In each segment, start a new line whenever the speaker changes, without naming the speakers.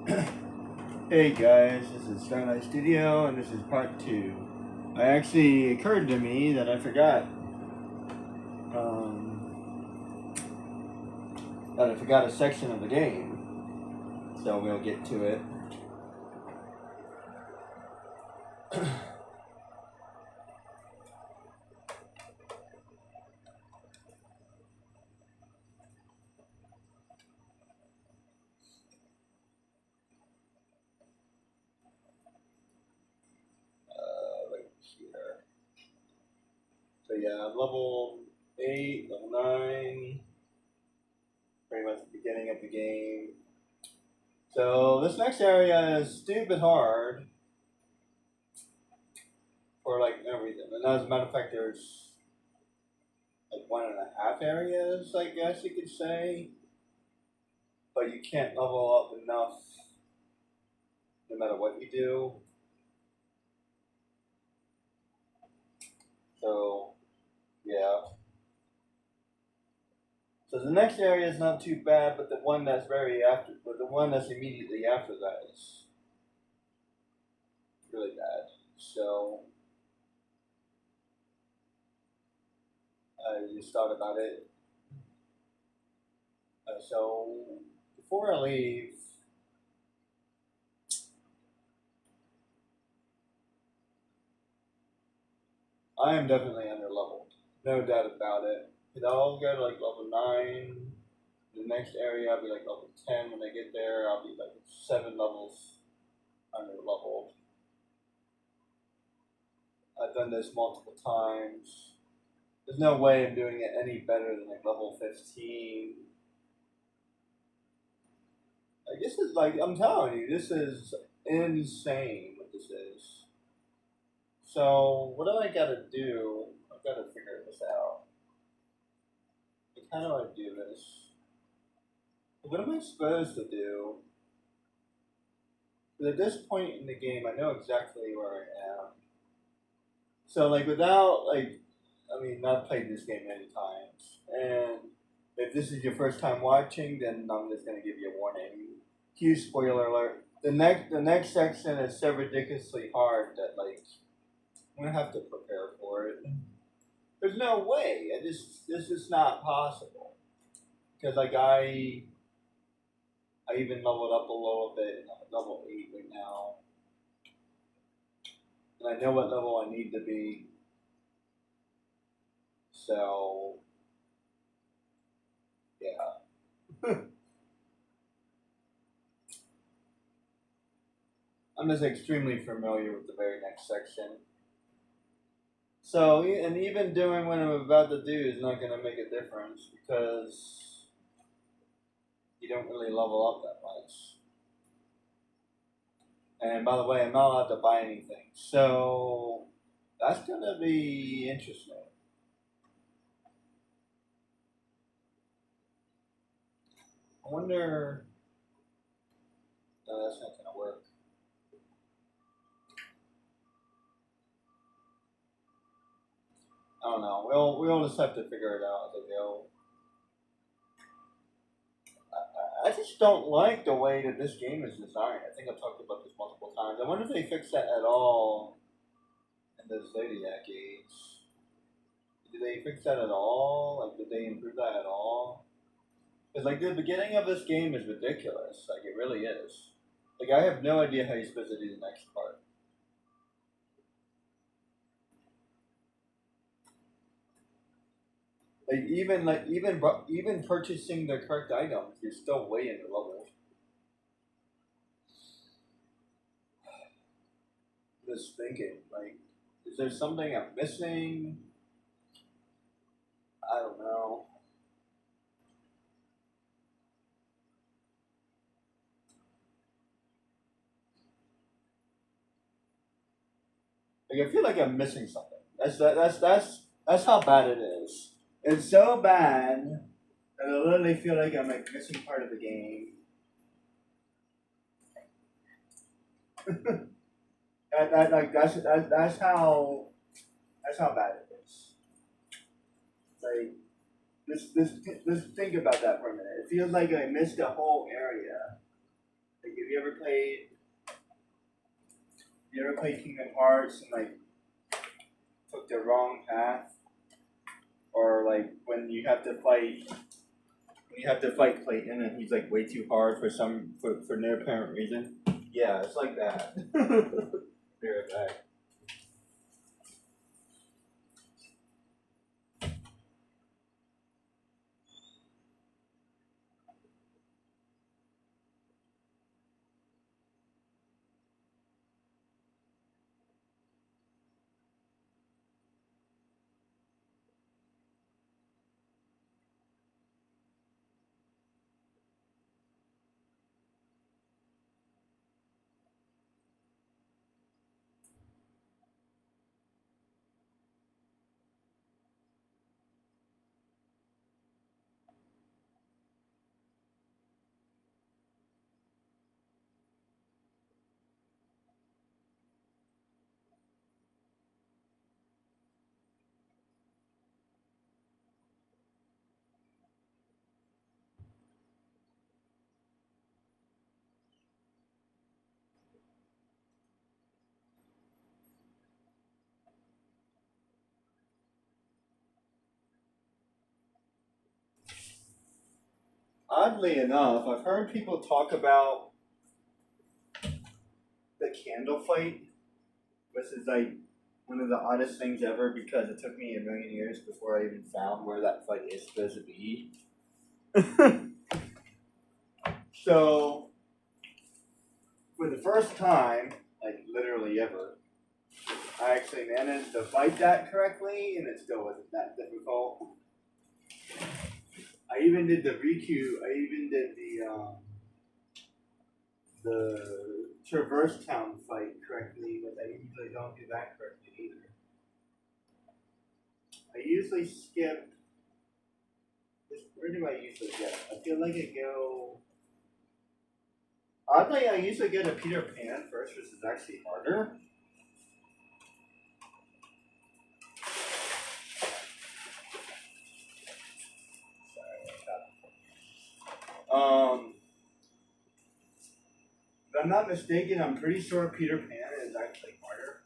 Hey guys, this is Starlight Studio and this is part 2. It actually occurred to me that I forgot a section of the game. So we'll get to it. Right here. So yeah, level 8, level 9, pretty much the beginning of the game. So this next area is stupid hard for like no reason. And as a matter of fact, there's like 1.5 areas, I guess you could say. But you can't level up enough no matter what you do. So, yeah. So the next area is not too bad, but the one that's immediately after that is really bad. So I just thought about it. So before I leave, I am definitely underleveled, no doubt about it. I'll go to like level 9. The next area I'll be like level 10. When I get there, I'll be like 7 levels underleveled. I've done this multiple times. There's no way I'm doing it any better than like level 15. Like this is like, I'm telling you, this is insane what this is. So what do I gotta do? I've gotta figure this out. Like, how do I do this? What am I supposed to do? Because at this point in the game, I know exactly where I am. So like I've played this game many times, and if this is your first time watching, then I'm just gonna give you a warning. Huge spoiler alert. The next section is so ridiculously hard that like I'm gonna have to prepare for it. There's no way. This is not possible. Because like I even leveled up a little bit. I'm at level 8 right now, and I know what level I need to be. So yeah. I'm just extremely familiar with the very next section. So, and even doing what I'm about to do is not going to make a difference because you don't really level up that much. And by the way, I'm not allowed to buy anything. So, that's going to be interesting. I wonder. No, that's not going to work. I don't know. We'll just have to figure it out as we go. I just don't like the way that this game is designed. I think I've talked about this multiple times. I wonder if they fix that at all in the Zodiac Age. Did they fix that at all? Like, did they improve that at all? Because, like, the beginning of this game is ridiculous. Like, it really is. Like, I have no idea how you're supposed to do the next part. Even purchasing the correct items, you're still way into level. Just thinking, like, is there something I'm missing? I don't know. Like, I feel like I'm missing something. That's how bad it is. It's so bad that I literally feel like I'm like missing part of the game. That's how bad it is. Like just think about that for a minute. It feels like I missed a whole area. Like, have you you ever played Kingdom Hearts and like took the wrong path, or like when you have to fight Clayton and he's like way too hard for no apparent reason. Yeah, it's like that. Be right back. Oddly enough, I've heard people talk about the candle fight, which is like one of the oddest things ever because it took me a million years before I even found where that fight is supposed to be. So, for the first time, like literally ever, I actually managed to fight that correctly, and it still wasn't that difficult. I even did the Riku. I even did the Traverse Town fight correctly, but I usually don't do that correctly either. I usually skip. Where do I usually get? I feel like I go. Oddly, I usually get a Peter Pan first, which is actually harder. If I'm not mistaken, I'm pretty sure Peter Pan is actually harder.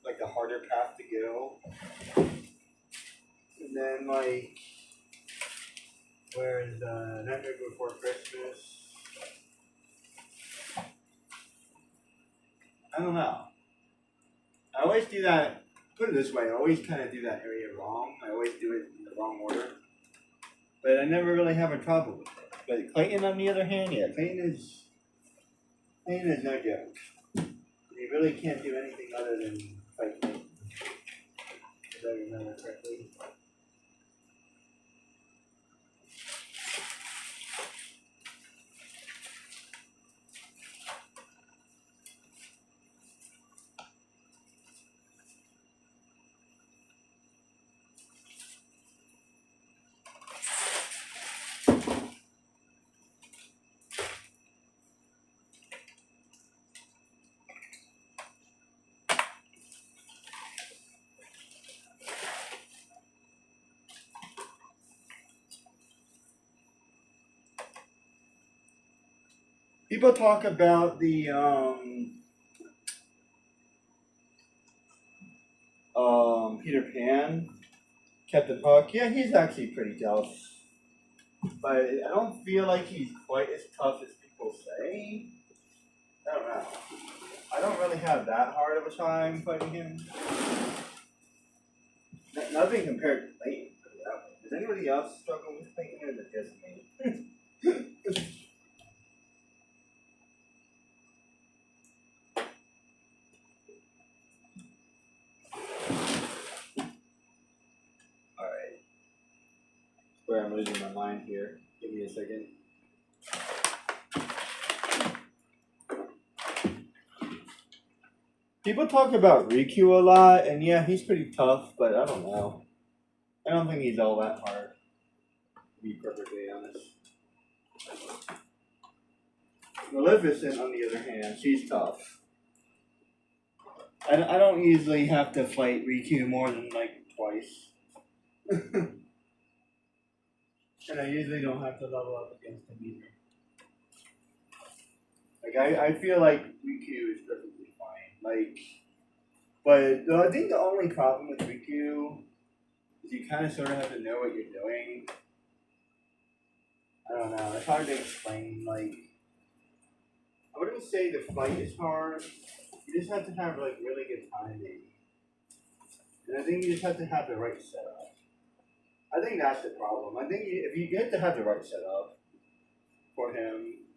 Like the harder path to go. And then like, where is Nightmare Before Christmas? I don't know. I always do that. Put it this way, I always kind of do that area wrong. I always do it in the wrong order. But I never really have a trouble with it. But Clayton, on the other hand, yeah, Clayton is no joke. You really can't do anything other than fight Clayton. If I remember correctly. People talk about the Peter Pan, Captain Hook. Yeah, he's actually pretty tough, but I don't feel like he's quite as tough as people say. I don't know. I don't really have that hard of a time fighting him. Nothing compared to Clayton. Does anybody else struggle with Clayton, or is it just me? Alright. Where I'm losing my mind here. Give me a second. People talk about Riku a lot, and yeah, he's pretty tough, but I don't know. I don't think he's all that hard, to be perfectly honest. Maleficent, on the other hand, she's tough. I don't usually have to fight Riku more than like twice. And I usually don't have to level up against him either. Like I feel like Riku is perfectly fine. Like, but I think the only problem with Riku is you kind of sort of have to know what you're doing. I don't know. It's hard to explain. Like, I wouldn't say the fight is hard. You just have to have like really good timing, and I think you just have to have the right setup. I think that's the problem. I think if you get to have the right setup for him,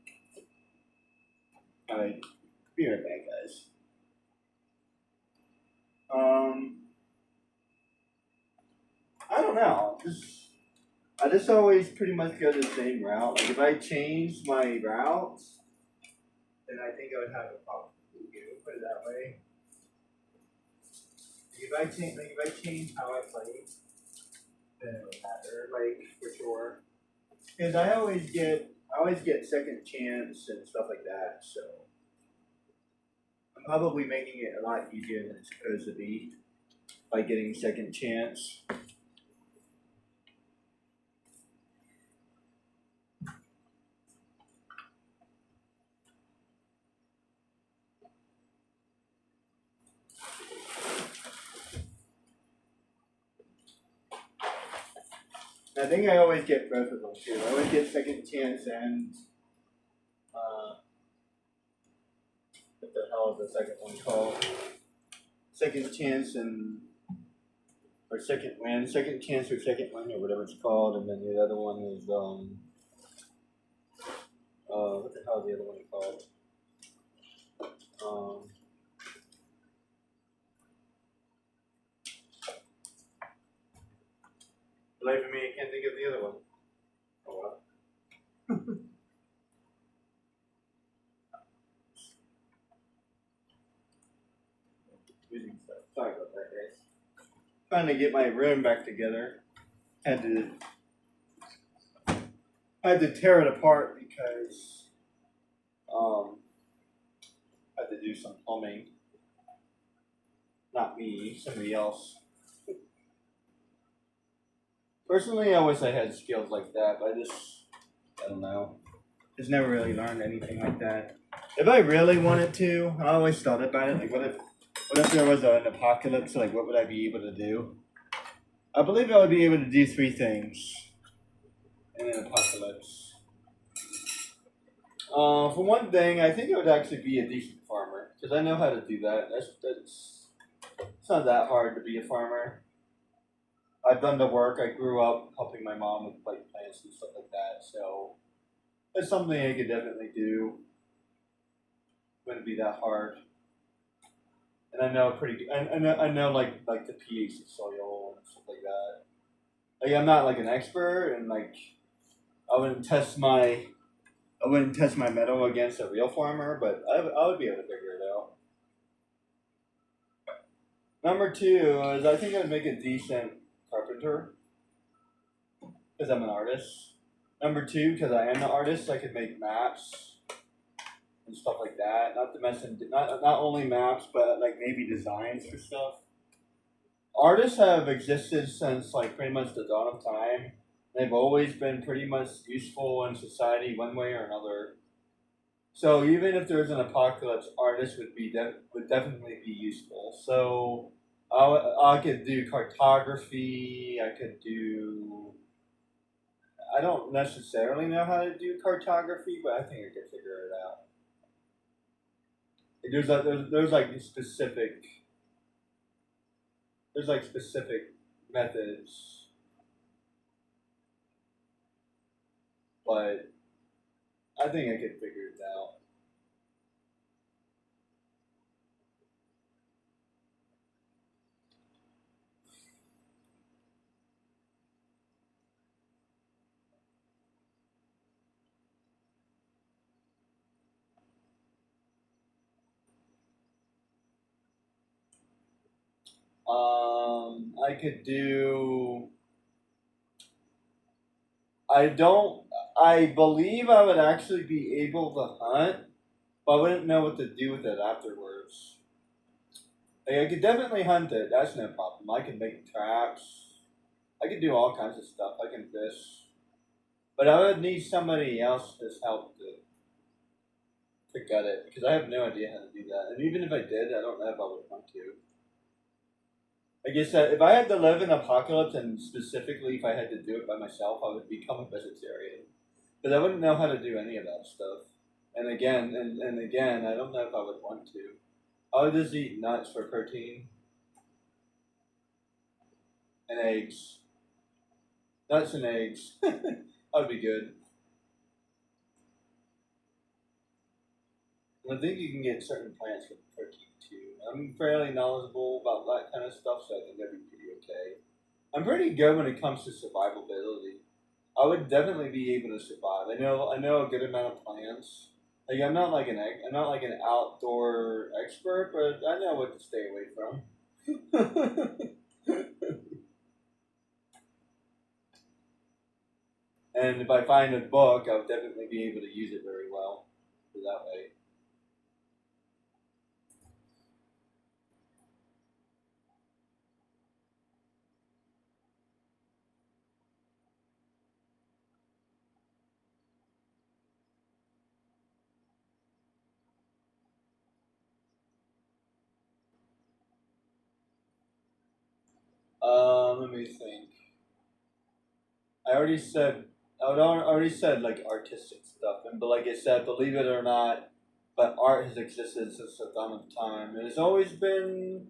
like, be right back, guys. I don't know. I just always pretty much go the same route. Like if I change my routes, then I think I would have a problem. Put it that way. If I change how I play, then it would matter. Like for sure. Because I always get second chance and stuff like that. So I'm probably making it a lot easier than it's supposed to be by getting second chance. I think I always get both of them too. I always get second chance and what the hell is the second one called? Second chance and or second win, second chance or second win or whatever it's called, and then the other one is what the hell is the other one called? Life of me, I can't think of the other one. Oh well. Losing stuff. Sorry about that, guys. Trying to get my room back together. Had to tear it apart because had to do some plumbing. Not me, somebody else. Personally, I wish I had skills like that, but I don't know. Just never really learned anything like that. If I really wanted to, I always thought about it. Like, what if there was an apocalypse? Like, what would I be able to do? I believe I would be able to do 3 things in an apocalypse. For one thing, I think I would actually be a decent farmer because I know how to do that. It's not that hard to be a farmer. I've done the work. I grew up helping my mom with like plants and stuff like that, so it's something I could definitely do. It wouldn't be that hard, and I know I know like the pH of soil and stuff like that. Like I'm not like an expert, and like I wouldn't test my metal against a real farmer, but I would be able to figure it out. Number 2 is I think I'd make a decent carpenter because I'm an artist. Number 2, because I am the artist, I could make maps and stuff like that. Not to mention not only maps, but like maybe designs for stuff. Artists have existed since like pretty much the dawn of time. They've always been pretty much useful in society one way or another. So even if there's an apocalypse, artists would definitely be useful. So I could do cartography. I don't necessarily know how to do cartography, but I think I could figure it out. There's like specific methods, but I think I could figure it out. I could do. I believe I would actually be able to hunt, but I wouldn't know what to do with it afterwards. Like, I could definitely hunt it. That's no problem. I can make traps. I could do all kinds of stuff. I can fish, but I would need somebody else's help to forget it because I have no idea how to do that. And even if I did, I don't know if I would want to. I guess that if I had to live in apocalypse, and specifically if I had to do it by myself, I would become a vegetarian. But I wouldn't know how to do any of that stuff. And again, I don't know if I would want to. I would just eat nuts for protein and eggs. Nuts and eggs. That would be good. And I think you can get certain plants with protein too. I'm fairly knowledgeable about that kind of stuff, so I think that'd be pretty okay. I'm pretty good when it comes to survivability. I would definitely be able to survive. I know a good amount of plants. Like I'm not like I'm not like an outdoor expert, but I know what to stay away from. And if I find a book, I would definitely be able to use it very well. That way. Let me think. I already said already said like artistic stuff, and but like I said, believe it or not, but art has existed since the dawn of time, and it's always been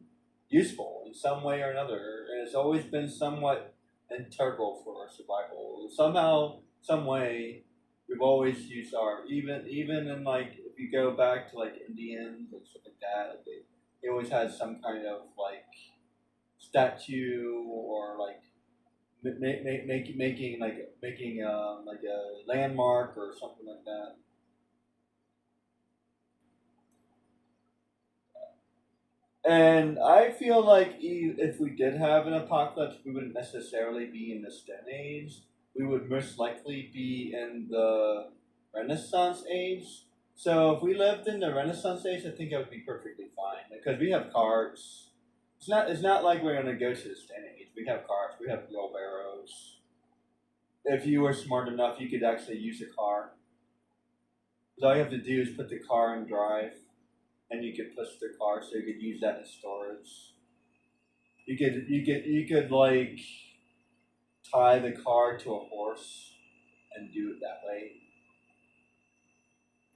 useful in some way or another, and it's always been somewhat integral for our survival. Somehow, some way, we've always used art, even in like if you go back to like Indians and stuff like that, like they always had some kind of like statue or like making like a landmark or something like that. And I feel like if we did have an apocalypse, we wouldn't necessarily be in the Stone Age. We would most likely be in the Renaissance age. So if we lived in the Renaissance age, I think I would be perfectly fine because we have cars. It's not like we're gonna go to the Stone Age. We have cars. We have wheelbarrows. If you were smart enough, you could actually use a car. 'Cause all you have to do is put the car in drive, and you could push the car, so you could use that as storage. You could like tie the car to a horse and do it that way.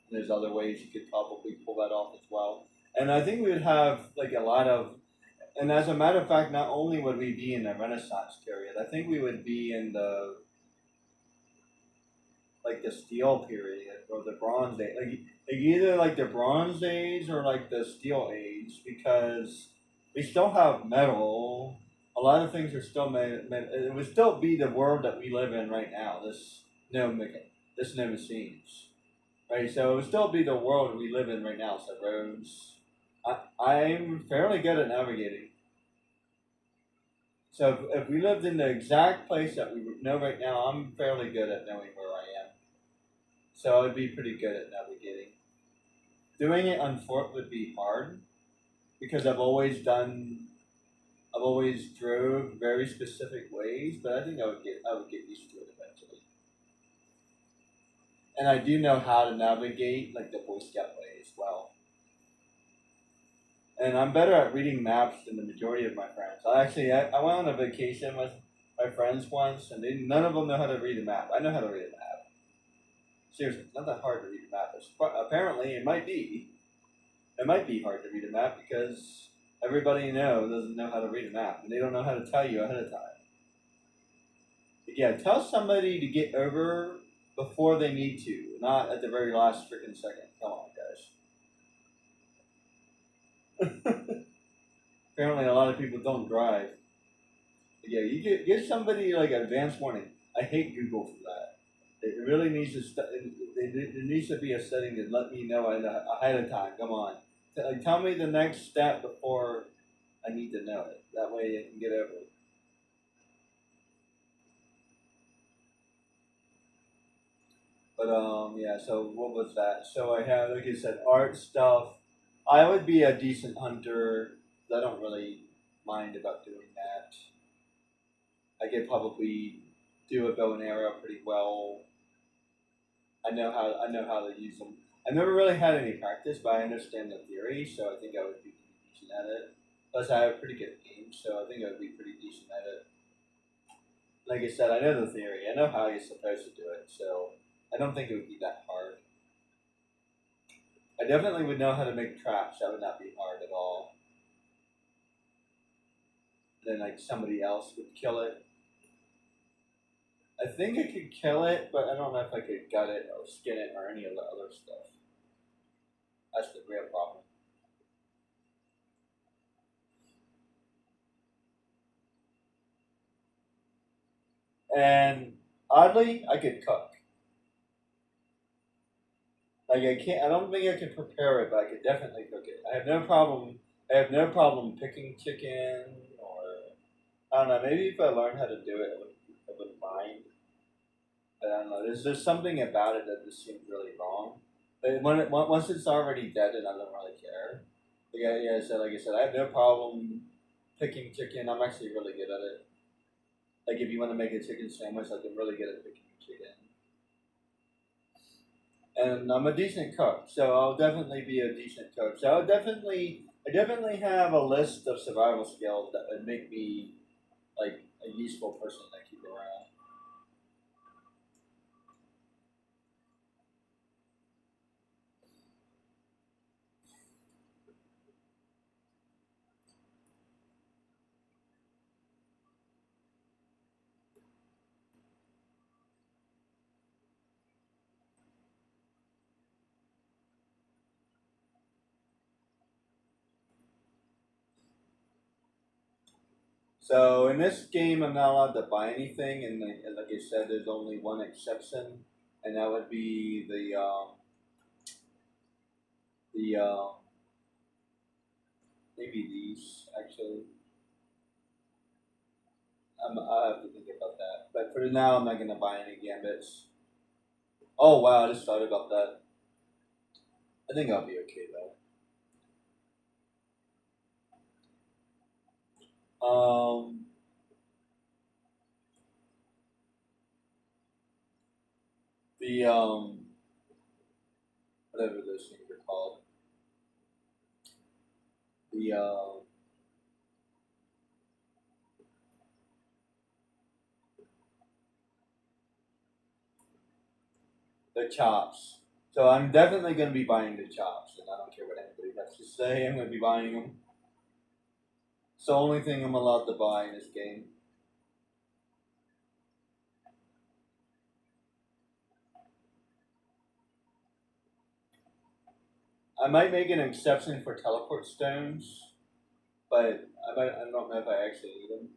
And there's other ways you could probably pull that off as well. And I think we would have like a lot of. And as a matter of fact, not only would we be in the Renaissance period, I think we would be in the steel period or the bronze age, like either like the bronze age or like the steel age, because we still have metal. A lot of things are still made. It would still be the world that we live in right now. This no machines, right? So it would still be the world we live in right now. So roads. I'm fairly good at navigating. So if we lived in the exact place that we know right now, I'm fairly good at knowing where I am. So I'd be pretty good at navigating. Doing it on foot would be hard because I've always drove very specific ways, but I think I would get used to it eventually. And I do know how to navigate like the Boy Scout way as well. And I'm better at reading maps than the majority of my friends. I went on a vacation with my friends once, and none of them know how to read a map. I know how to read a map. Seriously, it's not that hard to read a map. Apparently, it might be. It might be hard to read a map because everybody you know doesn't know how to read a map, and they don't know how to tell you ahead of time. But yeah, tell somebody to get over before they need to, not at the very last freaking second. Come on, guys. Apparently, a lot of people don't drive. But yeah, you give somebody like advance warning. I hate Google for that. It really needs to. There needs to be a setting that let me know ahead of time. Come on, tell me the next step before I need to know it. That way I can get over it. But yeah. So what was that? So I have, like I said, art stuff. I would be a decent hunter. I don't really mind about doing that. I could probably do a bow and arrow pretty well. I know how to use them. I've never really had any practice, but I understand the theory, so I think I would be pretty decent at it. Plus, I have a pretty good aim, so I think I would be pretty decent at it. Like I said, I know the theory. I know how you're supposed to do it, so I don't think it would be that hard. I definitely would know how to make traps. That would not be hard at all. Then, like, somebody else would kill it. I think I could kill it, but I don't know if I could gut it or skin it or any of the other stuff. That's the real problem. And oddly, I could cook. Like I can't. I don't think I could prepare it, but I could definitely cook it. I have no problem. I have no problem picking chicken, or I don't know. Maybe if I learned how to do it, I wouldn't mind. But I don't know. There's just something about it that just seems really wrong. But once it's already dead, and I don't really care. Like I said, I have no problem picking chicken. I'm actually really good at it. Like if you want to make a chicken sandwich, like I'm really good at picking chicken. And I'm a decent cook, so I'll definitely be a decent cook. So I definitely have a list of survival skills that would make me like a useful person to keep around. So in this game, I'm not allowed to buy anything, and like I said, there's only one exception, and that would be the maybe these actually. I have to think about that. But for now, I'm not gonna buy any gambits. Oh wow, I just thought about that. I think I'll be okay though. Um, the whatever those things are called, the the chops. So I'm definitely going to be buying the chops, and I don't care what anybody has to say. I'm going to be buying them. It's the only thing I'm allowed to buy in this game. I might make an exception for teleport stones, but I don't know if I actually need them.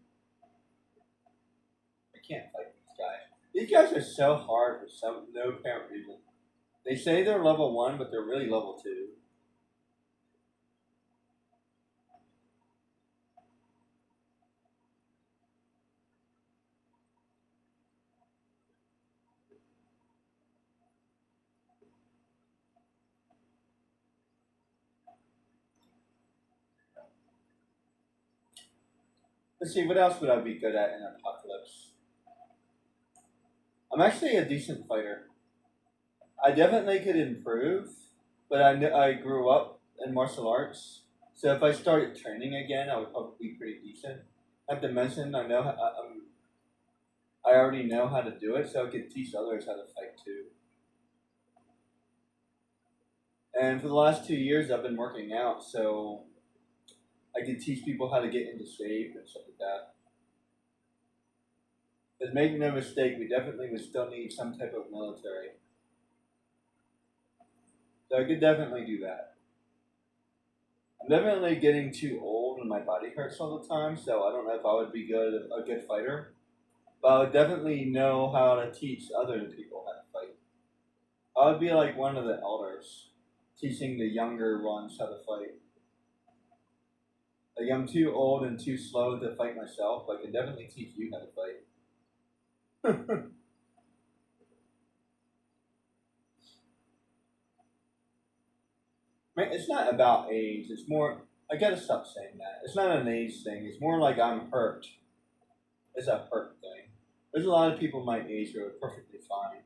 I can't fight these guys. These guys are so hard for some no apparent reason. They say they're level 1, but they're really level 2. Let's see, what else would I be good at in Apocalypse? I'm actually a decent fighter. I definitely could improve, but I grew up in martial arts, so if I started training again, I would probably be pretty decent. Not to mention, I already know how to do it, so I could teach others how to fight too. And for the last 2 years, I've been working out, so I could teach people how to get into shape and stuff like that. But make no mistake, we definitely would still need some type of military. So I could definitely do that. I'm definitely getting too old and my body hurts all the time, so I don't know if I would be a good fighter. But I would definitely know how to teach other people how to fight. I would be like one of the elders, teaching the younger ones how to fight. Like I'm too old and too slow to fight myself, but I can definitely teach you how to fight. Man, it's not about age. It's more. I gotta stop saying that. It's not an age thing. It's more like I'm hurt. It's a hurt thing. There's a lot of people my age who are perfectly fine.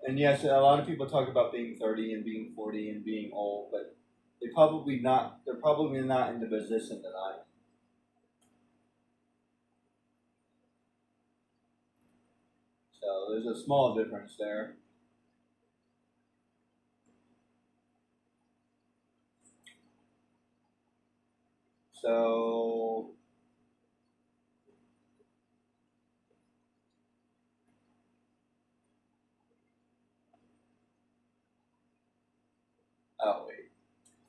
And yes, a lot of people talk about being 30 and being 40 and being old, but they're probably not. They're probably not in the position that I am. So there's a small difference there. So oh wait,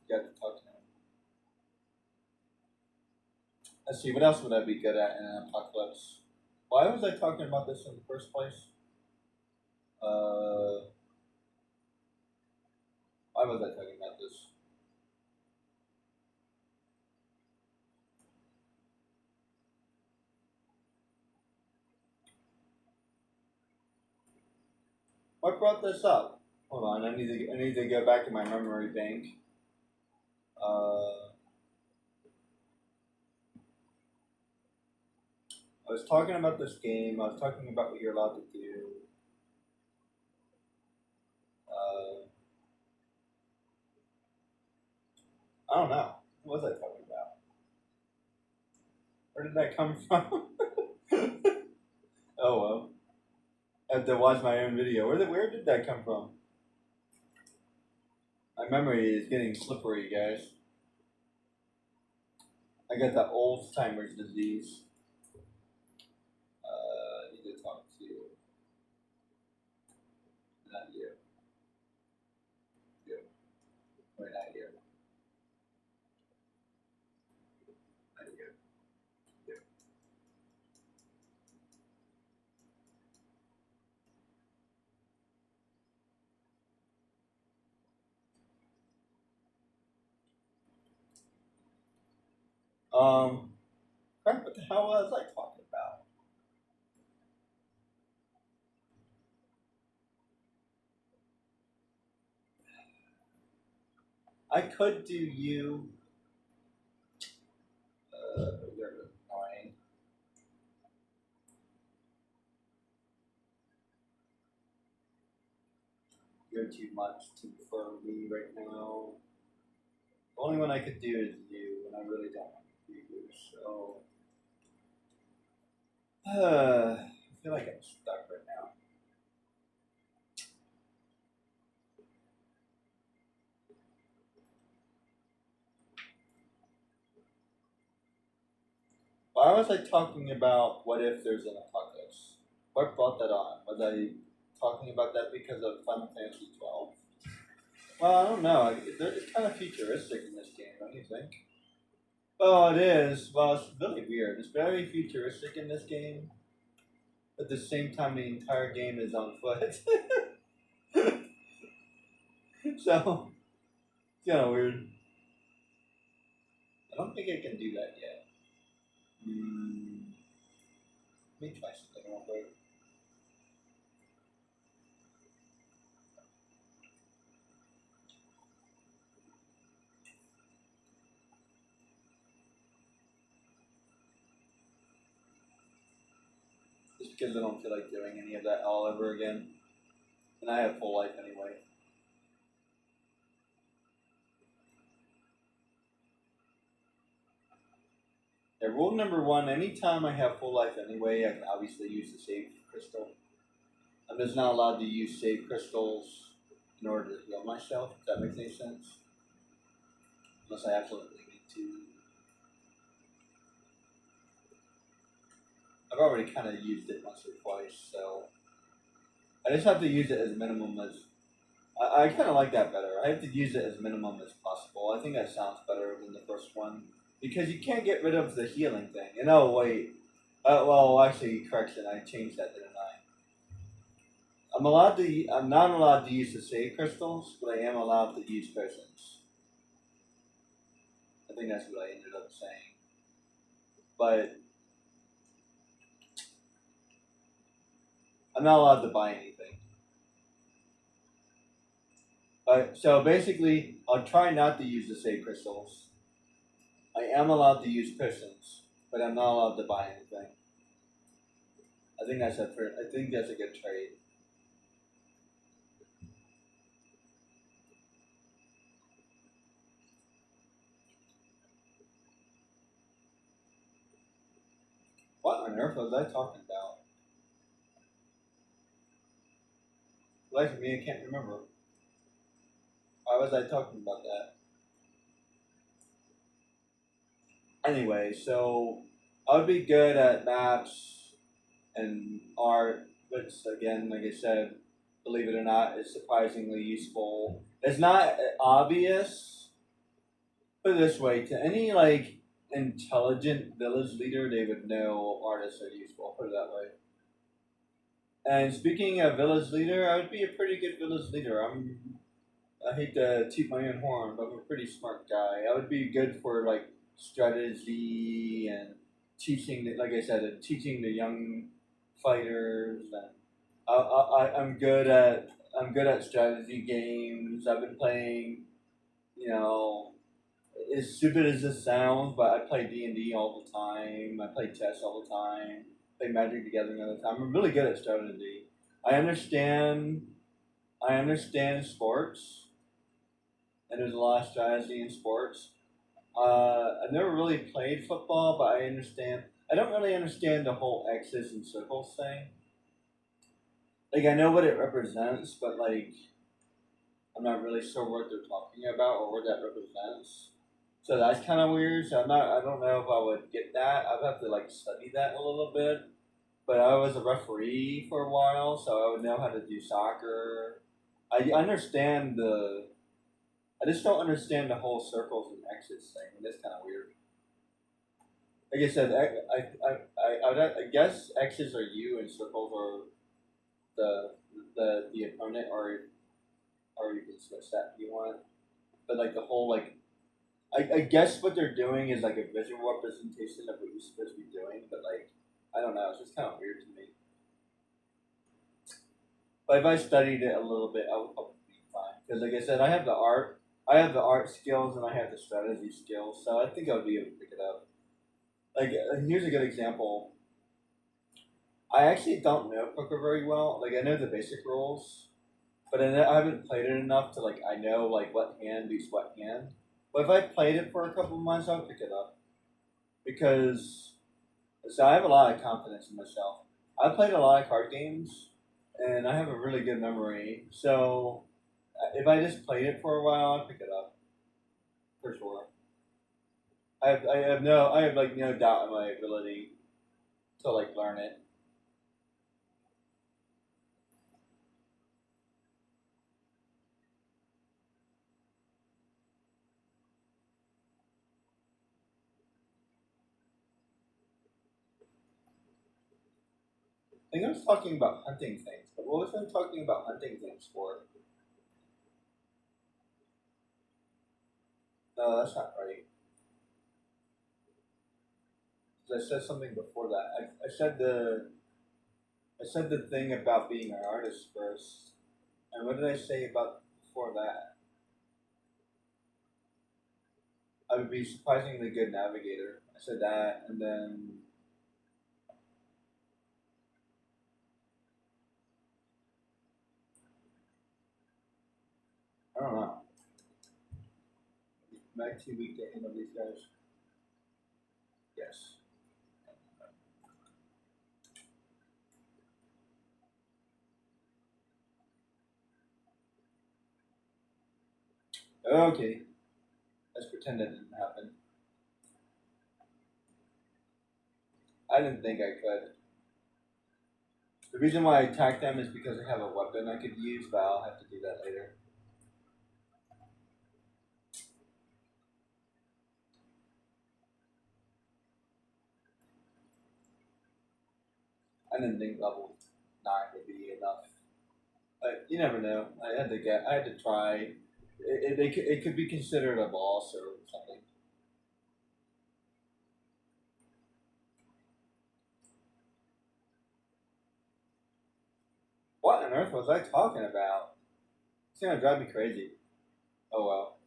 got to talk to him. Let's see, what else would I be good at in an apocalypse? Why was I talking about this in the first place? Uh, why was I talking about this? What brought this up? Hold on, I need to go back to my memory bank. I was talking about this game. I was talking about what you're allowed to do. Uh, I don't know. What was I talking about? Where did that come from? Oh well. I have to watch my own video. Where did that come from? My memory is getting slippery, guys. I got the Alzheimer's disease. I need to talk to you. Not you. You. Or not you. Not you. You. Crap, what the hell was I talking about? I could do you. You're annoying. You're too much for me right now. The only one I could do is you, and I really don't want to do you, so. I feel like I'm stuck right now. Why was I talking about what if there's an apocalypse? What brought that on? Was I talking about that because of Final Fantasy 12? Well, I don't know. It's kind of futuristic in this game, don't you think? Oh, it is. Well, it's really weird. It's very futuristic in this game. At the same time, the entire game is on foot. So, it's kind of weird. I don't think I can do that yet. Let me try something real quick. Just because I don't feel like doing any of that all over again. And I have full life anyway. Yeah, rule number one, anytime I have full life anyway, I can obviously use the save crystal. I'm just not allowed to use save crystals in order to heal myself, if that makes any sense. Unless I absolutely need to. I've already kind of used it once or twice, so I just have to use it as minimum as. I kind of like that better. I have to use it as minimum as possible. I think that sounds better than the first one because you can't get rid of the healing thing. And oh wait, well actually correction, I changed that, didn't I? I'm allowed to. I'm not allowed to use the save crystals, but I am allowed to use potions. I think that's what I ended up saying. But I'm not allowed to buy anything. So basically, I'll try not to use the save crystals. I am allowed to use potions, but I'm not allowed to buy anything. I think that's a good trade. What on earth was I talking about? Life of me, I can't remember. Why was I talking about that? Anyway, so I would be good at maps and art, which again, like I said, believe it or not, is surprisingly useful. It's not obvious. Put it this way: to any like intelligent village leader, they would know artists are useful. Put it that way. And speaking of village leader, I would be a pretty good village leader. I hate to toot my own horn, but I'm a pretty smart guy. I would be good for like strategy and teaching, like I said, teaching the young fighters. And I'm good at strategy games. I've been playing, you know, as stupid as this sounds, but I play D&D all the time. I play chess all the time. Play Magic the Gathering all the time. I'm really good at strategy. I understand. I understand sports, and there's a lot of strategy in sports. I've never really played football, but I understand. I don't really understand the whole X's and circles thing. Like I know what it represents, but like I'm not really sure what they're talking about or what that represents. So that's kind of weird. So I'm not. I don't know if I would get that. I'd have to like study that a little bit. But I was a referee for a while, so I would know how to do soccer. I understand the. I just don't understand the whole circles and exits thing. That's kind of weird. Like I said, I guess X's are you and circles are the opponent, or you can switch that if you want. But like the whole like I guess what they're doing is like a visual representation of what you're supposed to be doing, but like I don't know, it's just kind of weird to me. But if I studied it a little bit, I would probably be fine. Because like I said, I have the art skills, and I have the strategy skills, so I think I would be able to pick it up. Like here's a good example. I actually don't know poker very well. Like I know the basic rules, but I haven't played it enough to like I know like what hand beats what hand. But if I played it for a couple of months, I'll pick it up because so I have a lot of confidence in myself. I played a lot of card games, and I have a really good memory. So if I just played it for a while, I'd pick it up for sure. I have like no doubt in my ability to like learn it. I think I was talking about hunting things, but what was I talking about hunting things for? No, that's not right. 'Cause I said something before that. I said the thing about being an artist first. And what did I say about before that? I would be surprisingly good navigator. I said that, and then I don't know. Am I too weak to handle these guys? Yes. Okay. Let's pretend that didn't happen. I didn't think I could. The reason why I attacked them is because I have a weapon I could use, but I'll have to do that later. I didn't think level 9 would be enough. But you never know. I had to try. It could be considered a boss or something. What on earth was I talking about? It's gonna drive me crazy. Oh well.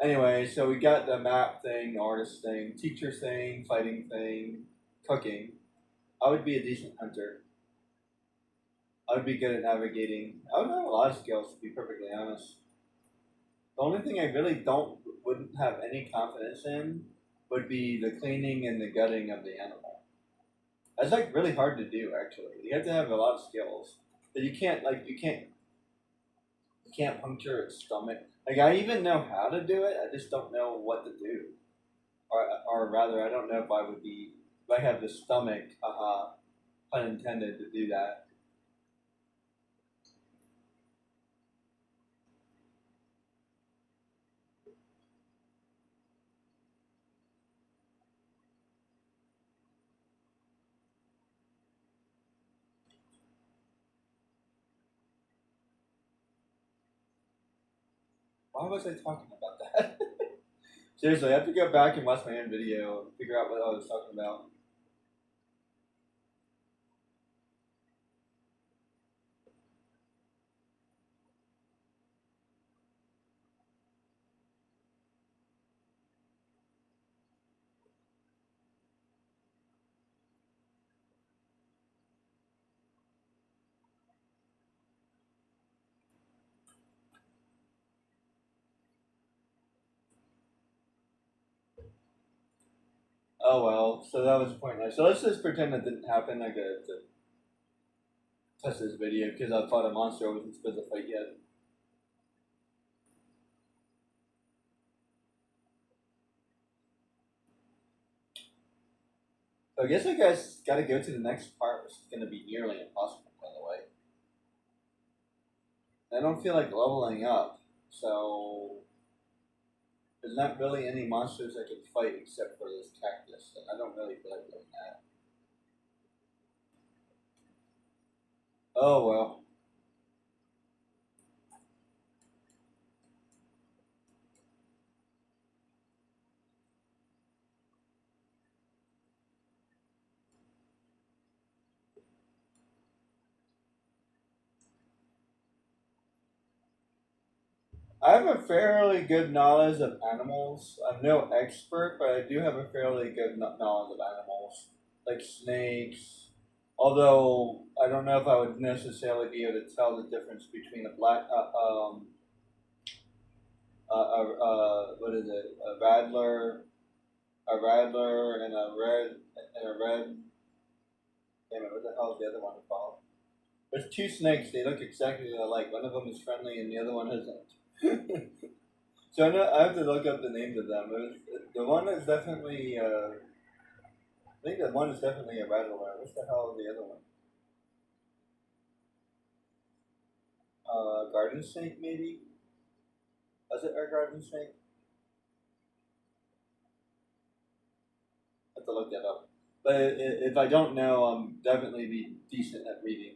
Anyway, so we got the map thing, artist thing, teacher thing, fighting thing, cooking. I would be a decent hunter. I would be good at navigating. I would have a lot of skills, to be perfectly honest. The only thing I really wouldn't have any confidence in would be the cleaning and the gutting of the animal. That's like really hard to do. Actually, you have to have a lot of skills. But you can't puncture its stomach. Like I even know how to do it. I just don't know what to do. Or rather, I don't know if I would be if I have the stomach, pun intended, to do that. Why was I talking about that? Seriously, I have to go back and watch my own video and figure out what I was talking about. Oh well, so that was pointless. So let's just pretend that didn't happen. I got to test this video because I fought a monster I wasn't supposed to fight yet. So I guess I guys got to go to the next part, which is going to be nearly impossible, by the way. I don't feel like leveling up, so there's not really any monsters I can fight except for this cactus, and I don't really feel like doing that. Oh well. I have a fairly good knowledge of animals. I'm no expert, but I do have a fairly good knowledge of animals, like snakes. Although I don't know if I would necessarily be able to tell the difference between what is it, a rattler, and a red. Damn it, what the hell is the other one called? There's two snakes. They look exactly alike. One of them is friendly, and the other one isn't. So I have to look up the names of them. The one is definitely, I think the one is definitely a rattler. What's the hell is the other one? Garden snake, maybe? Was it our garden snake? I have to look that up. But if I don't know, I'm definitely be decent at reading.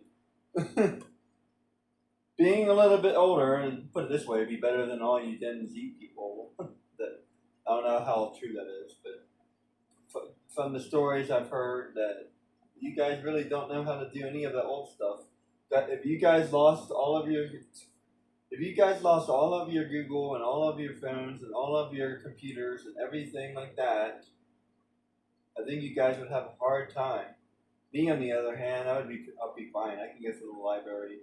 Being a little bit older, and put it this way, be better than all you Gen Z people. That I don't know how true that is, but from the stories I've heard, that you guys really don't know how to do any of the old stuff. That if you guys lost all of your Google and all of your phones and all of your computers and everything like that, I think you guys would have a hard time. Me, on the other hand, I'll be fine. I can go to the library.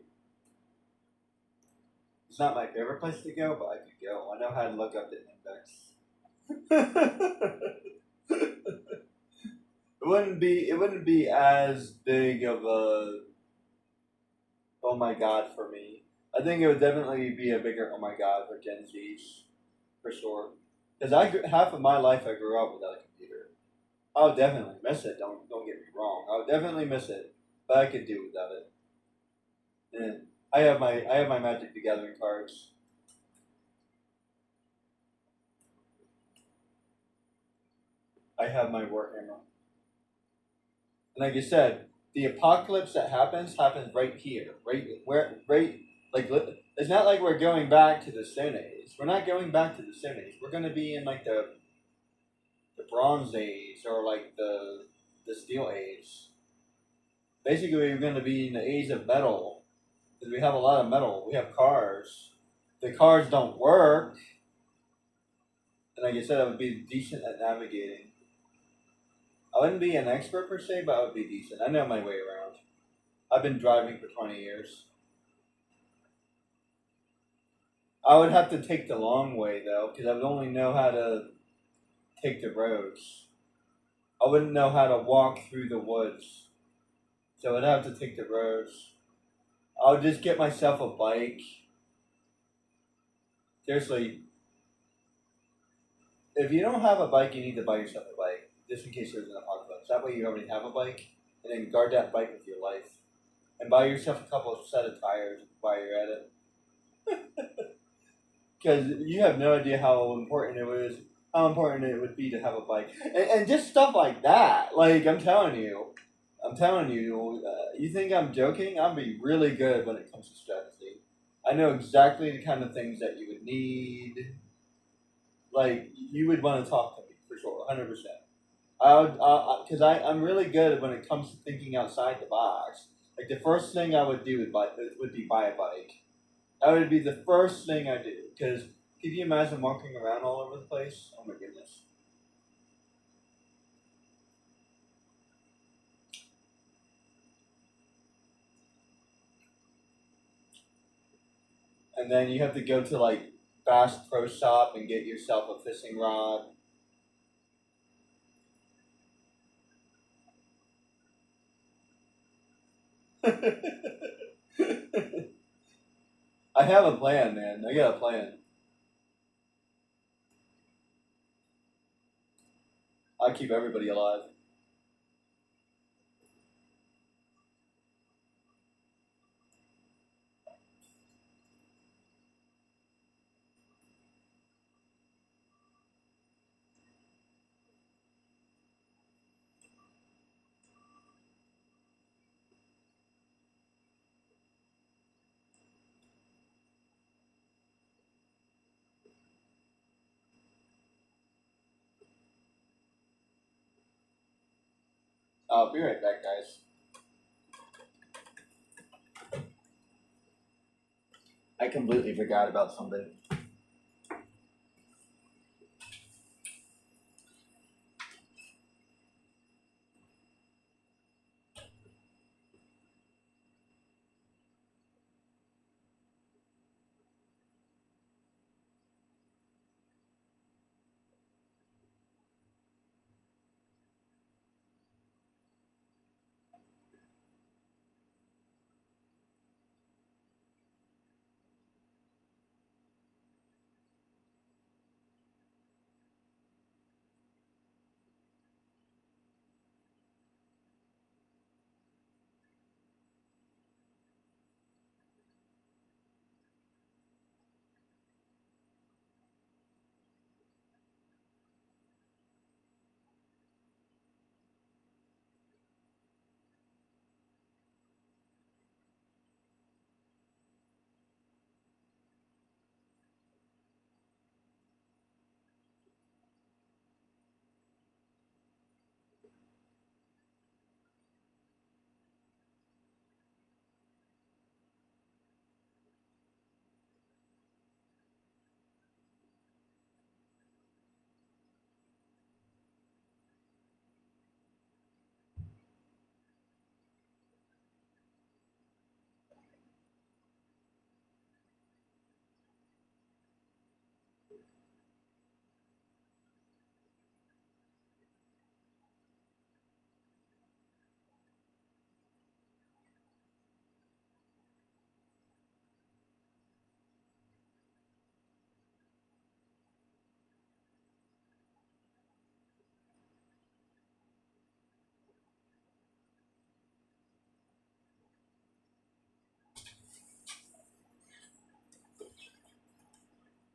It's not my favorite place to go, but I could go. I know how to look up the index. It wouldn't be as big of a oh my god for me. I think it would definitely be a bigger oh my god for Gen Zs for sure. Because half of my life I grew up without a computer. I would definitely miss it. Don't get me wrong. I would definitely miss it, but I could do without it. And I have my Magic the Gathering cards. I have my Warhammer. And like you said, the apocalypse that happens right here, right. Like it's not like we're going back to the Stone Age. We're not going back to the Stone Age. We're going to be in like the Bronze Age or like the Steel Age. Basically, we're going to be in the age of metal because we have a lot of metal. We have cars. The cars don't work, and like I said, I would be decent at navigating. I wouldn't be an expert per se, but I would be decent. I know my way around. I've been driving for 20 years. I would have to take the long way though, because I would only know how to take the roads. I wouldn't know how to walk through the woods. So I'd have to take the roads. I'll just get myself a bike. Seriously, if you don't have a bike, you need to buy yourself a bike, just in case there's an apocalypse. That way you already have a bike, and then guard that bike with your life. And buy yourself a couple of set of tires while you're at it. Because you have no idea how important it would be to have a bike. And just stuff like that. Like, I'm telling you, you think I'm joking? I'm be really good when it comes to strategy. I know exactly the kind of things that you would need. Like, you would want to talk to me for sure, 100%. Because I'm really good when it comes to thinking outside the box. Like, the first thing I would do would be buy a bike. That would be the first thing I do. Because can you imagine walking around all over the place? Oh my goodness. And then you have to go to like Bass Pro Shop and get yourself a fishing rod. I have a plan, man. I got a plan. I keep everybody alive. I'll be right back, guys. I completely forgot about something.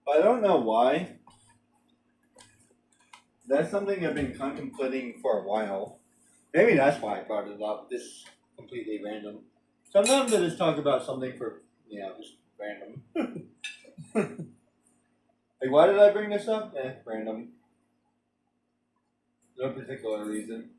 I don't know why. That's something I've been contemplating for a while. Maybe that's why I brought it up. This completely random. Sometimes I just talk about something for just random. Like, why did I bring this up? Random. No particular reason.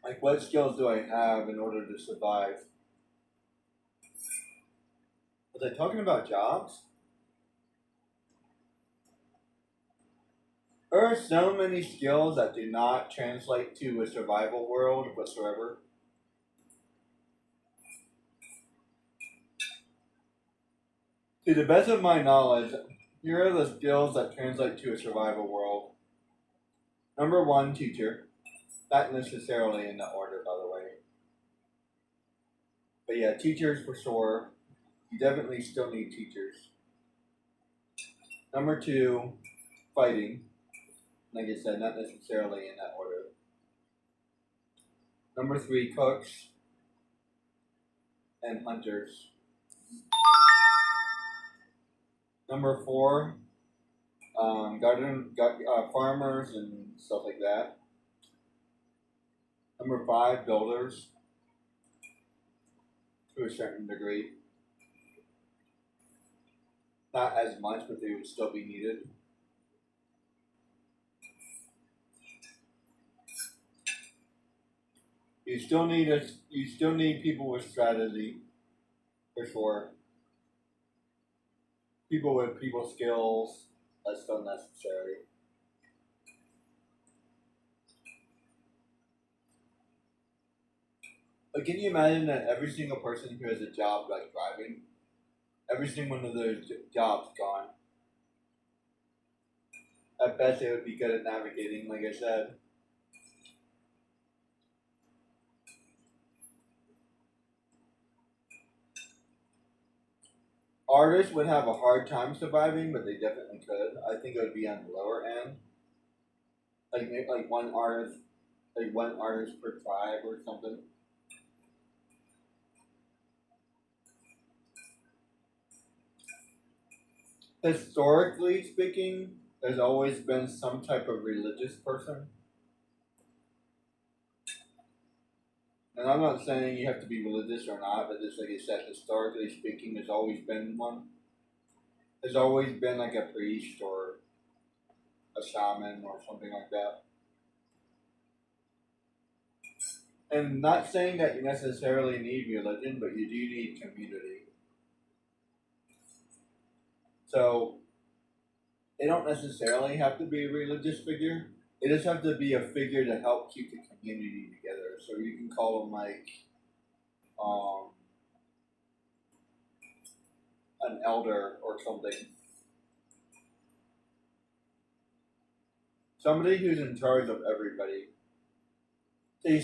Like, what skills do I have in order to survive? Was I talking about jobs? There are so many skills that do not translate to a survival world whatsoever. To the best of my knowledge, here are the skills that translate to a survival world. Number one, teacher. Not necessarily in that order, by the way. But yeah, teachers for sure. You definitely still need teachers. Number two, fighting. Like I said, not necessarily in that order. Number three, cooks and hunters. Number four, farmers and stuff like that. Number five, builders to a certain degree. Not as much, but they would still be needed. You still need people with strategy, for sure. People with people skills, that's still necessary. But can you imagine that every single person who has a job like driving, every single one of those jobs gone? I bet they would be good at navigating, like I said. Artists would have a hard time surviving, but they definitely could. I think it would be on the lower end. Like maybe like one artist per tribe or something. Historically speaking, there's always been some type of religious person. And I'm not saying you have to be religious or not, but just like I said, historically speaking, there's always been one. There's always been like a priest or a shaman or something like that. And not saying that you necessarily need religion, but you do need community. So they don't necessarily have to be a religious figure. They just have to be a figure to help keep the community together. So you can call them like um, an elder or something. Somebody who's in charge of everybody. So you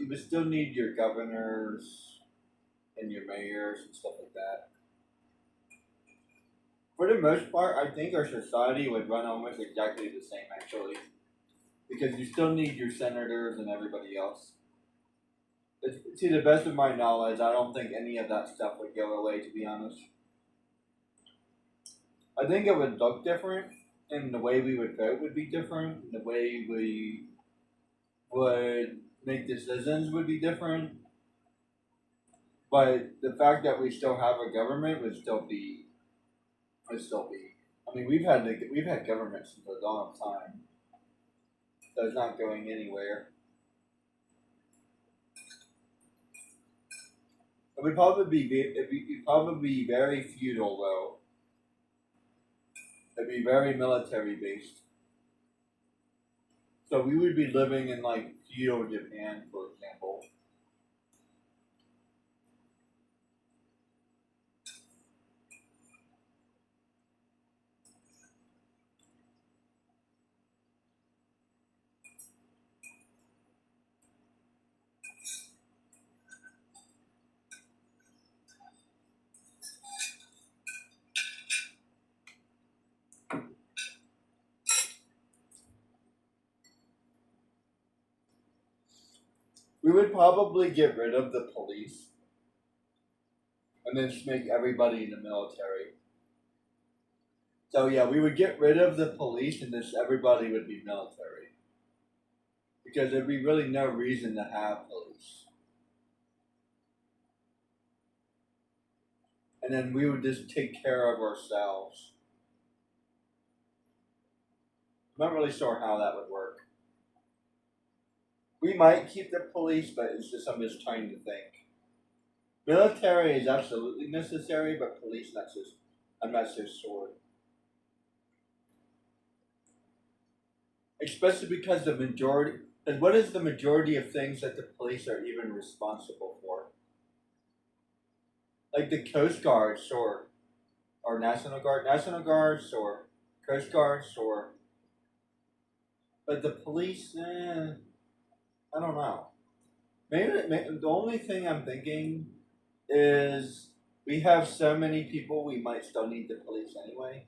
would still need your governors and your mayors and stuff like that. For the most part, I think our society would run almost exactly the same actually. Because you still need your senators and everybody else. To the best of my knowledge, I don't think any of that stuff would go away, to be honest. I think it would look different, and the way we would vote would be different. The way we would make decisions would be different. But the fact that we still have a government would still be. I mean, we've had government since a long time, so it's not going anywhere. It'd probably be very feudal though. It'd be very military based. So we would be living in like feudal Japan, for example. We would probably get rid of the police and then just make everybody in the military. So yeah, we would get rid of the police and just everybody would be military. Because there'd be really no reason to have police. And then we would just take care of ourselves. I'm not really sure how that would work. We might keep the police, but it's just I'm just trying to think. Military is absolutely necessary, but police not so. I'm not so sure. Especially because the majority. And what is the majority of things that the police are even responsible for? Like the Coast Guard, sure. or National Guard, sure, Coast Guard, sure, but the police, I don't know. Maybe the only thing I'm thinking is we have so many people we might still need the police anyway.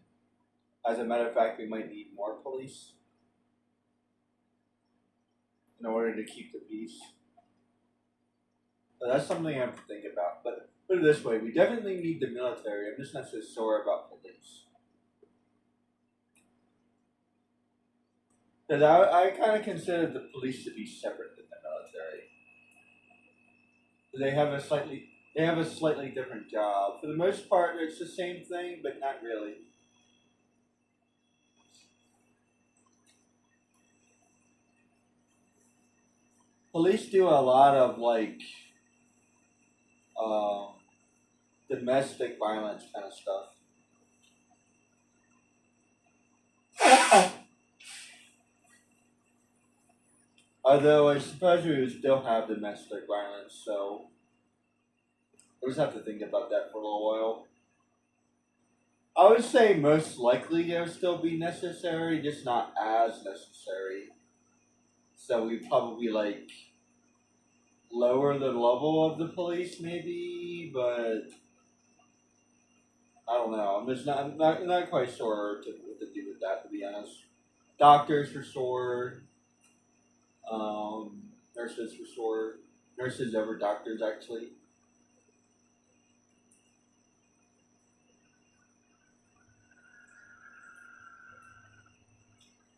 As a matter of fact, we might need more police in order to keep the peace. So that's something I have to think about. But put it this way, we definitely need the military. I'm just not so sure about police. Because I kind of consider the police to be separate than the military. They have a slightly different job. For the most part, it's the same thing, but not really. Police do a lot of like um, domestic violence kind of stuff. Although I suppose we would still have domestic violence, so we'll just have to think about that for a little while. I would say most likely it would still be necessary, just not as necessary. So we probably like lower the level of the police, maybe, but I don't know. I'm not quite sure what to do with that, to be honest. Doctors for sure, nurses for sure, nurses over doctors actually.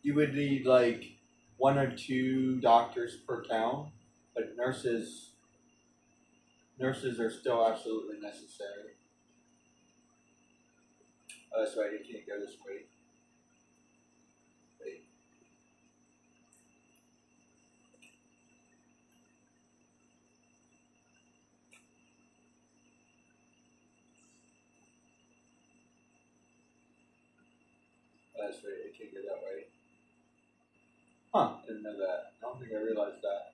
You would need like one or two doctors per town, but nurses are still absolutely necessary. Oh, that's right. You can't go this way. Wait. Oh, that's right. You can't go that way. Huh? Didn't know that. I don't think I realized that.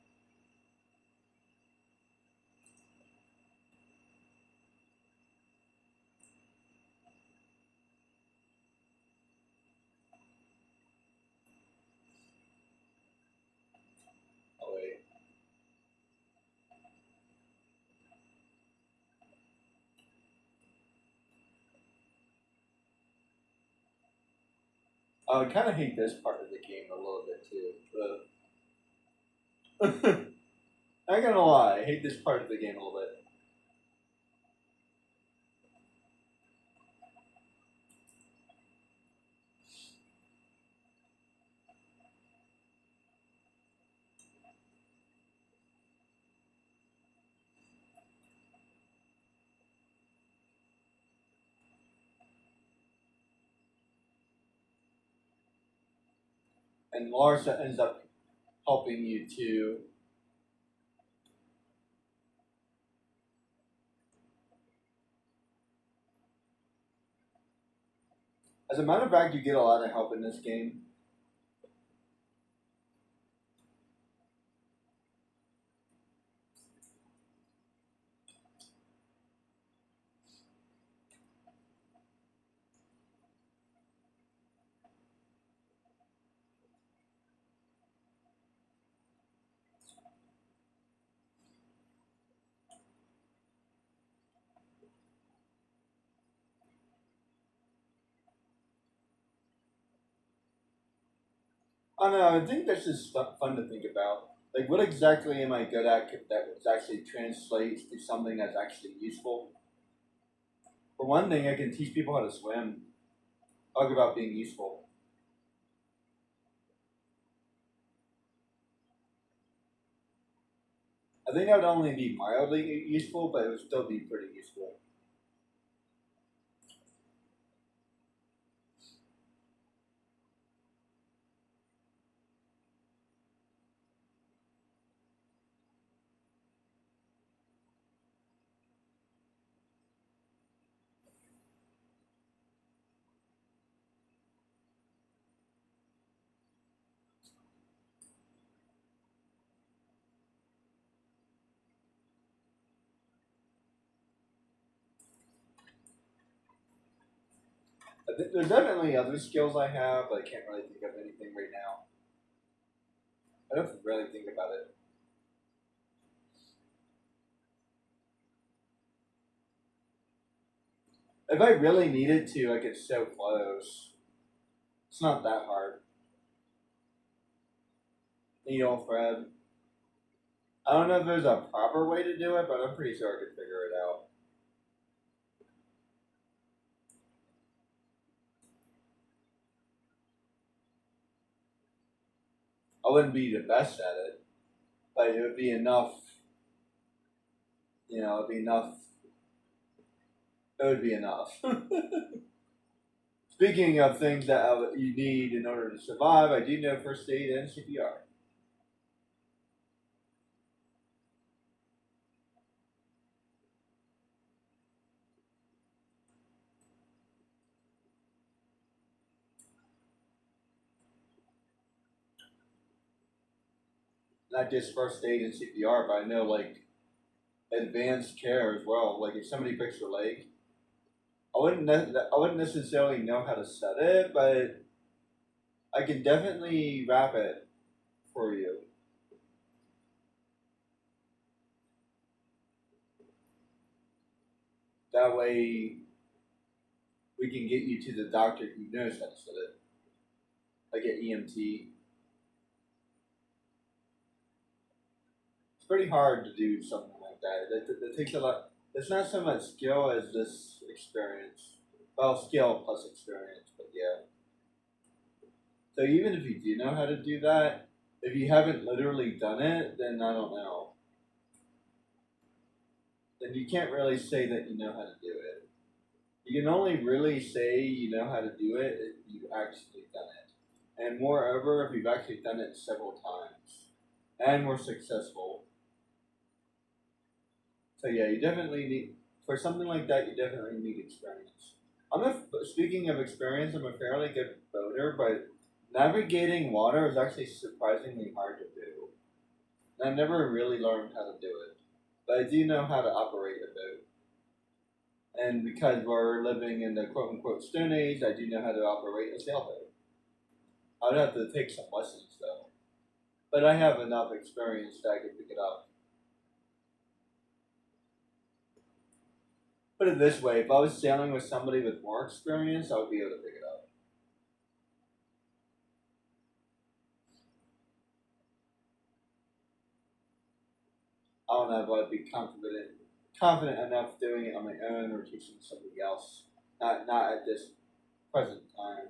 Oh wait. I kind of hate this part of the game a little bit too. But not gonna lie, I hate this part of the game a little bit. And Larsa ends up helping you too. As a matter of fact, you get a lot of help in this game. I don't know. I think that's just fun to think about. Like, what exactly am I good at that actually translates to something that's actually useful? For one thing, I can teach people how to swim. Talk about being useful. I think that would only be mildly useful, but it would still be pretty useful. There's definitely other skills I have, but I can't really think of anything right now. I don't really think about it. If I really needed to, I could sew clothes. It's not that hard. Needle thread. I don't know if there's a proper way to do it, but I'm pretty sure I could figure it out. I wouldn't be the best at it, but it would be enough. It'd be enough. It would be enough. Speaking of things that you need in order to survive, I do know first aid and CPR. Not just first aid and CPR, but I know like advanced care as well. Like if somebody breaks their leg, I wouldn't necessarily know how to set it, but I can definitely wrap it for you. That way, we can get you to the doctor who knows how to set it, like an EMT. It's pretty hard to do something like that. That takes a lot. It's not so much skill as this experience. Well, skill plus experience, but yeah. So even if you do know how to do that, if you haven't literally done it, then I don't know. Then you can't really say that you know how to do it. You can only really say you know how to do it if you've actually done it. And moreover, if you've actually done it several times and were successful. So yeah, you definitely need, for something like that, you definitely need experience. Speaking of experience, I'm a fairly good boater, but navigating water is actually surprisingly hard to do. And I've never really learned how to do it. But I do know how to operate a boat. And because we're living in the quote unquote Stone Age, I do know how to operate a sailboat. I would have to take some lessons though. But I have enough experience that I can pick it up. Put it this way, if I was sailing with somebody with more experience, I would be able to pick it up. I don't know if I'd be confident enough doing it on my own or teaching somebody else. Not at this present time.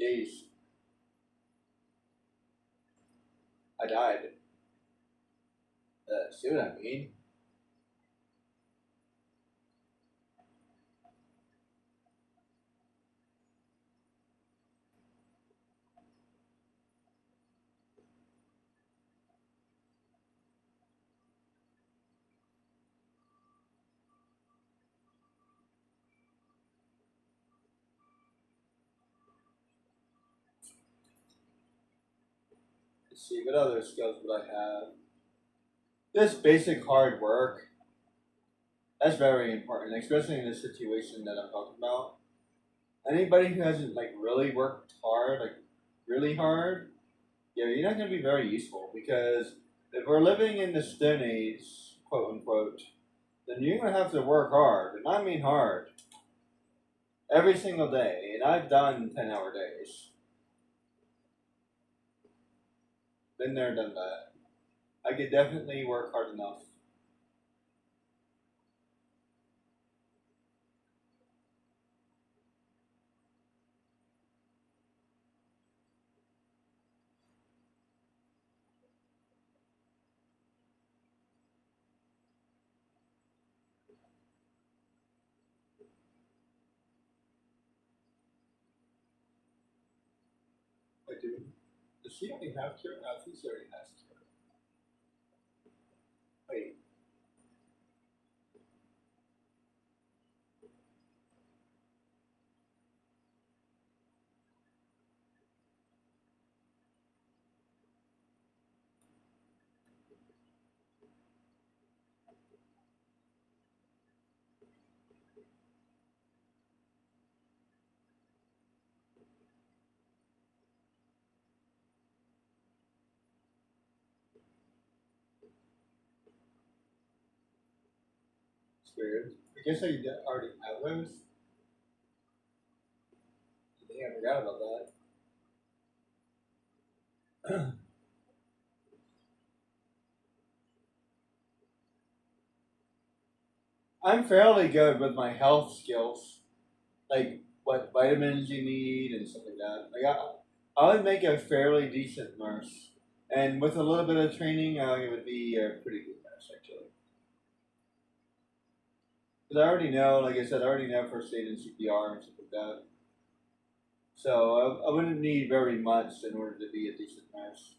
Jeez, I died. See what I mean? Let's see, what other skills would I have? Just basic hard work. That's very important, especially in the situation that I'm talking about. Anybody who hasn't like really worked hard, like really hard, yeah, you're not going to be very useful because if we're living in the Stone Age, quote unquote, then you're going to have to work hard, and I mean hard, every single day. And I've done 10-hour days. Been there, done that. I could definitely work hard enough. Does he already have cure? I think he already has cure. Wait. It's weird. I guess I already have those. I think I forgot about that. I'm fairly good with my health skills, like what vitamins you need and stuff like that. I would make a fairly decent nurse, and with a little bit of training, it would be a pretty good nurse actually. Because I already know, like I said, I already know first aid and CPR and stuff like that. So I wouldn't need very much in order to be a decent nurse.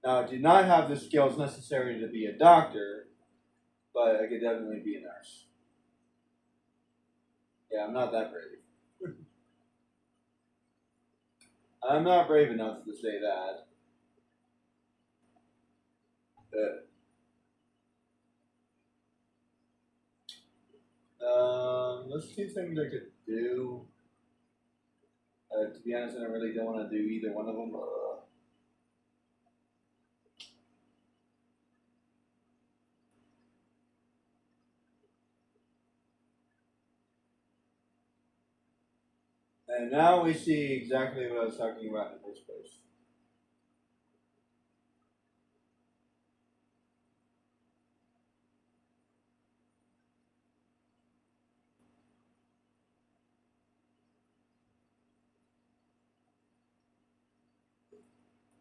Now, I do not have the skills necessary to be a doctor, but I could definitely be a nurse. Yeah, I'm not that brave. I'm not brave enough to say that. Let's two things I could do. To be honest, I really don't want to do either one of them. And now we see exactly what I was talking about in the first place.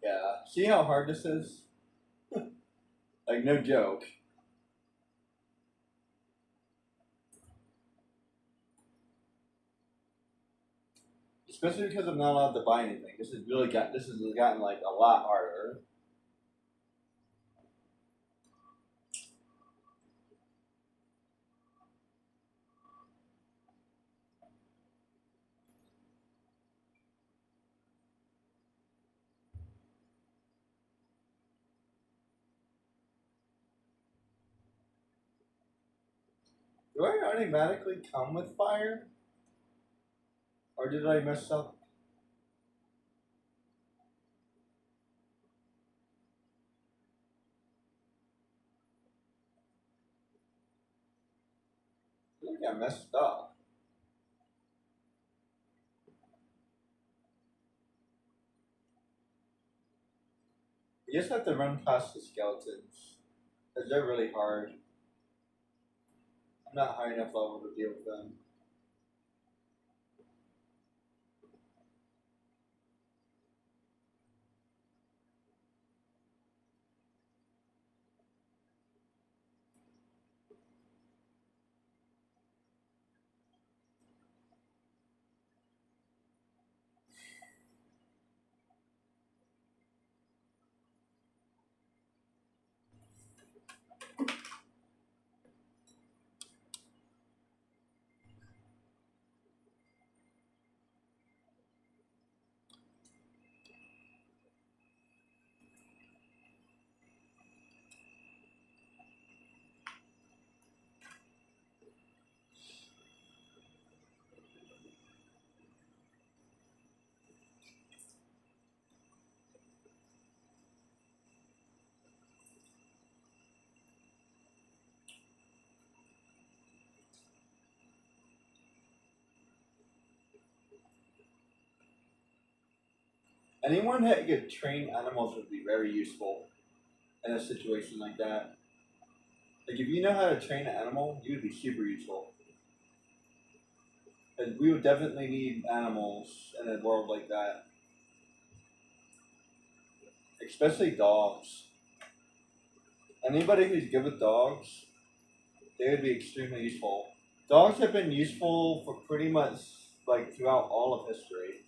Yeah. See how hard this is? Like, no joke. Especially because I'm not allowed to buy anything. This has gotten like a lot harder. Do I automatically come with fire? Or did I mess up? I think I messed up. You just have to run past the skeletons. Because they're really hard. I'm not high enough level to deal with them. Anyone that could train animals would be very useful in a situation like that. Like, if you know how to train an animal, you would be super useful. And we would definitely need animals in a world like that. especially dogs. Anybody who's good with dogs, they would be extremely useful. Dogs have been useful for pretty much like throughout all of history.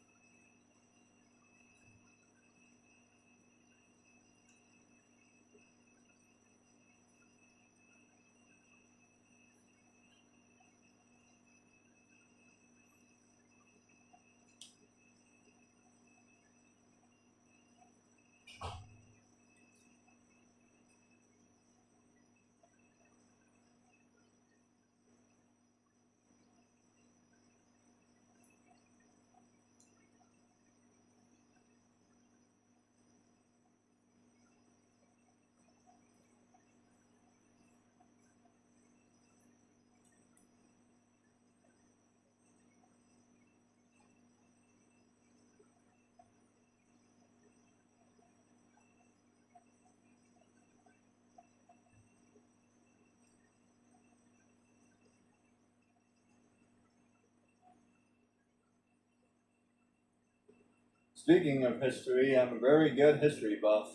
Speaking of history, I'm a very good history buff,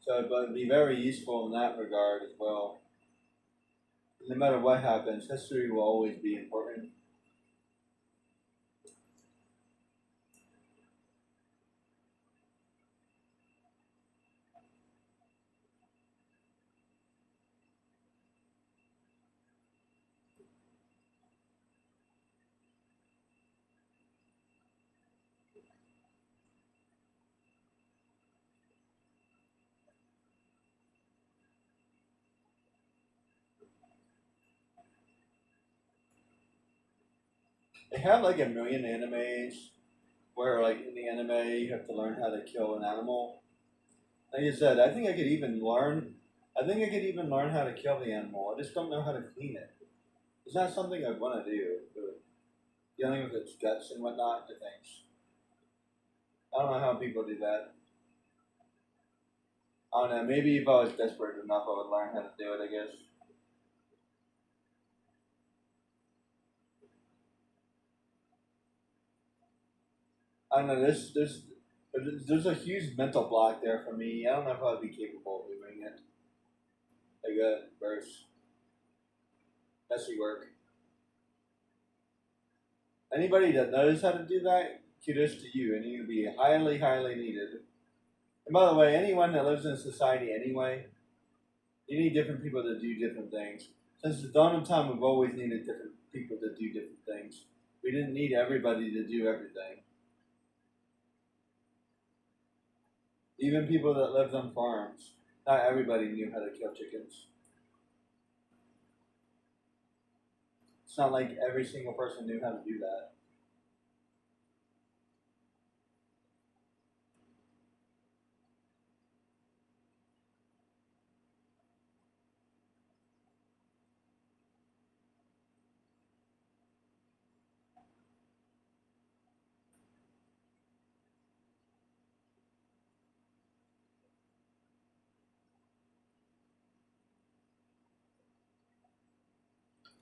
so it would be very useful in that regard as well. No matter what happens, history will always be important. They have like a million animes where, like in the anime, you have to learn how to kill an animal. Like I said, I think I could even learn. I think I could even learn how to kill the animal. I just don't know how to clean it. It's not something I want to do. But dealing with its guts and whatnot, the things. I don't know how people do that. I don't know. Maybe if I was desperate enough, I would learn how to do it. I guess. I don't know. There's a huge mental block there for me. I don't know if I'd be capable of doing it. Like a verse, messy work. Anybody that knows how to do that, kudos to you, and you'd be highly, highly needed. And by the way, anyone that lives in society anyway, you need different people to do different things. Since the dawn of time, we've always needed different people to do different things. We didn't need everybody to do everything. Even people that lived on farms, not everybody knew how to kill chickens. It's not like every single person knew how to do that.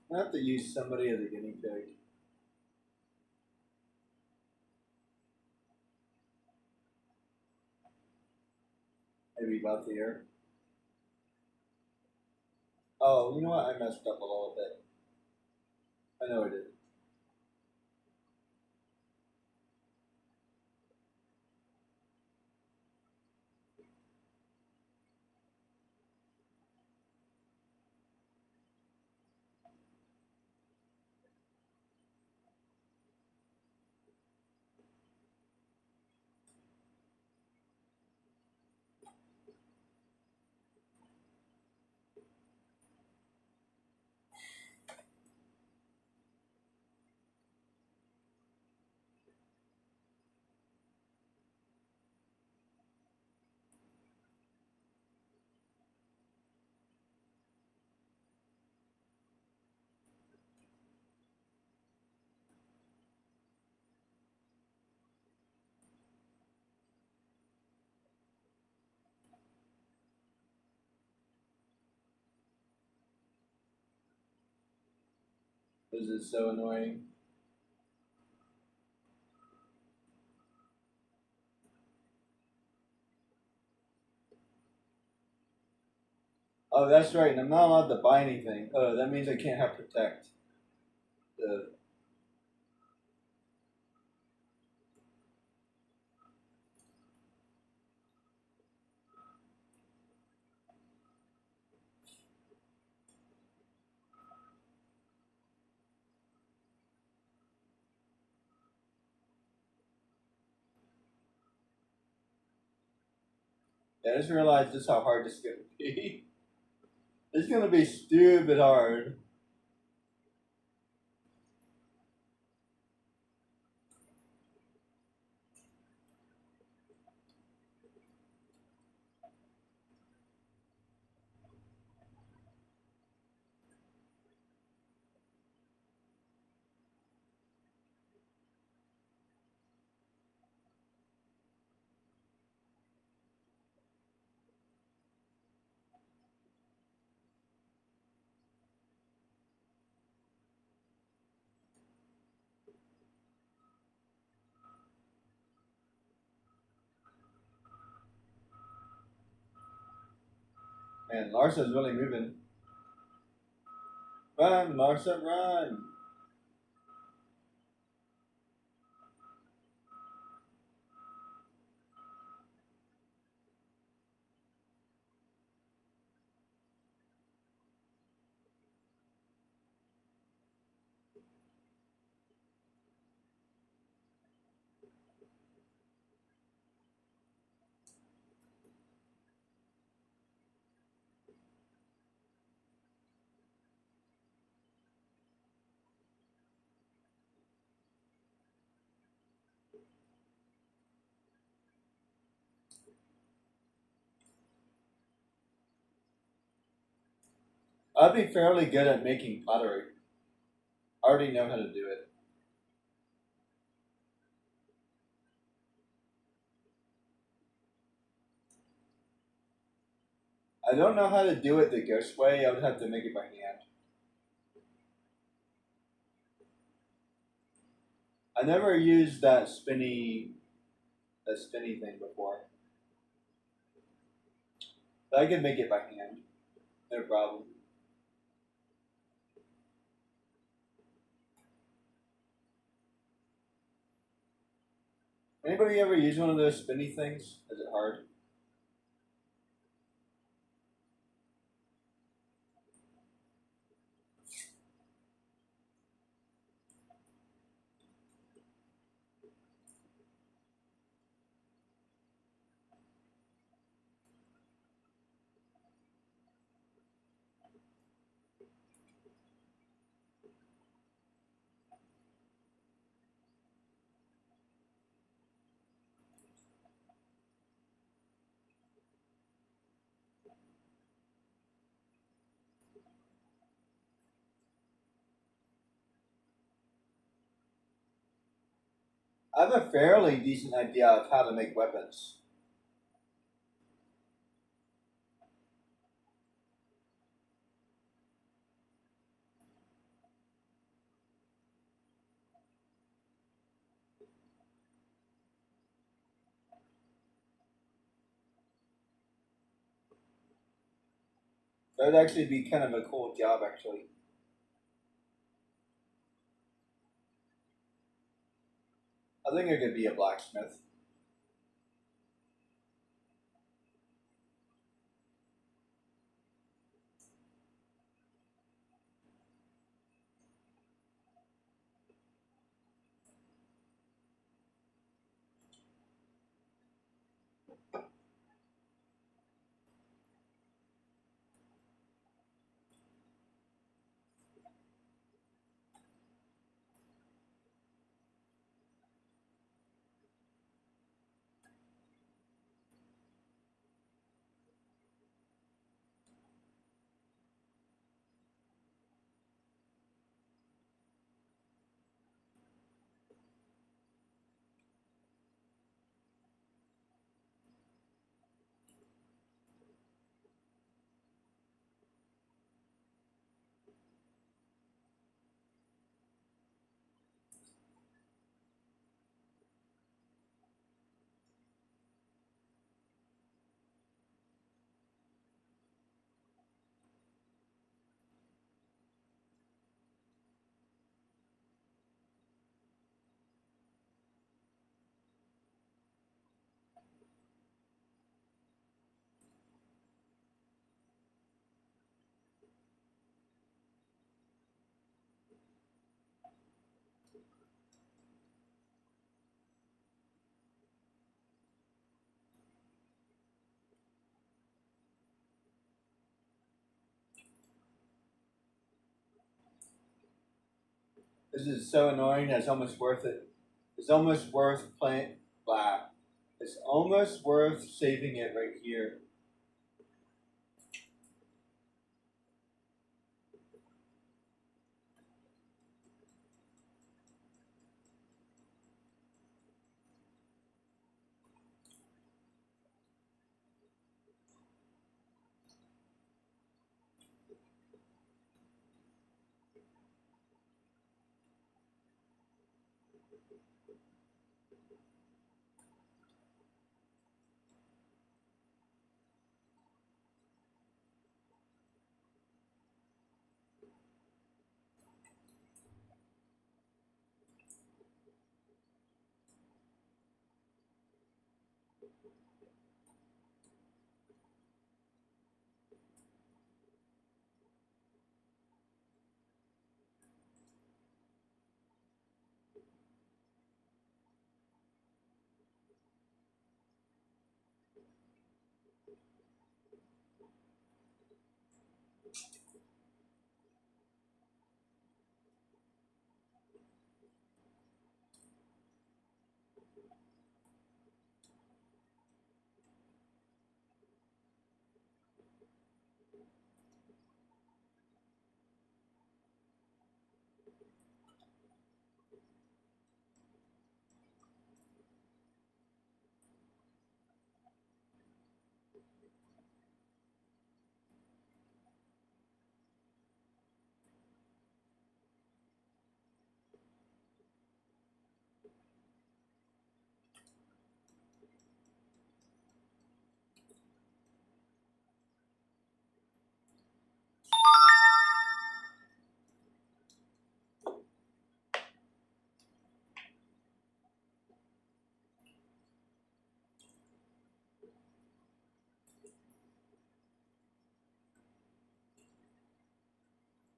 I have to use somebody as a guinea pig. Maybe about the year. Oh, you know what? I messed up a little bit. I know I did. This is so annoying. Oh, that's right. And I'm not allowed to buy anything. Oh, that means I can't have protect. Uh, yeah, I just realized just how hard this is gonna be. It's gonna be stupid hard. Man, Larsa's really moving. Run, Larsa, run! I'd be fairly good at making pottery. I already know how to do it. I don't know how to do it the ghost way. I would have to make it by hand. I never used that spinny thing before. But I can make it by hand. No problem. Anybody ever use one of those spinny things? Is it hard? I have a fairly decent idea of how to make weapons. That would actually be kind of a cool job, actually. I think I could be a blacksmith. This is so annoying. It's almost worth it. It's almost worth playing. Blah. It's almost worth saving it right here.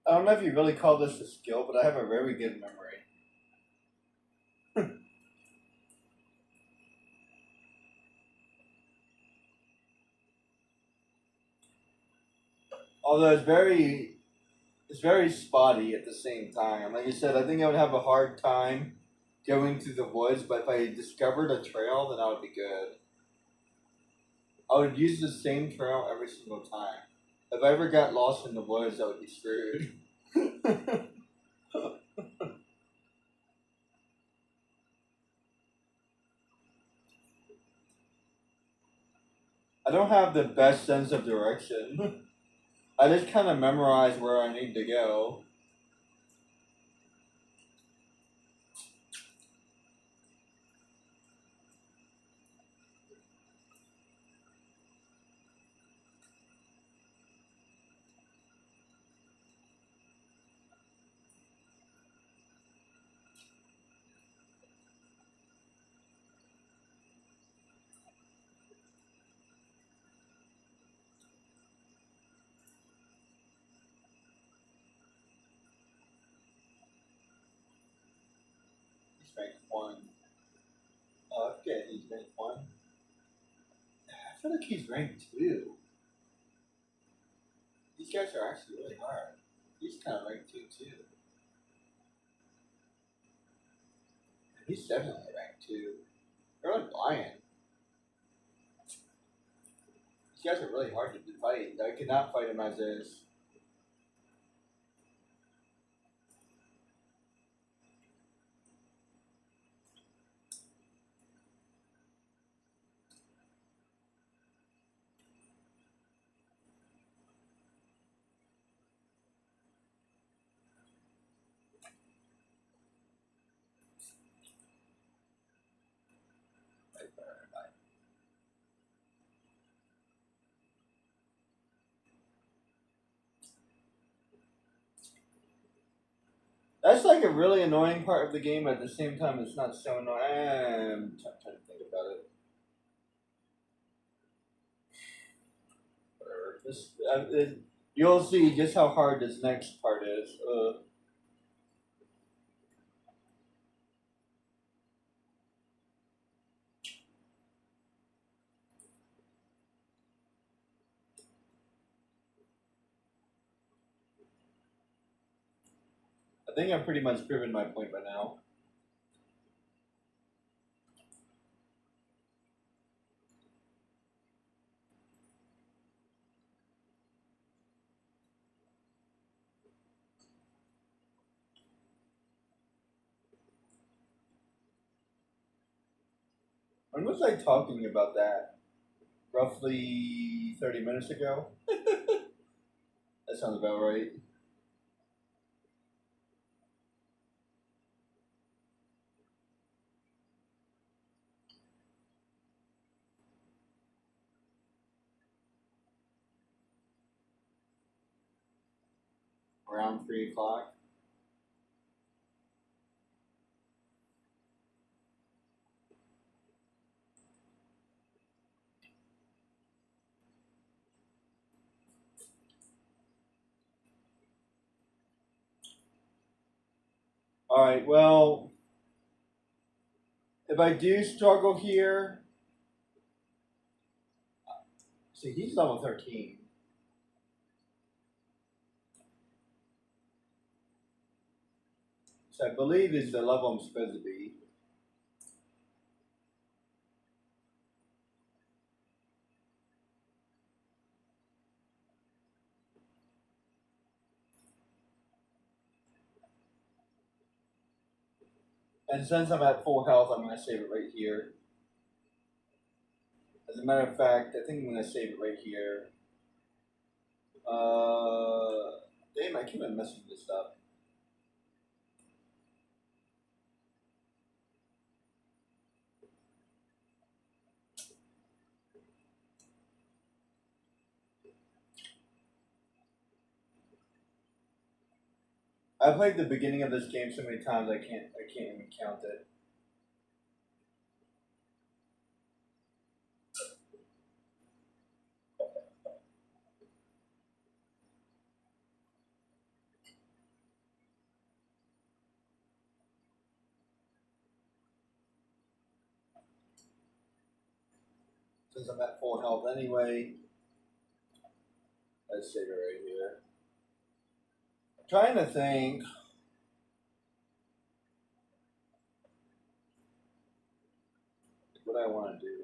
I don't know if you really call this a skill, but I have a very good memory. Although it's very spotty at the same time. Like you said, I think I would have a hard time going through the woods, but if I discovered a trail, then that would be good. I would use the same trail every single time. If I ever got lost in the woods, I would be screwed. I don't have the best sense of direction. I just kind of memorize where I need to go. He's ranked 1. Oh, okay, he's ranked 1. I feel like he's ranked 2. These guys are actually really hard. He's kind of ranked 2 too. He's definitely ranked 2. They're like lion. These guys are really hard to fight. I could not fight him as is. That's like a really annoying part of the game. At the same time, it's not so annoying. I'm trying to think about it. Whatever. You'll see just how hard this next part is. I think I've pretty much proven my point by now. When was I talking about that? Roughly 30 minutes ago? That sounds about right. Around 3 o'clock. Alright, well, if I do struggle here, see, he's level 13. So I believe is the level I'm supposed to be. And since I'm at full health, I'm going to save it right here. As a matter of fact, I think I'm going to save it right here. Damn, I keep on messing this up. I played the beginning of this game so many times I can't even count it. Since I'm at full health anyway, let's save it right here. I'm trying to think. What I want to do.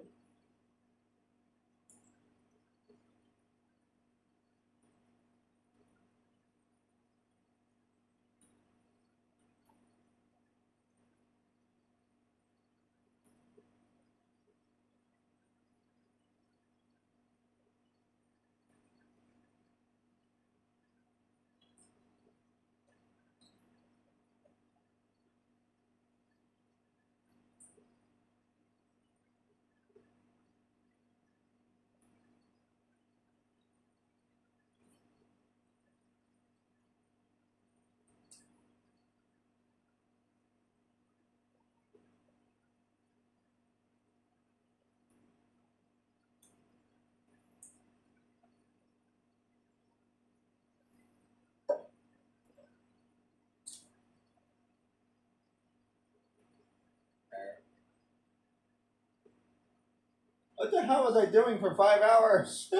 What the hell was I doing for 5 hours?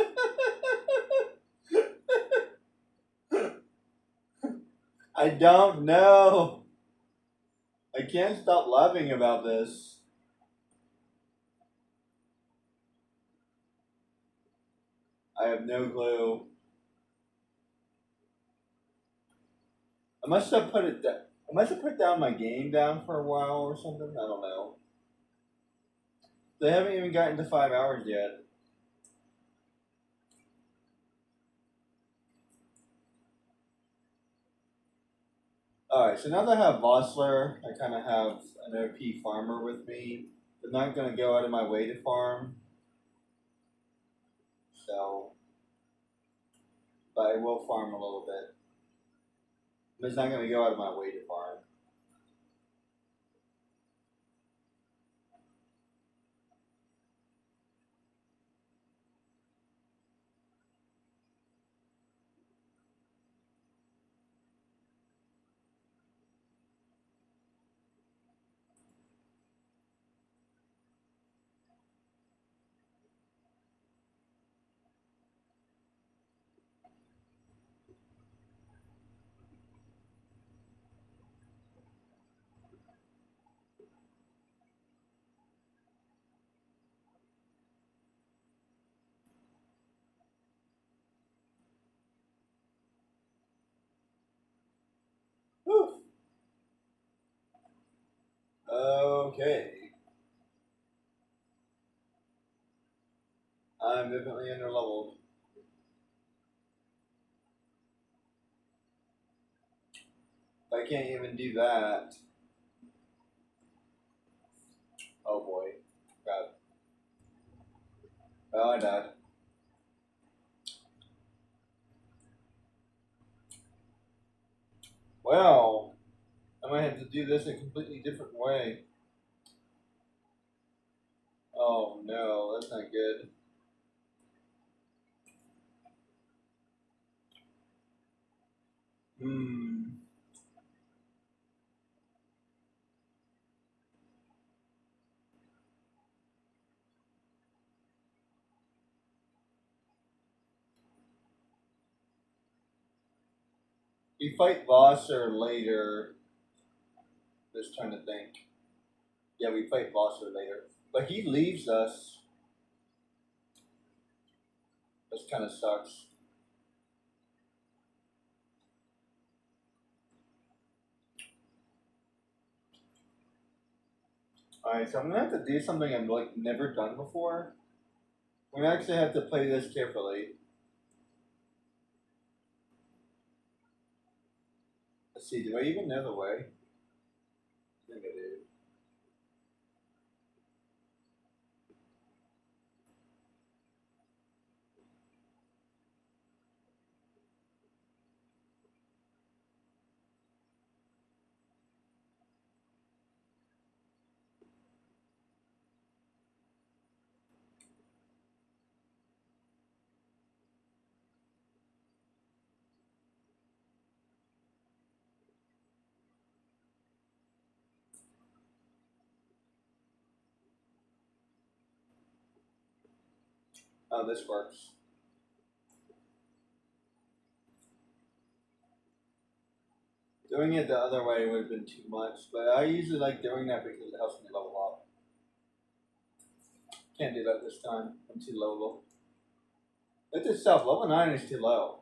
I don't know. I can't stop laughing about this. I have no clue. I must have put it. I must have put down my game down for a while or something. I don't know. They haven't even gotten to 5 hours yet. Alright, so now that I have Vossler, I kind of have an OP farmer with me. I'm not going to go out of my way to farm. So, but I will farm a little bit. I'm just not going to go out of my way to farm. Okay. I'm definitely underleveled. I can't even do that. Oh boy. God. Oh, I died. Well, I might have to do this a completely different way. Oh no, that's not good. Hmm. We fight Vosser later. Just trying to think. Yeah, we fight Vosser later. But he leaves us. This kind of sucks. Alright, so I'm gonna have to do something I've like never done before. I'm gonna actually have to play this carefully. Let's see, do I even know the way? I think I do. Oh, this works. Doing it the other way would have been too much, but I usually like doing that because it helps me level up. Can't do that this time. I'm too low. It itself, level 9 is too low.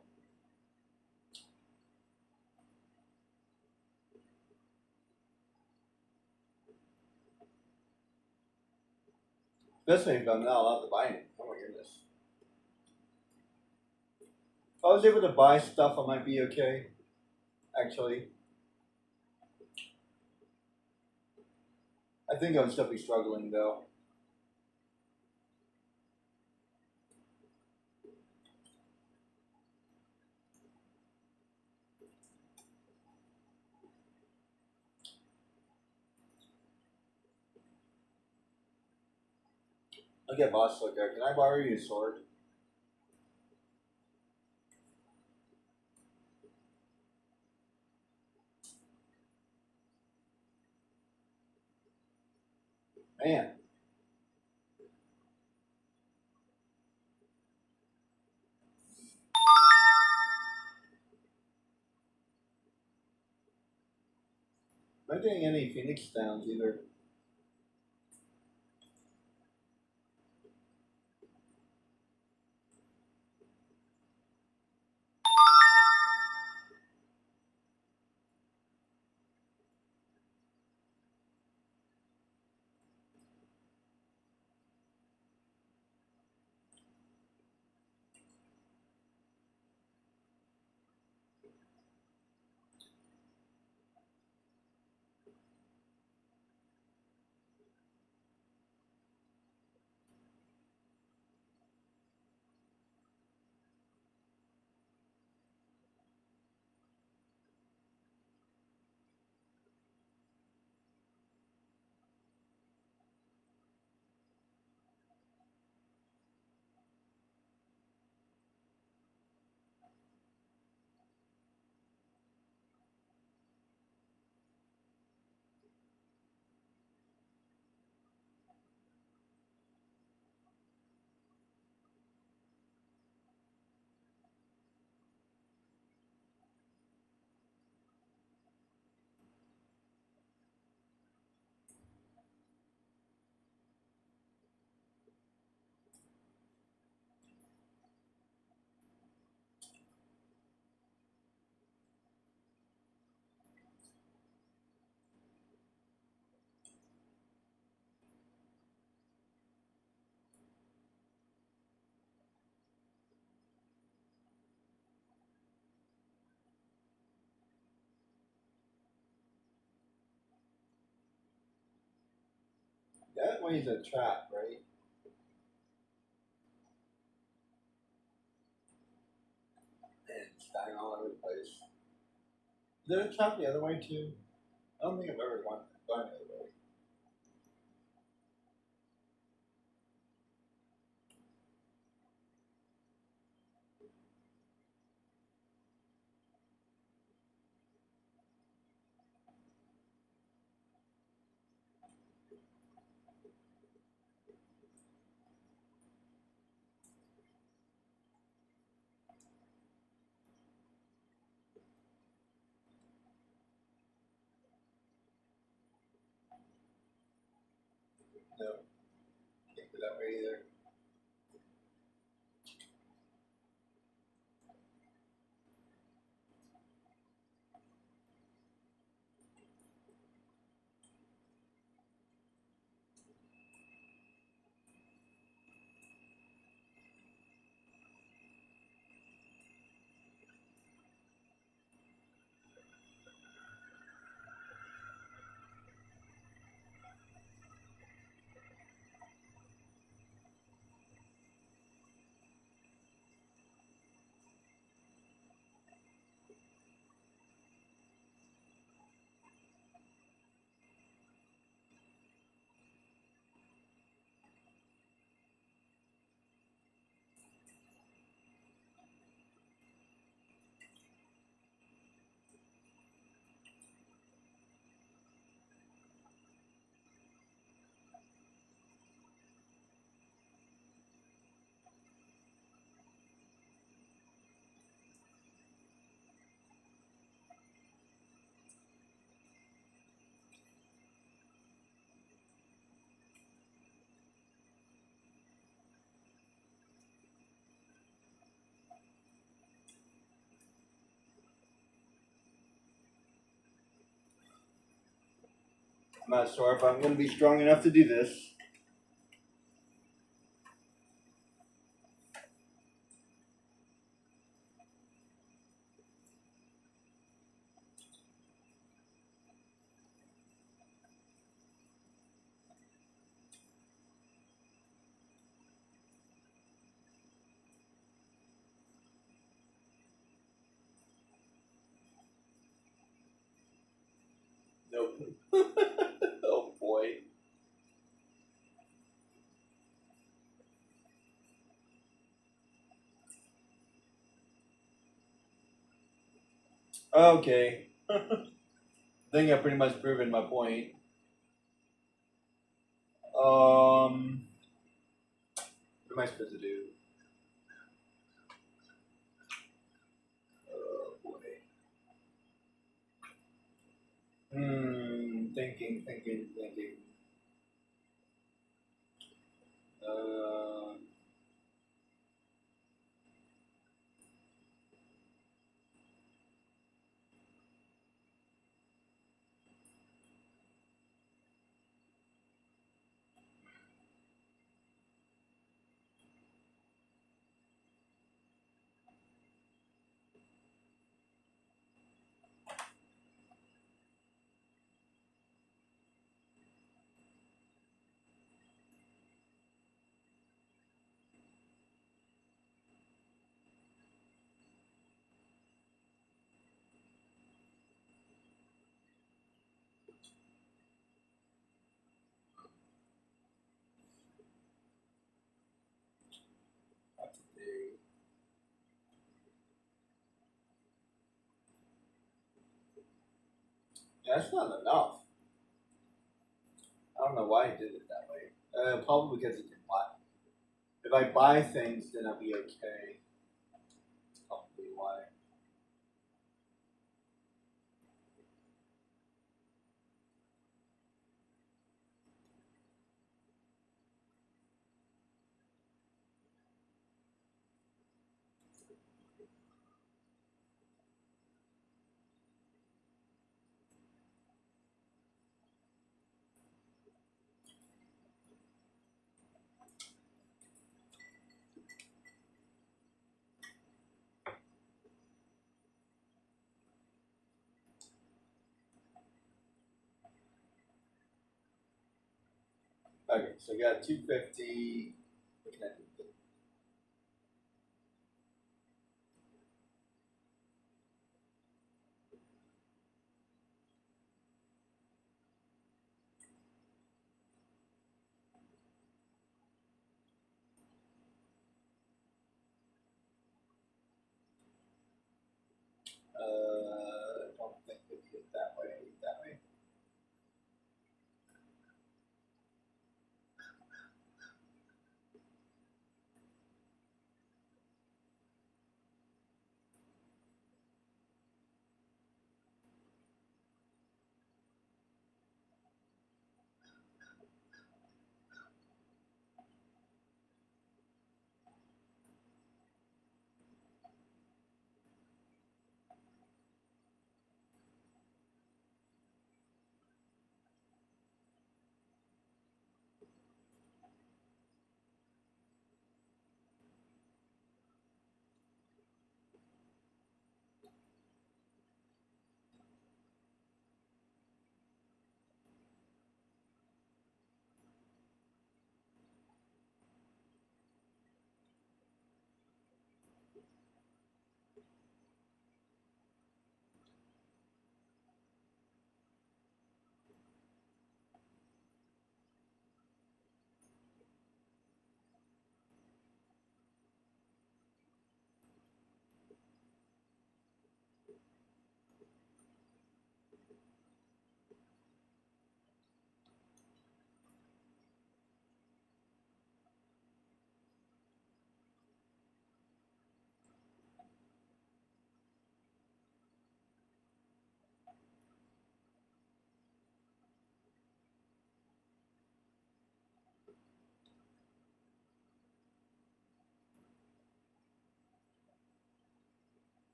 Especially if I'm not allowed to buy it. Oh my goodness. If I was able to buy stuff, I might be okay. Actually, I think I would still be struggling though. I'll get boss looker. Can I borrow your sword? Man, I'm not getting any Phoenix downs either. That one's a trap, right? And it's dying all over the place. Is there a trap the other way too? I don't think I've ever gone the other way. No, can't go that way either. I'm not sure if I'm going to be strong enough to do this. Nope. Oh boy. Okay. I think I've pretty much proven my point. What am I supposed to do? Oh boy. Thinking. Uh, That's a big. That's not enough. I don't know why he did it that way. Probably because he can buy. If I buy things, then I'll be okay. That's probably why. Okay, so we got 250. Connected. I don't think it hit that way. That way.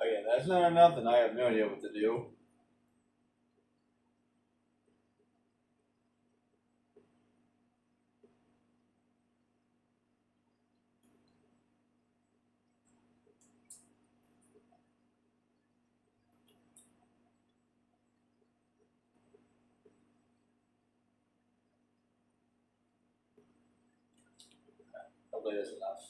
Okay, that's not enough, and I have no idea what to do. Hopefully, that's enough.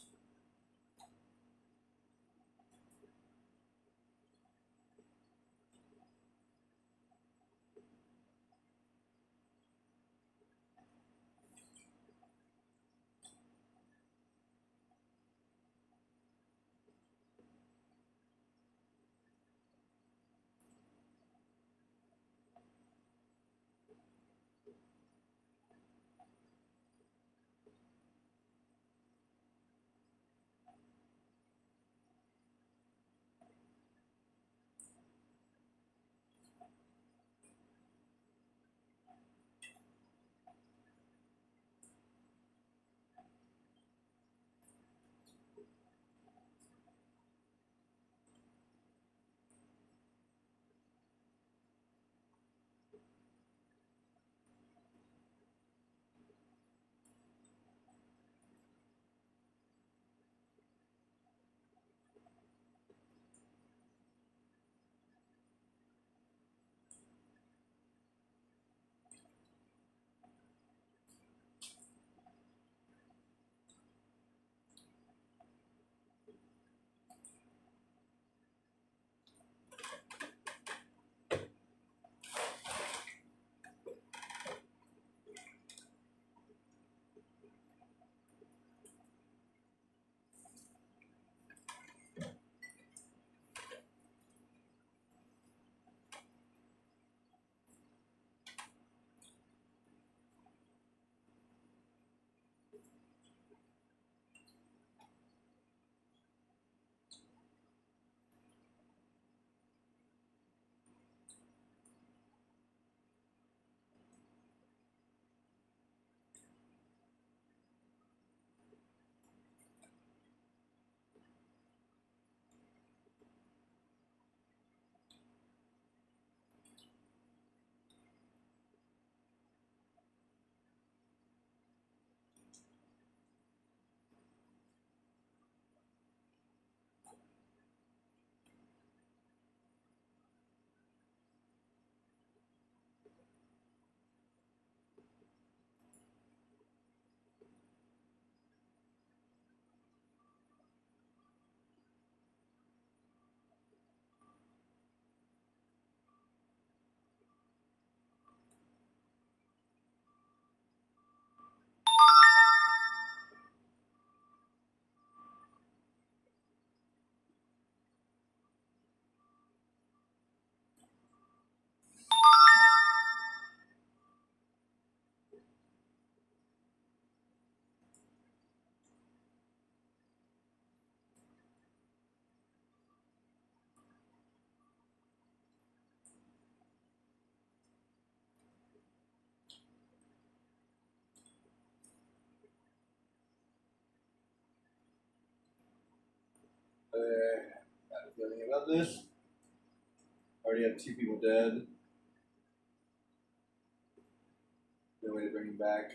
Got a feeling about this. Already have 2 people dead. No way to bring him back.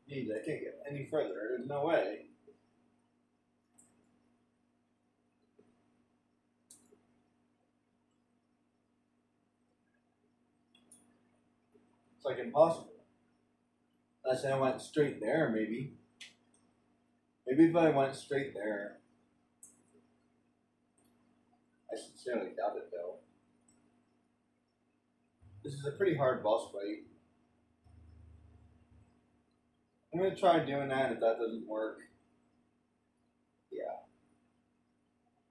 Jeez, I can't get any further. There's no way. It's like impossible. Unless I went straight there, maybe. Maybe if I went straight there. I sincerely doubt it, though. This is a pretty hard boss fight. I'm gonna try doing that. If that doesn't work, yeah.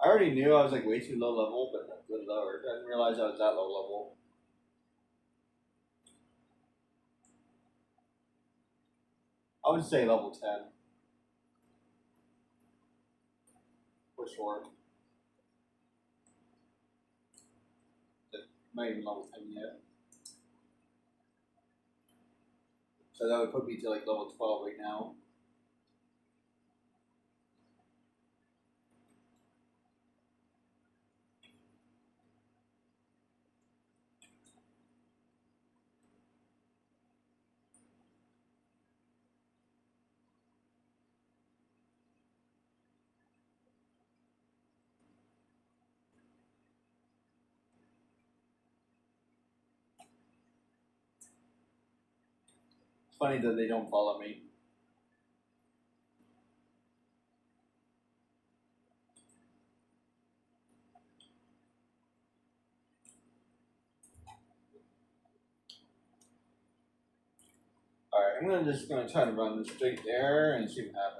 I already knew I was like way too low level, but not good lower. I didn't realize I was that low level. I would say level 10. For sure. Not even level 10 yet. So that would put me to like level 12 right now. It's funny that they don't follow me. Alright, I'm just gonna try to run this straight there and see what happens.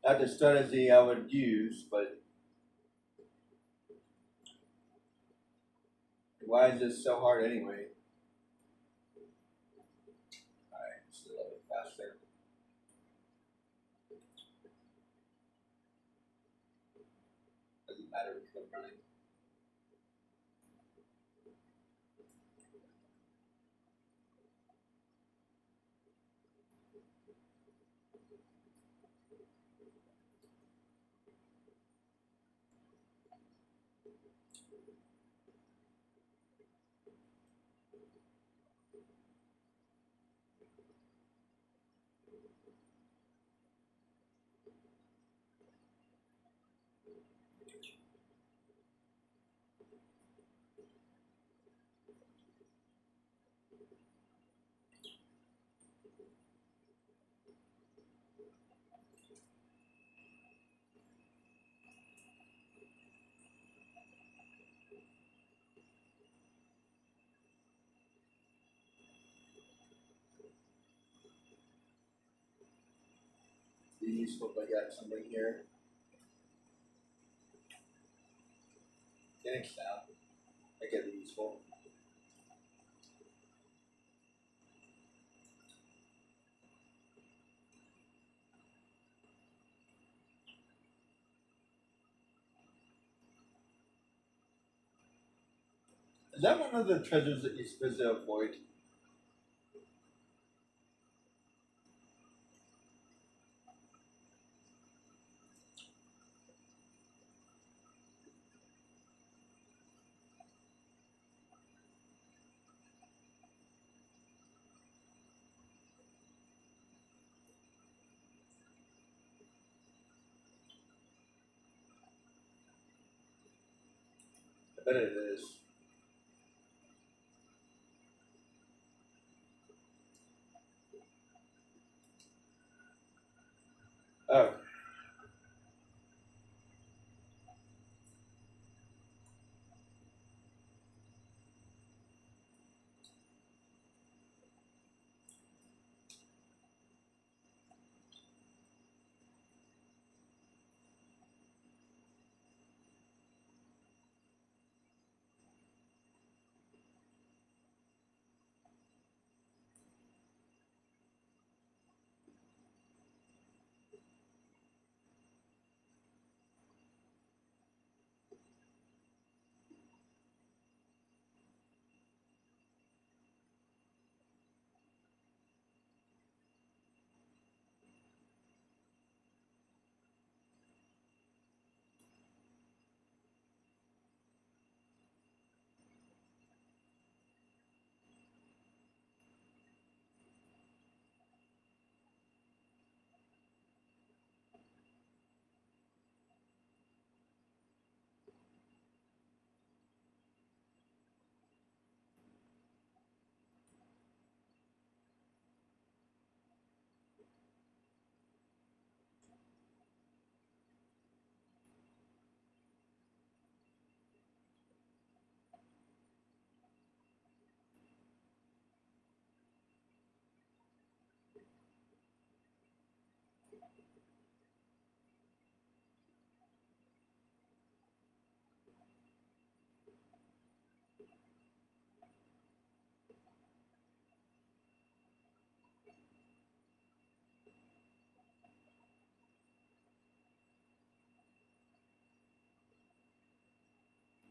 Not the strategy I would use, but why is this so hard anyway? Alright, just a little bit faster. Doesn't matter because I'm running. Be useful if I got something here. Thanks now. I get be useful. Is that one of the treasures that you're supposed to avoid? bet it is. Oh.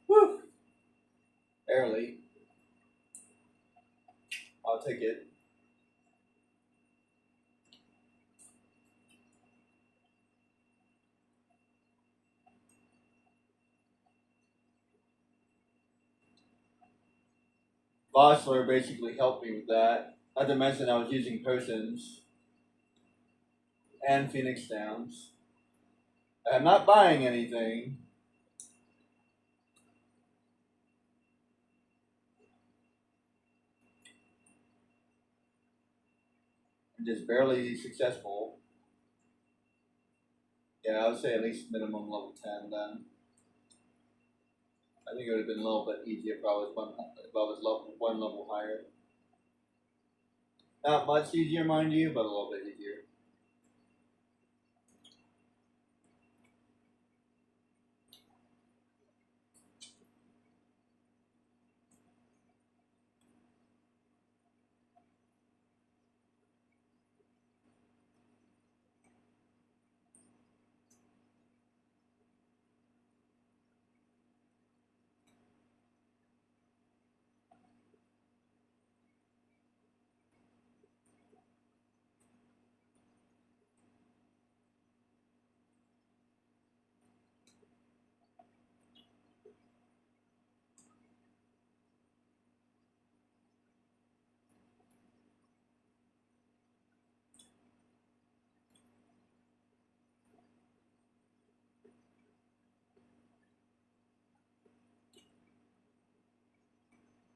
Whew. Barely. I'll take it. Vossler basically helped me with that. Not to mention I was using potions and Phoenix Downs. I'm not buying anything. I'm just barely successful. Yeah, I would say at least minimum level 10 then. I think it would have been a little bit easier if I was one level higher. Not much easier, mind you, but a little bit easier.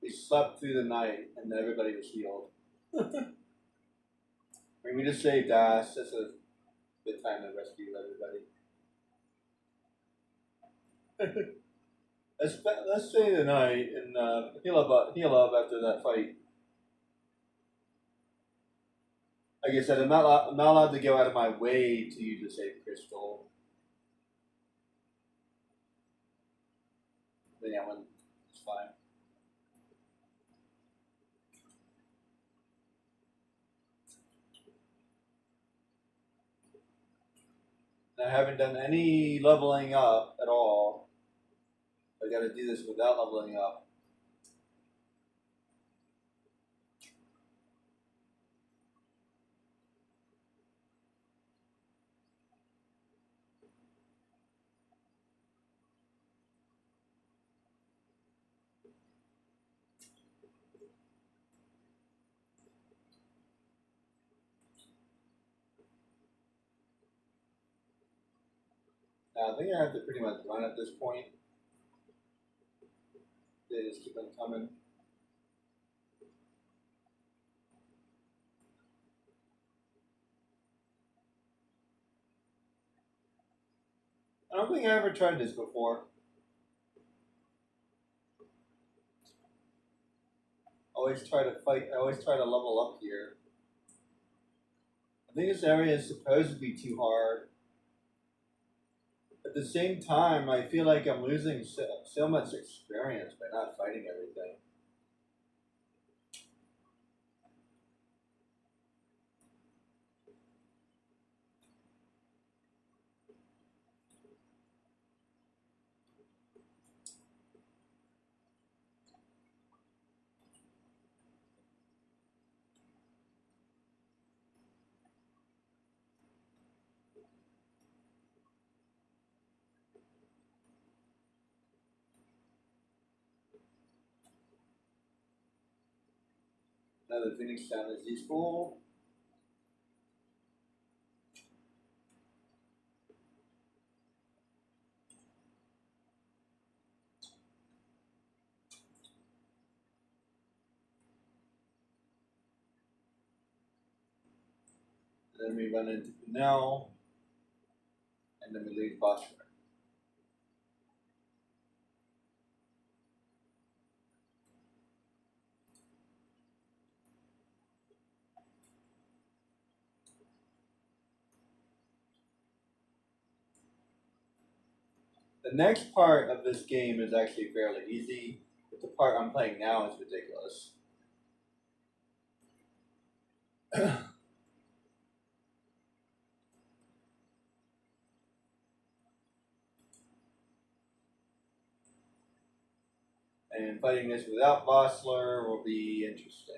We slept through the night and everybody was healed. I mean, we just saved Ash. That's a good time to rescue everybody. let's stay the night and heal up after that fight. Like I said, I'm not allowed to go out of my way to use a save crystal. But yeah, when it's fine. And I haven't done any leveling up at all. I got to do this without leveling up. Now, I think I have to pretty much run at this point. They just keep on coming. I don't think I ever tried this before. Always try to fight. I always try to level up here. I think this area is supposed to be too hard. At the same time, I feel like I'm losing so much experience by not fighting everything. Another Phoenix sound is useful. And then we run into Pinel, and then we leave Buster. The next part of this game is actually fairly easy, but the part I'm playing now is ridiculous. And fighting this without Vossler will be interesting.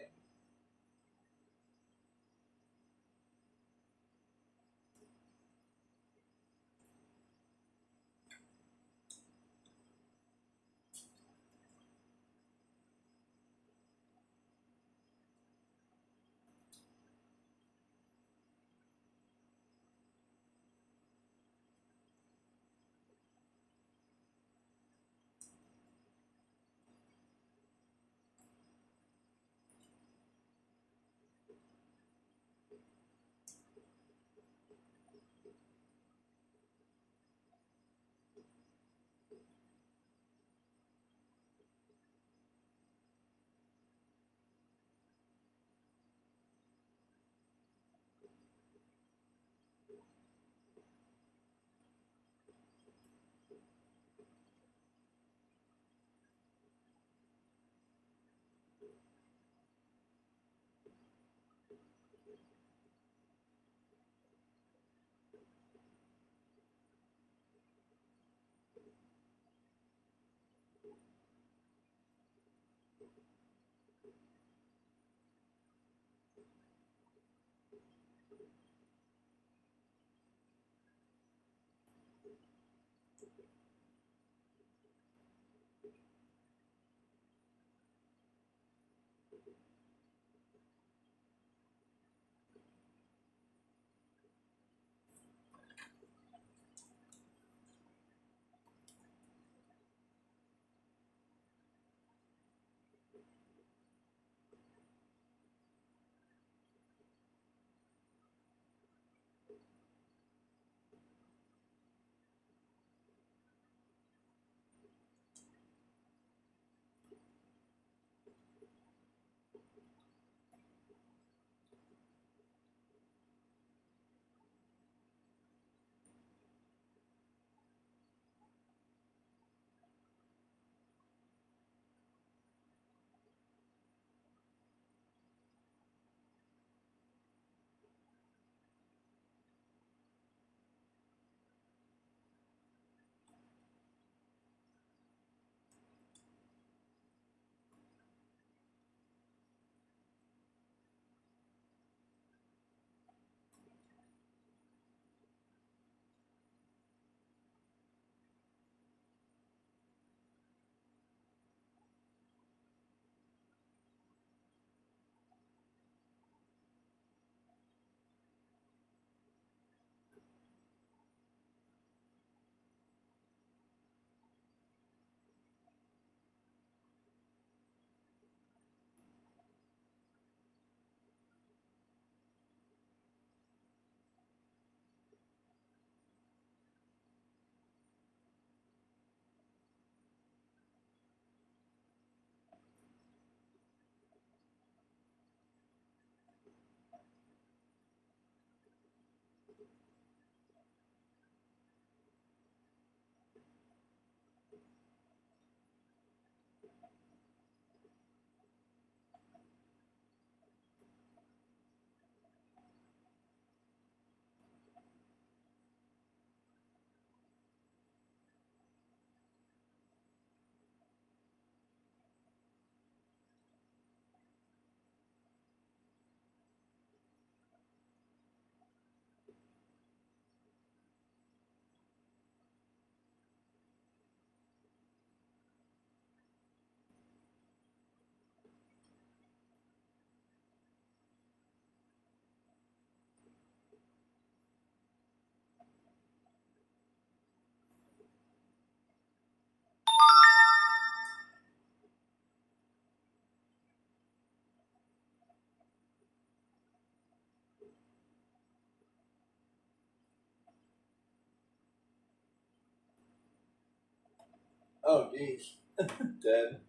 Oh, geez. Dead.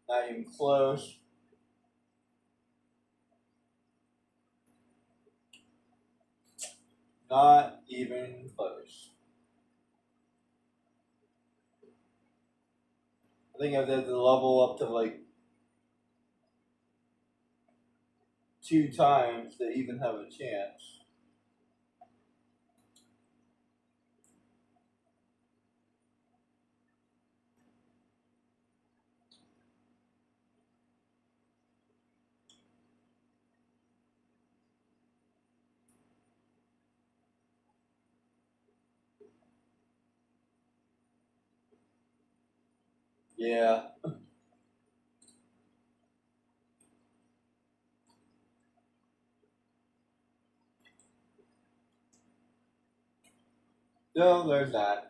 Not even close. Not even close. I think I've had to level up to like 2 times to even have a chance. Yeah. No, there's that.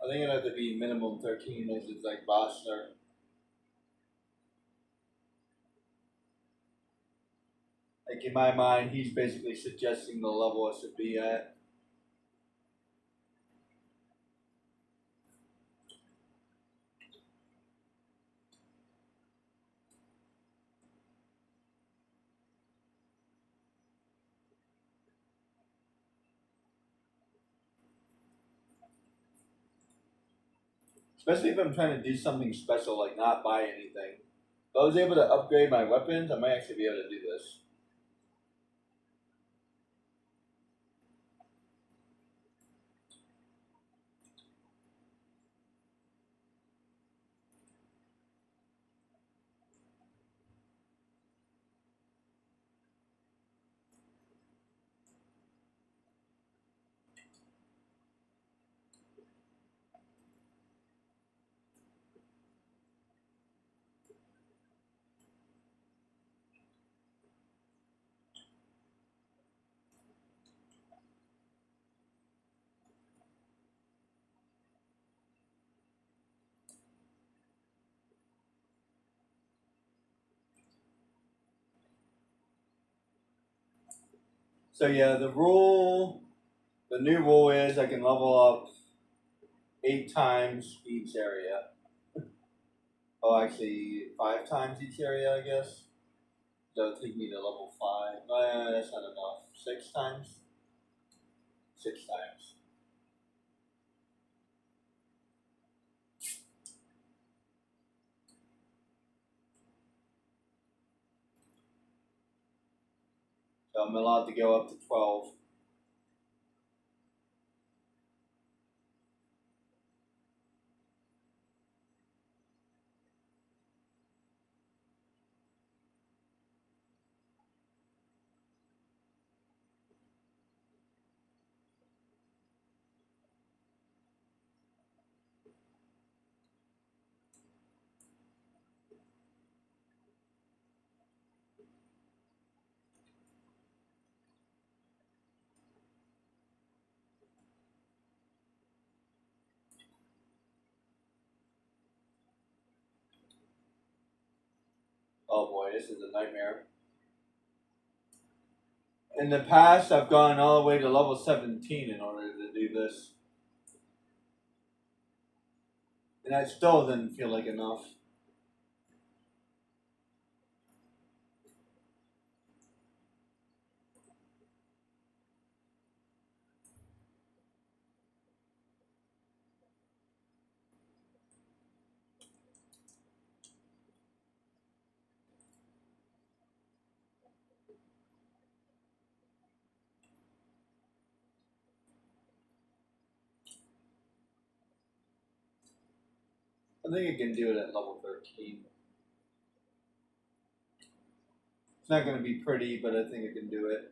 I think it'd have to be minimum 13 as it's like Bossner. Like in my mind, he's basically suggesting the level I should be at. Especially if I'm trying to do something special, like not buy anything. If I was able to upgrade my weapons, I might actually be able to do this. So yeah, the new rule is I can level up 8 times each area. Oh, actually 5 times each area, I guess. That would take me to level 5. That's not enough. 6 times. 6 times. So I'm allowed to go up to 12. Oh boy, this is a nightmare. In the past, I've gone all the way to level 17 in order to do this, and that still didn't feel like enough. I think I can do it at level 13. It's not going to be pretty, but I think I can do it.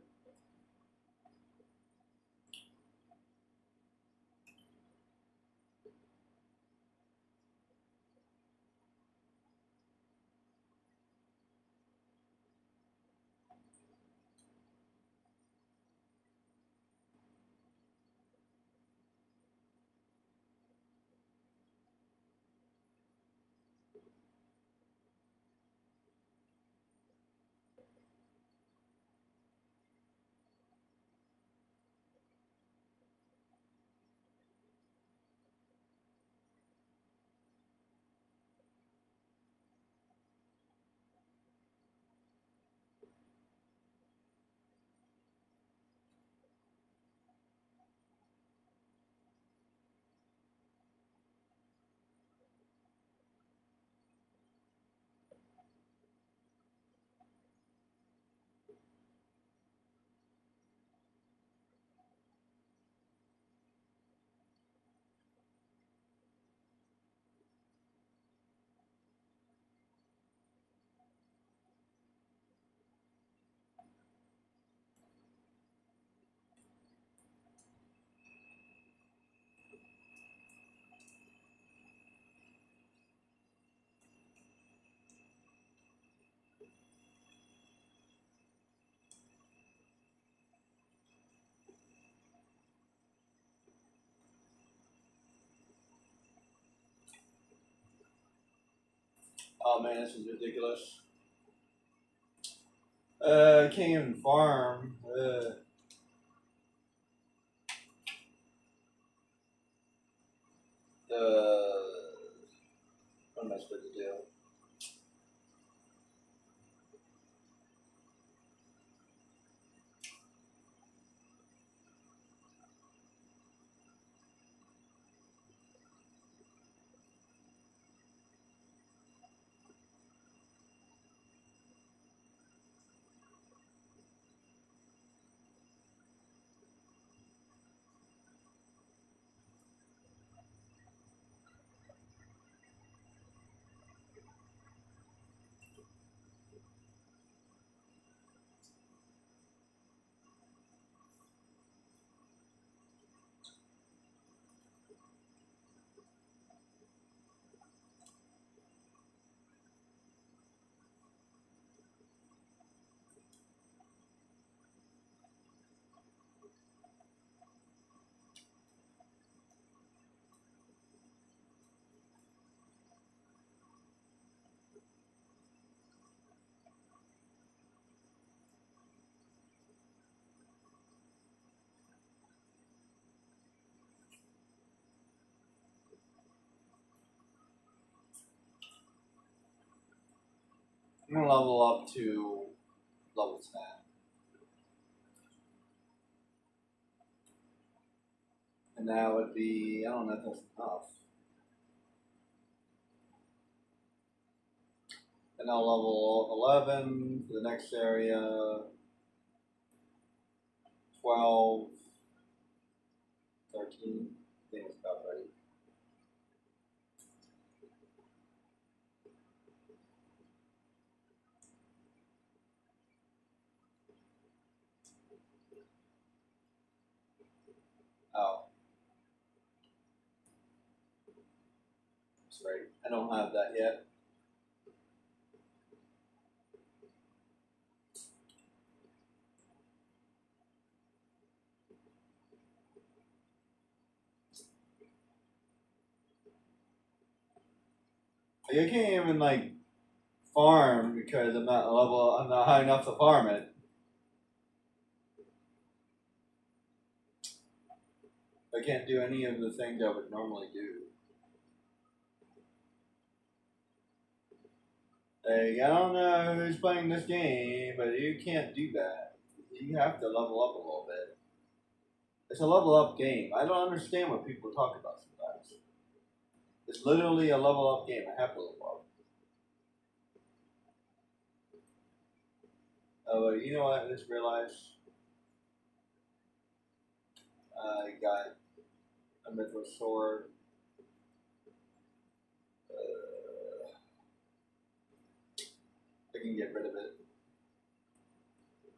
Oh man, this is ridiculous. Can't even farm. What am I supposed to do? I'm gonna level up to level 10. And that would be, I don't know if that's enough. And I'll level 11 for the next area, 12, 13. I think it's about ready. Oh, that's right. I don't have that yet. Like, I can't even like farm because I'm not high enough to farm it. I can't do any of the things I would normally do. Like, I don't know who's playing this game, but you can't do that. You have to level up a little bit. It's a level up game. I don't understand what people talk about sometimes. It's literally a level up game. I have to level up. Oh, you know what? I just realized I got a mithril sword. I can get rid of it.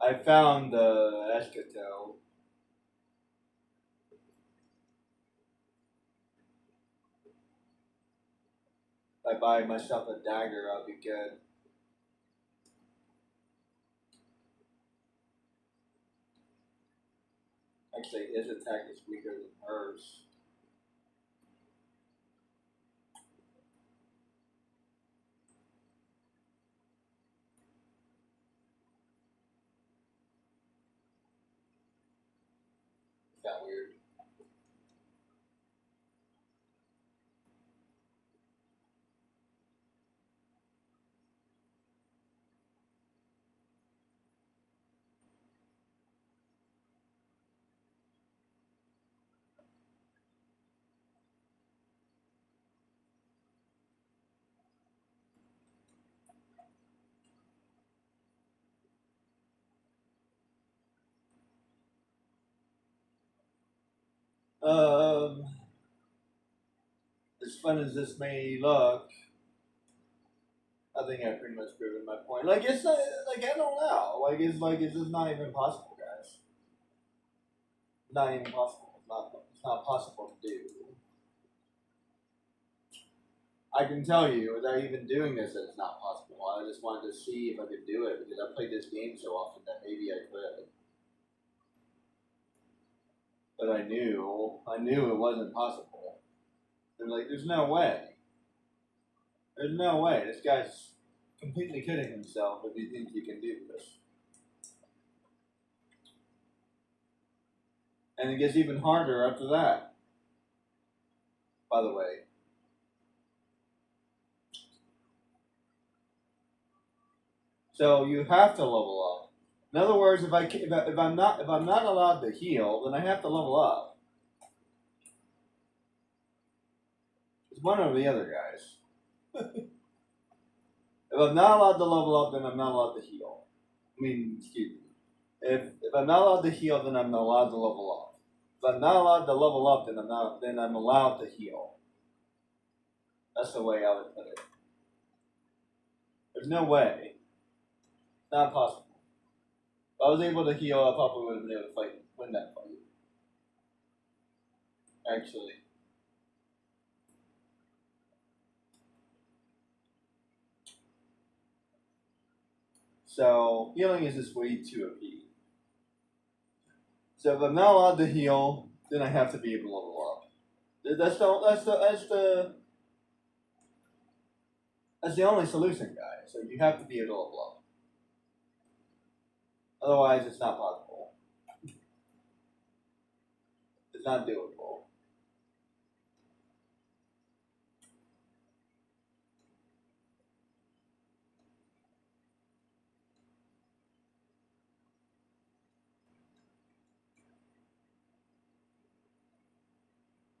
I found the escato. If I buy myself a dagger, I'll be good. Actually, his attack is weaker than hers. It's that weird. Um, as fun as this may look, I think I pretty much proven my point. Like it's not, like I don't know. It's just not even possible, guys. Not even possible. It's not possible to do. I can tell you without even doing this that it's not possible. I just wanted to see if I could do it because I played this game so often that maybe I could. But I knew it wasn't possible. They're like, there's no way. There's no way. This guy's completely kidding himself if he thinks he can do this. And it gets even harder after that, by the way. So you have to level up. In other words, if I'm not allowed to heal, then I have to level up. It's one or the other, guys. If I'm not allowed to level up, then I'm not allowed to heal. I mean, excuse me. If I'm not allowed to heal, then I'm not allowed to level up. If I'm not allowed to level up, then I'm allowed to heal. That's the way I would put it. There's no way. It's not possible. If I was able to heal, I probably would have been able to win that fight. Actually. So healing is just way too OP. So if I'm not allowed to heal, then I have to be able to level up. That's the only solution, guys. So you have to be able to level up. Otherwise, it's not possible. It's not doable.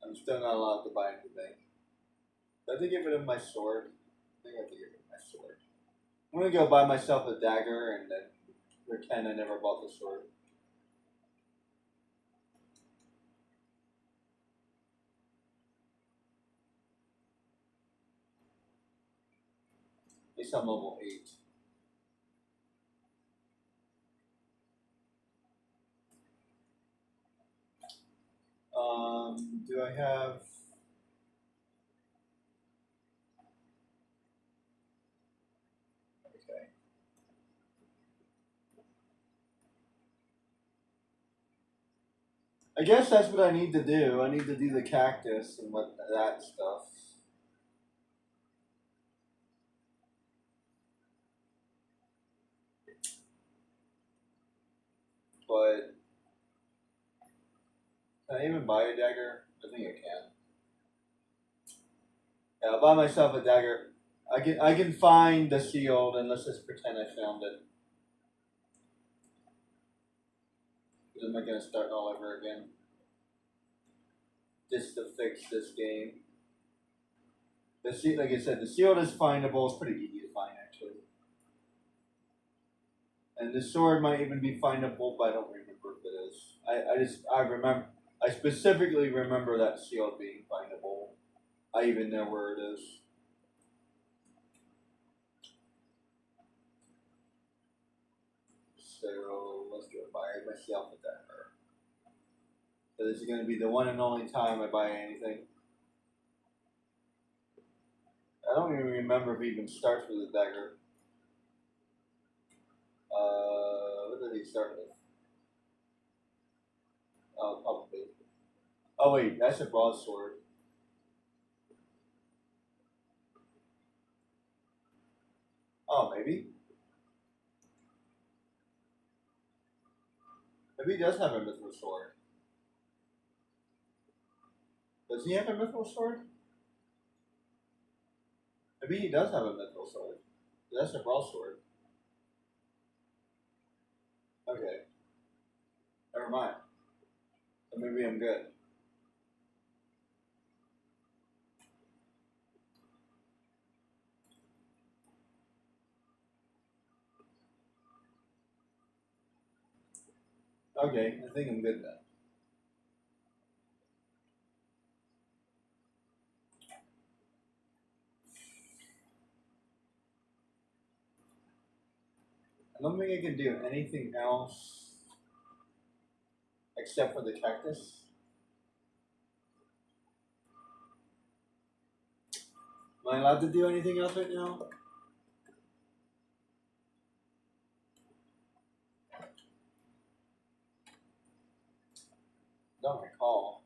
I'm still not allowed to buy anything. I have to get rid of my sword. I think I have to get rid of my sword. I'm gonna go buy myself a dagger and then pretend I never bought the sword. At least I'm level 8. Do I have... Okay. I guess that's what I need to do. I need to do the cactus and what that stuff. But can I even buy a dagger? I think I can. Yeah, I'll buy myself a dagger. I can find the shield and let's just pretend I found it. Because I'm not gonna start all over again. Just to fix this game. Like I said, the shield is findable. It's pretty easy to find actually. And the sword might even be findable, but I don't remember if it is. I specifically remember that shield being findable. I even know where it is. So let's go buy myself a dagger. So this is going to be the one and only time I buy anything. I don't even remember if it even starts with a dagger. What did he start with? Oh, probably. Oh wait, that's a broadsword. Oh, maybe. Maybe he does have a mithril sword. Does he have a mithril sword? Maybe he does have a mithril sword. That's a broadsword. Okay. Never mind. So maybe I'm good. Okay, I think I'm good then. I don't think I can do anything else except for the cactus. Am I allowed to do anything else right now? Don't recall.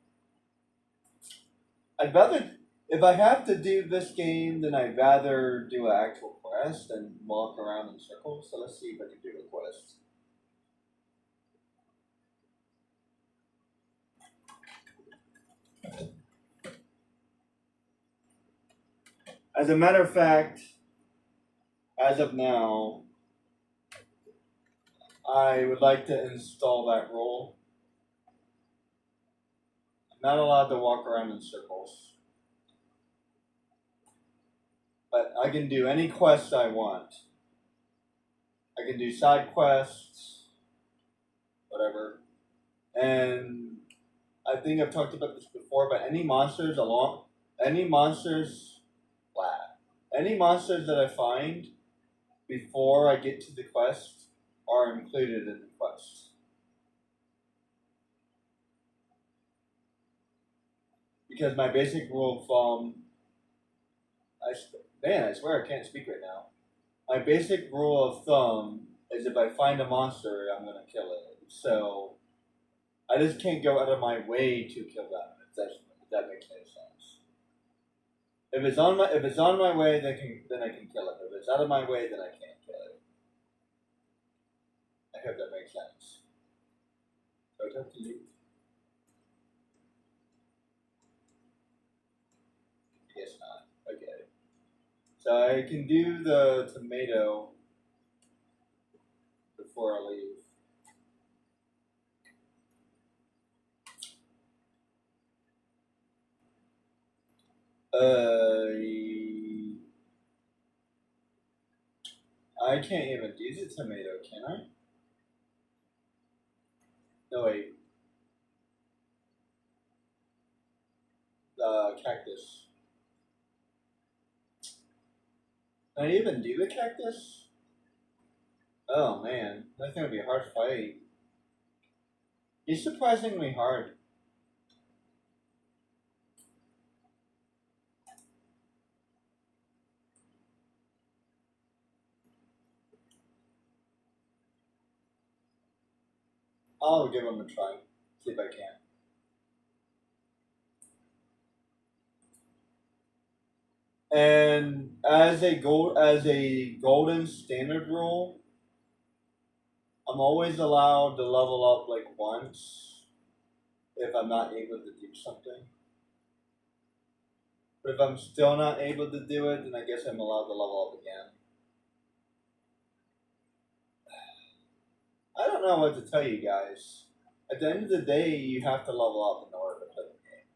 I'd rather. If I have to do this game, then I'd rather do an actual quest than walk around in circles. So let's see if I can do a quest. As a matter of fact, as of now, I would like to install that rule. I'm not allowed to walk around in circles. But I can do any quest I want. I can do side quests, whatever. And I think I've talked about this before, but any monsters that I find before I get to the quest are included in the quest. Because my basic rule of thumb, I swear I can't speak right now. My basic rule of thumb is if I find a monster, I'm gonna kill it. So I just can't go out of my way to kill them. If that makes any sense. If it's on my way, then I can kill it. If it's out of my way, then I can't kill it. I hope that makes sense. So I have to leave. I guess not. Okay. So I can do the tomato before I leave. I can't even do the tomato, can I? No wait. The cactus. Can I even do the cactus? Oh man, that's gonna be a hard fight. He's surprisingly hard. I'll give him a try. See if I can. And as a golden standard rule, I'm always allowed to level up like once if I'm not able to do something. But if I'm still not able to do it, then I guess I'm allowed to level up again. I don't know what to tell you guys. At the end of the day, you have to level up in order to play the game.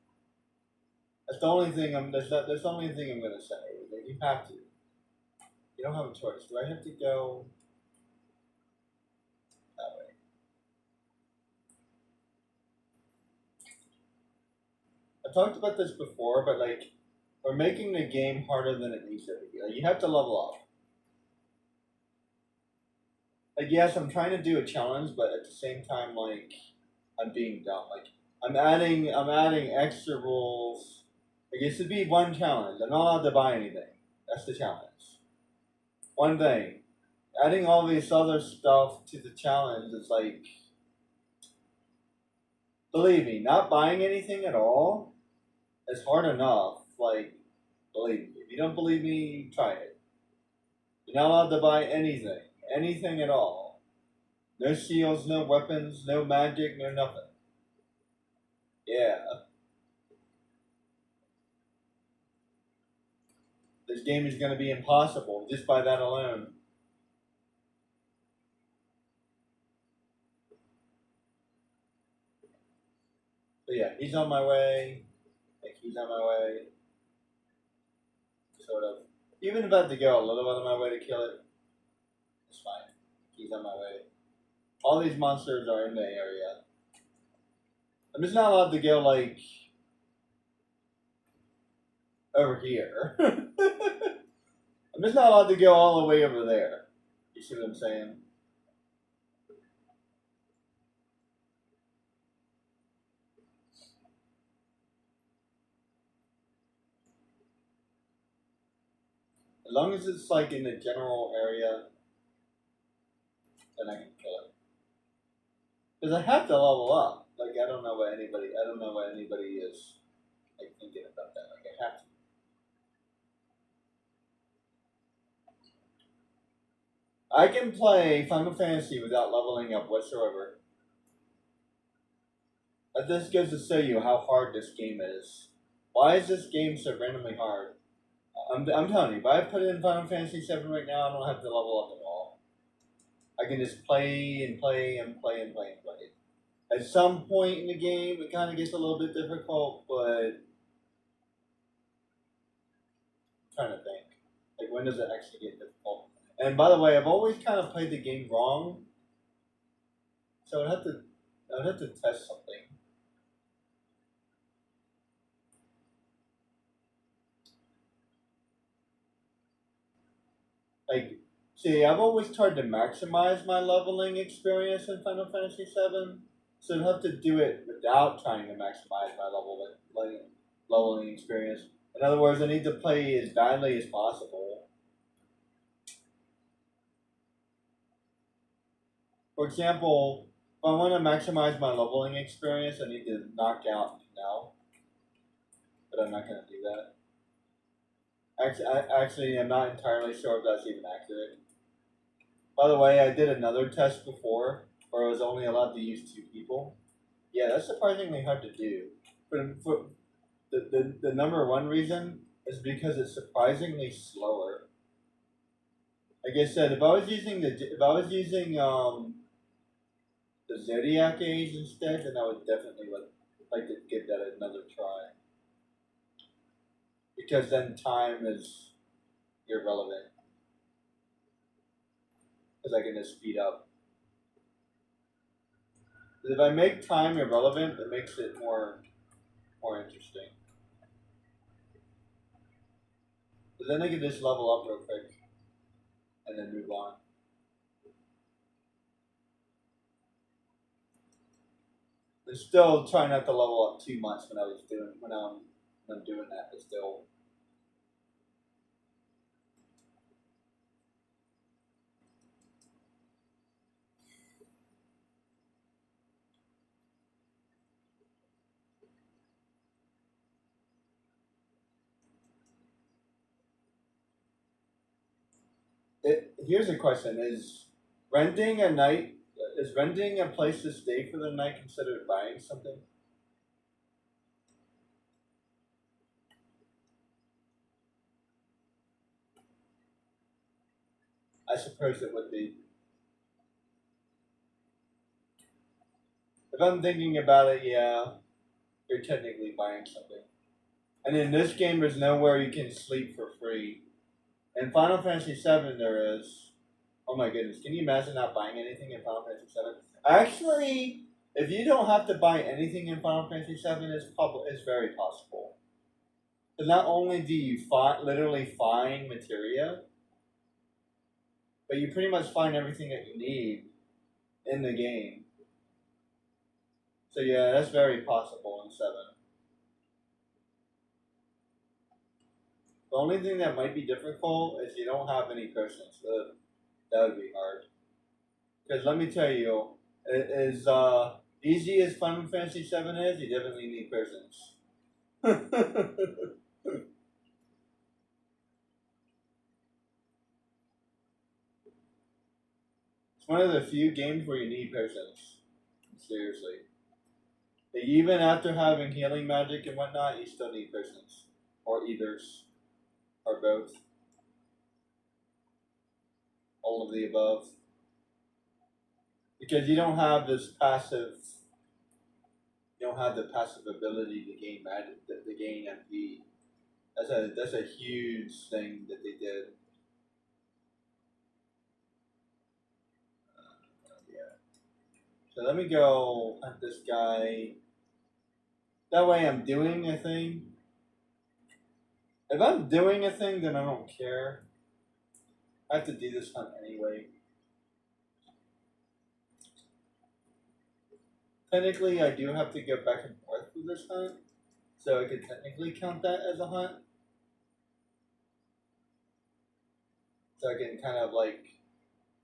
That's the only thing that's the only thing I'm gonna say. That you have to. You don't have a choice. Do I have to go that way? I talked about this before, but like we're making the game harder than it needs to be. Like you have to level up. Like yes, I'm trying to do a challenge, but at the same time, like I'm being dumb. Like I'm adding extra rules. Like it should be one challenge. I'm not allowed to buy anything. That's the challenge. One thing. Adding all this other stuff to the challenge is like, believe me, not buying anything at all is hard enough. Like, believe me. If you don't believe me, try it. You're not allowed to buy anything at all. No shields, no weapons, no magic, no nothing. Yeah. This game is going to be impossible just by that alone. So yeah, he's on my way. Like he's on my way. Sort of. Even if I have to go a little out of my way to kill it, it's fine. He's on my way. All these monsters are in the area. I'm just not allowed to go like over here. I'm just not allowed to go all the way over there. You see what I'm saying? As long as it's like in the general area, then I can kill it. Because I have to level up. Like I don't know what anybody is like thinking about that. Like I have to. I can play Final Fantasy without leveling up whatsoever. But this goes to show you how hard this game is. Why is this game so randomly hard? I'm telling you, if I put in Final Fantasy 7 right now, I don't have to level up at all. I can just play and play and play and play and play. At some point in the game, it kind of gets a little bit difficult, but I'm trying to think. Like, when does it actually get difficult? And by the way, I've always kind of played the game wrong, so I'd have to test something. Like, see, I've always tried to maximize my leveling experience in Final Fantasy VII, so I'd have to do it without trying to maximize my leveling experience. In other words, I need to play as badly as possible. For example, if I want to maximize my leveling experience, I need to knock out now, but I'm not going to do that. Actually, I'm not entirely sure if that's even accurate. By the way, I did another test before where I was only allowed to use 2 people. Yeah, that's surprisingly hard to do. For the number one reason is because it's surprisingly slower. Like I said, if I was using the Zodiac Age instead, then I would definitely like to give that another try. Because then time is irrelevant. Because I can just speed up. But if I make time irrelevant, it makes it more interesting. But then I can just level up real quick and then move on. But still try not to level up too much when I'm doing that, but still. Here's a question: Is renting a place to stay for the night considered buying something? I suppose it would be. If I'm thinking about it, yeah, you're technically buying something. And in this game, there's nowhere you can sleep for free. In Final Fantasy VII, there is. Oh my goodness, can you imagine not buying anything in Final Fantasy VII? Actually, if you don't have to buy anything in Final Fantasy VII, it's very possible. But not only do you literally find materia, but you pretty much find everything that you need in the game. So yeah, that's very possible in 7. The only thing that might be difficult is you don't have any persons. That would be hard. Because let me tell you, as easy as Final Fantasy 7 is, you definitely need persons. It's one of the few games where you need persons. Seriously. Like, even after having healing magic and whatnot, you still need persons. Or ethers. Or both. All of the above. Because you don't have the passive ability to gain magic, to gain MP. That's a huge thing that they did. Yeah. So let me go hunt this guy. That way I'm doing a thing. If I'm doing a thing, then I don't care. I have to do this hunt anyway. Technically, I do have to go back and forth with this hunt. So I could technically count that as a hunt. So I can kind of like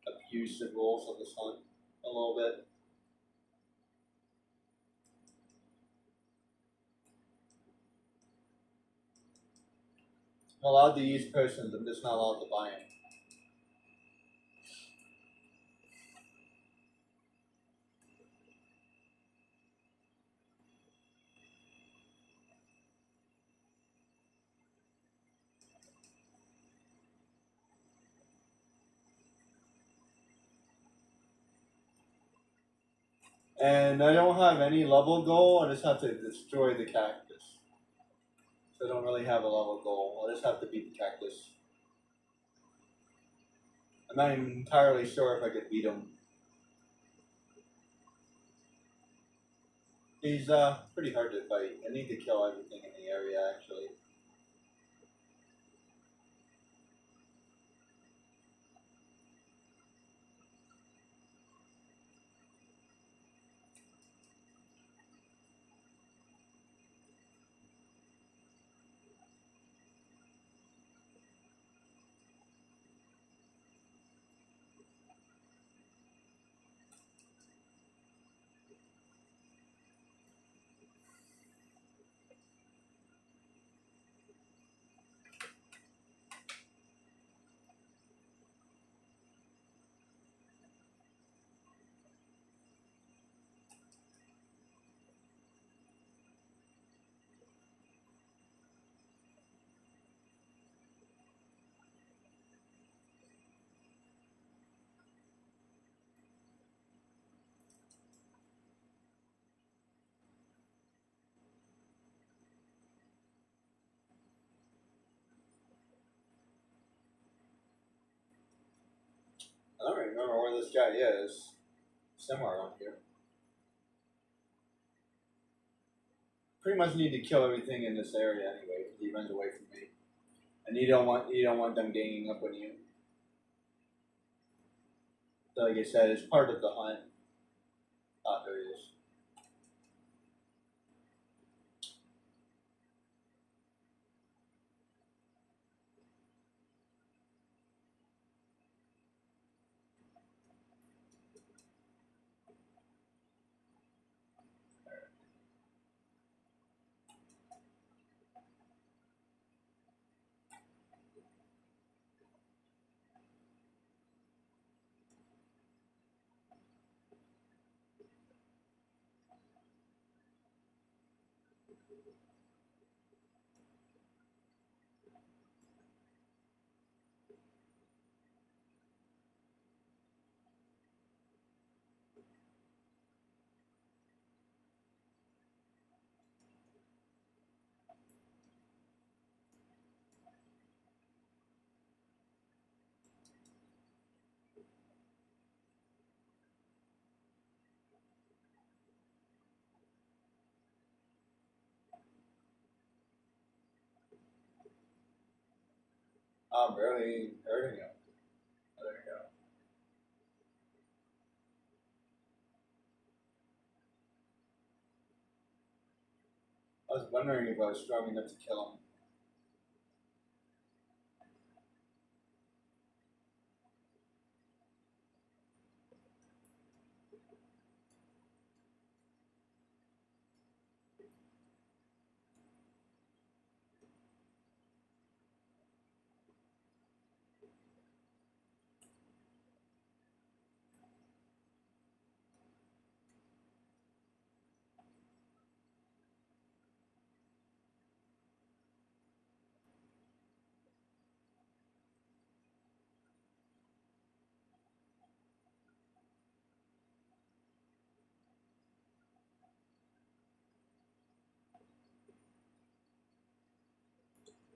abuse the rules of this hunt a little bit. I'm allowed to use potions, I'm just not allowed to buy them. And I don't have any level goal. I just have to destroy the cactus. So I don't really have a level goal. I just have to beat the cactus. I'm not even entirely sure if I could beat him. He's pretty hard to fight. I need to kill everything in the area actually. I don't remember where this guy is. Somewhere around here. Pretty much need to kill everything in this area anyway. He runs away from me, and you don't want them ganging up on you. So like I said, it's part of the hunt. Ah, there he is. I'm barely hurting him. Oh, there you go. I was wondering if I was strong enough to kill him.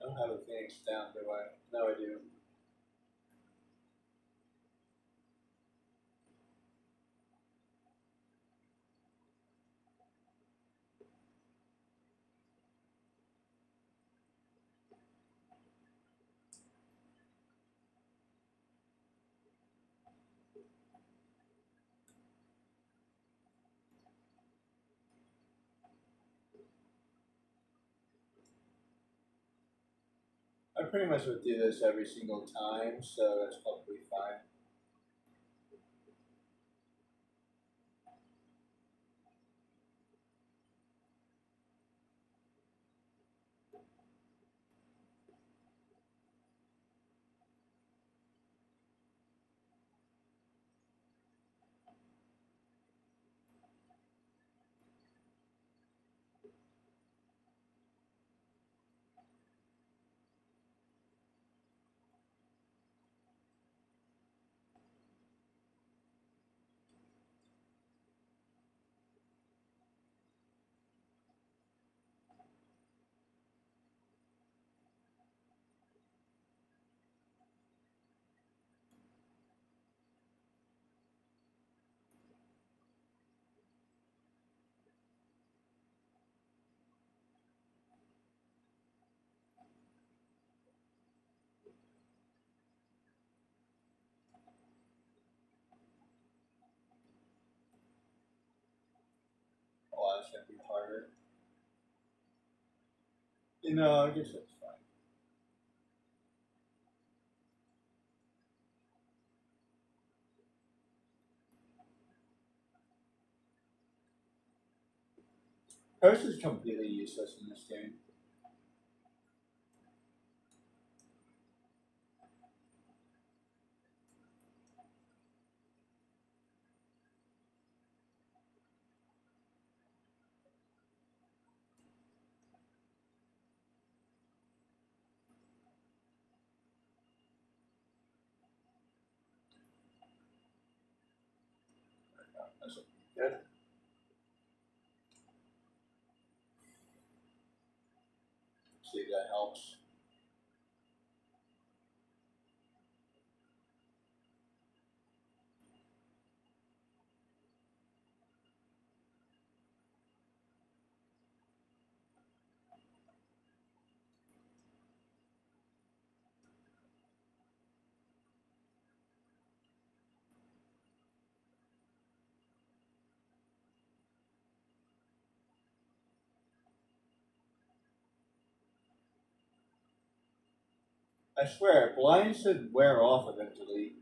I don't have a phoenix down, do I? No, I do. I pretty much would do this every single time, so that's probably fine. or you know, I guess that's fine. Curse is completely useless in this game. That's good. See if that helps. I swear, blind should wear off eventually.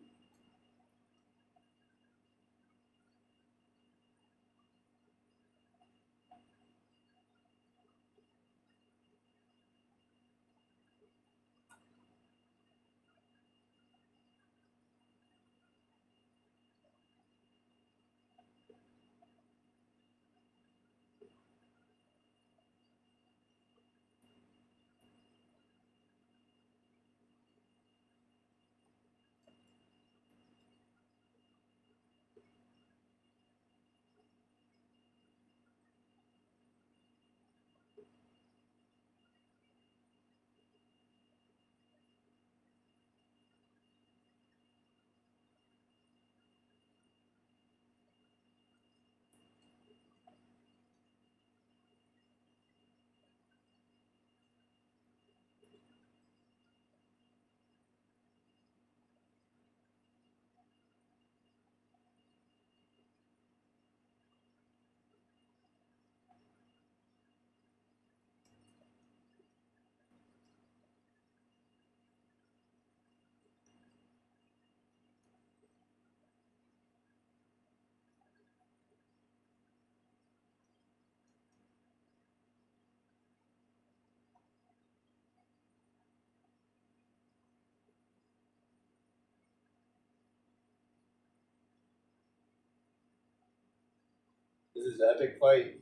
This is an epic fight.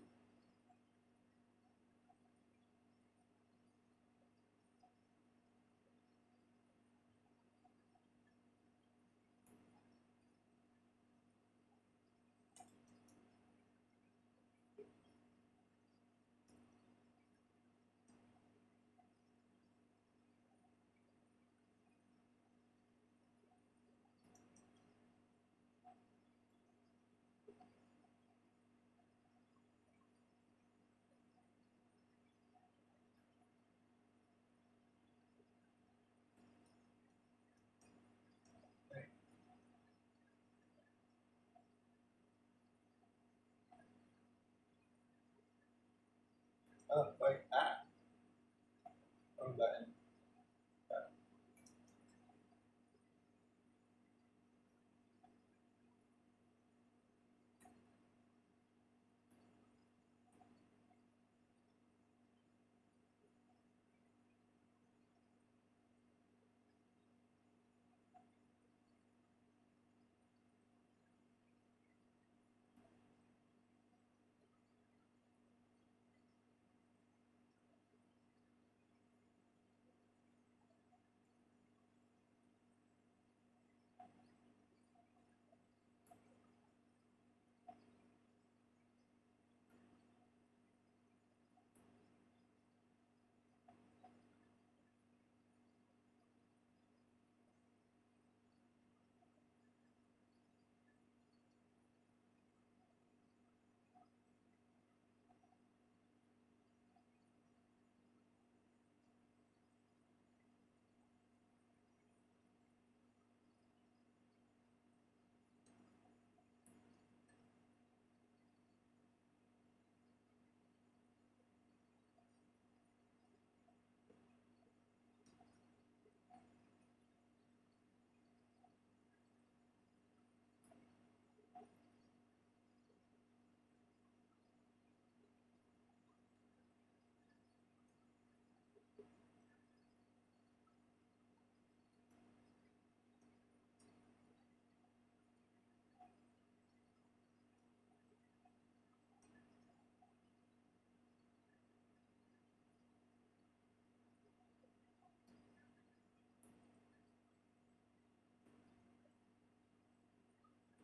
Oh, wait, ah, wrong button.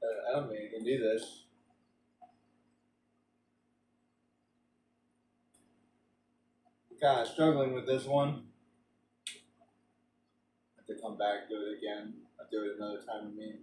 I don't think you can do this. I'm kind of struggling with this one. I have to come back, do it again. I'll do it another time. I mean.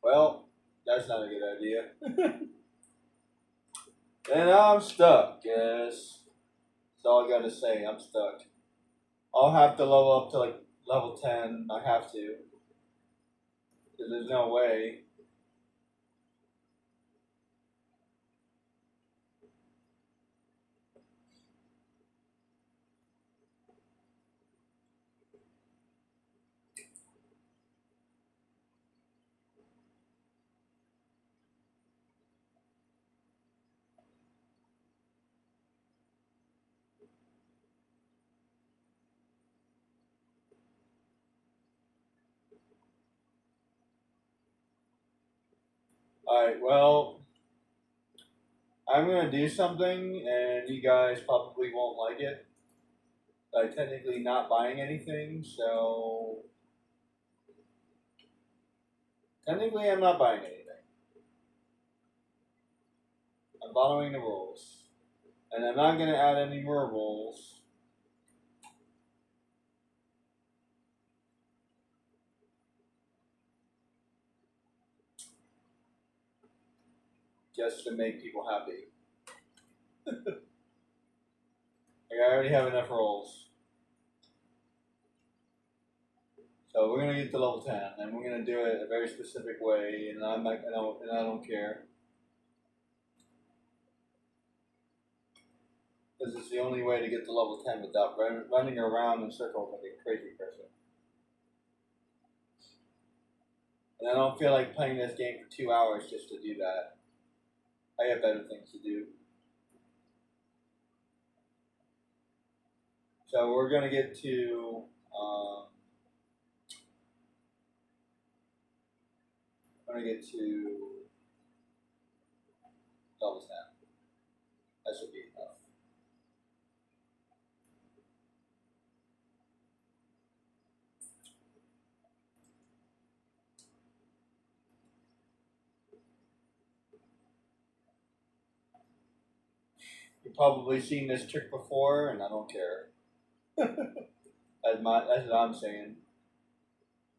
Well, that's not a good idea. And I'm stuck, yes. That's all I gotta say. I'm stuck. I'll have to level up to like level 10. I have to. Because there's no way. Alright, well, I'm gonna do something, and you guys probably won't like it. I'm technically not buying anything, so technically I'm not buying anything. I'm following the rules. And I'm not gonna add any more rules. Just to make people happy. Like, I already have enough rolls. So we're gonna get to level 10, and we're gonna do it a very specific way, and I'm not, and I don't care, because it's the only way to get to level 10 without running around in circles like a crazy person. And I don't feel like playing this game for 2 hours just to do that. I have better things to do. So we're gonna get to I'm gonna get to level 10. That should be enough. You've probably seen this trick before, and I don't care. That's what I'm saying.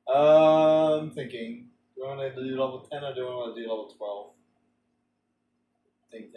I'm thinking. Do I want to do level 10 or do I want to do level 12? Think.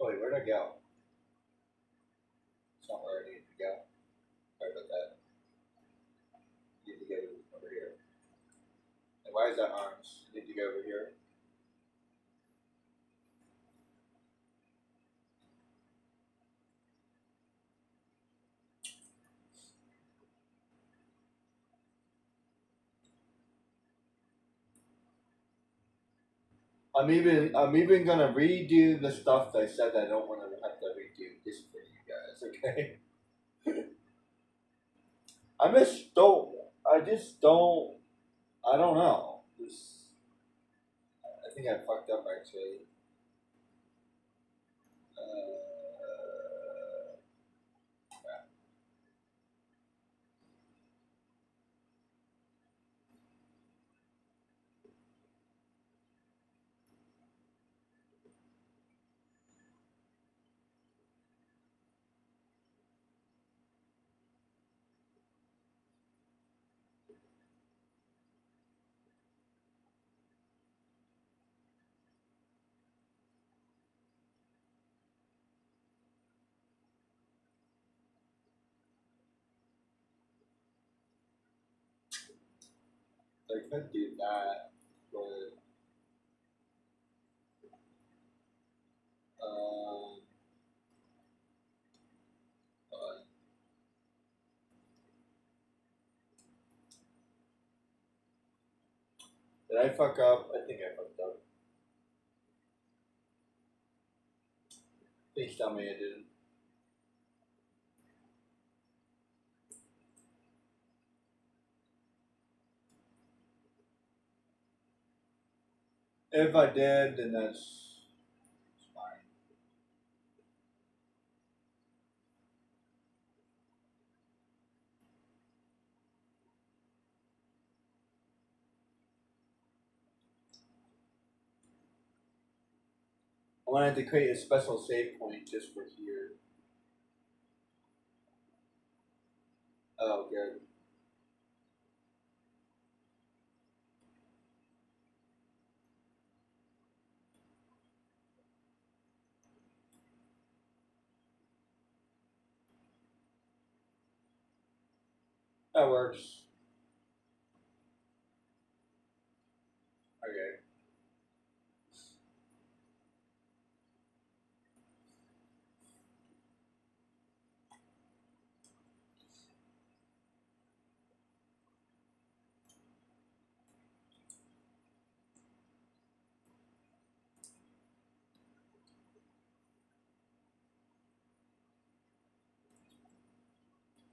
Oh, wait, where'd I go? It's not where I need to go. Sorry about that. I need to go over here. And why is that arms? I need to go over here. I'm even gonna redo the stuff that I said I don't want to have to redo just for you guys. Okay. I just don't. I just don't. I don't know. I think I fucked up actually. I could do that, um, but did I fuck up? I think I fucked up. Please tell me I didn't. If I did, then that's fine. I wanted to create a special save point just for here. Oh, good. That works. Okay.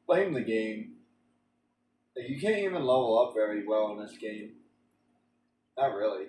Playing the game. Like, you can't even level up very well in this game. Not really.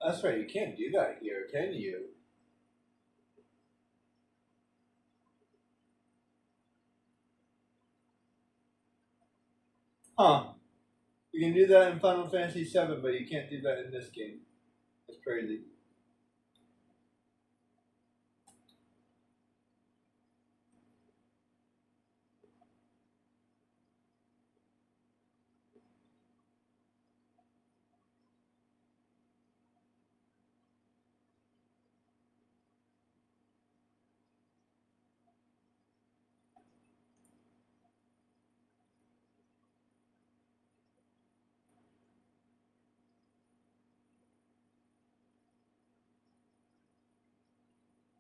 That's right, you can't do that here, can you? Huh. You can do that in Final Fantasy VII, but you can't do that in this game. That's crazy.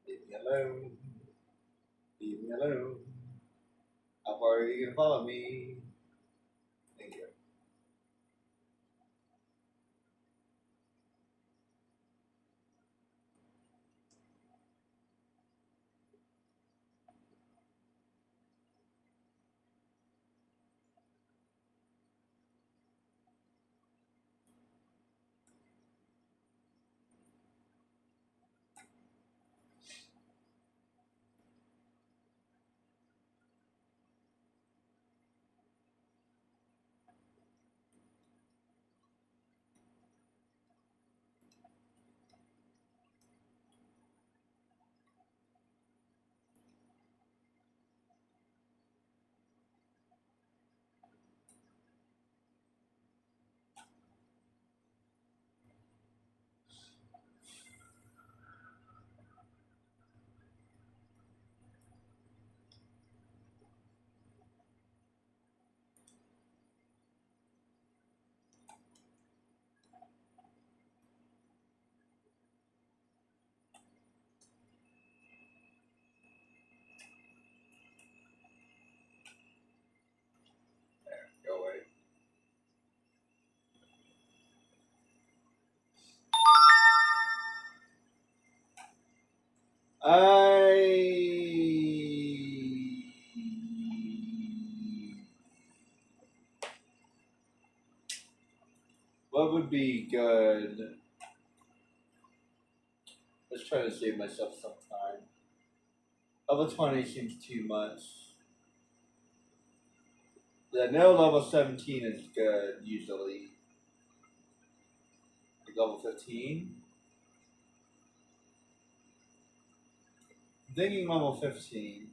Leave me alone. Leave me alone. How far are you gonna follow me? Thank you. Go away. What would be good? Let's try to save myself some time. Level 20 seems too much. I know level 17 is good, usually. Like level 15? I'm thinking level 15.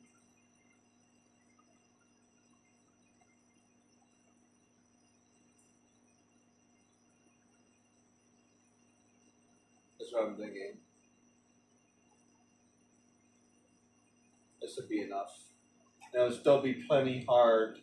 That's what I'm thinking. This would be enough. And it'll still be plenty hard.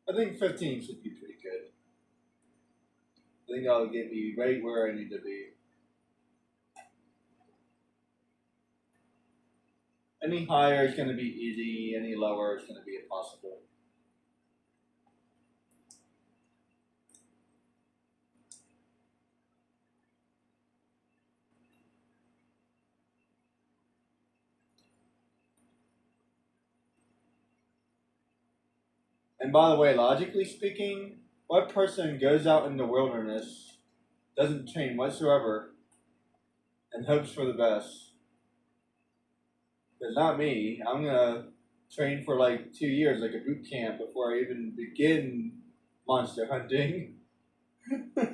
I think 15 should be pretty good. I think that'll get me right where I need to be. Any higher is going to be easy, any lower is going to be impossible. And by the way, logically speaking, what person goes out in the wilderness, doesn't train whatsoever, and hopes for the best? Because not me. I'm going to train for like 2 years, like a boot camp, before I even begin monster hunting. I'm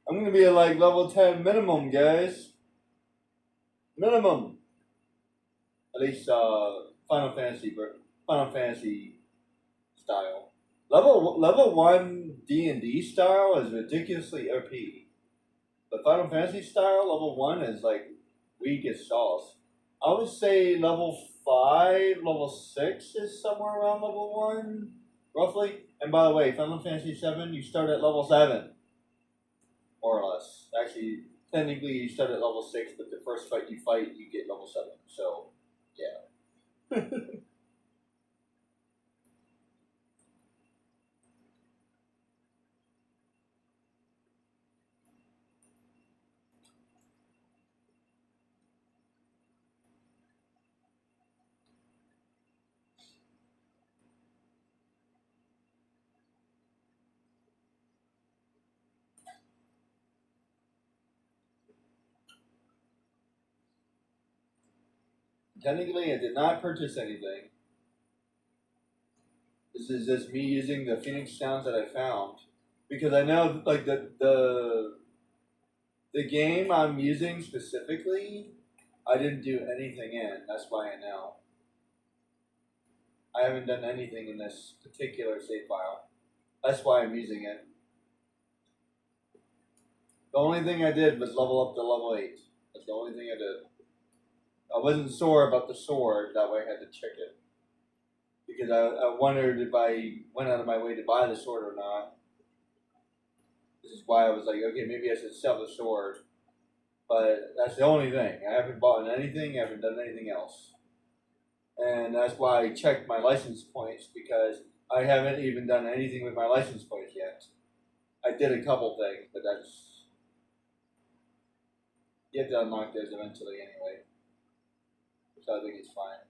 going to be at like level 10 minimum, guys. Minimum. At least Final Fantasy, Final Fantasy style. Level 1 D&D style is ridiculously OP. But Final Fantasy style level 1 is like weak as sauce. I would say level 5, level 6 is somewhere around level 1, roughly. And by the way, Final Fantasy 7, you start at level 7, more or less. Actually, technically you start at level 6, but the first fight, you get level 7. So, yeah. Technically, I did not purchase anything. This is just me using the Phoenix sounds that I found. Because I know, like, the game I'm using specifically, I didn't do anything in. That's why I know. I haven't done anything in this particular save file. That's why I'm using it. The only thing I did was level up to level 8. That's the only thing I did. I wasn't sore about the sword, that way I had to check it. Because I wondered if I went out of my way to buy the sword or not. This is why I was like, okay, maybe I should sell the sword. But that's the only thing. I haven't bought anything, I haven't done anything else. And that's why I checked my license points, because I haven't even done anything with my license points yet. I did a couple things, but that's, you have to unlock those eventually anyway. So I think it's fine.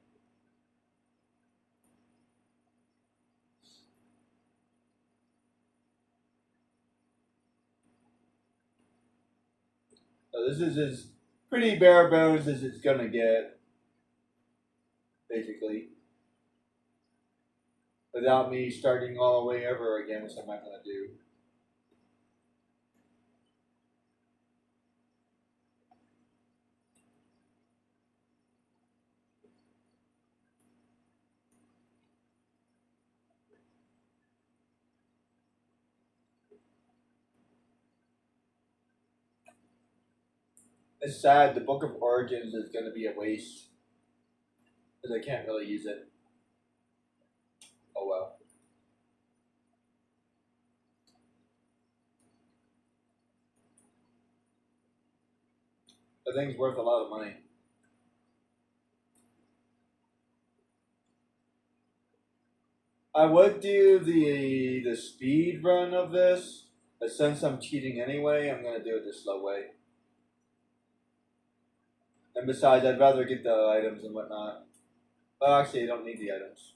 So this is as pretty bare bones as it's gonna get, basically. Without me starting all the way over again, which I'm not gonna do. It's sad, the Book of Origins is gonna be a waste. Because I can't really use it. Oh well. The thing's worth a lot of money. I would do the speed run of this, but since I'm cheating anyway, I'm gonna do it the slow way. And besides, I'd rather get the items and whatnot. Well, actually, I don't need the items.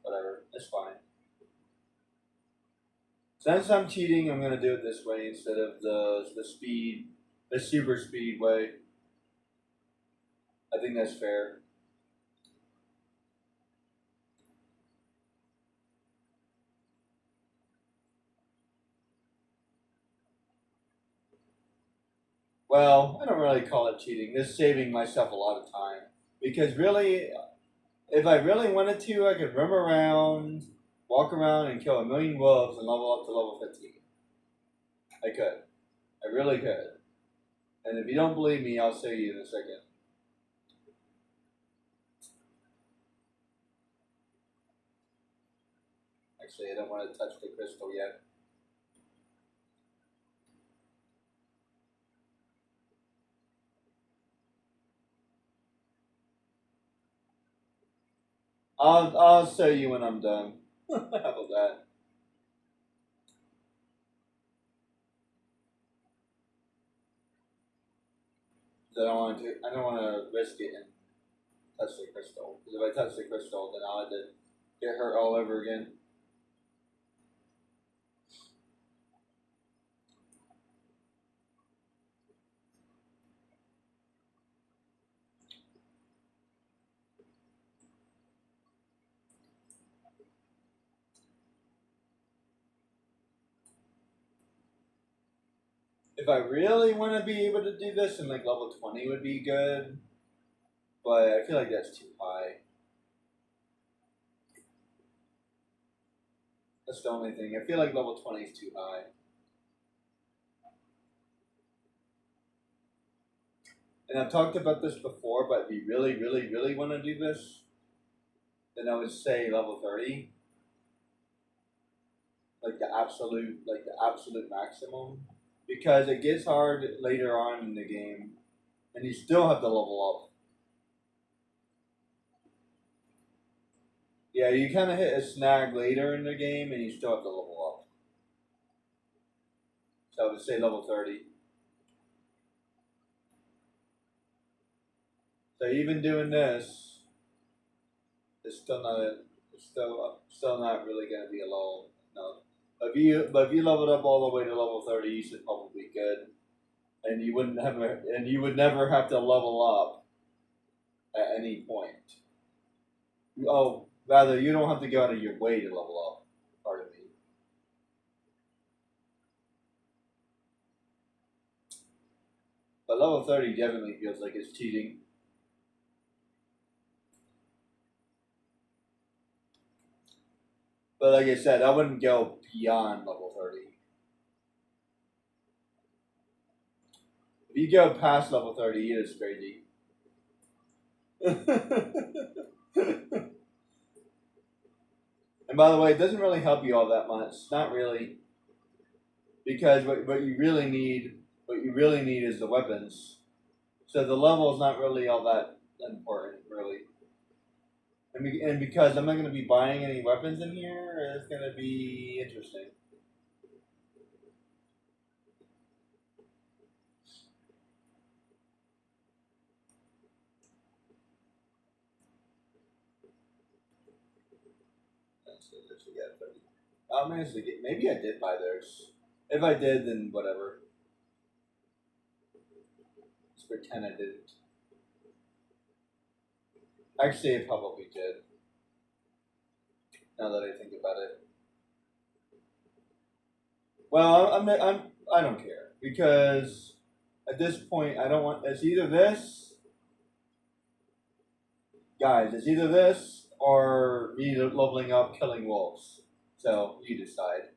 Whatever, it's fine. Since I'm cheating, I'm gonna do it this way instead of the super speed way. I think that's fair. Well, I don't really call it cheating. This is saving myself a lot of time. Because really, if I really wanted to, I could roam around, walk around, and kill a million wolves and level up to level 15. I could. I really could. And if you don't believe me, I'll show you in a second. Actually, I don't want to touch the crystal yet. I'll show you when I'm done. How about that? I don't want to risk it and touch the crystal. Because if I touch the crystal, then I'll have to get hurt all over again. If I really want to be able to do this, then like level 20 would be good. but I feel like that's too high. That's the only thing. I feel like level 20 is too high. And I've talked about this before, but if you really, really, really want to do this, then I would say level 30. Like the absolute maximum. Because it gets hard later on in the game, and you still have to level up. Yeah, you kind of hit a snag later in the game, and you still have to level up. So I would say level 30. So even doing this, it's still not still not really going to be a low. No, but if you leveled up all the way to level 30, you should probably be good, and you wouldn't have and you would never have to level up at any point. Oh, rather, you don't have to go out of your way to level up. Pardon me. But level 30 definitely feels like it's cheating. But like I said, I wouldn't go beyond level 30. If you go past level 30, it is crazy. And by the way, it doesn't really help you all that much. Not really. Because what you really need is the weapons. So the level is not really all that important, really. And because I'm not going to be buying any weapons in here, it's going to be interesting. I managed to get. Maybe I did buy theirs. If I did, then whatever. Let's pretend I didn't. Actually, I probably did. Now that I think about it. Well, I don't care because at this point I don't want. It's either this, guys. It's either this or me leveling up, killing wolves. So you decide.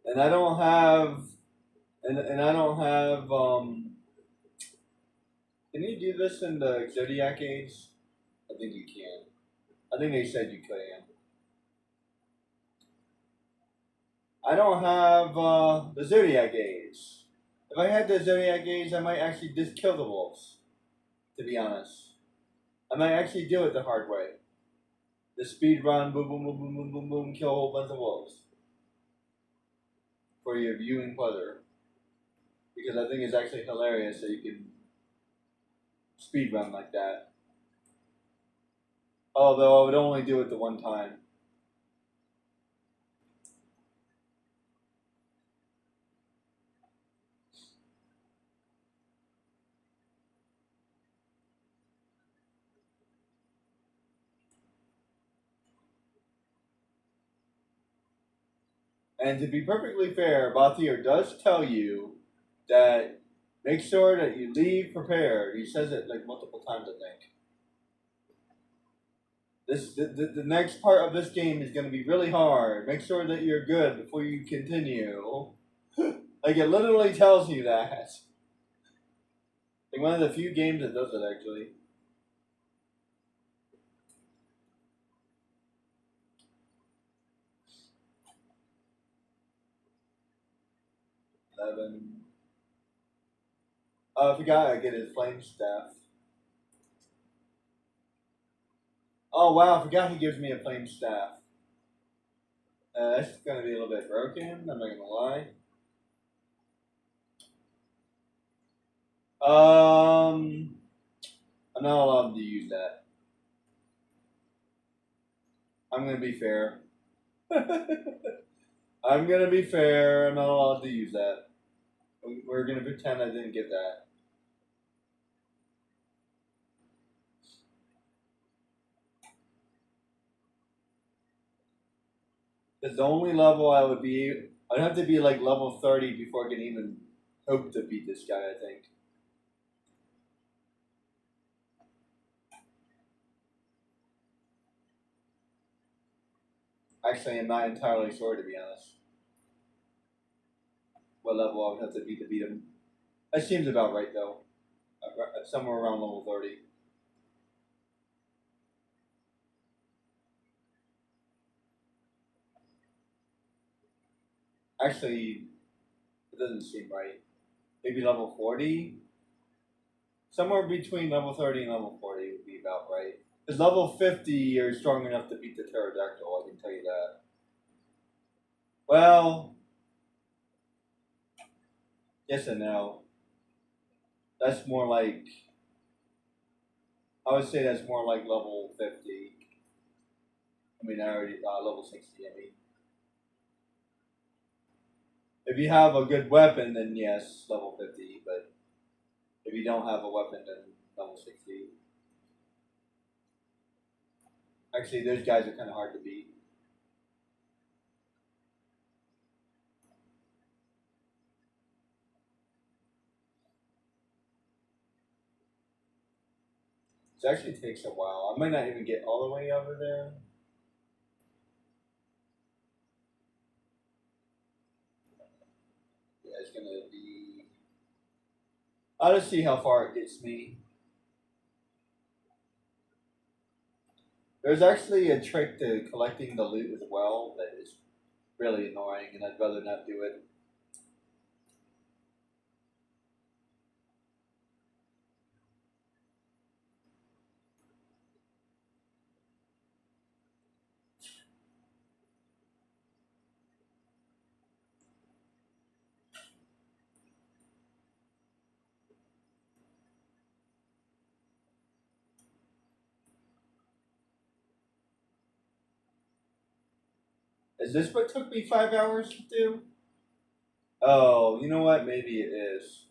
And I don't have, and I don't have. Can you do this in the Zodiac Age? I think you can. I think they said you can. I don't have the Zodiac Age. If I had the Zodiac Age, I might actually just kill the wolves. To be honest, I might actually do it the hard way. The speed run, boom, boom, boom, boom, boom, boom, boom, kill a whole bunch of wolves for your viewing pleasure. Because I think it's actually hilarious that you can speed run like that. Although I would only do it the one time. And to be perfectly fair, Bathier does tell you that make sure that you leave prepared. He says it like multiple times, I think. The next part of this game is going to be really hard. Make sure that you're good before you continue. Like it literally tells you that. Like one of the few games that does it actually. I forgot I get his flame staff. Oh wow, I forgot he gives me a flame staff. That's gonna be a little bit broken, I'm not gonna lie. I'm not allowed to use that. I'm gonna be fair. I'm gonna be fair, I'm not allowed to use that. We're gonna pretend I didn't get that. Because the only level I'd have to be like level 30 before I can even hope to beat this guy, I think. Actually, I'm not entirely sure, to be honest, what level I would have to beat him. That seems about right, though. Somewhere around level 30. Actually, it doesn't seem right. Maybe level 40? Somewhere between level 30 and level 40 would be about right. Because level 50, you're strong enough to beat the pterodactyl, I can tell you that. Well, yes and no. That's more like, I would say that's more like level 50. I mean, I already, level 60, I mean. If you have a good weapon, then yes, level 50. But if you don't have a weapon, then level 60. Actually, those guys are kind of hard to beat. It actually takes a while. I might not even get all the way over there. Yeah, it's gonna be. I'll just see how far it gets me. There's actually a trick to collecting the loot as well that is really annoying, and I'd rather not do it. Is this what took me 5 hours to do? Oh, you know what? Maybe it is.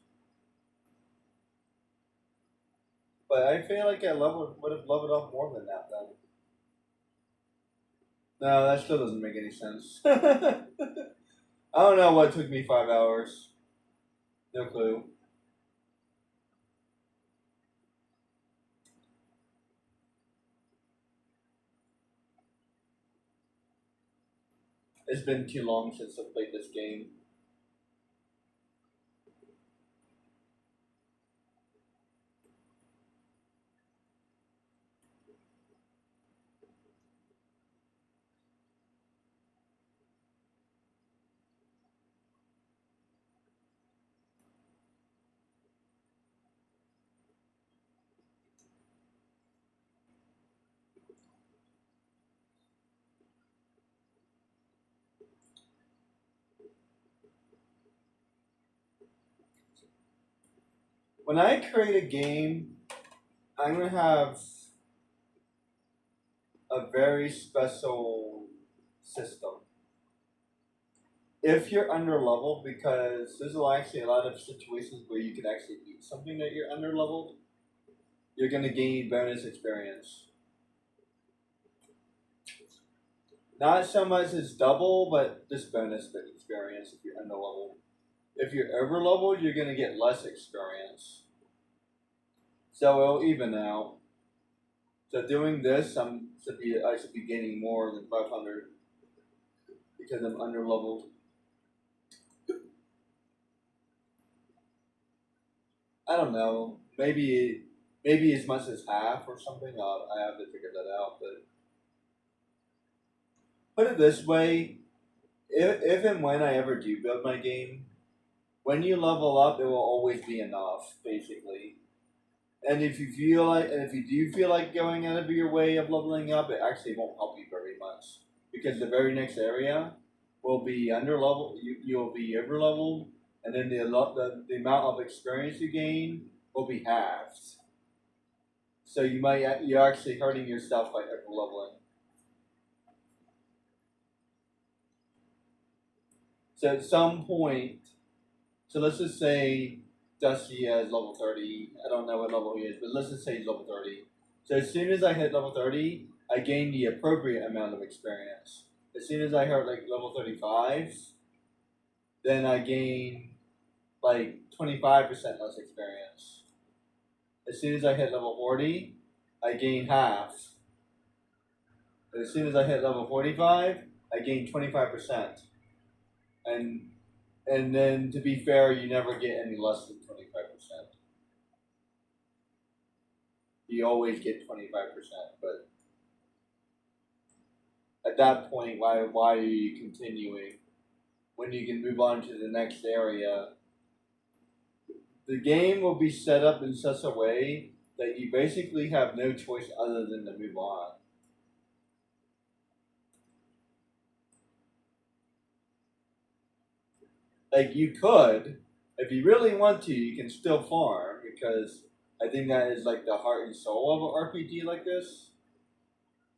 But I feel like would have leveled up more than that then. No, that still doesn't make any sense. I don't know what took me 5 hours. No clue. It's been too long since I played this game. When I create a game, I'm gonna have a very special system. If you're under leveled, because there's actually a lot of situations where you can actually beat something that you're under leveled, you're gonna gain bonus experience. Not so much as double, but just bonus experience if you're under leveled. If you're over leveled, you're gonna get less experience. So it'll even out. So doing this, I should be gaining more than 500 because I'm under leveled. I don't know. Maybe as much as half or something. I have to figure that out. But put it this way: if and when I ever do build my game, when you level up, it will always be enough, basically. And if you do feel like going out of your way of leveling up, it actually won't help you very much because the very next area will be under level. You'll be over leveled, and then the amount of experience you gain will be halved. So you're actually hurting yourself by over leveling. So at some point, so let's just say Dusty is level 30. I don't know what level he is, but let's just say he's level 30. So as soon as I hit level 30, I gain the appropriate amount of experience. As soon as I hit like level 35, then I gain like 25% less experience. As soon as I hit level 40, I gain half. As soon as I hit level 45, I gain 25%, and then to be fair, you never get any less than 25%. You always get 25%, but at that point, why are you continuing when you can move on to the next area? The game will be set up in such a way that you basically have no choice other than to move on. Like, you could, if you really want to, you can still farm, because I think that is like the heart and soul of an RPG like this.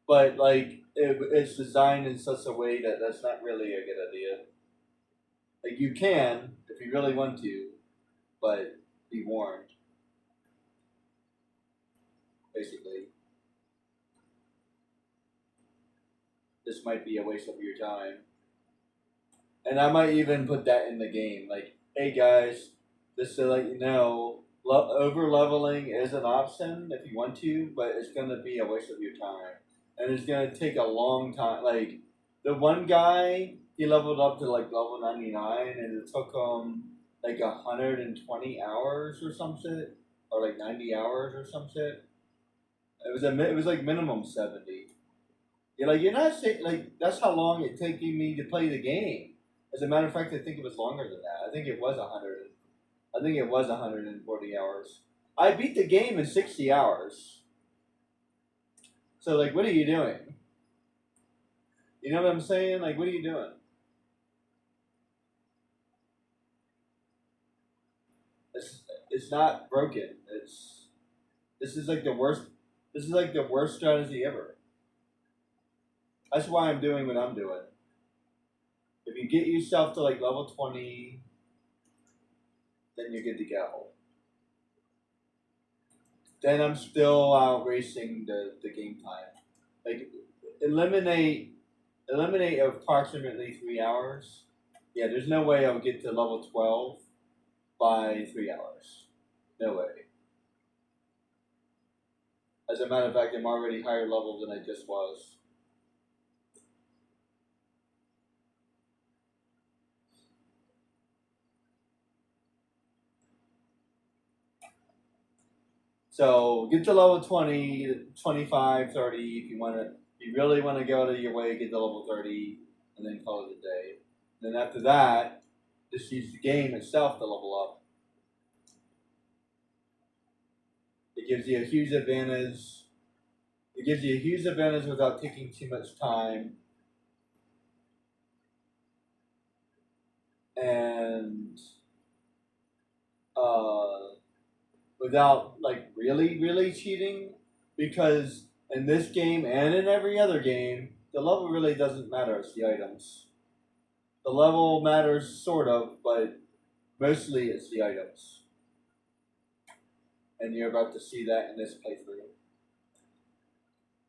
But like, it's designed in such a way that that's not really a good idea. Like, you can if you really want to, but be warned. Basically, this might be a waste of your time. And I might even put that in the game. Like, hey guys, just to let you know, over leveling is an option if you want to, but it's going to be a waste of your time. And it's going to take a long time. Like, the one guy, he leveled up to like level 99, and it took him like 120 hours or some shit, or like 90 hours or some shit. It was like minimum 70. You're not saying, like, that's how long it taking me to play the game. As a matter of fact, I think it was longer than that. I think it was 100. I think it was 140 hours. I beat the game in 60 hours. So, like, what are you doing? You know what I'm saying? Like, what are you doing? It's not broken. This is like the worst. This is like the worst strategy ever. That's why I'm doing what I'm doing. If you get yourself to like level 20, then you're good to go. Then I'm still out racing the game time. Like, eliminate approximately 3 hours. Yeah, there's no way I'll get to level 12 by 3 hours. No way. As a matter of fact, I'm already higher level than I just was. So get to level 20, 25, 30 if you want to. If you really want to go out of your way, get to level 30, and then call it a day. Then after that, just use the game itself to level up. It gives you a huge advantage. It gives you a huge advantage without taking too much time. And without like really cheating, because in this game and in every other game, the level really doesn't matter. It's the items. The level matters sort of, but mostly it's the items. And you're about to see that in this playthrough.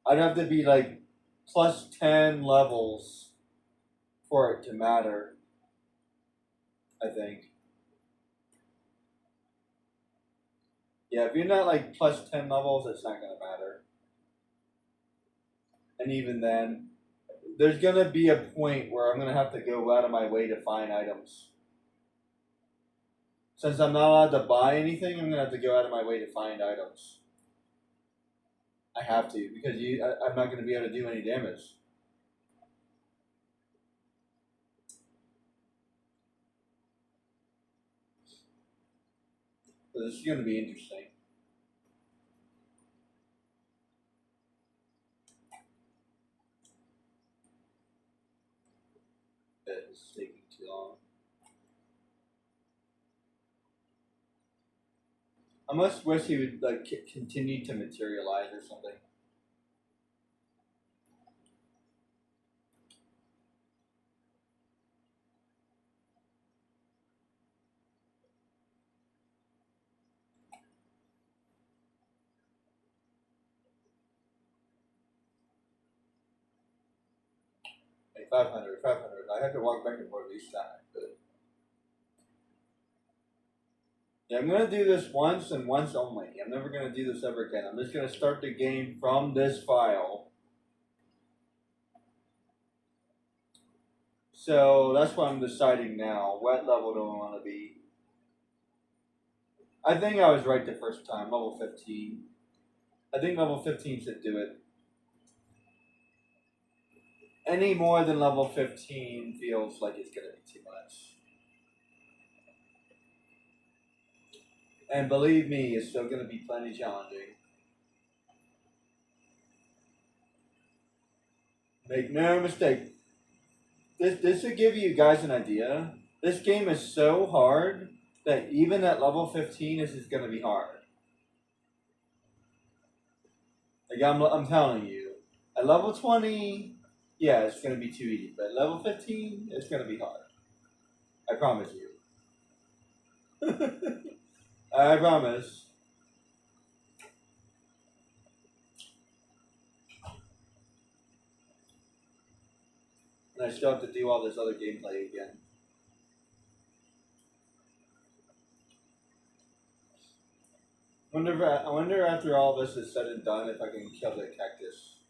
I'd have to be like plus 10 levels for it to matter, I think. Yeah, if you're not like plus 10 levels, it's not going to matter. And even then, there's going to be a point where I'm going to have to go out of my way to find items. Since I'm not allowed to buy anything, I'm going to have to go out of my way to find items. I have to, because I'm not going to be able to do any damage. So this is going to be interesting. It's taking too long. I must wish he would like continue to materialize or something. Like 500, 500. I have to walk back and forth each time. But yeah, I'm gonna do this once and once only. I'm never gonna do this ever again. I'm just gonna start the game from this file. So that's what I'm deciding now. What level do I want to be? I think I was right the first time, level 15. I think level 15 should do it. Any more than level 15 feels like it's going to be too much. And believe me, it's still going to be plenty challenging. Make no mistake. This should give you guys an idea. This game is so hard that even at level 15, this is going to be hard. Like I'm telling you, at level 20, yeah, it's going to be too easy. But at level 15, it's going to be hard. I promise you. I promise. And I still have to do all this other gameplay again. I wonder after all this is said and done if I can kill the cactus.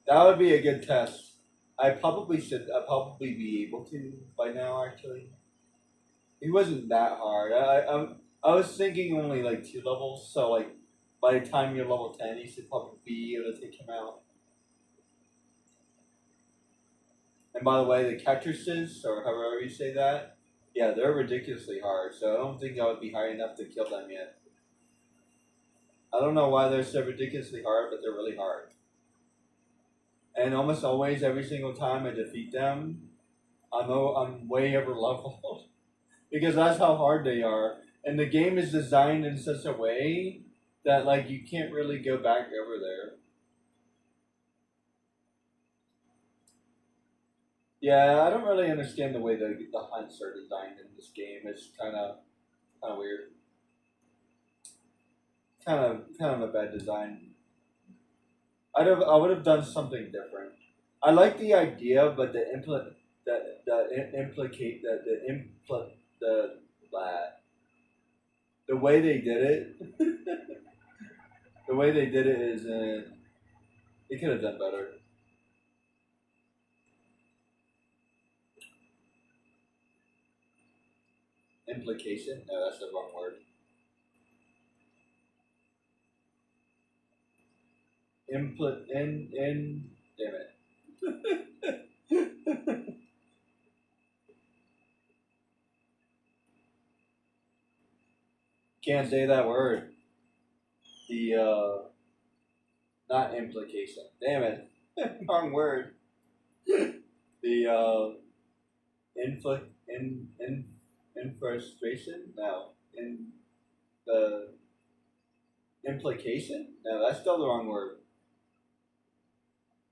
That would be a good test. I probably be able to by now. Actually, it wasn't that hard. I was thinking only like 2 levels. So like by the time you're level 10, you should probably be able to take him out. And by the way, the cactuses, or however you say that, yeah, they're ridiculously hard. So I don't think I would be high enough to kill them yet. I don't know why they're so ridiculously hard, but they're really hard. And almost always, every single time I defeat them, I'm way over leveled because that's how hard they are. And the game is designed in such a way that like you can't really go back over there. Yeah, I don't really understand the way the hunts are designed in this game. It's kind of weird. Kind of a bad design. I would have done something different. I like the idea, but the way they did it, the way they did it is they could have done better. Implication? No, that's the wrong word. Damn it. Can't say that word. The not implication. Damn it. Wrong word. The in frustration? No. In the implication? No, that's still the wrong word.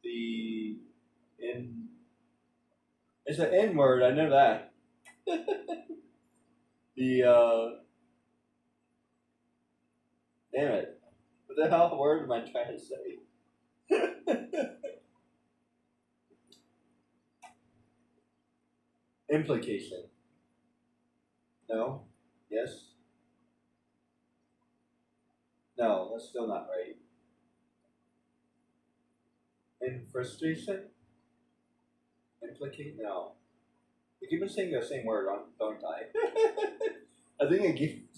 The in it's an N word, I know that. The damn it. What the hell word am I trying to say? Implication. No? Yes? No, that's still not right. In frustration? Implicate? No. I keep on saying the same word, don't I? I think I keep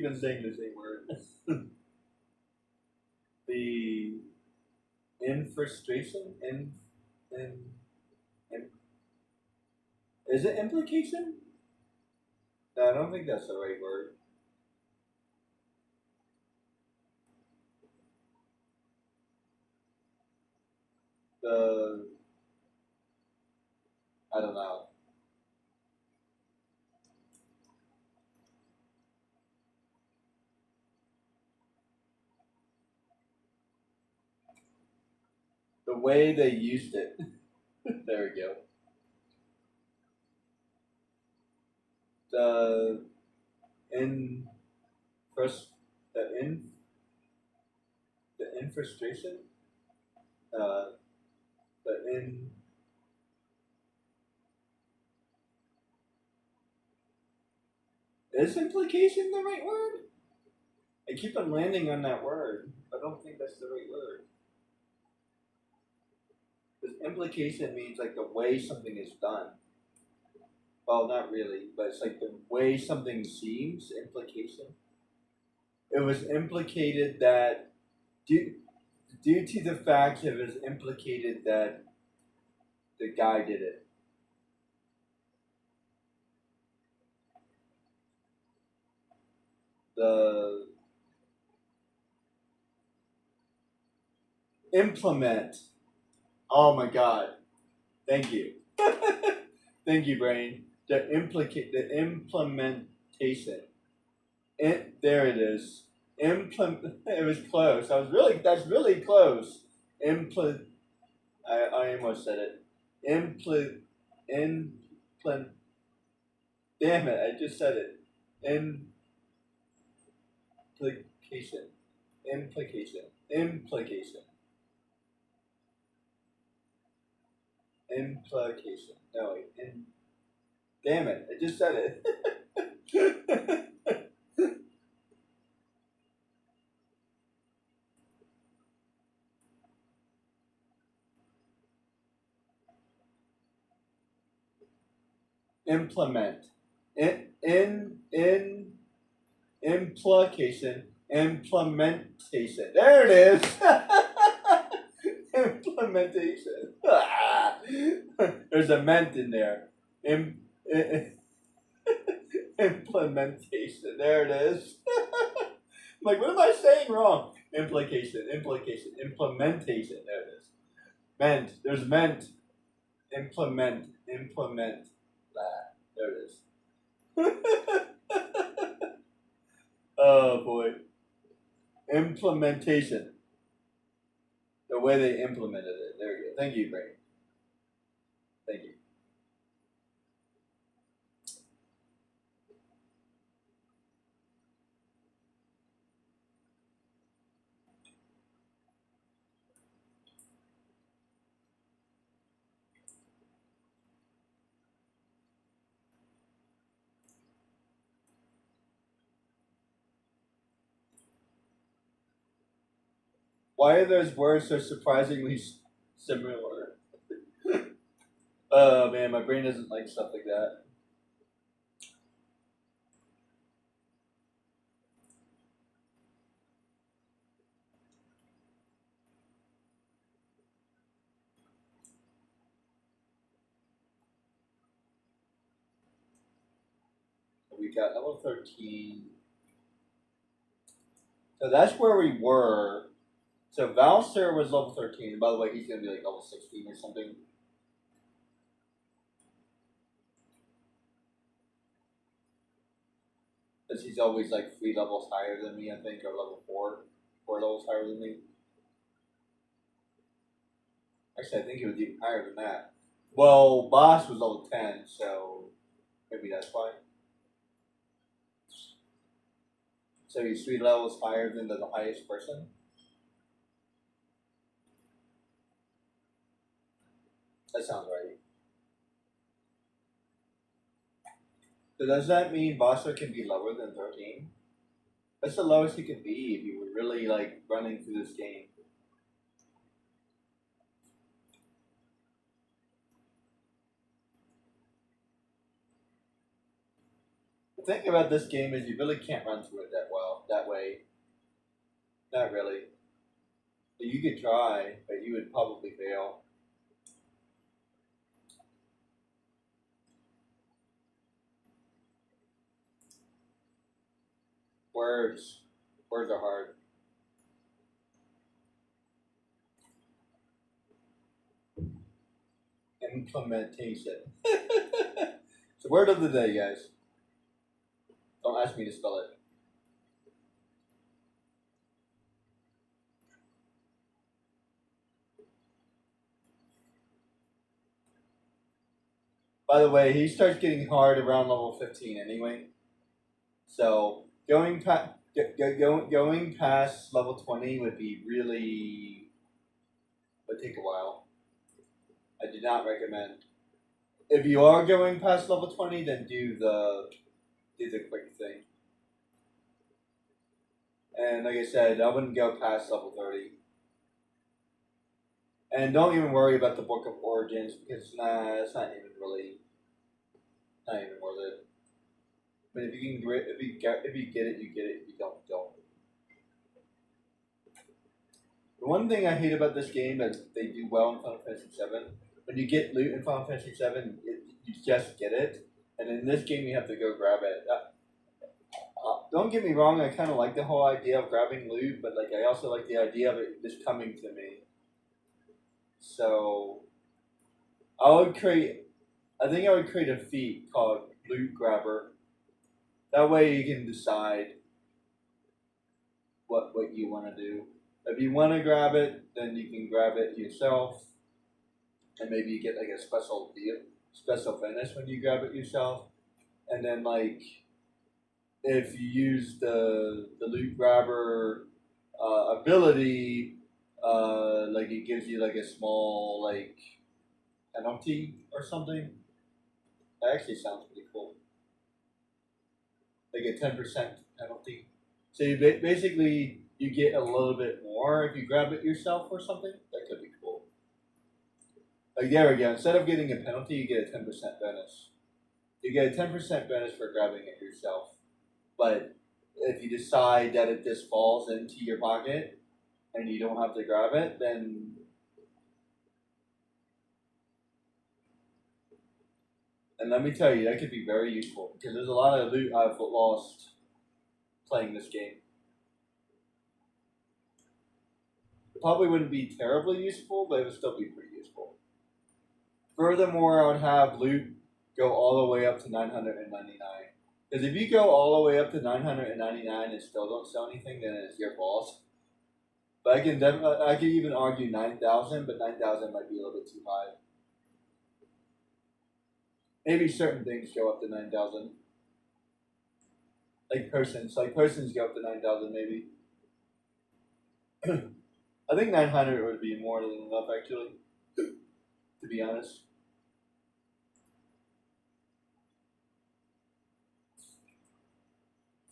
on saying the same word. The in frustration? In is it implication? No, I don't think that's the right word. The I don't know. The way they used it. There we go. The in frust the in frustration. Uh, the in is implication the right word? I keep on landing on that word. I don't think that's the right word. implication means like the way something is done. Well, not really, but it's like the way something seems. Implication. It was implicated that due to the fact it was implicated that the guy did it. The implement. Oh my god. Thank you. Thank you, brain. The implementation. There it is. It was close. That's really close. I almost said it. Implement. Damn it! I just said it. Implication. Implication. Implication. Implication. No, damn it! I just said it. Implement. Implication. Implementation. There it is. Implementation. There's a ment in there. Implementation. There it is. I'm like, what am I saying wrong? Implication. Implication. Implementation. There it is. Ment. There's ment. Implement. Implement. There it is. Oh boy. Implementation. The way they implemented it. There we go. Thank you, Brain. Thank you. Why are those words so surprisingly similar? Oh man, my brain doesn't like stuff like that. We got level 13. So that's where we were. So Valser was level 13. By the way, he's going to be like level 16 or something. Because he's always like 3 levels higher than me, I think, or level 4. 4 levels higher than me. Actually, I think he was even higher than that. Well, Boss was level 10, so maybe that's why. So he's 3 levels higher than the highest person? That sounds right. So does that mean Bossa can be lower than 13? That's the lowest he could be if you were really like running through this game. The thing about this game is you really can't run through it that way. Not really. So you could try, but you would probably fail. Words. Words are hard. Implementation. So word of the day, guys. Don't ask me to spell it. By the way, he starts getting hard around level 15 anyway. So going past level 20 would be would take a while. I do not recommend. If you are going past level 20, then do the quick thing. And like I said, I wouldn't go past level 30. And don't even worry about the Book of Origins because it's not even really not even worth it. But if you can if you get it, you get it. If you don't. The one thing I hate about this game that they do well in Final Fantasy VII, when you get loot in Final Fantasy VII, you just get it, and in this game you have to go grab it. Don't get me wrong, I kind of like the whole idea of grabbing loot, but like I also like the idea of it just coming to me. So I think I would create a feat called Loot Grabber. That way you can decide what you want to do. If you want to grab it, then you can grab it yourself, and maybe you get like a special finish when you grab it yourself. And then like if you use the loot grabber ability, like it gives you like a small like penalty or something. That actually sounds pretty cool. Like a 10% penalty. So you basically you get a little bit more if you grab it yourself or something. That could be cool. Like there we go. Instead of getting a penalty, you get a 10% bonus. You get a 10% bonus for grabbing it yourself. But if you decide that it just falls into your pocket and you don't have to grab it, then and let me tell you, that could be very useful because there's a lot of loot I've lost playing this game. It probably wouldn't be terribly useful, but it would still be pretty useful. Furthermore, I would have loot go all the way up to 999. Because if you go all the way up to 999 and still don't sell anything, then it's your fault. But I can even argue 9,000, but 9,000 might be a little bit too high. Maybe certain things go up to 9,000. Like persons go up to 9,000 maybe. I think 900 would be more than enough actually, to be honest.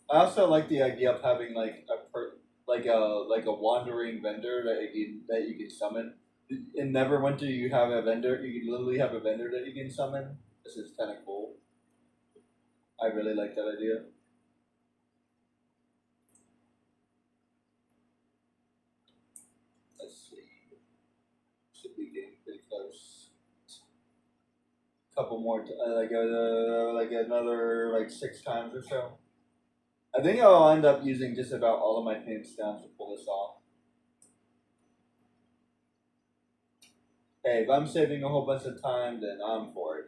I also like the idea of having like like a wandering vendor that you can summon. In Neverwinter, you have a vendor. You can literally have a vendor that you can summon. This is kind of cool. I really like that idea. Let's see. Should be getting pretty close. Couple more, like another like 6 times or so. I think I'll end up using just about all of my paint stamps to pull this off. Hey, if I'm saving a whole bunch of time, then I'm for it.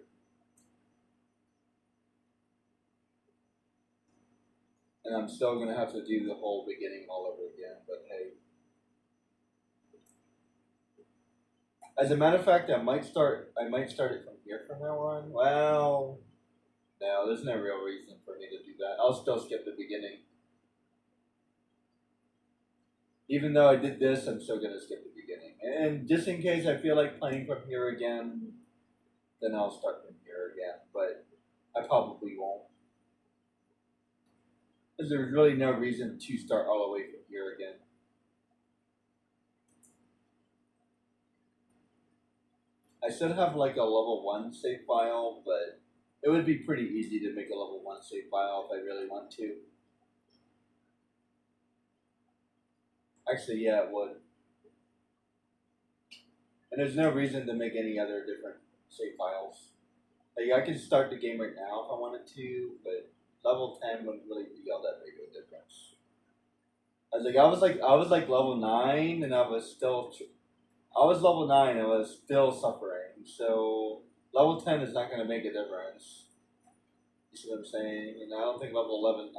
And I'm still going to have to do the whole beginning all over again, but hey. As a matter of fact, I might start it from here from now on. Well, no, there's no real reason for me to do that. I'll still skip the beginning. Even though I did this, I'm still going to skip the beginning. And just in case I feel like playing from here again, then I'll start from here again. But I probably won't. Because there's really no reason to start all the way from here again. I should have like a level 1 save file, but it would be pretty easy to make a level 1 save file if I really want to. Actually, yeah, it would. And there's no reason to make any other different save files. Like I could start the game right now if I wanted to, but level 10 wouldn't really be all that big of a difference. I was like level 9 and I was level 9 and I was still suffering. So level 10 is not going to make a difference. You see what I'm saying? And I don't think level 11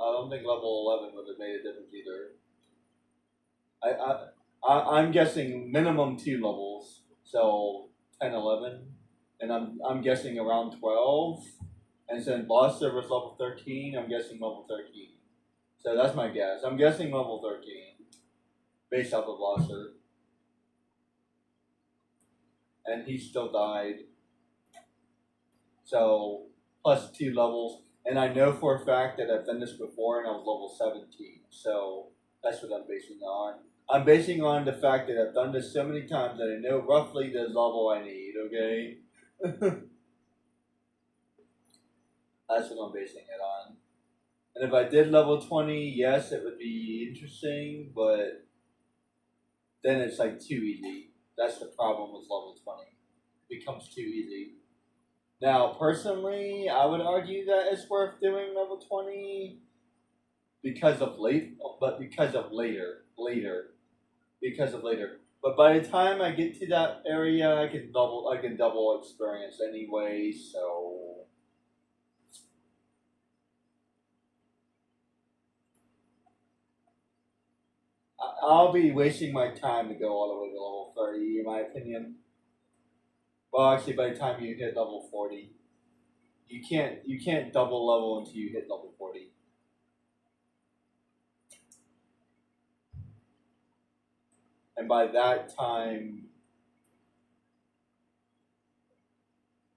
would have made a difference either. I'm guessing minimum 2 levels, so 10, 11, and I'm guessing around 12. And since boss server's level 13, I'm guessing level 13. So that's my guess. I'm guessing level 13, based off of boss server. And he still died. So plus 2 levels, and I know for a fact that I've done this before, and I was level 17. So that's what I'm basing it on. I'm basing on the fact that I've done this so many times that I know roughly the level I need, okay? That's what I'm basing it on. And if I did level 20, yes, it would be interesting, but then it's like too easy. That's the problem with level 20. It becomes too easy. Now, personally, I would argue that it's worth doing level 20 because of later. But by the time I get to that area, I can double experience anyway, so I'll be wasting my time to go all the way to level 30, in my opinion. Well, actually, by the time you hit level 40, you can't double level until you hit level 40. And by that time,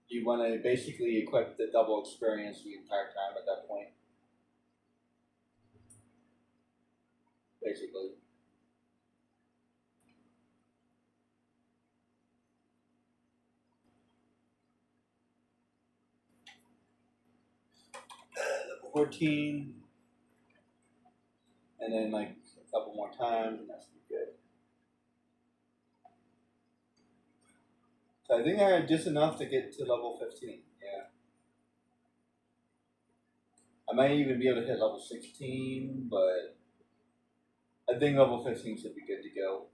you want to basically equip the double experience the entire time at that point. Basically. Level 14, and then like a couple more times, and that's good. So I think I had just enough to get to level 15. Yeah. I might even be able to hit level 16, but I think level 15 should be good to go.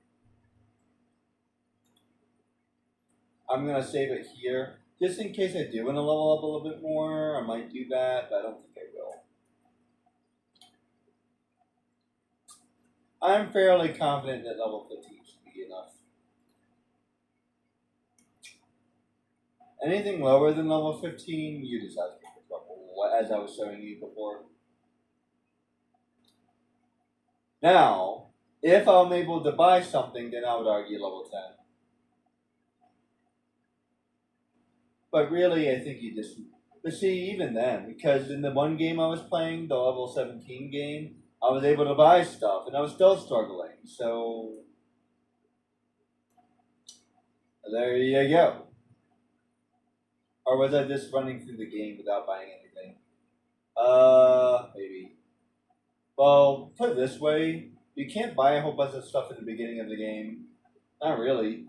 I'm going to save it here. Just in case I do want to level up a little bit more, I might do that, but I don't think I will. I'm fairly confident that level 15 should be enough. Anything lower than level 15, you just have to get the trouble, as I was showing you before. Now, if I'm able to buy something, then I would argue level 10. But really, I think you just. But see, even then, because in the one game I was playing, the level 17 game, I was able to buy stuff, and I was still struggling. So, there you go. Or was I just running through the game without buying anything? Maybe. Well, put it this way, you can't buy a whole bunch of stuff at the beginning of the game. Not really.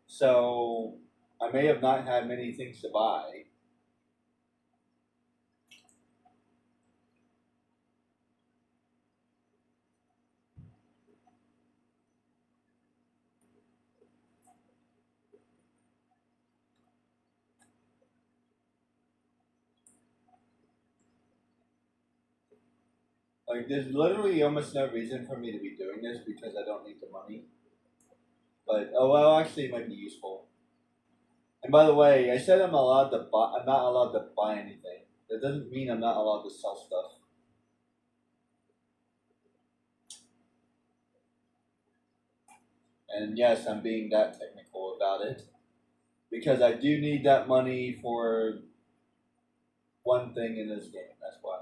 So, I may have not had many things to buy. Like, there's literally almost no reason for me to be doing this because I don't need the money. But, oh well, actually, it might be useful. And by the way, I said I'm allowed to buy. I'm not allowed to buy anything. That doesn't mean I'm not allowed to sell stuff. And yes, I'm being that technical about it because I do need that money for one thing in this game. That's why.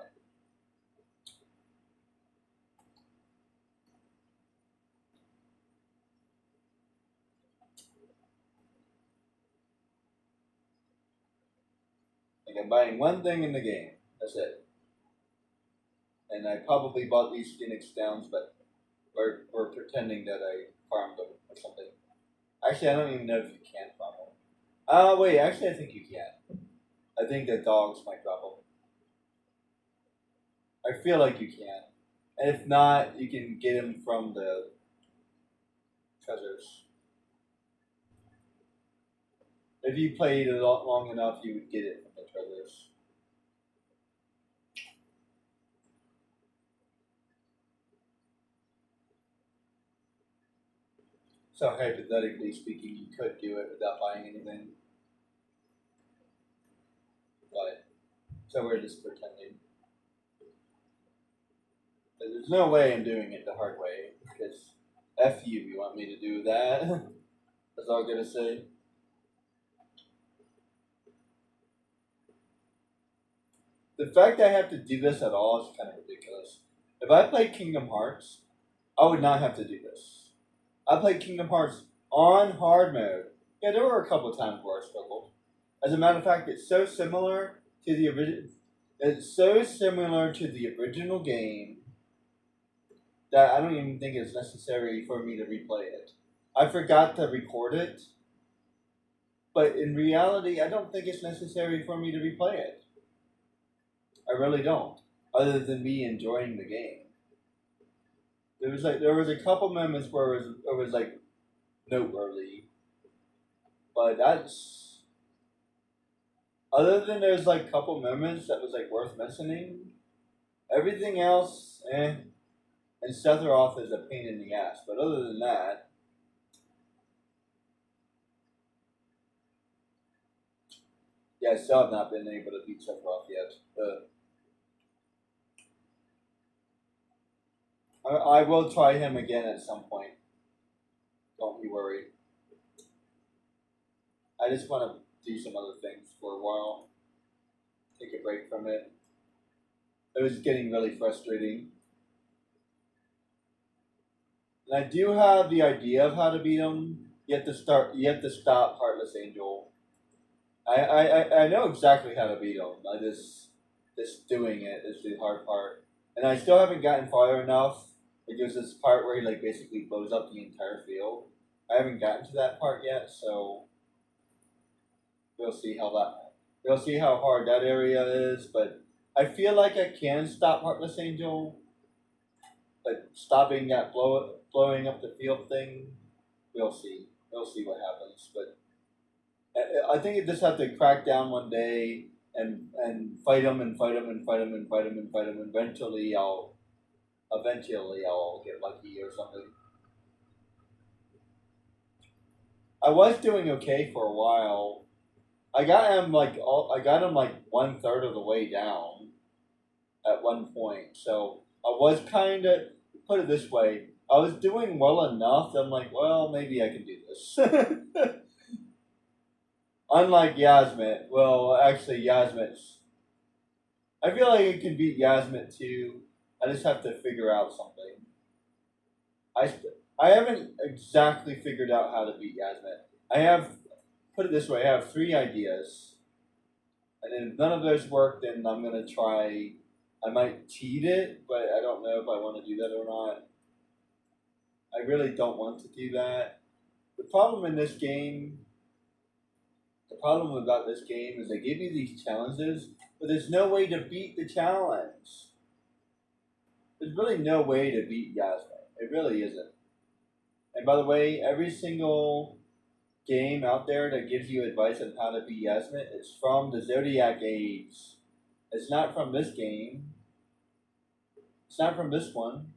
Like I'm buying one thing in the game. That's it. And I probably bought these Phoenix Downs, but we're pretending that I farmed them or something. Actually, I don't even know if you can farm them. Wait. Actually, I think you can. I think the dogs might drop them. I feel like you can. And if not, you can get them from the treasures. If you played it long enough, you would get it from the treasures. So hypothetically speaking, you could do it without buying anything. But so we're just pretending. But there's no way I'm doing it the hard way because F you want me to do that? That's all I'm gonna say. The fact I have to do this at all is kind of ridiculous. If I played Kingdom Hearts, I would not have to do this. I played Kingdom Hearts on hard mode. Yeah, there were a couple of times where I struggled. As a matter of fact, it's so similar to the original. It's so similar to the original game that I don't even think it's necessary for me to replay it. I forgot to record it, but in reality, I don't think it's necessary for me to replay it. I really don't. Other than me enjoying the game, there was a couple moments where it was like noteworthy, but that's other than there's like a couple moments that was like worth mentioning. Everything else, eh. And Sephiroth is a pain in the ass, but other than that, yeah, I still have not been able to beat Sephiroth yet. I will try him again at some point. Don't be worried. I just want to do some other things for a while. Take a break from it. It was getting really frustrating. And I do have the idea of how to beat him. You have to stop Heartless Angel. I know exactly how to beat him. I just doing it is the hard part. And I still haven't gotten far enough. Like there's this part where he like basically blows up the entire field. I haven't gotten to that part yet, so we'll see how hard that area is. But I feel like I can stop Heartless Angel, but stopping that blowing up the field thing, we'll see. We'll see what happens. But I think you just have to crack down one day and fight him and fight him and fight him and fight him and fight him. And eventually I'll get lucky or something. I was doing okay for a while. I got him like 1/3 of the way down at one point. So I was kind of, put it this way, I was doing well enough that I'm like, well, maybe I can do this. Unlike Yasmet, well, actually Yasmet's, I feel like I can beat Yasmet too. I just have to figure out something. I haven't exactly figured out how to beat Yasmet. I have, put it this way, I have 3 ideas. And if none of those work, then I'm going to try, I might cheat it, but I don't know if I want to do that or not. I really don't want to do that. The problem about this game is they give you these challenges, but there's no way to beat the challenge. There's really no way to beat Yasmet. It really isn't. And by the way, every single game out there that gives you advice on how to beat Yasmet is from the Zodiac Age. It's not from this game. It's not from this one.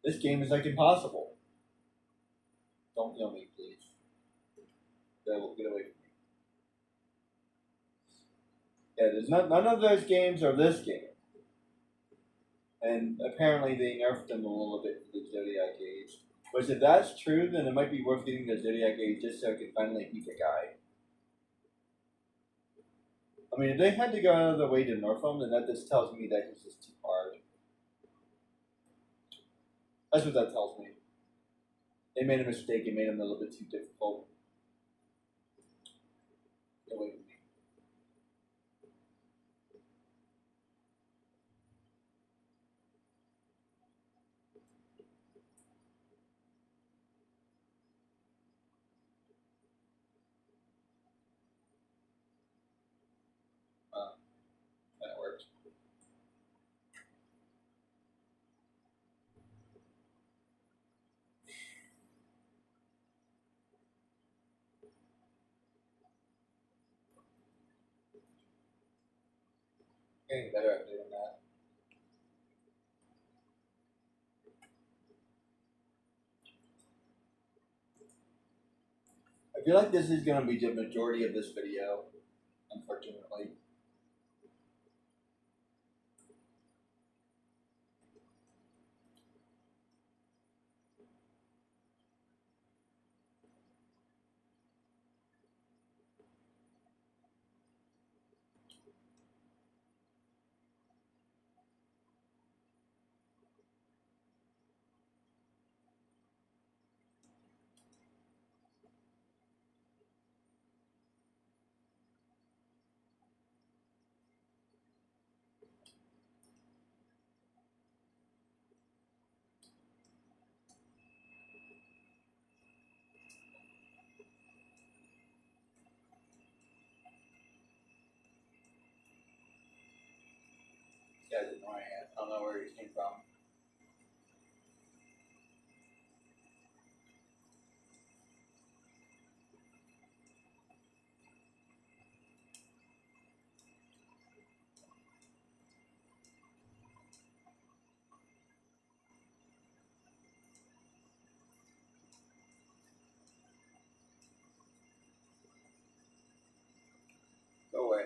This game is like impossible. Don't kill me, please. Get away from me. Yeah, there's none of those games are this game. And apparently they nerfed them a little bit for the Zodiac Age. Which if that's true, then it might be worth getting the Zodiac Age just so I can finally beat the guy. I mean, if they had to go out of their way to nerf him, then that just tells me that he's just too hard. That's what that tells me. They made a mistake and made him a little bit too difficult. Get away from me. That worked. Getting better at doing that. I feel like this is going to be the majority of this video, unfortunately. guy's annoying. I don't know where he came from. Go away.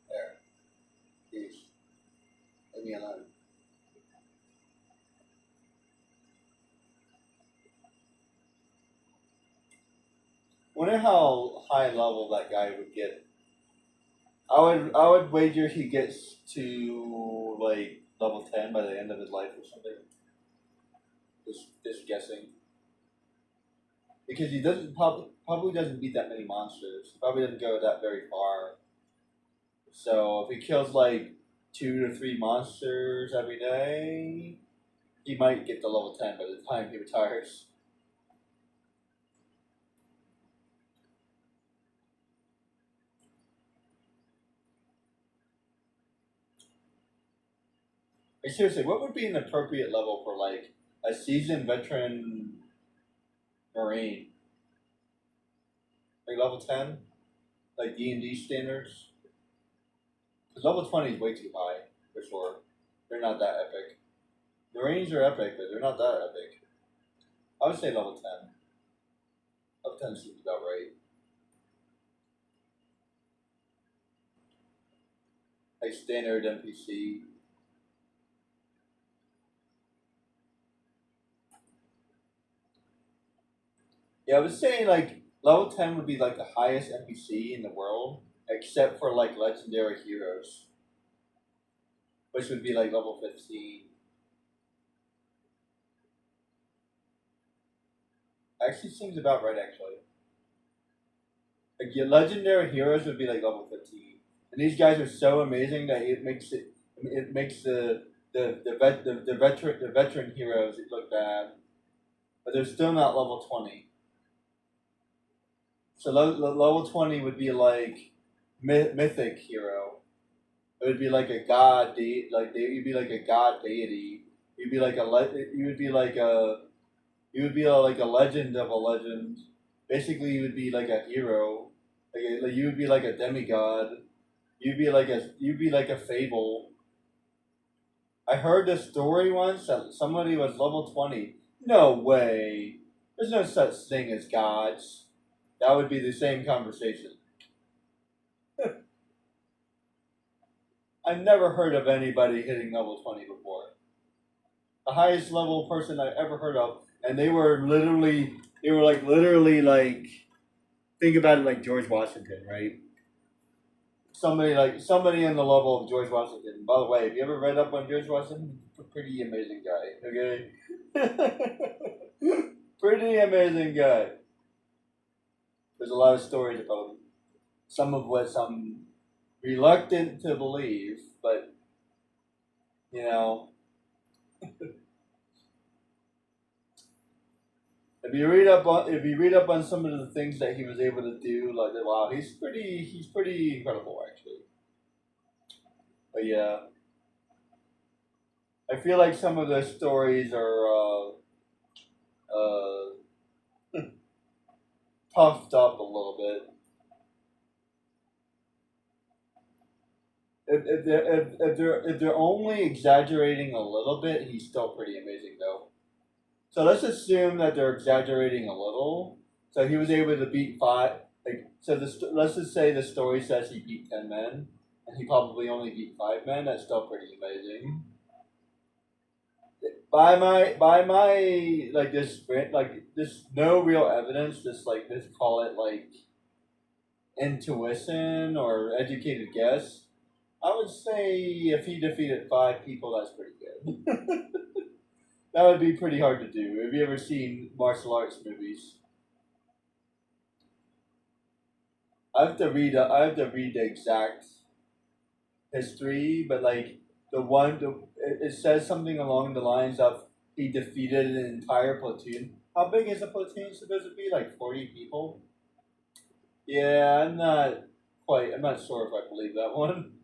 There. Peace. Leave me alone. Wonder how high level that guy would get. I would wager he gets to like level 10 by the end of his life or something. Just guessing. Because he doesn't probably doesn't beat that many monsters. He probably doesn't go that very far. So if he kills like 2 to 3 monsters every day, he might get to level 10 by the time he retires. Like, seriously, what would be an appropriate level for like a seasoned veteran Marine? Like level 10? Like D&D standards? Because level 20 is way too high, for sure. They're not that epic. Marines are epic, but they're not that epic. I would say level 10. Level 10 seems about right. Like standard NPC. Yeah, I was saying like level 10 would be like the highest NPC in the world, except for like legendary heroes, which would be like level 15. Actually, seems about right actually. Like your legendary heroes would be like level 15, and these guys are so amazing that it makes the veteran heroes look bad, but they're still not level 20. So level 20 would be like mythic hero. It would be like a god you'd be like a god deity. You'd be like you would be like like a legend of a legend. Basically, you would be like a hero. Like you would be like a demigod. You'd be like a fable. I heard this story once that somebody was level 20. No way. There's no such thing as gods. That would be the same conversation. I've never heard of anybody hitting level 20 before. The highest level person I ever heard of, and they were literally like, think about it like George Washington, right? Somebody in the level of George Washington. By the way, have you ever read up on George Washington? Pretty amazing guy. Okay, pretty amazing guy. There's a lot of stories about him. Some of which I'm reluctant to believe, but you know, if you read up on some of the things that he was able to do, like wow, he's pretty incredible actually. But yeah, I feel like some of the stories are puffed up a little bit. If they're only exaggerating a little bit, he's still pretty amazing though. So let's assume that they're exaggerating a little. So he was able to beat five. Let's just say the story says he beat 10 men, and he probably only beat 5 men. That's still pretty amazing. by my like this no real evidence, just like this call it like intuition or educated guess. I would say if he defeated 5 people, that's pretty good. That would be pretty hard to do. Have you ever seen martial arts movies? I have to read the exact history, but like it says something along the lines of he defeated an entire platoon. How big is a platoon supposed to be? Like 40 people? Yeah, I'm not sure if I believe that one.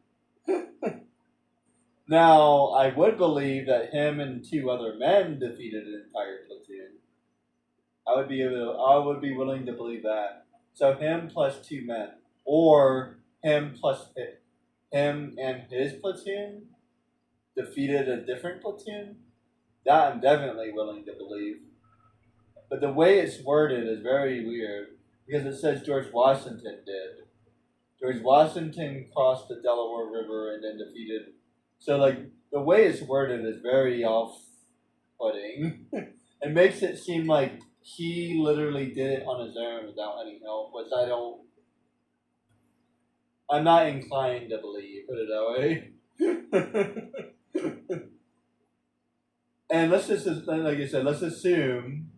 Now, I would believe that him and 2 other men defeated an entire platoon. I would be willing to believe that. So him plus 2 men, or him and his platoon defeated a different platoon. That I'm definitely willing to believe. But the way it's worded is very weird because it says George Washington did. George Washington crossed the Delaware River and then defeated. So like the way it's worded is very off-putting. It makes it seem like he literally did it on his own without any help, which I'm not inclined to believe. Put it that way. And let's just like I said, let's assume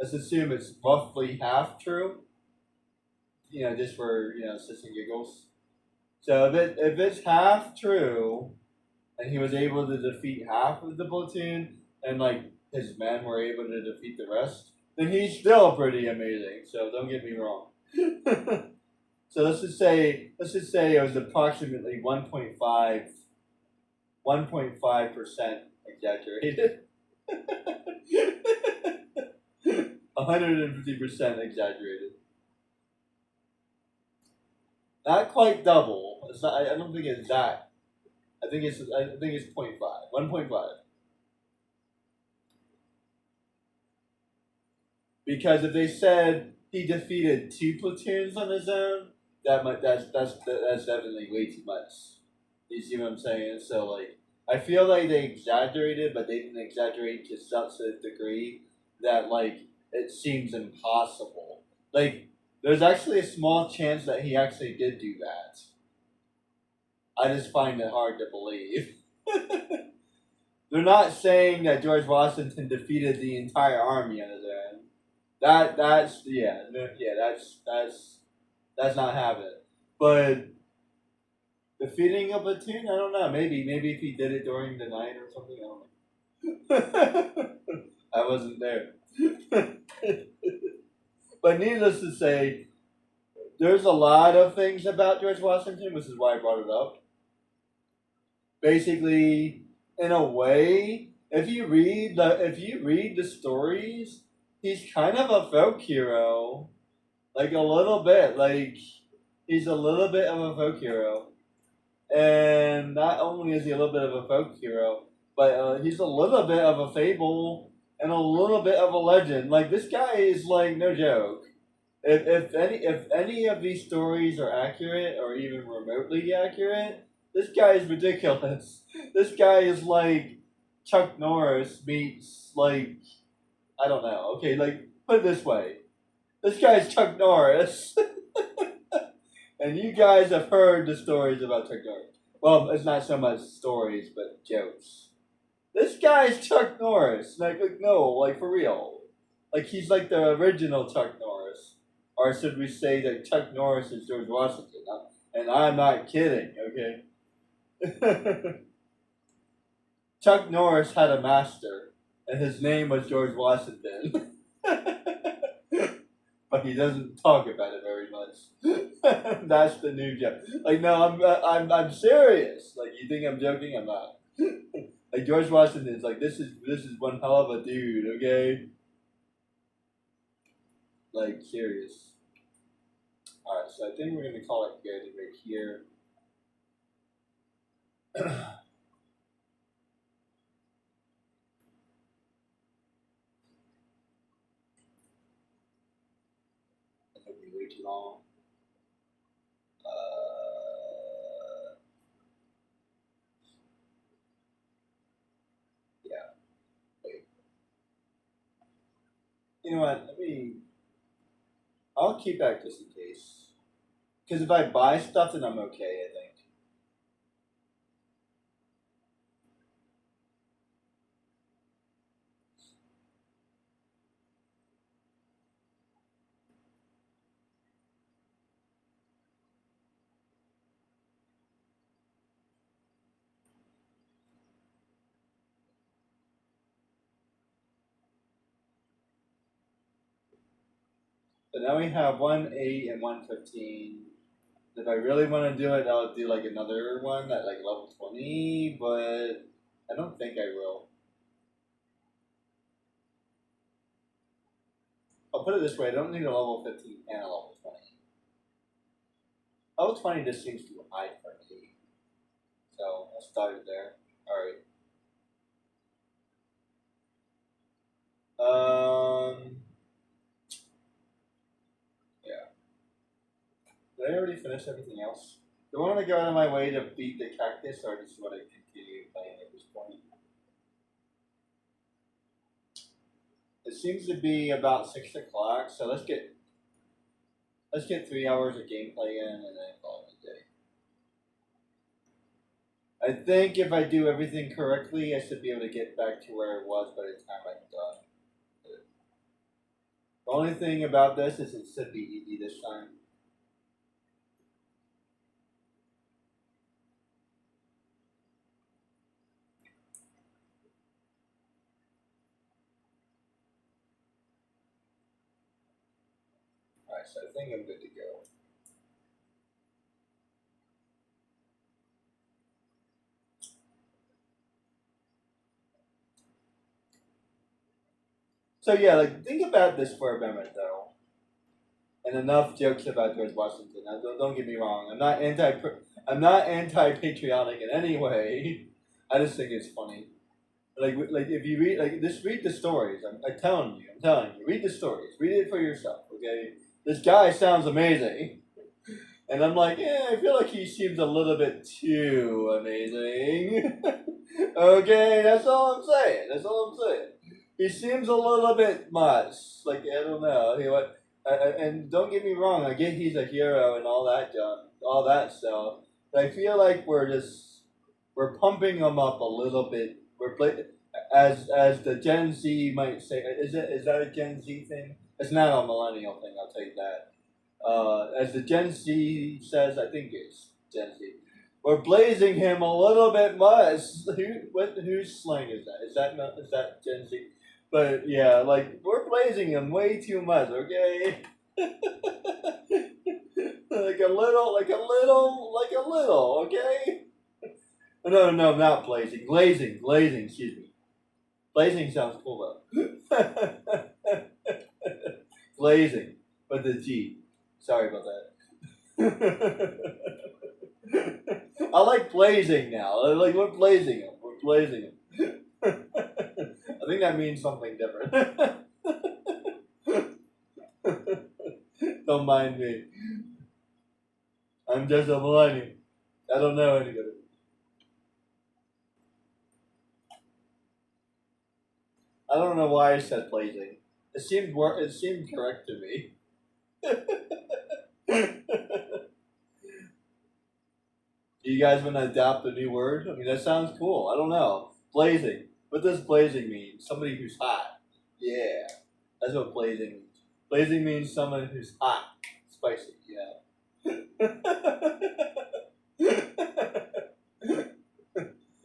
it's roughly half true. Just for shits and giggles. So if it's half true, and he was able to defeat half of the platoon, and like his men were able to defeat the rest, then he's still pretty amazing. So don't get me wrong. So let's just say it was approximately 1.5% exaggerated. 150% exaggerated. Not quite double. It's not. I don't think it's that. I think it's 0.5. 1.5. Because if they said he defeated 2 platoons on his own, that's definitely way too much. You see what I'm saying? So like, I feel like they exaggerated, but they didn't exaggerate to such a degree that like it seems impossible. Like, there's actually a small chance that he actually did do that. I just find it hard to believe. They're not saying that George Washington defeated the entire army on his own. That's not happening. But defeating a platoon, I don't know. Maybe if he did it during the night or something, I don't know. I wasn't there. But needless to say, there's a lot of things about George Washington, which is why I brought it up. Basically, in a way, if you read the stories, he's kind of a folk hero, like a little bit. Like he's a little bit of a folk hero, and not only is he a little bit of a folk hero, but he's a little bit of a fable and a little bit of a legend. Like this guy is like no joke. If any of these stories are accurate or even remotely accurate, this guy is ridiculous. This guy is like Chuck Norris meets like I don't know. Okay, like put it this way, this guy is Chuck Norris, and you guys have heard the stories about Chuck Norris. Well, it's not so much stories, but jokes. This guy is Chuck Norris. Like no, like for real. Like he's like the original Chuck Norris. Or should we say that Chuck Norris is George Washington? And I'm not kidding, okay? Chuck Norris had a master, and his name was George Washington. But he doesn't talk about it very much. That's the new joke. Like, no, I'm serious. Like, you think I'm joking? I'm not. Like George Washington is like this is one hell of a dude, okay? Like serious. Alright, so I think we're gonna call it good right here. That'll be way too long. Yeah. You know what? I'll keep that just in case. Because if I buy stuff, then I'm okay. I think. So now we have 1-8 and 1-15. If I really want to do it, I'll do like another one at like level 20, but I don't think I will. I'll put it this way: I don't need a level 15 and a level 20. Level 20 just seems too high for me, so I'll start it there. All right. Yeah. Did I already finish everything else? Do I want to go out of my way to beat the cactus, or just want to continue playing at this point? It seems to be about 6 o'clock, so let's get 3 hours of gameplay in, and then call it a day. I think if I do everything correctly, I should be able to get back to where it was by the time I'm done. The only thing about this is it should be easy this time. Alright, so I think I'm good to go. So yeah, like think about this for a moment though. And enough jokes about George Washington. Now, don't get me wrong. I'm not anti patriotic in any way. I just think it's funny. Like if you read just read the stories. I'm telling you, read the stories. Read it for yourself. Okay, this guy sounds amazing, and I'm like, yeah, I feel like he seems a little bit too amazing. Okay, that's all I'm saying. That's all I'm saying. He seems a little bit much. Like I don't know. And don't get me wrong. I get he's a hero and all that junk, all that stuff. But I feel like we're pumping him up a little bit. As the Gen Z might say. Is that a Gen Z thing? It's not a millennial thing. I'll tell you that. As the Gen Z says, I think it's Gen Z. We're blazing him a little bit much. Whose slang is that? Is that Gen Z? But yeah, like we're blazing him way too much. Okay, like a little. Okay. No, no, not blazing. Glazing. Excuse me. Blazing sounds cool though. Glazing, with the G. Sorry about that. I like blazing now. Like we're blazing him. We're blazing him. I think that means something different. Don't mind me. I'm just a millennial. I don't know any better. I don't know why I said blazing. It seemed correct to me. Do you guys want to adopt a new word? I mean, that sounds cool. I don't know. Blazing. What does blazing mean? Somebody who's hot. Yeah, that's what blazing means. Blazing means someone who's hot, spicy. Yeah.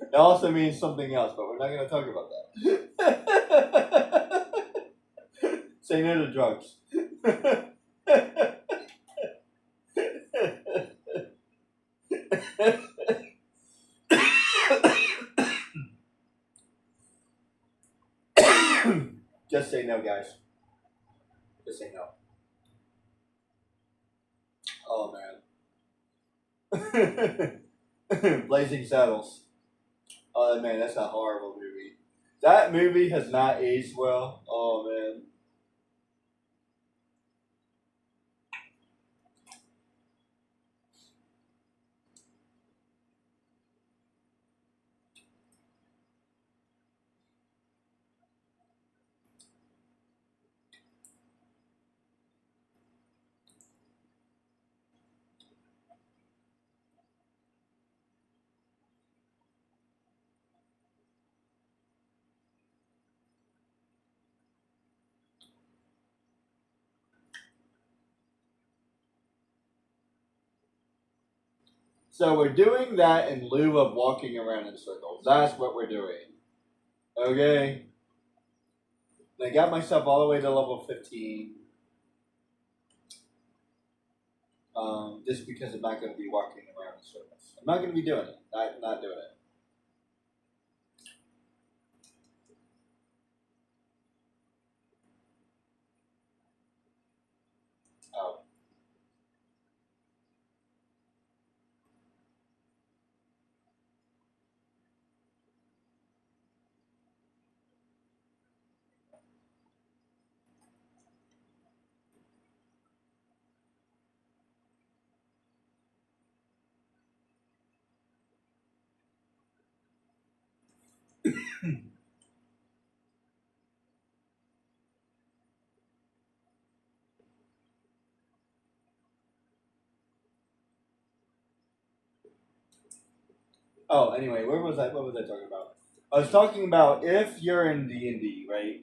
It also means something else, but we're not going to talk about that. Say no to drugs. Just say no, guys. Just say no. Oh man. Blazing Saddles. Oh man, that's a horrible movie. That movie has not aged well. Oh man. So we're doing that in lieu of walking around in circles. That's what we're doing. Okay? I got myself all the way to level 15. Just because I'm not going to be walking around in circles. I'm not going to be doing it. Not doing it. Oh. Oh, anyway, where was I? What was I talking about? I was talking about if you're in D&D, right?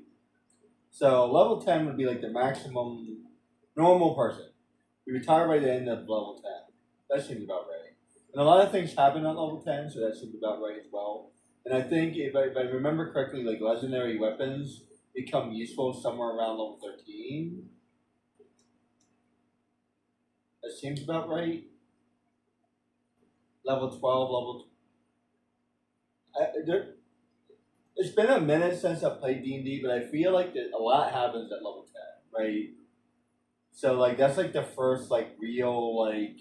So level 10 would be like the maximum normal person. You retire by the end of level 10. That seems about right. And a lot of things happen at level 10, so that seems about right as well. And I think if I remember correctly, like legendary weapons become useful somewhere around level 13. That seems about right. Level 12, it's been a minute since I played D&D, but I feel like that a lot happens at level 10, right? So like that's like the first like real like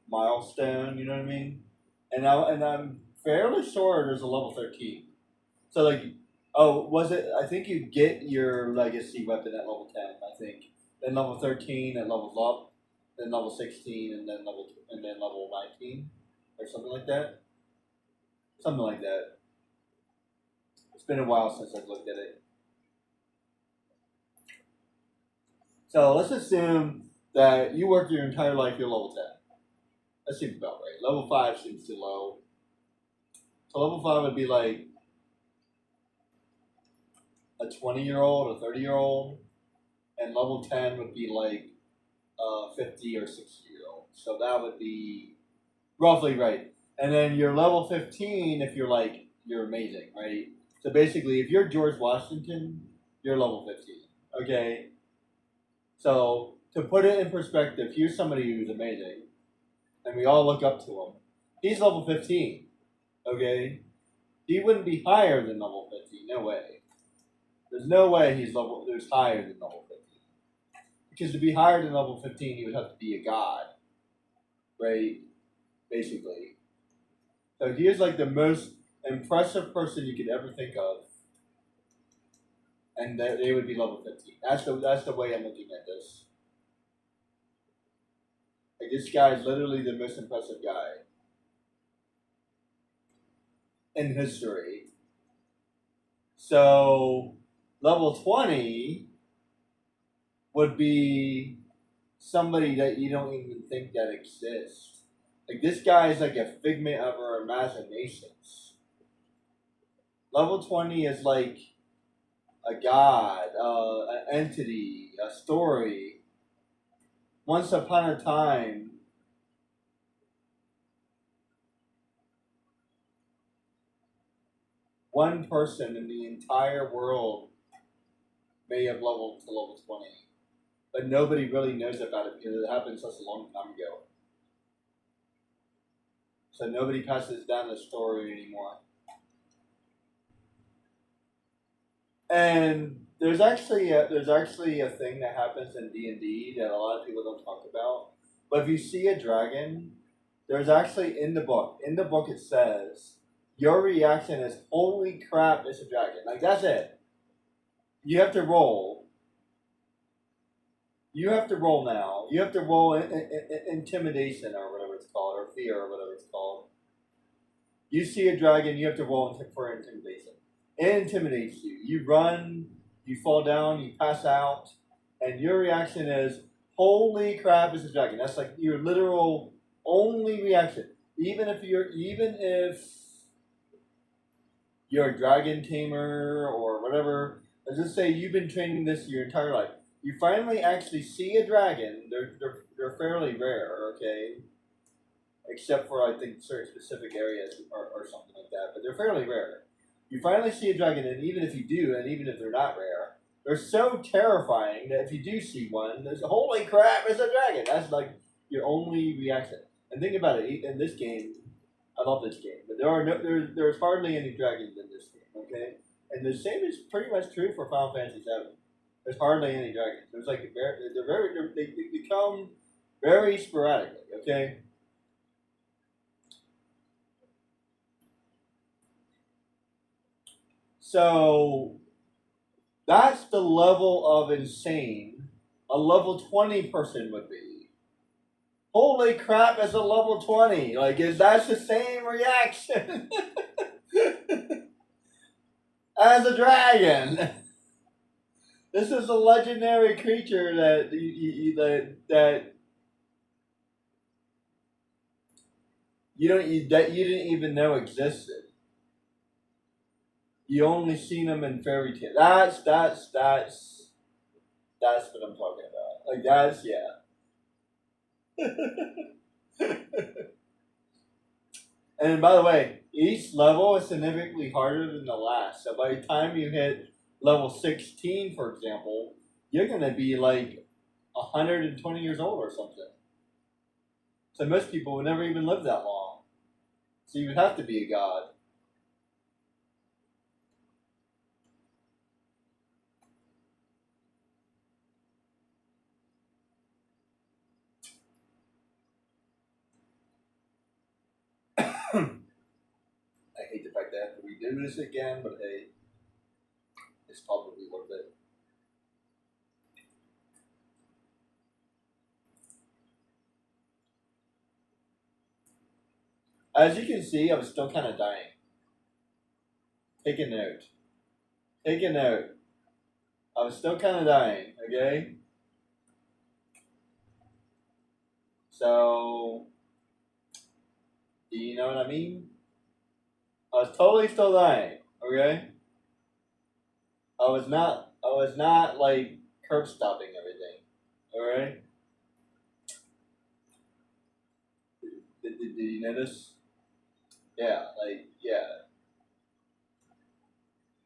milestone, you know what I mean? And I'm fairly sure there's a level 13. So like, oh, was it? I think you get your legacy weapon at level 10. I think then level 13 it levels up, then level 16, and then level 19 or something like that. Something like that. It's been a while since I've looked at it. So let's assume that you work your entire life, you're level 10. That seems about right. Level 5 seems too low. So level 5 would be like a 20-year-old, a 30-year-old, and level 10 would be like a 50 or 60-year-old. So that would be roughly right. And then you're level 15 if you're amazing, right? So basically, if you're George Washington, you're level 15. Okay? So to put it in perspective, here's somebody who's amazing, and we all look up to him. He's level 15. Okay? He wouldn't be higher than level 15. No way. There's no way there's higher than level 15. Because to be higher than level 15, you would have to be a god. Right? Basically. So he is like the most impressive person you could ever think of. And they would be level 15. That's the way I'm looking at this. Like this guy is literally the most impressive guy in history. So level 20 would be somebody that you don't even think that exists. Like this guy is like a figment of our imaginations. Level 20 is like a god, an entity, a story. Once upon a time, one person in the entire world may have leveled to level 20, but nobody really knows about it because it happened such a long time ago. So nobody passes down the story anymore. And there's actually a thing that happens in D&D that a lot of people don't talk about. But if you see a dragon, there's actually in the book. In the book it says your reaction is holy crap, it's a dragon. Like that's it. You have to roll. You have to roll now. You have to roll intimidation or whatever it's called, or fear or whatever it's called. You see a dragon, you have to roll for intimidation. It intimidates you. You run, you fall down, you pass out, and your reaction is, "Holy crap! It's a dragon." That's like your literal only reaction. Even if you're a dragon tamer or whatever, let's just say you've been training this your entire life. You finally actually see a dragon. They're fairly rare, okay? except for I think certain specific areas or something like that. But they're fairly rare. You finally see a dragon, and even if you do, and even if they're not rare, they're so terrifying that if you do see one, there's holy crap, it's a dragon. That's like your only reaction. And think about it. In this game, I love this game, but there's hardly any dragons in this game. Okay, and the same is pretty much true for Final Fantasy VII. There's hardly any dragons. There's like they become very sporadically. Okay. So that's the level of insane a level 20 person would be. Holy crap, it's a level 20. Like, is that the same reaction as a dragon? This is a legendary creature that you didn't even know existed. You only seen them in fairy tales. That's what I'm talking about. Like that's yeah. And by the way, each level is significantly harder than the last. So by the time you hit level 16, for example, you're gonna be like 120 years old or something. So most people would never even live that long. So you would have to be a god. I hate the fact that I have to redo this again, but hey, it's probably worth it. As you can see, I'm still kind of dying. Take a note. Take a note. I'm still kind of dying, okay? So, do you know what I mean? I was totally still dying, okay? I was not like curb stopping everything, alright? Did you notice? Yeah,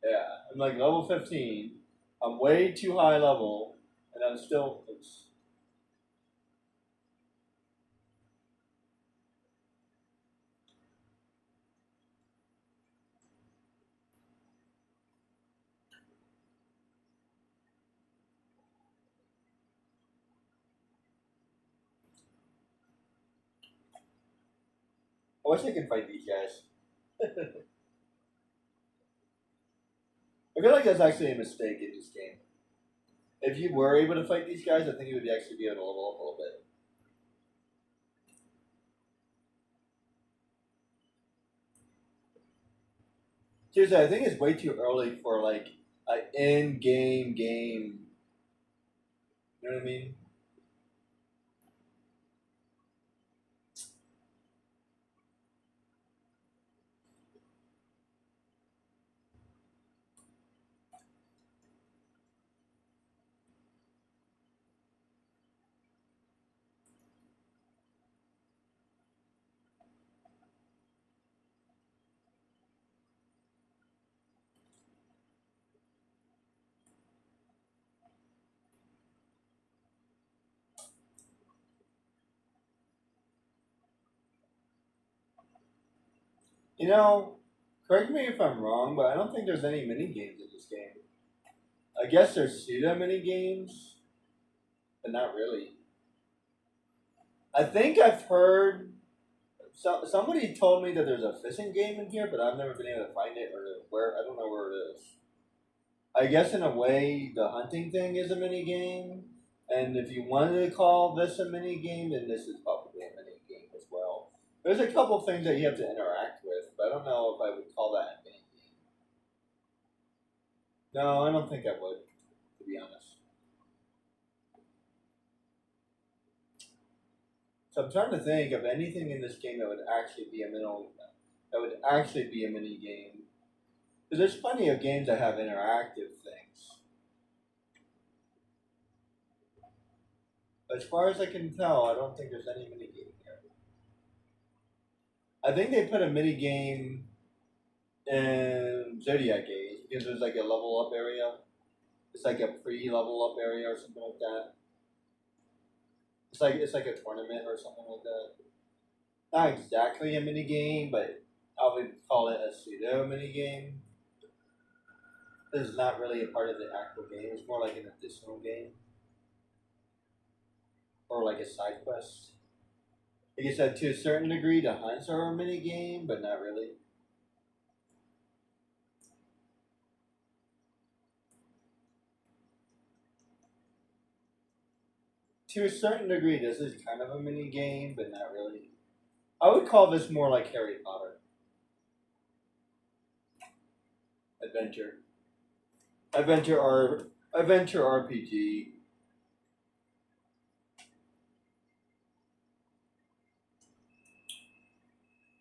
yeah. I'm like level 15. I'm way too high level, and I'm still. Oops. I wish I could fight these guys. I feel like that's actually a mistake in this game. If you were able to fight these guys, I think you would actually be able to level up a little bit. Seriously, I think it's way too early for like an in-game game. You know what I mean? You know, correct me if I'm wrong, but I don't think there's any mini games in this game. I guess there's pseudo mini games, but not really. I think I've heard somebody told me that there's a fishing game in here, but I've never been able to find it or where. I don't know where it is. I guess in a way, the hunting thing is a mini game, and if you wanted to call this a mini game, then this is probably a mini game as well. There's a couple things that you have to interact with, but I don't know if I would call that a mini game. No, I don't think I would, to be honest. So I'm trying to think of anything in this game that would actually be a mini game. Because there's plenty of games that have interactive things. As far as I can tell, I don't think there's any mini game here. I think they put a mini game in Zodiac Age because there's like a level up area. It's like a pre-level up area or something like that. It's like a tournament or something like that. Not exactly a mini game, but I would call it a pseudo mini game. This is not really a part of the actual game. It's more like an additional game or like a side quest. Like I said, to a certain degree, the hunts are a mini game, but not really. To a certain degree, this is kind of a mini game, but not really. I would call this more like Harry Potter adventure, adventure RPG.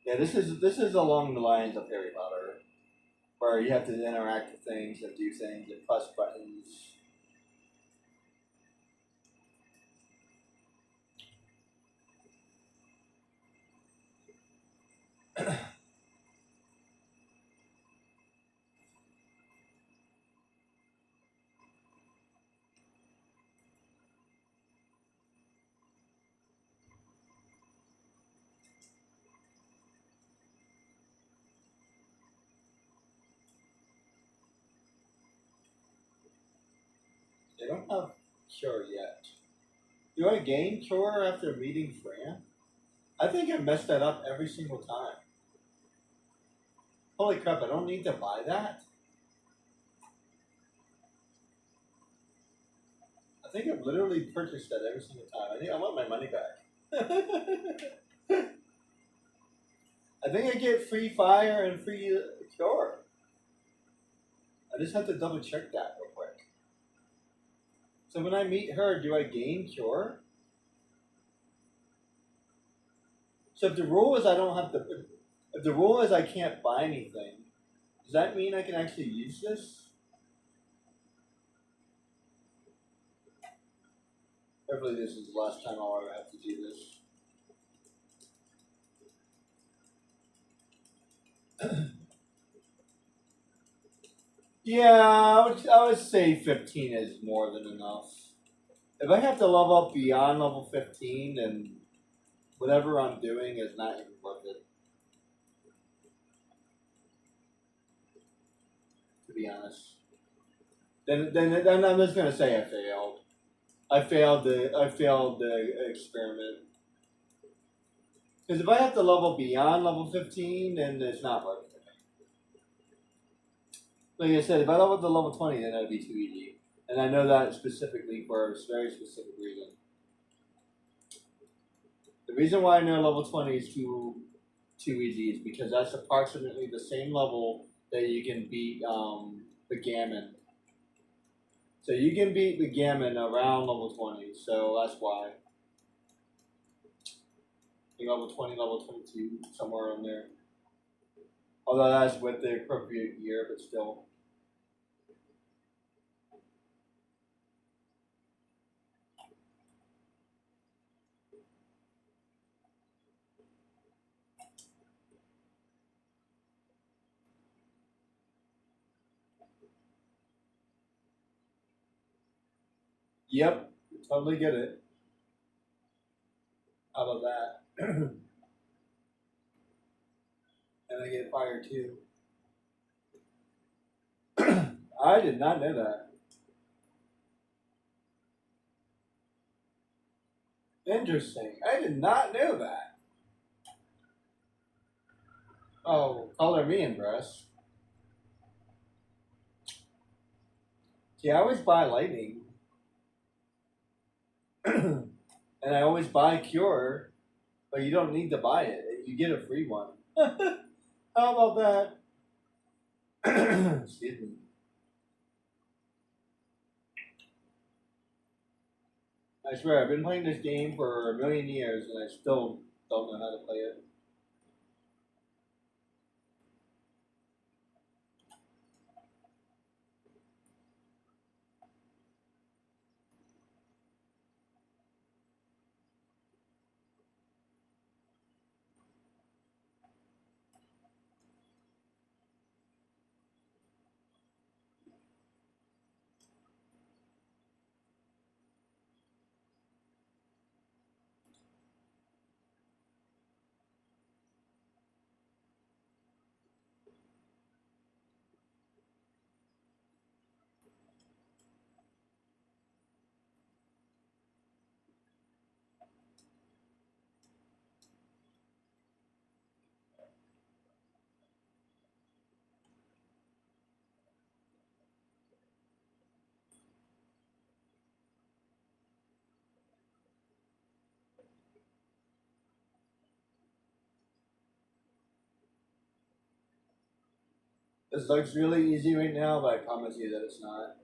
Yeah, this is along the lines of Harry Potter, where you have to interact with things and do things and press buttons. They don't have cure yet. Do I gain cure after meeting Fran? I think I messed that up every single time. Holy crap! I don't need to buy that. I think I've literally purchased that every single time. I want my money back. I think I get free fire and free cure. I just have to double check that real quick. So when I meet her, do I gain cure? So if the rule is I don't have to, if the rule is I can't buy anything, does that mean I can actually use this? Hopefully this is the last time I'll ever have to do this. Yeah, I would say 15 is more than enough. If I have to level up beyond level 15, then whatever I'm doing is not even worth it. To be honest, then I'm just gonna say I failed. I failed the experiment. Because if I have to level beyond level 15, then it's not worth it. Like I said, if I level to level 20, then that'd be too easy. And I know that specifically for a very specific reason. The reason why I know level 20 is too easy is because that's approximately the same level that you can beat the Gammon. So you can beat the Gammon around level 20, so that's why. Like level 20, level 22, somewhere in there. Although that's with the appropriate year, but still. Yep, totally get it. How about that? And I get fired too. I did not know that. Interesting. I did not know that. Oh, color me impressed. See, I always buy lightning. And I always buy cure, but you don't need to buy it. You get a free one. How about that? Excuse me. I swear, I've been playing this game for a million years and I still don't know how to play it. This looks really easy right now, but I promise you that it's not.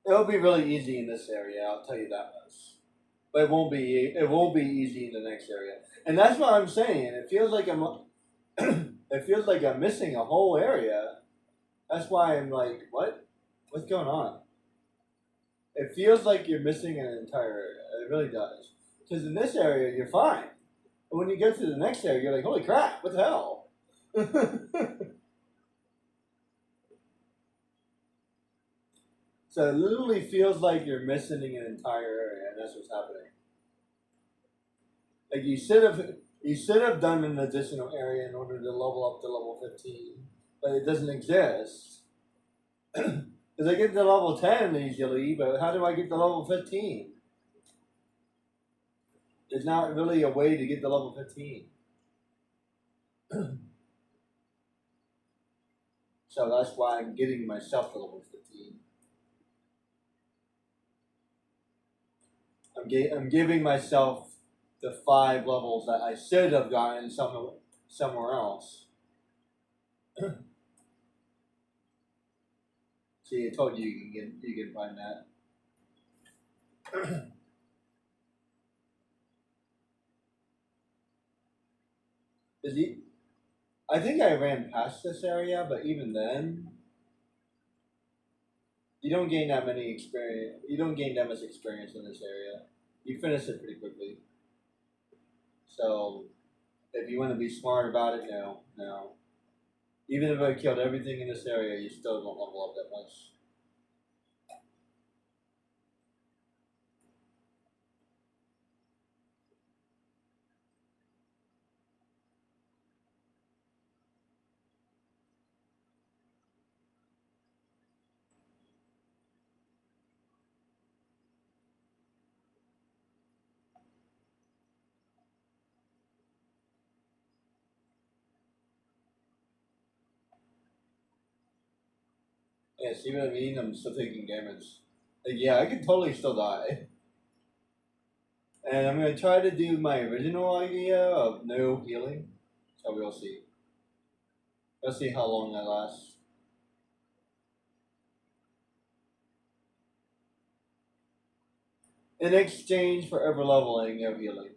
It'll be really easy in this area, I'll tell you that much. But it won't be. It won't be easy in the next area, and that's what I'm saying. It feels like I'm. It feels like I'm missing a whole area. That's why I'm like, what? What's going on? It feels like you're missing an entire area. It really does. Because in this area, you're fine. But when you get to the next area, you're like, holy crap, what the hell? So it literally feels like you're missing an entire area, and that's what's happening. Like you should have done an additional area in order to level up to level 15, but it doesn't exist. Because I get to level 10 easily, but how do I get to level 15? There's not really a way to get to level 15. So that's why I'm getting myself to level 15. I'm giving myself the 5 levels that I should have gotten somewhere else. See, I told you you can find that. I think I ran past this area, but even then, you don't gain that many experience. You don't gain that much experience in this area. You finish it pretty quickly. So, if you want to be smart about it, no. Even if I killed everything in this area, you still don't level up that much. Yeah, see what I mean? I'm still taking damage. Like, yeah, I could totally still die. And I'm going to try to do my original idea of no healing. So we'll see. Let's see how long that lasts. In exchange for ever leveling, no healing.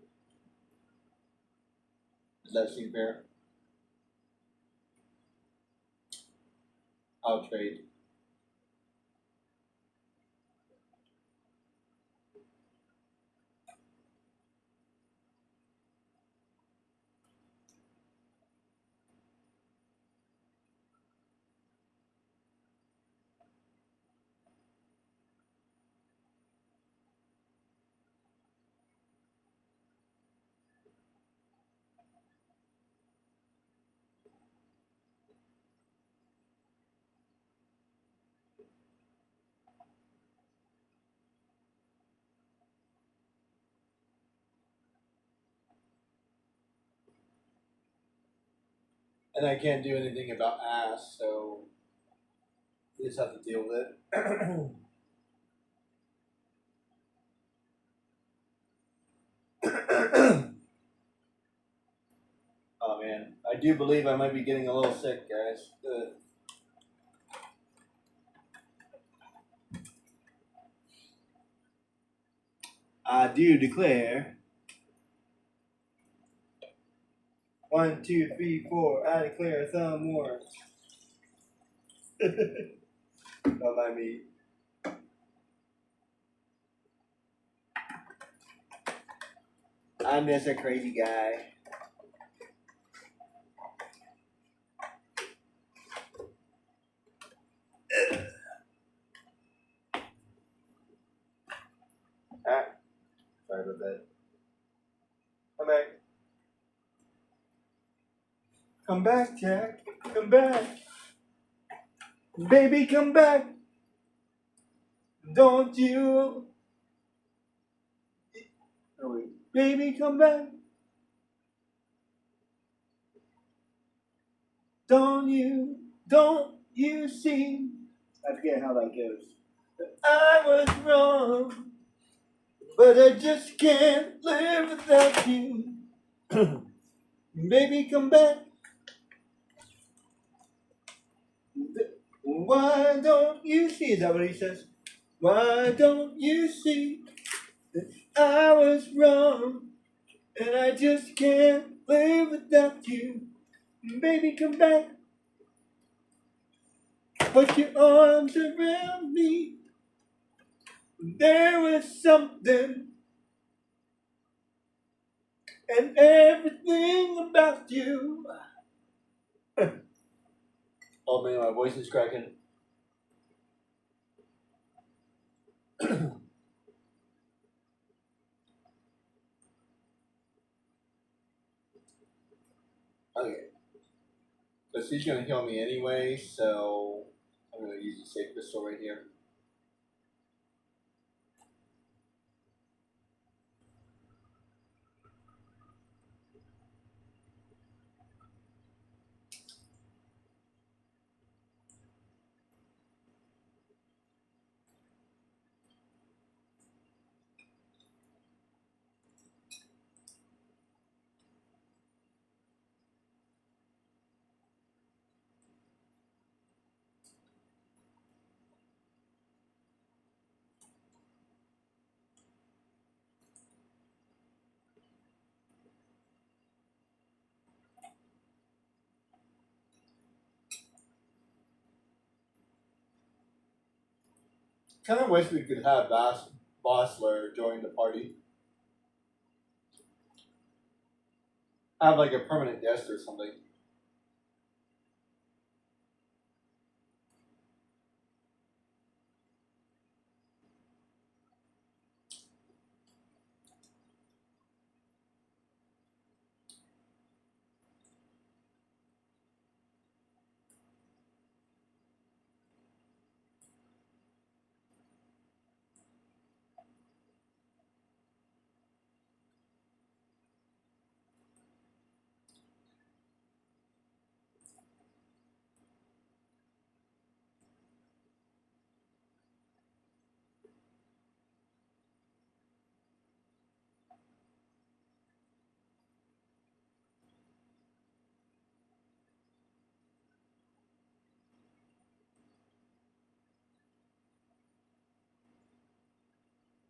Does that seem fair? I'll trade. And I can't do anything about ass, so you just have to deal with it. Oh man, I do believe I might be getting a little sick, guys. I do declare. 1, 2, 3, 4. I declare some more. Don't mind me. I'm just a crazy guy. Alright. Sorry about that. Come back. Come back, Jack. Come back. Baby, come back. Don't you Oh, wait. Baby, come back. Don't you see? I forget how that goes. I was wrong, but I just can't live without you. Baby, come back. Why don't you see? Is that what he says? Why don't you see that I was wrong and I just can't live without you? Baby, come back. Put your arms around me. There was something and everything about you. Oh man, my voice is cracking. Okay. Because he's going to heal me anyway, so I'm going to use the safe pistol right here. Kind of wish we could have Bossler join the party. Have like a permanent guest or something.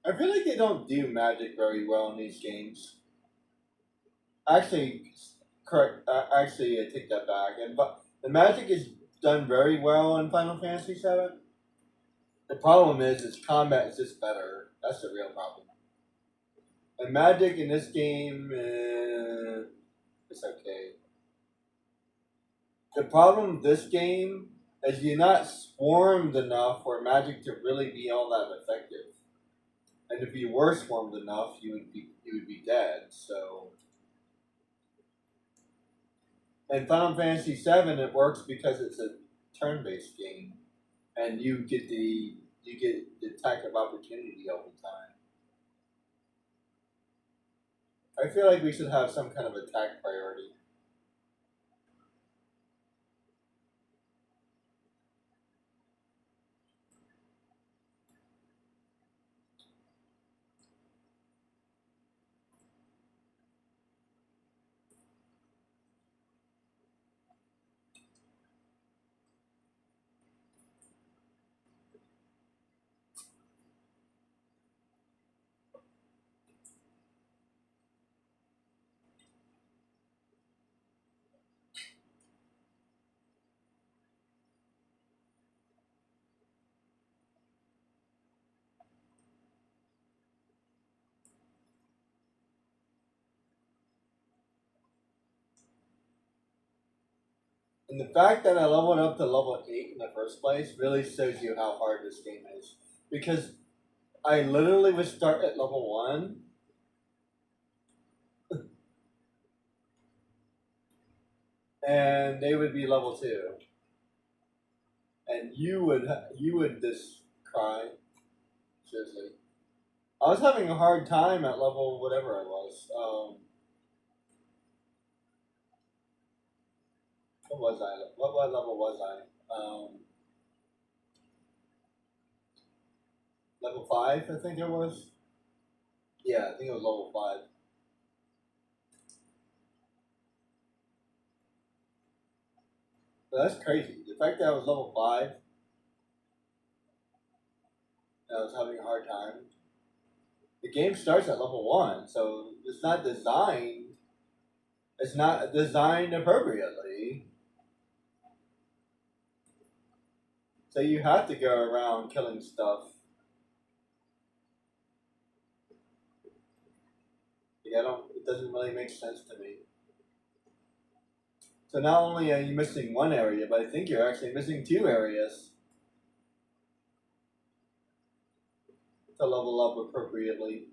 I feel like they don't do magic very well in these games. Actually, correct. Actually, I take that back. But the magic is done very well in Final Fantasy VII. The problem is combat is just better. That's the real problem. And magic in this game, it's okay. The problem with this game is you're not swarmed enough for magic to really be all that effective. And if you were swarmed enough, you would be dead. So, in Final Fantasy VII, it works because it's a turn-based game, and you get the attack of opportunity all the time. I feel like we should have some kind of attack priority. And the fact that I leveled up to level 8 in the first place really shows you how hard this game is. Because I literally would start at level 1, and they would be level 2. And you would just cry. Seriously. I was having a hard time at level whatever I was. What was I? What level was I? Level 5, I think it was. Yeah, I think it was level 5. But that's crazy. The fact that I was level 5 and I was having a hard time. The game starts at level 1, so it's not designed. It's not designed appropriately. So you have to go around killing stuff. Yeah, I don't. It doesn't really make sense to me. So not only are you missing one area, but I think you're actually missing 2 areas to level up appropriately.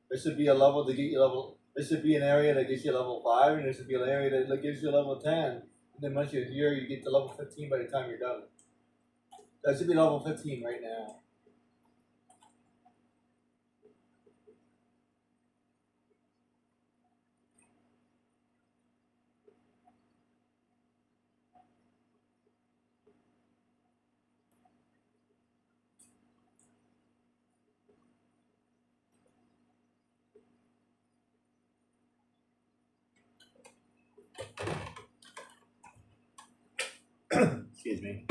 There should be a level to get you level. There should be an area that gets you level 5, and there should be an area that gives you level 10. And then once you're here, you get to level 15 by the time you're done. That should be level 15 right now. Excuse me.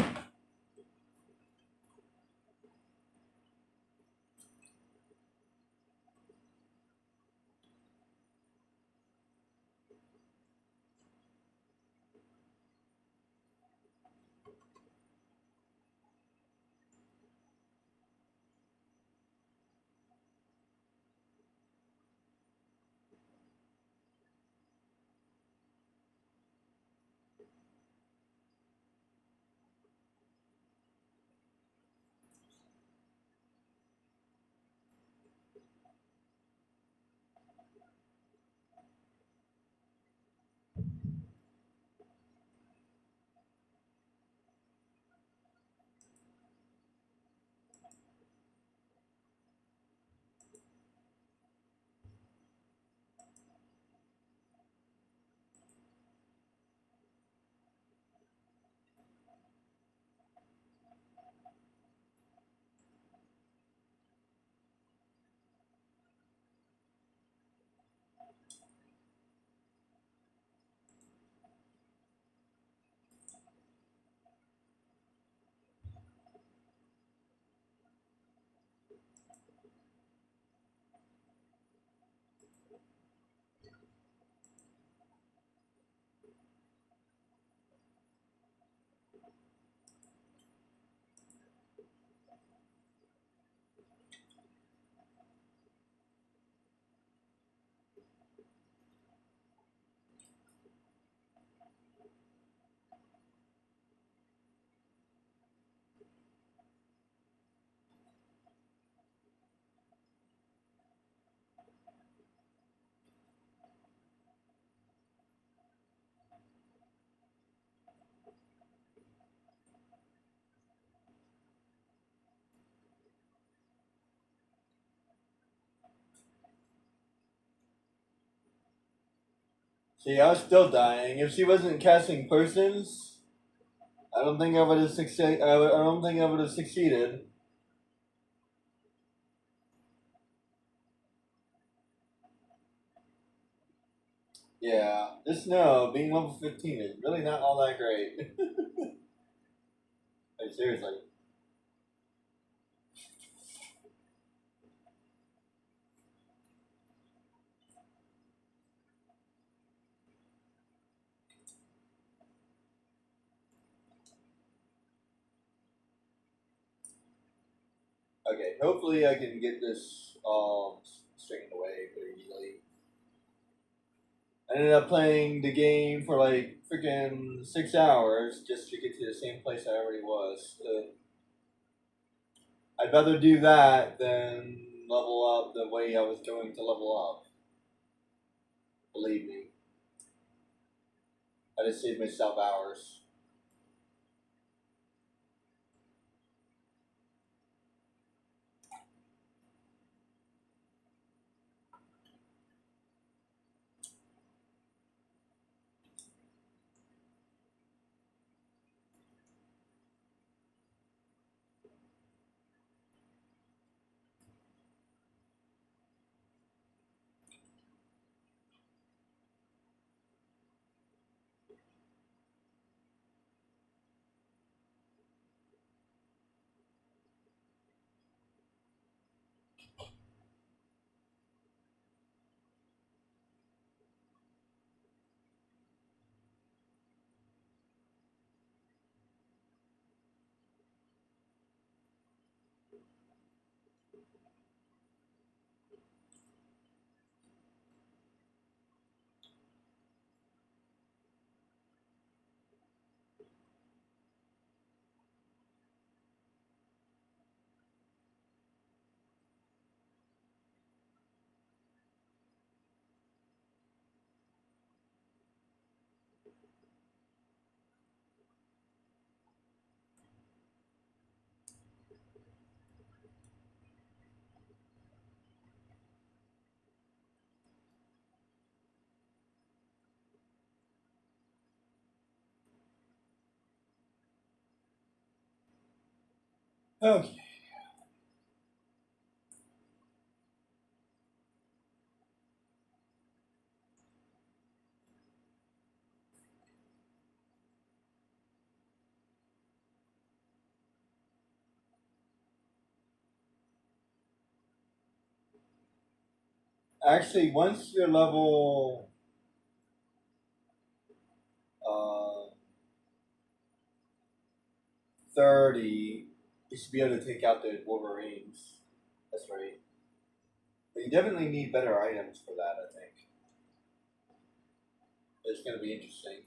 See, I was still dying. If she wasn't casting persons, I don't think I would have succeeded. I don't think I would have succeeded. Yeah, just know being level 15 is really not all that great. Like, seriously. Okay, hopefully I can get this straightened away pretty easily. I ended up playing the game for like freaking 6 hours just to get to the same place I already was. I'd rather do that than level up the way I was going to level up. Believe me. I just saved myself hours. Okay. Actually, once you're level uh, 30, you should be able to take out the Wolverines. That's right. But you definitely need better items for that, I think. It's going to be interesting.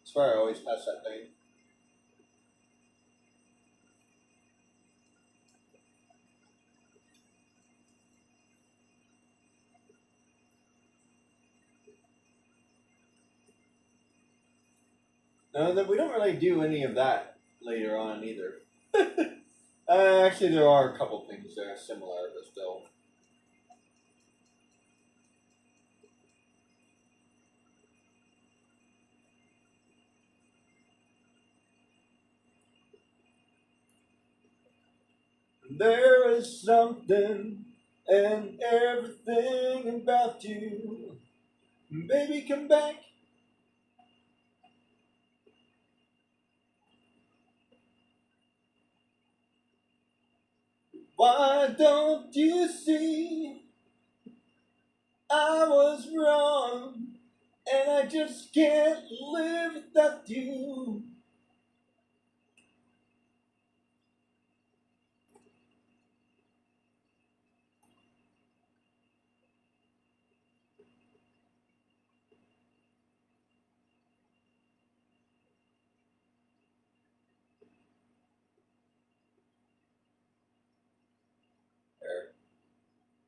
That's why I always pass that thing. No, that we don't really do any of that later on either. Actually, there are a couple things that are similar, but still. There is something and everything about you. Baby, come back. Why don't you see I was wrong and I just can't live without you? There.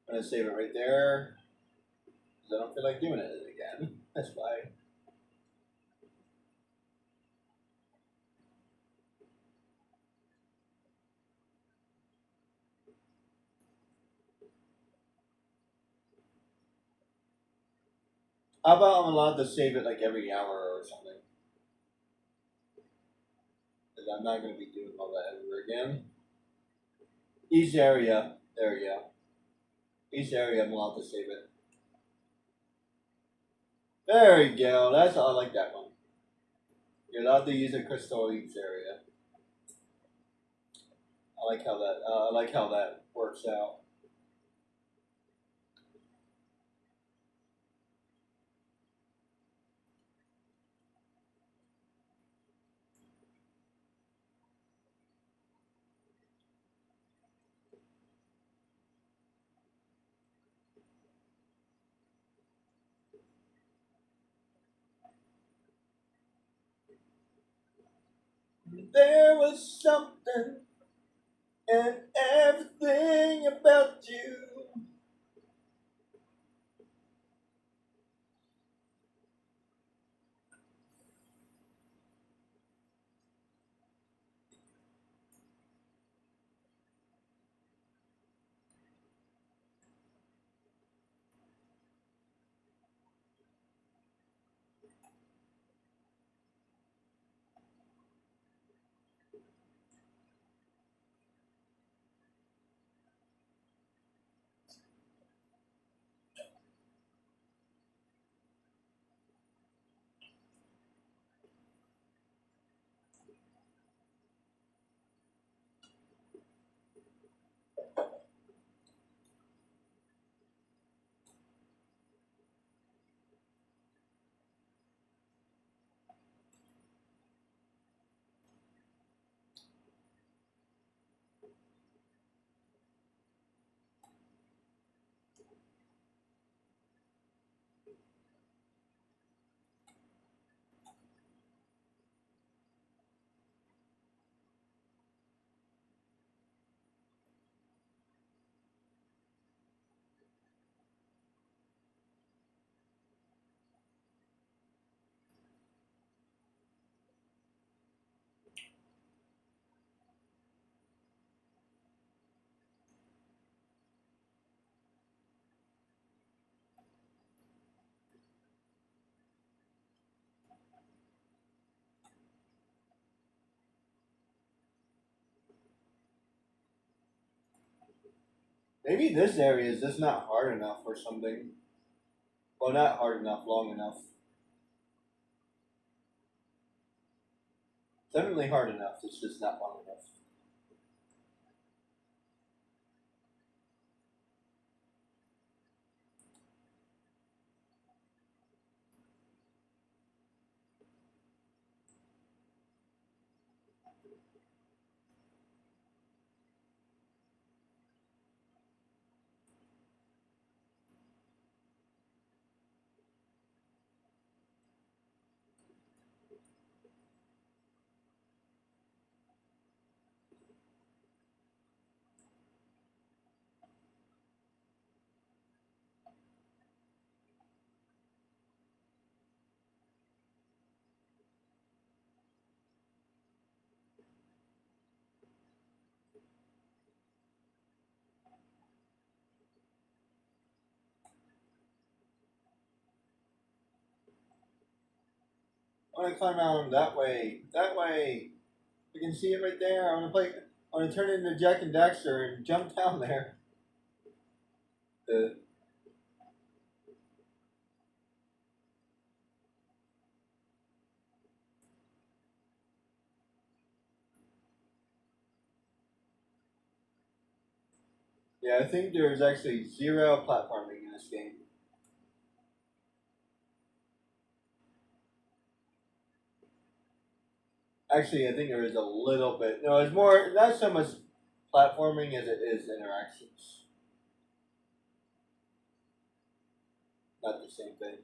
I'm gonna save it right there because I don't feel like doing it again. That's why. How about I'm allowed to save it like every hour or something? Because I'm not going to be doing all that ever again. Each area, there we go. Each area I'm allowed to save it. There we go. I like that one. You're allowed to use a crystal each area. I like how that works out. There was something and everything about you. Maybe this area is just not hard enough or something. Well, not hard enough, long enough. Definitely hard enough. It's just not long enough. I want to climb down that way. That way. You can see it right there. I want to turn it into Jack and Daxter and jump down there. The, yeah, I think there's actually zero platforming in this game. Actually, I think there is a little bit. No, it's more not so much platforming as it is interactions. Not the same thing.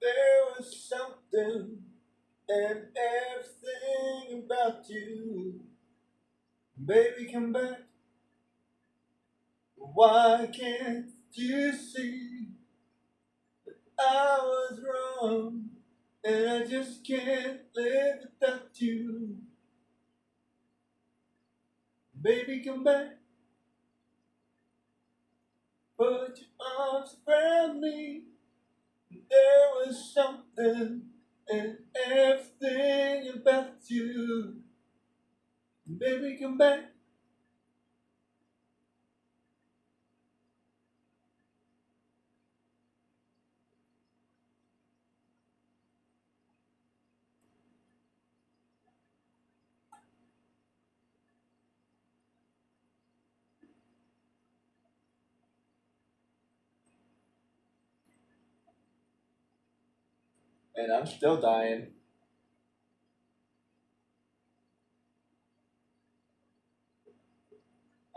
There was something and everything about you. Baby, come back. Why can't you see I was wrong? and I just can't live without you. Baby, come back, put your arms around me. There was something and everything about you. Baby, come back. And I'm still dying.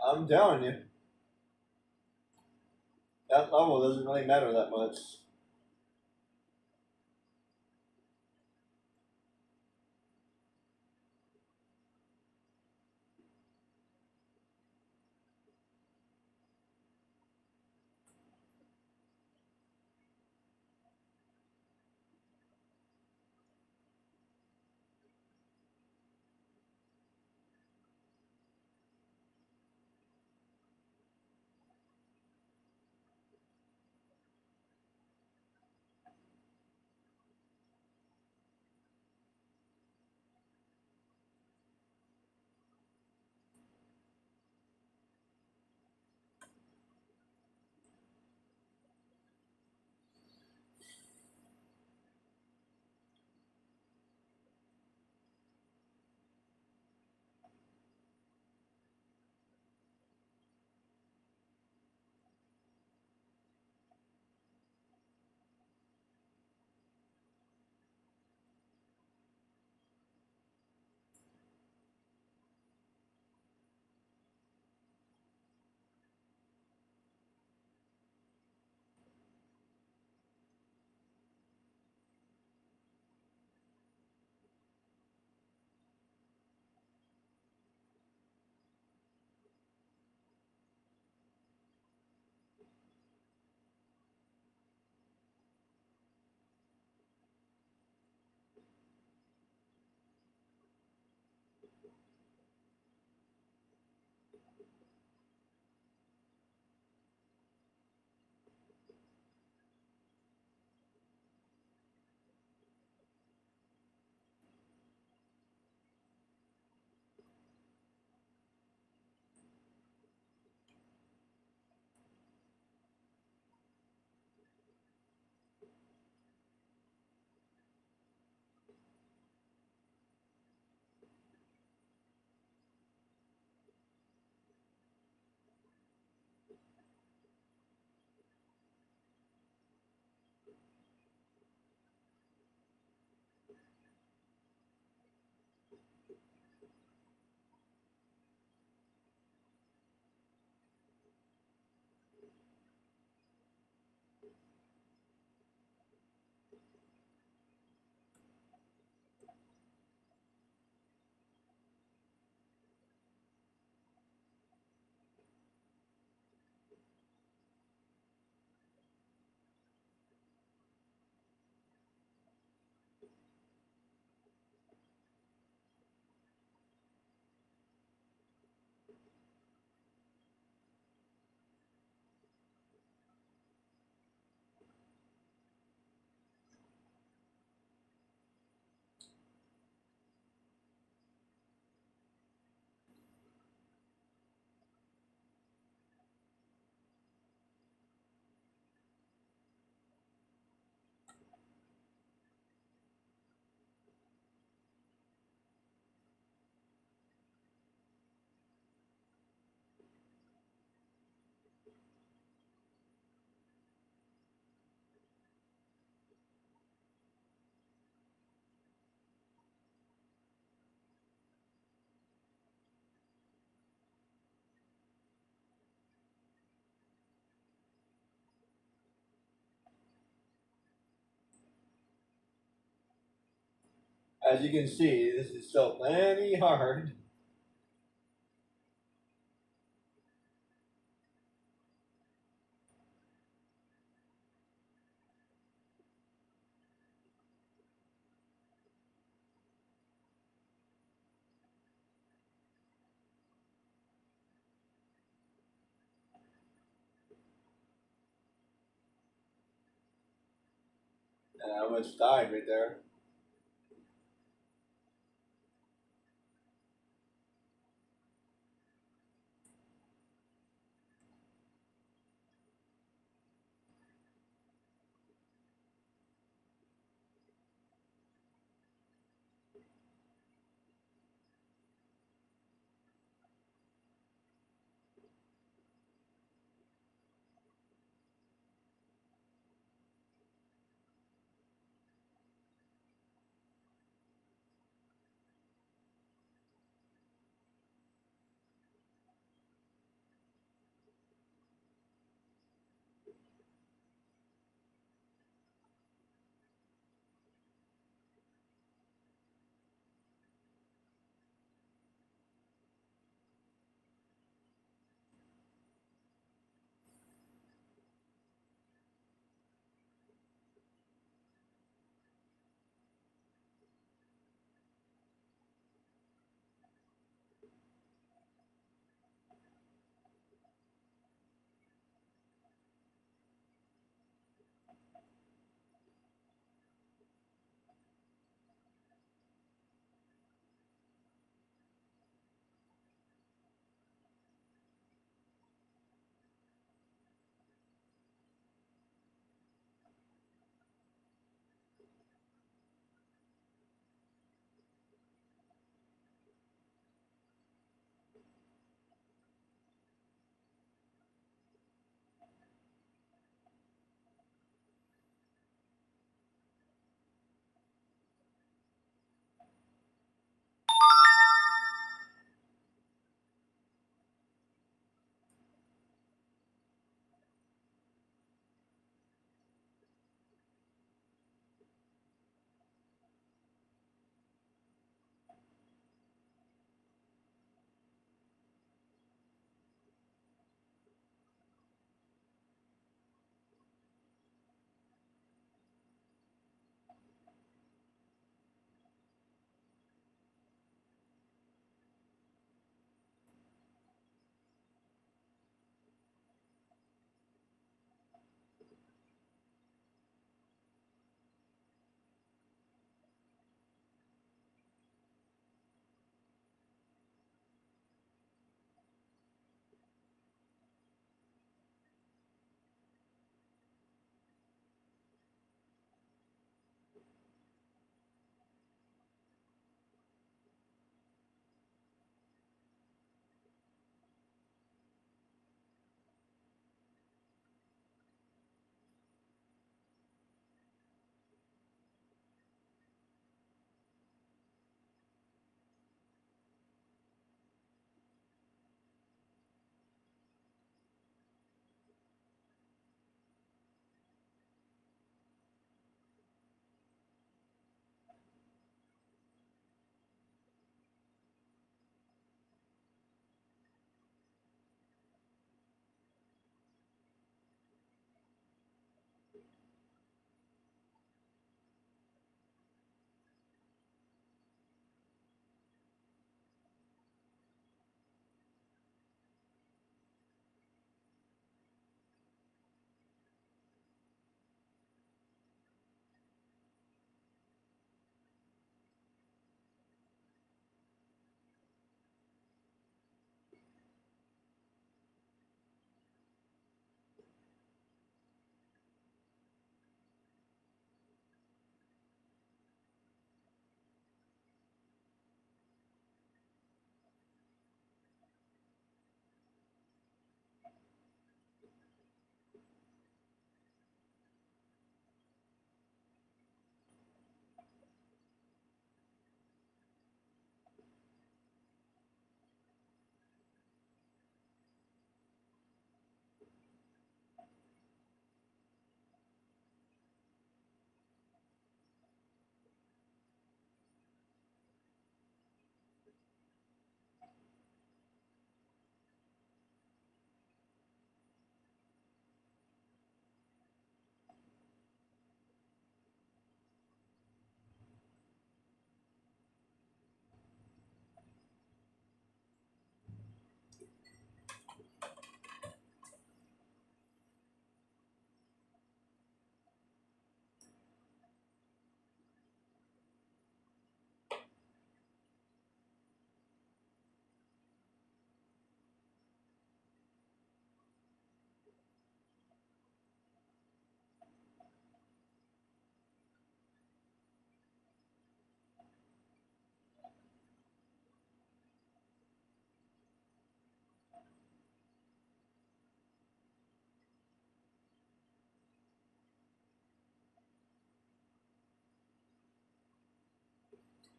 I'm telling you, that level doesn't really matter that much. As you can see, this is still plenty hard. And I almost died right there.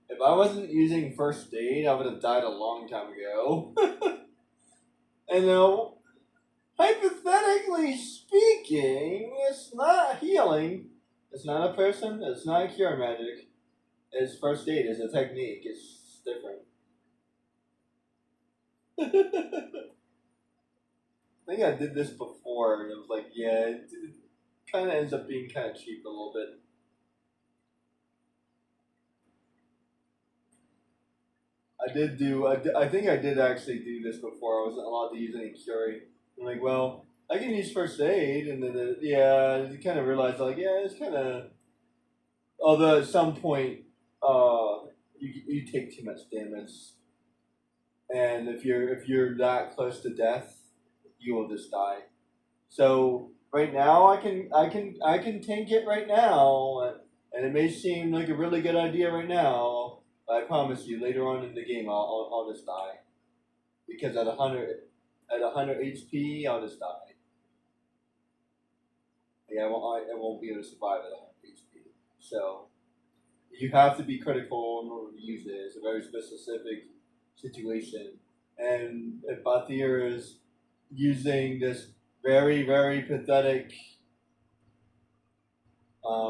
If I wasn't using first aid, I would have died a long time ago. And hypothetically speaking, it's not healing. It's not a person. It's not a cure magic. It's first aid. It's a technique. It's different. I think I did this before, and it was like, yeah, it kind of ends up being kind of cheap a little bit. I think I did actually do this before. I wasn't allowed to use any curing. I'm like, well, I can use first aid, and then you kind of realize like, yeah, it's kind of. Although at some point, you take too much damage, and if you're that close to death, you will just die. So right now, I can tank it right now, and it may seem like a really good idea right now. But I promise you, later on in the game, I'll just die because at 100 HP, I'll just die. Yeah, I won't be able to survive at 100 HP. So you have to be critical in order to use it. It's a very specific situation, and if Bathir is using this very very pathetic,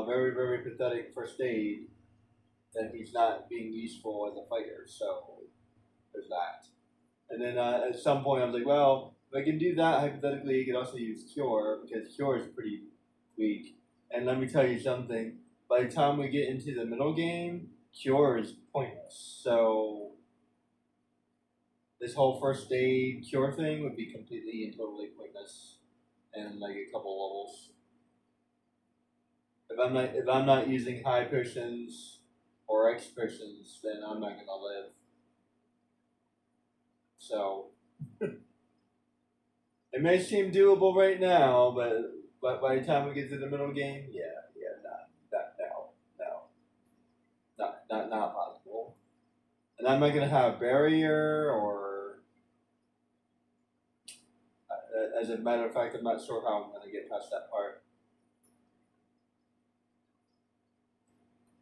very pathetic first aid, then he's not being useful as a fighter. So there's that. And then at some point, I was like, well, if I can do that, hypothetically, I could also use Cure, because Cure is pretty weak. And let me tell you something, by the time we get into the middle game, Cure is pointless. So this whole first aid Cure thing would be completely and totally pointless in like a couple levels. If I'm not using high potions or X potions, then I'm not gonna live. So it may seem doable right now, but by the time we get to the middle game, not possible. And I'm not gonna have barrier or, as a matter of fact, I'm not sure how I'm gonna get past that part.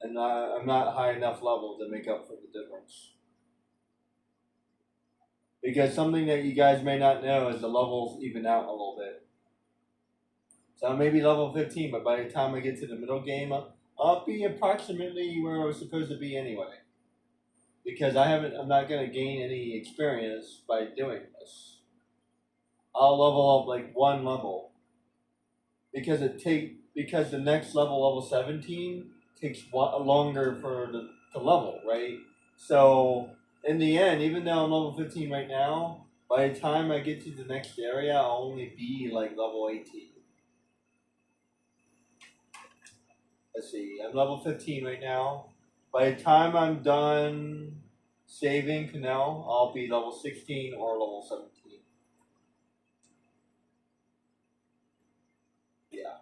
And I'm not high enough level to make up for the difference. Because something that you guys may not know is the levels even out a little bit. So I may be level 15, but by the time I get to the middle game, I'll be approximately where I was supposed to be anyway. Because I'm not going to gain any experience by doing this. I'll level up like one level. Because the next level 17, takes longer to level, right? So in the end, even though I'm level 15 right now, by the time I get to the next area, I'll only be like level 18. Let's see, I'm level 15 right now. By the time I'm done saving Canal, I'll be level 16 or level 17. Yeah.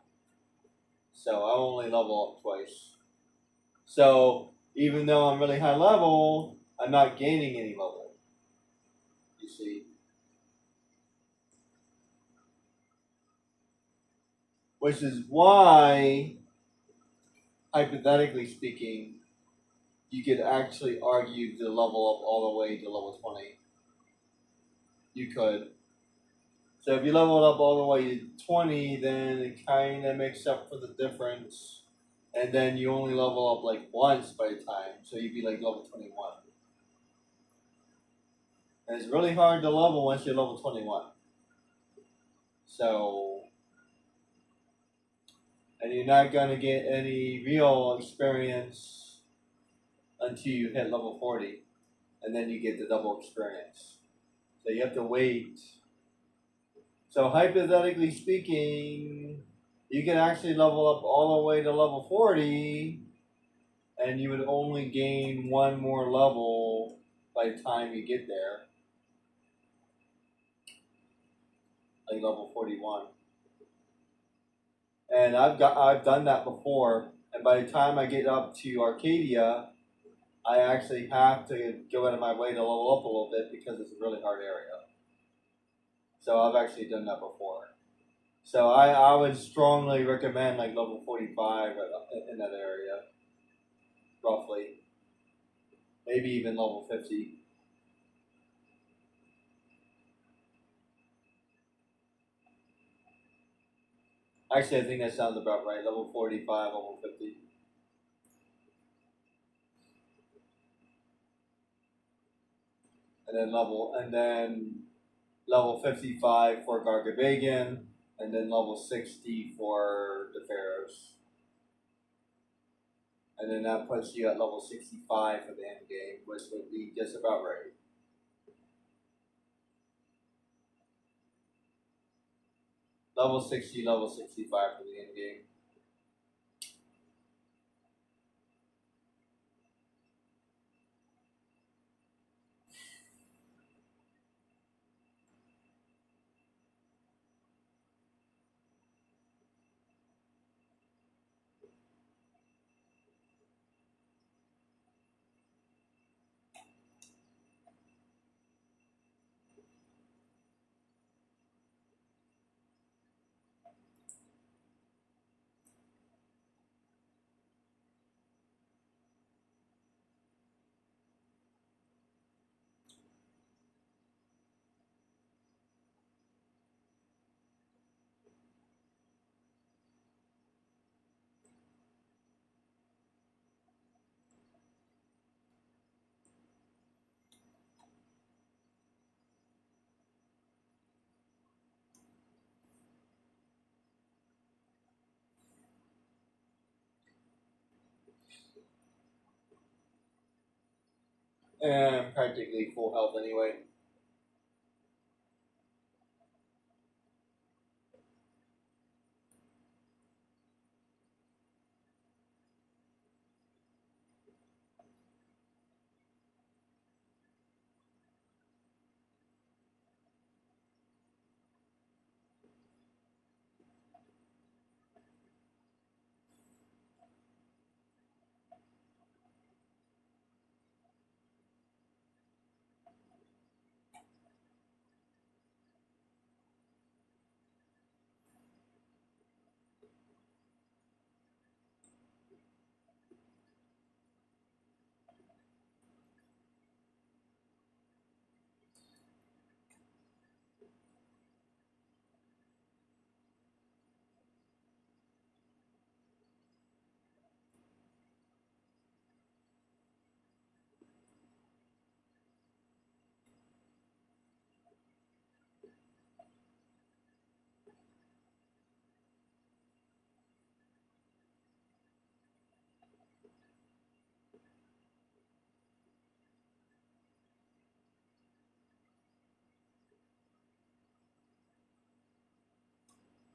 So I only level up twice. So even though I'm really high level, I'm not gaining any level. You see? Which is why, hypothetically speaking, you could actually argue to level up all the way to level 20. You could. So if you level up all the way to 20, then it kind of makes up for the difference. And then you only level up like once by the time, so you'd be like level 21. And it's really hard to level once you're level 21. So, and you're not going to get any real experience until you hit level 40. And then you get the double experience. So you have to wait. So hypothetically speaking, you can actually level up all the way to level 40, and you would only gain one more level by the time you get there, like level 41. And I've done that before, and by the time I get up to Arcadia, I actually have to go out of my way to level up a little bit because it's a really hard area. So I've actually done that before. So I would strongly recommend like level 45 in that area, roughly. maybe even level 50. Actually, I think that sounds about right. Level 45, level 50. And then level 55 for Gargabagan, and then level 60 for the Pharaohs. And then that puts you at level 65 for the end game, which would be just about right. Level 60, level 65 for the end game. And practically full health anyway.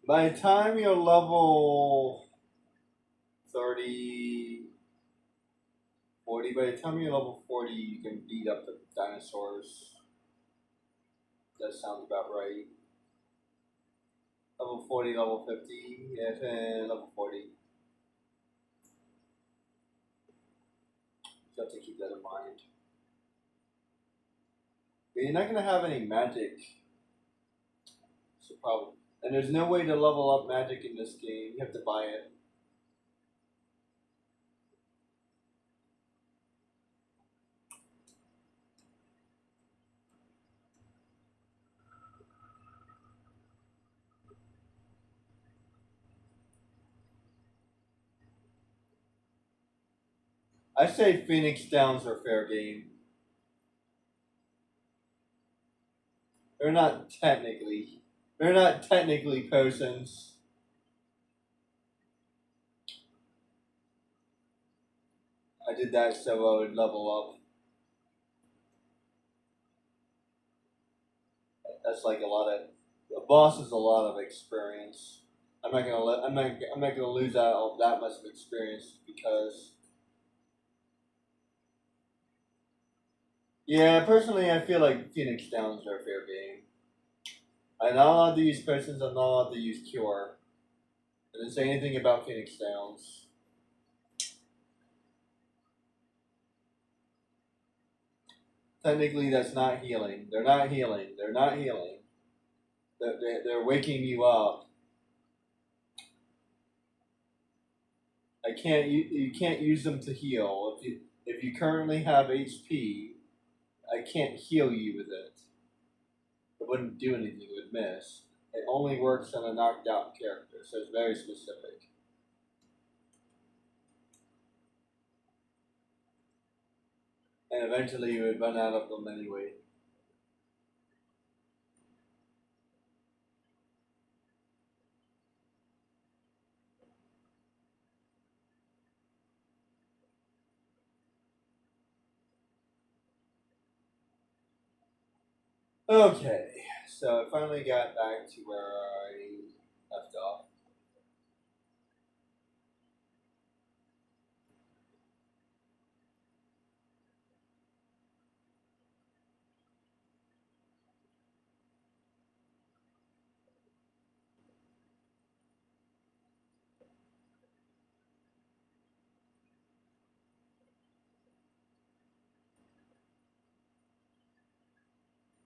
By the time you're level 30, 40, by the time you're level 40, you can beat up the dinosaurs. That sounds about right. Level 40, level 50, yes, and level 40. You have to keep that in mind. But you're not going to have any magic. It's a problem. And there's no way to level up magic in this game. You have to buy it. I say Phoenix Downs are fair game. They're not technically. They're not technically potions. I did that so I would level up. That's like a lot of. The boss is a lot of experience. I'm not gonna lose out that much of experience because. Yeah, personally, I feel like Phoenix Downs are a fair game. I'm not allowed to use potions. I'm not allowed to use cure. I didn't say anything about Phoenix Downs. Technically, that's not healing. They're not healing. They're not healing. They're waking you up. I can't. You can't use them to heal. if you currently have HP, I can't heal you with it. It wouldn't do anything, it would miss. It only works on a knocked out character, so it's very specific. And eventually you would run out of them anyway. Okay, so I finally got back to where I left off.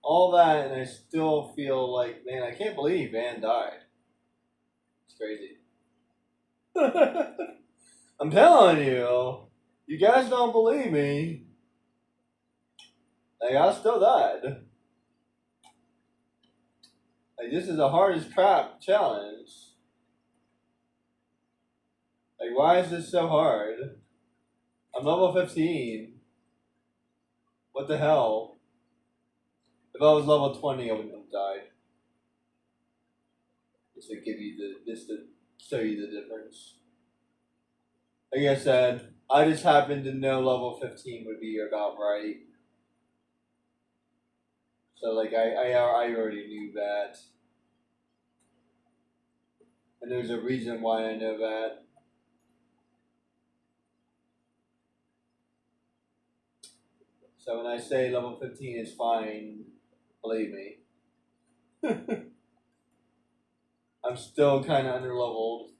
All that, and I still feel like, man, I can't believe Van died. It's crazy. I'm telling you, you guys don't believe me. Like, I still died. Like, this is the hardest crap challenge. Like, why is this so hard? I'm level 15. What the hell? If I was level 20, I wouldn't have died. Just to give you just to show you the difference. Like I said, I just happened to know level 15 would be about right. So like I already knew that. And there's a reason why I know that. So when I say level 15 is fine, believe me. I'm still kind of underleveled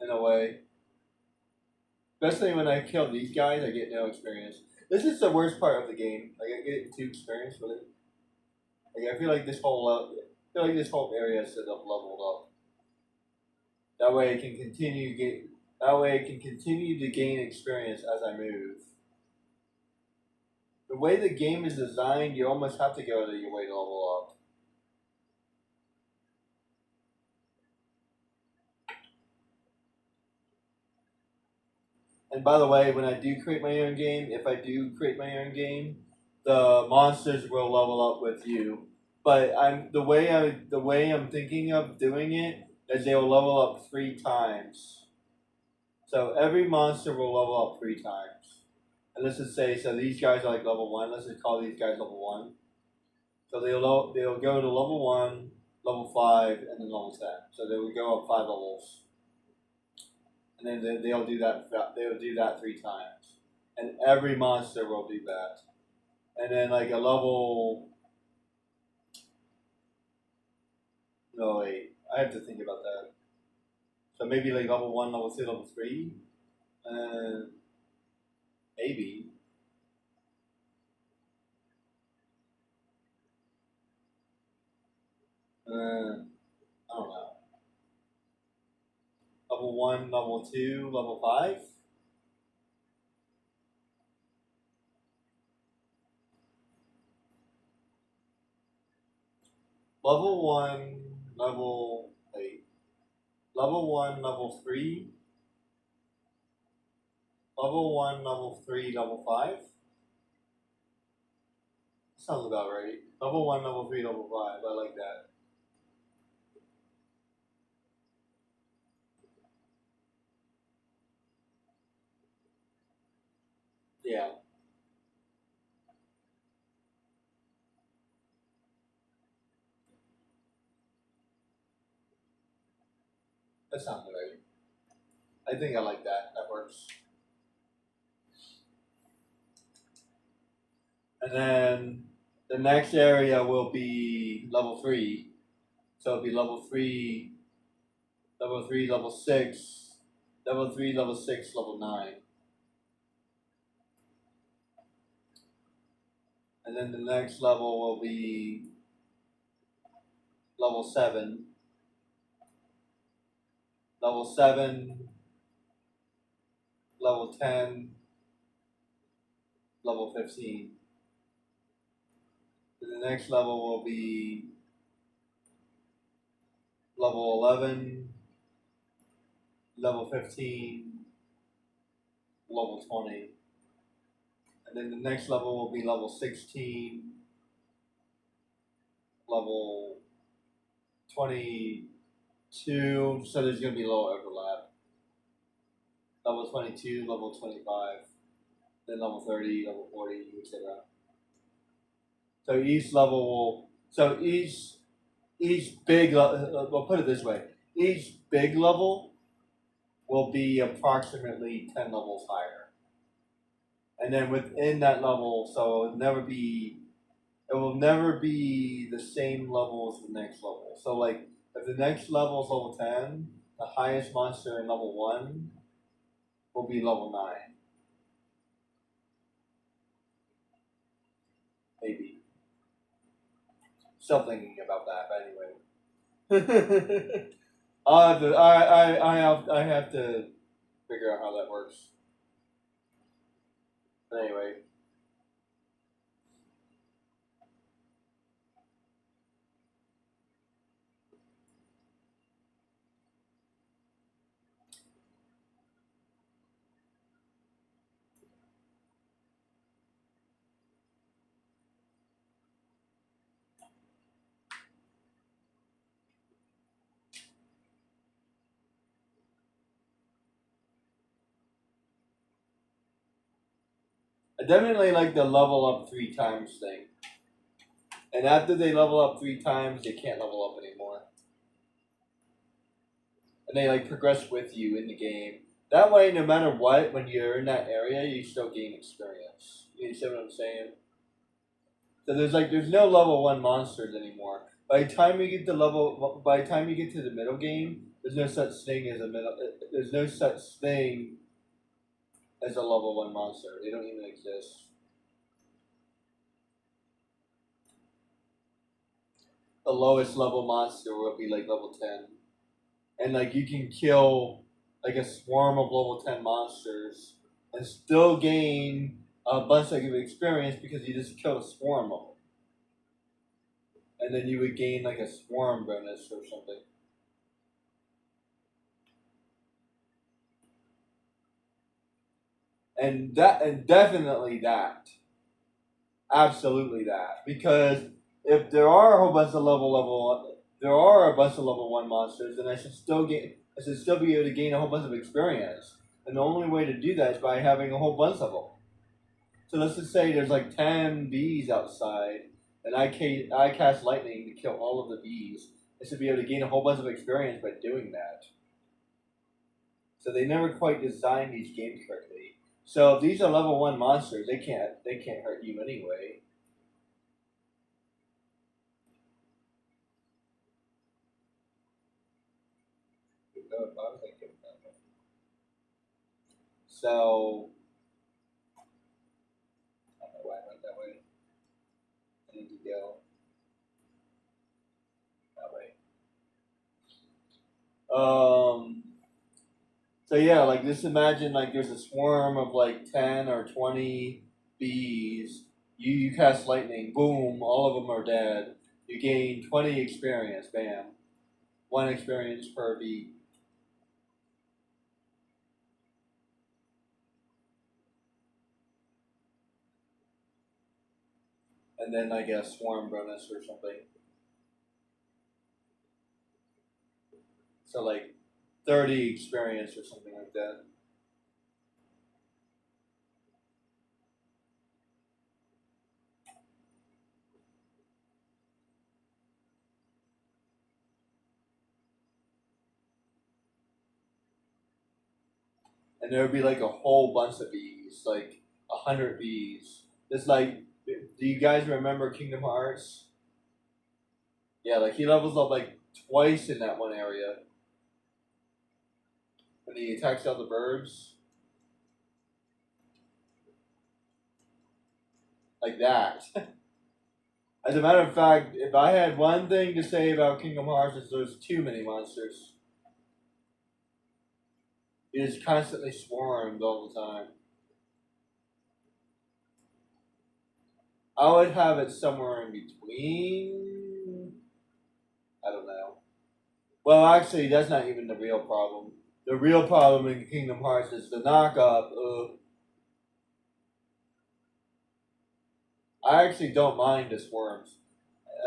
in a way. Especially when I kill these guys, I get no experience. This is the worst part of the game. Like I get 2 experience with it. Like I feel like this whole area should have leveled up. That way I can continue to gain experience as I move. The way the game is designed, you almost have to go to your way to level up. And by the way, when I do create my own game, if I do create my own game, the monsters will level up with you. But the way I'm thinking of doing it is they will level up 3 times. So every monster will level up 3 times. And let's just say, so these guys are like level 1. Let's just call these guys level 1. So they'll go to level 1, level 5, and then level 10. So they will go up 5 levels. And then they'll do that 3 times. And every monster will do that. And then like a level... No, wait. I have to think about that. So maybe like level 1, level 2, level 3. And maybe. I don't know. Level 1, level 2, level 5. Level 1, level... Wait. Level 1, level 3. Level 1, level 3, level 5. Sounds about right. Level 1, level 3, level 5. I like that. Yeah. That sounds right. I think I like that. That works. And then the next area will be level 3. So it'll be level 3, level 3, level 6, level 3, level 6, level 9. And then the next level will be level 7. Level 7, level 10, level 15. Then the next level will be level 11, level 15, level 20. And then the next level will be level 16, level 22. So there's going to be a little overlap. Level 22, level 25, then level 30, level 40, etc. So each level will, so each big, we'll put it this way, each big level will be approximately 10 levels higher. And then within that level, so it will never be the same level as the next level. So like, if the next level is level 10, the highest monster in level 1 will be level 9. Maybe. Still thinking about that, but anyway. I have to figure out how that works. But anyway. I definitely like the level up 3 times thing. And after they level up 3 times, they can't level up anymore. And they like progress with you in the game. That way, no matter what, when you're in that area, you still gain experience. You see what I'm saying? So there's no level 1 monsters anymore. By the time you get to the middle game, there's no such thing as a level 1 monster. They don't even exist. The lowest level monster will be like level 10. And like you can kill like a swarm of level 10 monsters and still gain a bunch of experience because you just killed a swarm of them. And then you would gain like a swarm bonus or something. And definitely that. Absolutely that. Because if there are a bunch of level 1 monsters, then I should still be able to gain a whole bunch of experience. And the only way to do that is by having a whole bunch of them. So let's just say there's like 10 bees outside, and I cast lightning to kill all of the bees. I should be able to gain a whole bunch of experience by doing that. So they never quite designed these games correctly. So if these are level 1 monsters, they can't hurt you anyway. So I don't know why I went that way. I need to go that way. So yeah, like just imagine like there's a swarm of like 10 or 20 bees. You cast lightning, boom, all of them are dead. You gain 20 experience, bam. 1 experience per bee. And then I guess swarm bonus or something. So like 30 experience or something like that. And there would be like a whole bunch of bees, like 100 bees. It's like, do you guys remember Kingdom Hearts? Yeah, like he levels up like twice in that one area. When he attacks all the birds. Like that. As a matter of fact, if I had one thing to say about Kingdom Hearts, is there's too many monsters. It is constantly swarmed all the time. I would have it somewhere in between. I don't know. Well, actually, that's not even the real problem. The real problem in Kingdom Hearts is the knockup. I actually don't mind the swarms.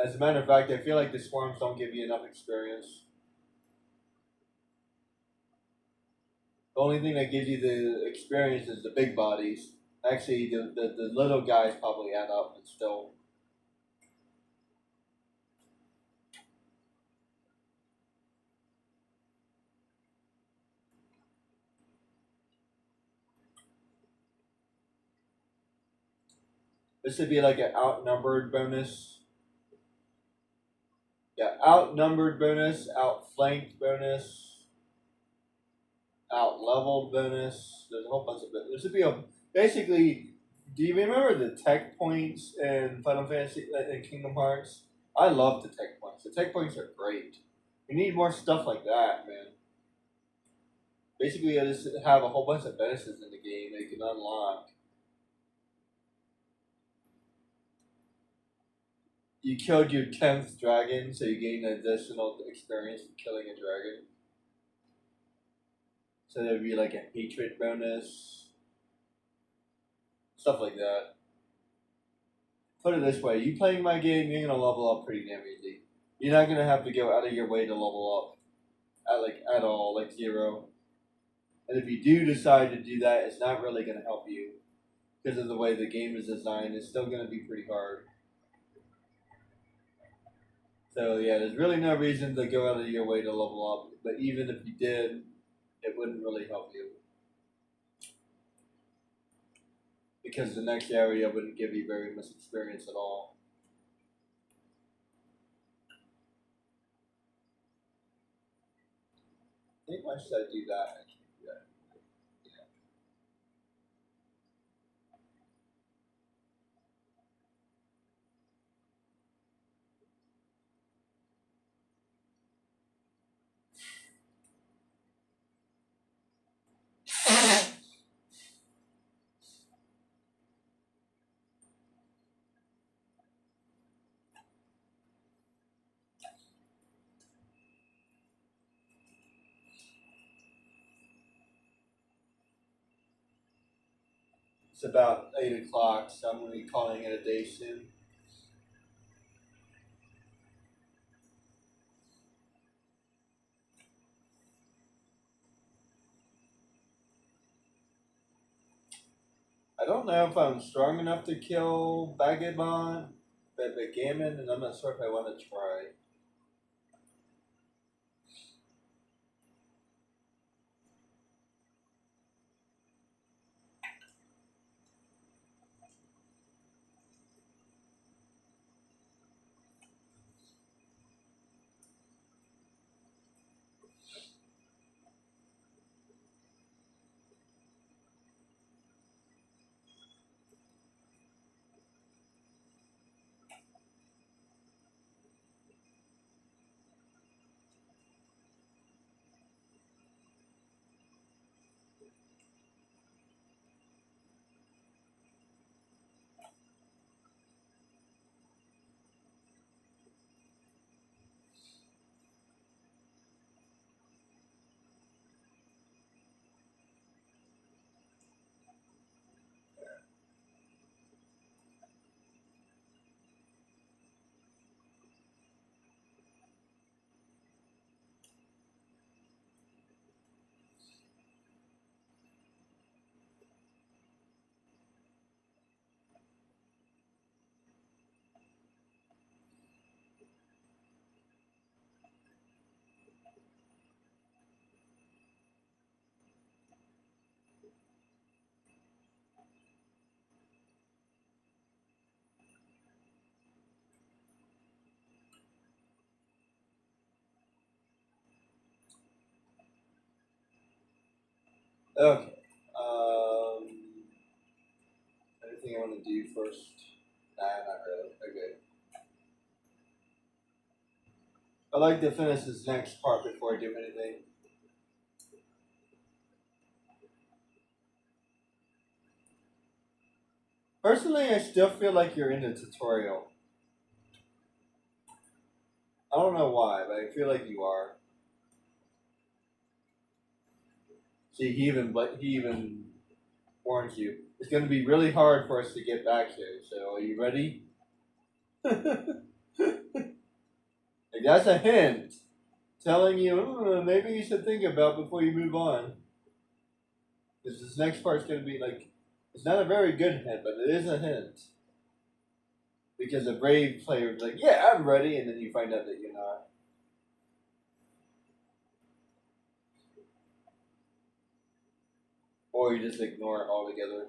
As a matter of fact, I feel like the swarms don't give you enough experience. The only thing that gives you the experience is the big bodies. Actually, the little guys probably add up, but still. This would be like an outnumbered bonus. Yeah, outnumbered bonus, outflanked bonus, outleveled bonus. There's a whole bunch of bonus. This would be a basically. Do you remember the tech points in Final Fantasy in Kingdom Hearts? I love the tech points. The tech points are great. We need more stuff like that, man. Basically, I just have a whole bunch of bonuses in the game that you can unlock. You killed your 10th dragon, so you gain additional experience for killing a dragon. So there'd be like a hatred bonus. Stuff like that. Put it this way, you playing my game, you're gonna level up pretty damn easy. You're not gonna have to go out of your way to level up at all, like 0. And if you do decide to do that, it's not really gonna help you. Because of the way the game is designed, it's still gonna be pretty hard. So yeah, there's really no reason to go out of your way to level up. But even if you did, it wouldn't really help you. Because the next area wouldn't give you very much experience at all. I think why should I do that? I can't do that. Yeah. It's about 8 o'clock, so I'm going to be calling it a day soon. I don't know if I'm strong enough to kill Vagabond, Gammon, and I'm not sure if I want to try. Okay. Anything I want to do first? Nah, not really. Okay. I'd like to finish this next part before I do anything. Personally, I still feel like you're in the tutorial. I don't know why, but I feel like you are. See, he even warns you. It's going to be really hard for us to get back here. So, are you ready? Like, that's a hint, telling you maybe you should think about before you move on. Because this next part's going to be like, it's not a very good hint, but it is a hint. Because a brave player is like, yeah, I'm ready, and then you find out that you're not. Or you just ignore it altogether.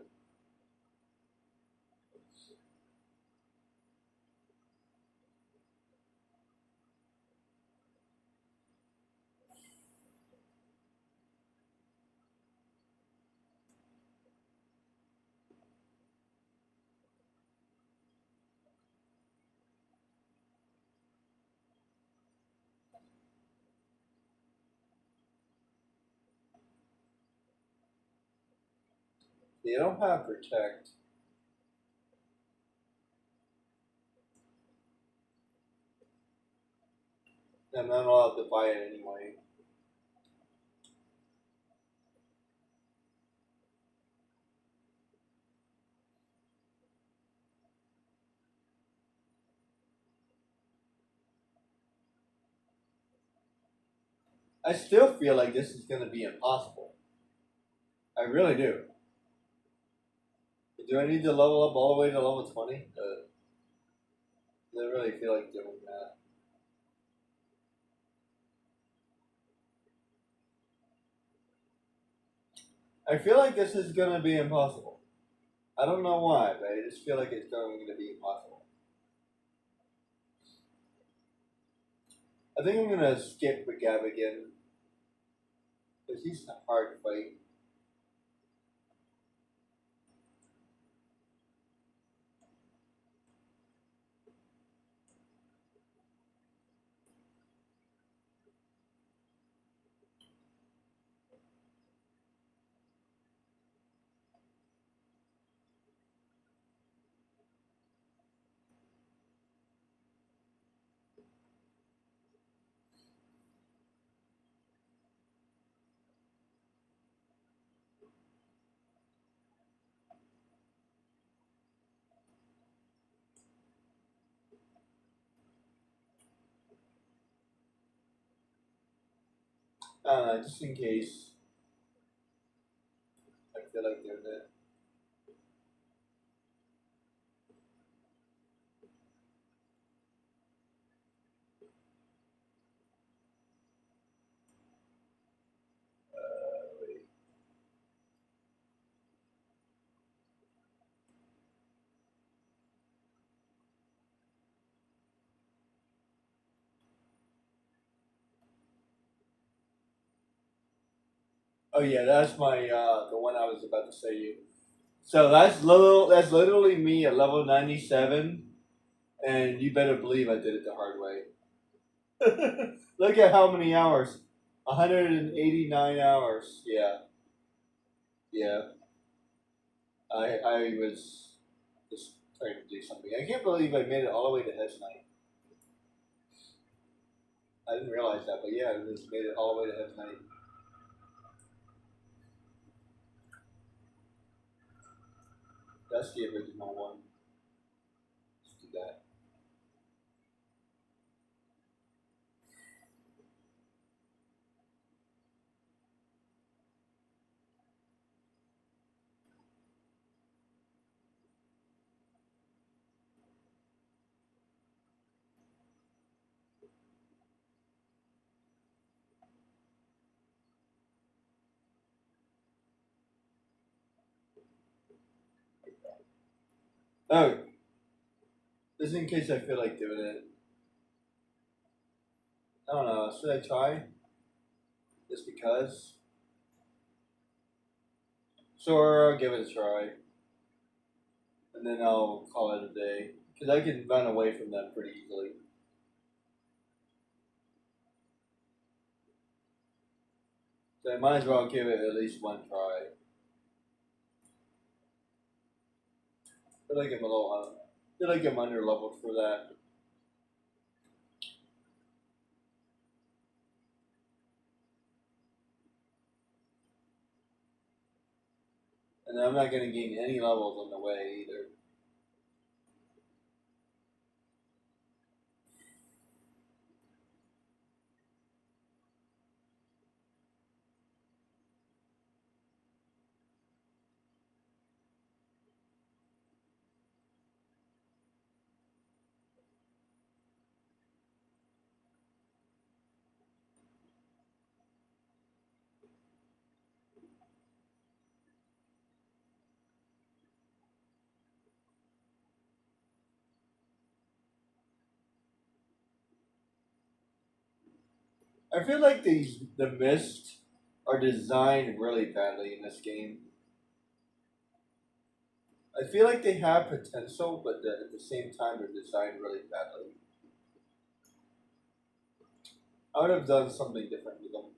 You don't have protect. I'm not allowed to buy it anyway. I still feel like this is going to be impossible. I really do. Do I need to level up all the way to level 20? I really feel like doing that. I feel like this is going to be impossible. I don't know why, but I just feel like it's going to be impossible. I think I'm going to skip the Gab again. Because he's a hard fight. Just in case I feel like doing it. Wait. Oh yeah, that's my the one I was about to say you. So that's literally me at level 97, and you better believe I did it the hard way. Look at how many hours. 189 hours. Yeah. Yeah. I was just trying to do something. I can't believe I made it all the way to Hedge Knight. I didn't realize that, but yeah, I just made it all the way to Hedge Knight. That's the original one. Let's do that. Oh, just in case I feel like doing it. I don't know. Should I try? Just because? Sure, I'll give it a try. And then I'll call it a day. Because I can run away from them pretty easily. So I might as well give it at least one try. feel like I'm a little. I feel like I'm under leveled for that. And I'm not going to gain any levels on the way either. I feel like the mist are designed really badly in this game. I feel like they have potential, but at the same time they're designed really badly. I would have done something different with them.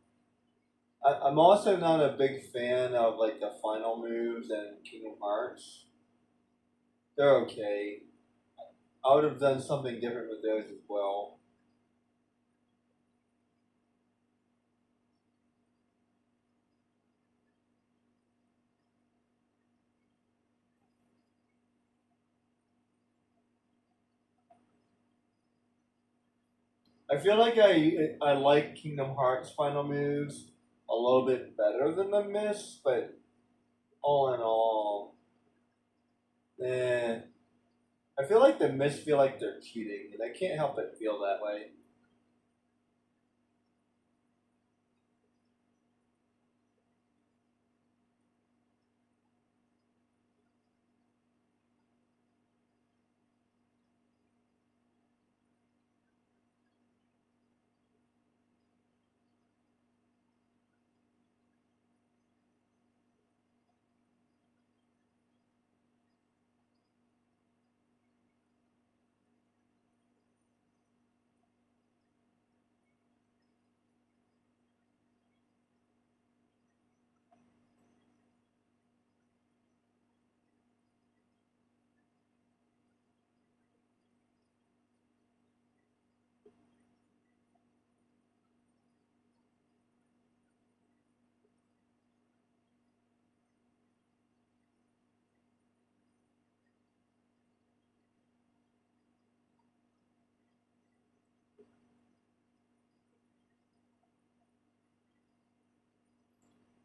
I'm also not a big fan of like the final moves and Kingdom Hearts. They're okay. I would have done something different with those as well. I feel like I like Kingdom Hearts final moves a little bit better than the Mist, but all in all, eh. I feel like the Mist feel like they're cheating, and I can't help but feel that way.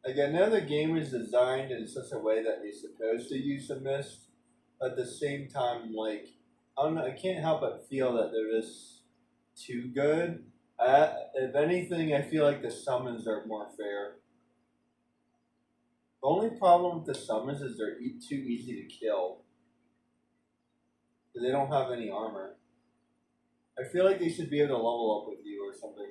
Like I know the game is designed in such a way that you're supposed to use the Mist, but at the same time, like I don't know, I can't help but feel that they're just too good. If anything, I feel like the summons are more fair. The only problem with the summons is they're too easy to kill. They don't have any armor. I feel like they should be able to level up with you or something.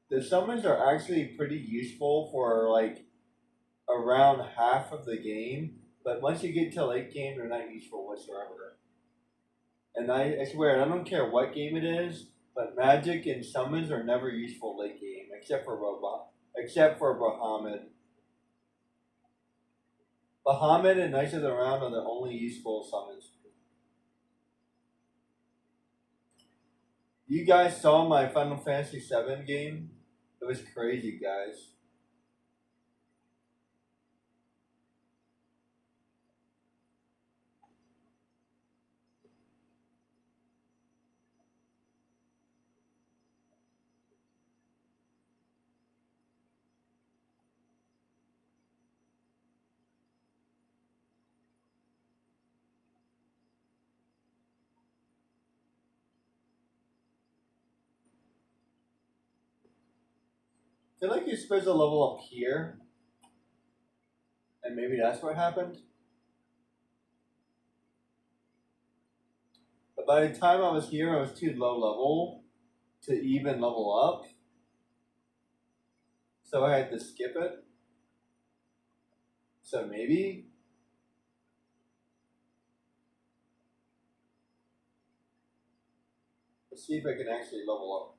The summons are actually pretty useful for like around half of the game, but once you get to late game, they're not useful whatsoever. And I swear, I don't care what game it is, but magic and summons are never useful late game, except for except for Bahamut. Bahamut and Knights of the Round are the only useful summons. You guys saw my Final Fantasy VII game? It was crazy, guys. I feel like you're supposed to level up here, and maybe that's what happened. But by the time I was here, I was too low level to even level up, so I had to skip it. So maybe let's see if I can actually level up.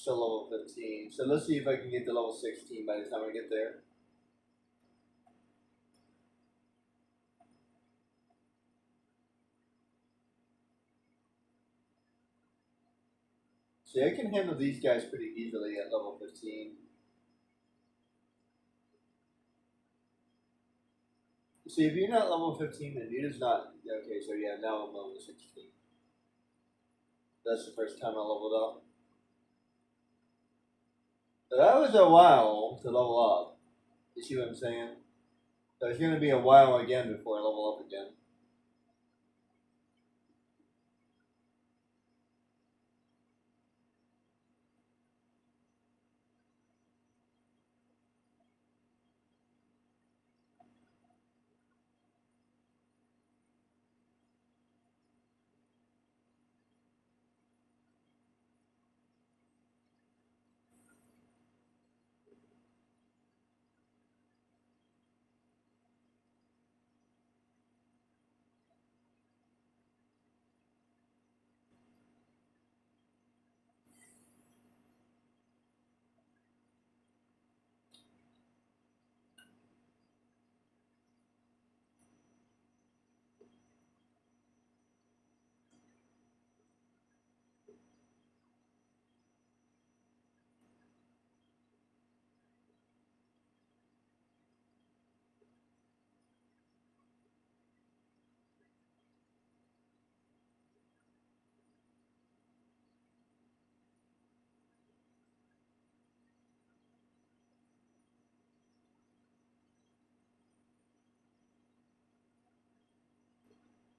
still level 15. So let's see if I can get to level 16 by the time I get there. See, I can handle these guys pretty easily at level 15. See, if you're not level 15, then you're just not. Okay, so yeah, now I'm level 16. That's the first time I leveled up. So that was a while to level up. You see what I'm saying? So it's going to be a while again before I level up again.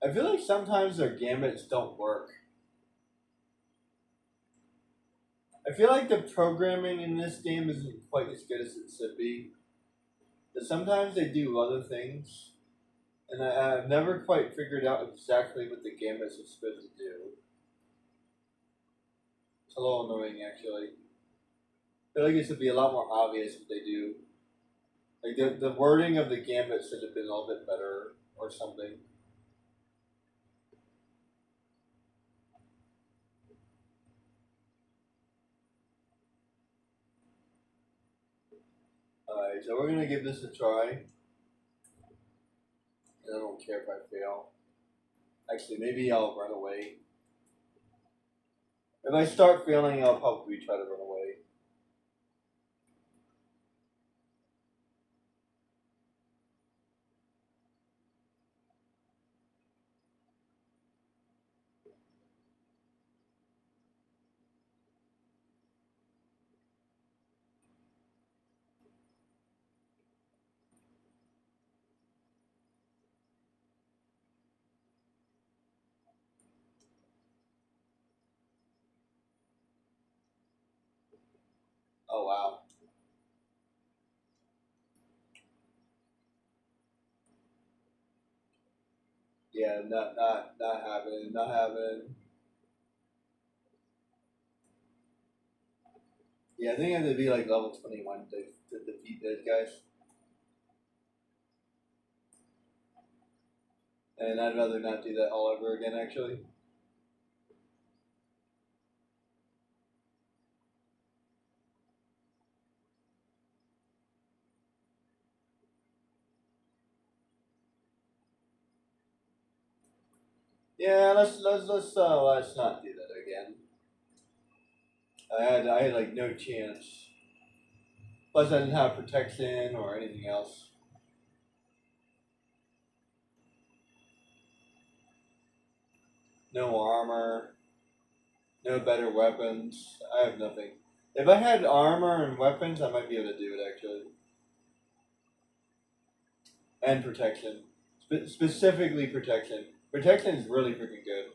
I feel like sometimes their gambits don't work. I feel like the programming in this game isn't quite as good as it should be. But sometimes they do other things, and I've never quite figured out exactly what the gambits are supposed to do. It's a little annoying, actually. I feel like it should be a lot more obvious what they do. Like the wording of the gambit should have been a little bit better or something. Alright, so we're gonna give this a try. And I don't care if I fail. Actually, maybe I'll run away. If I start failing, I'll probably try to run away. Oh wow. Yeah, not happening, not happening. Yeah, I think I have to be like level 21 to defeat those guys. And I'd rather not do that all over again, actually. Yeah, let's not do that again. I had like no chance. Plus, I didn't have protection or anything else. No armor, no better weapons. I have nothing. If I had armor and weapons, I might be able to do it actually. And protection, specifically protection. Protection is really freaking good,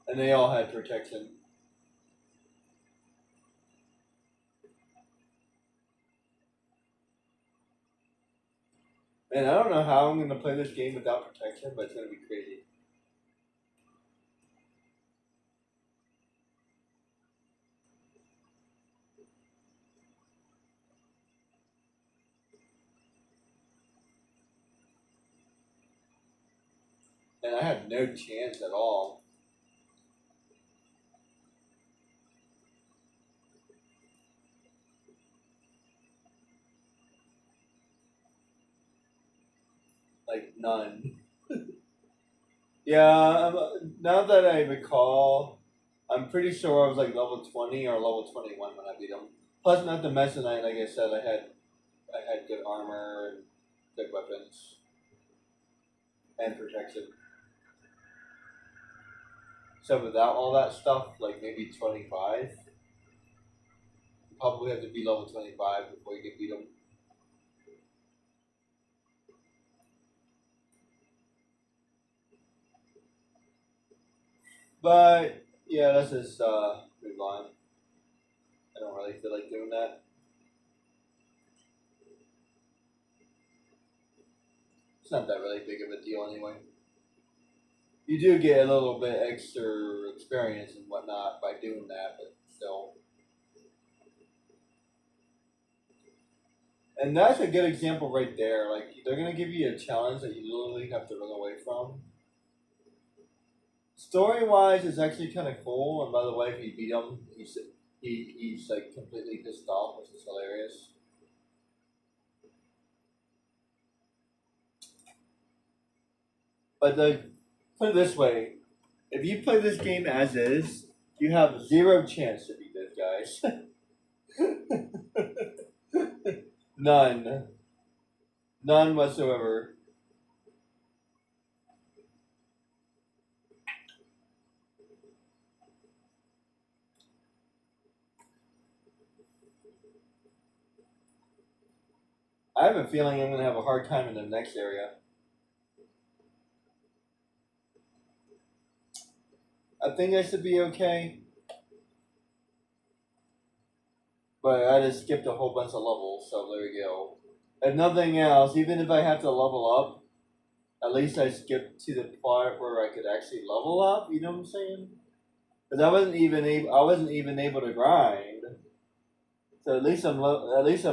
and they all had protection. Man, I don't know how I'm gonna play this game without protection, but it's gonna be crazy. And I had no chance at all. like none. Yeah, now that I recall, I'm pretty sure I was like level 20 or level 21 when I beat him. Plus, not to mention, like I said, I had good armor and good weapons and protection. So without all that stuff, like maybe 25, you probably have to be level 25 before you can beat him. But yeah, let's just move on. I don't really feel like doing that. It's not that really big of a deal anyway. You do get a little bit extra experience and whatnot by doing that, but still. And that's a good example right there. Like they're gonna give you a challenge that you literally have to run away from. Story wise, it's actually kind of cool. And by the way, if you beat him, he's like completely pissed off, which is hilarious. But put it this way: if you play this game as is, you have zero chance to beat those guys. None, none whatsoever. I have a feeling I'm gonna have a hard time in the next area. I think I should be okay, but I just skipped a whole bunch of levels, so there we go. If nothing else, even if I have to level up, at least I skipped to the part where I could actually level up. You know what I'm saying? Because I wasn't even able to grind. So at least I'm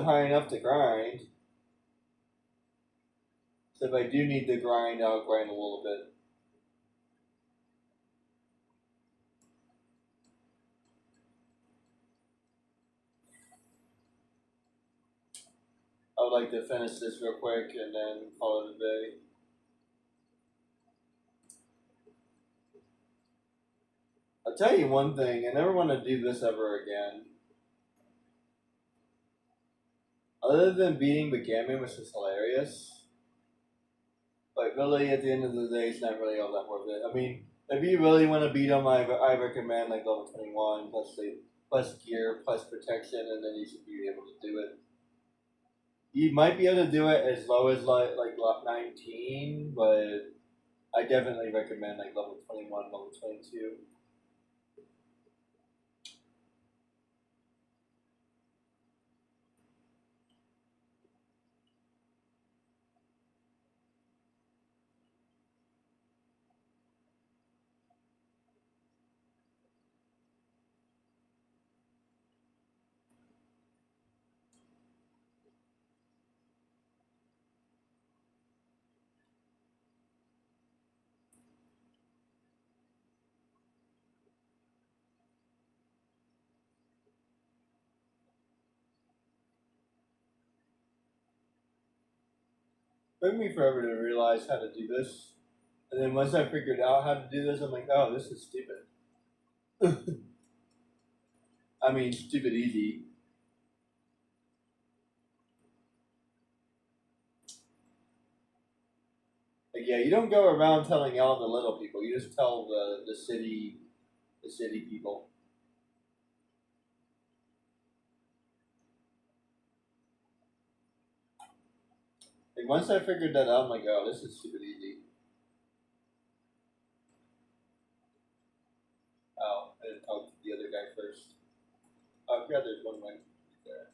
high enough to grind. So if I do need to grind, I'll grind a little bit. I would like to finish this real quick and then call it a day. I'll tell you one thing, I never want to do this ever again. Other than beating Backgammon, which is hilarious, but really at the end of the day, it's not really all that worth it. I mean, if you really want to beat them, I recommend like level 21 plus gear plus protection, and then you should be able to do it. You might be able to do it as low as like 19, but I definitely recommend like level 21, level 22. It took me forever to realize how to do this. And then once I figured out how to do this, I'm like, oh, this is stupid. I mean, stupid easy. Like, yeah, you don't go around telling all the little people. You just tell the city people. Like once I figured that out, I'm like, oh, this is stupid easy. Oh, I didn't talk to the other guy first. Oh, yeah, there's one right there.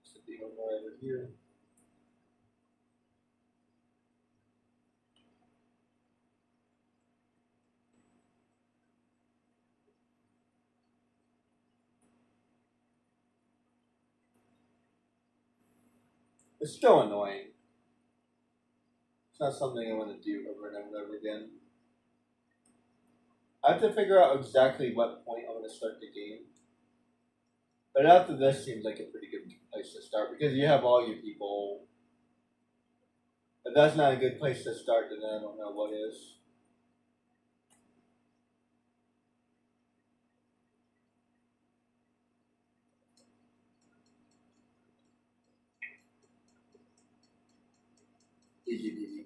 Should be one more over here. It's still annoying. It's not something I want to do over and over again. I have to figure out exactly what point I'm going to start the game. But after this seems like a pretty good place to start because you have all your people. If that's not a good place to start, then I don't know what is. Easy peasy.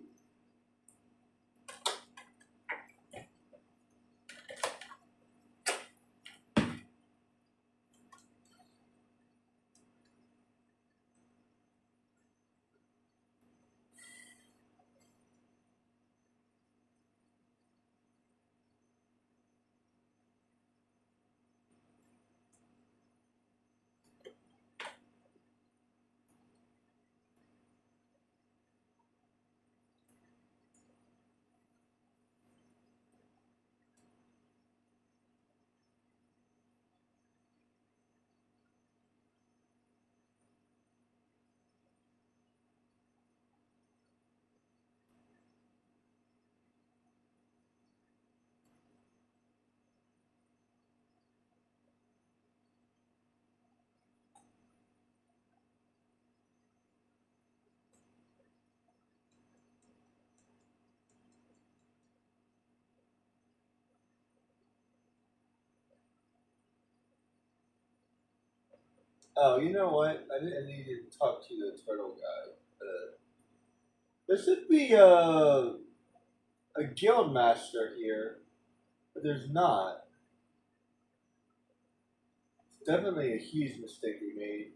Oh, you know what? I didn't need to talk to the turtle guy. There should be a guild master here, but there's not. It's definitely a huge mistake we made.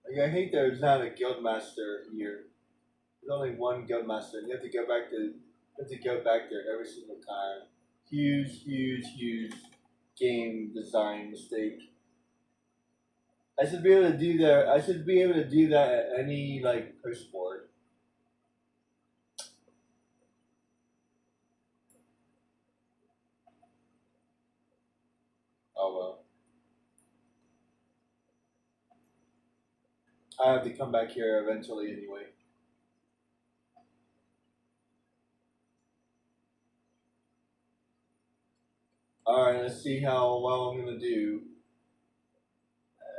Like, I hate there's not a guild master here. There's only one guild master, and you have to go back to there every single time. Huge, huge, huge game design mistake. I should be able to do that. I should be able to do that at any like push board. Oh well. I have to come back here eventually anyway. Alright, let's see how well I'm gonna do.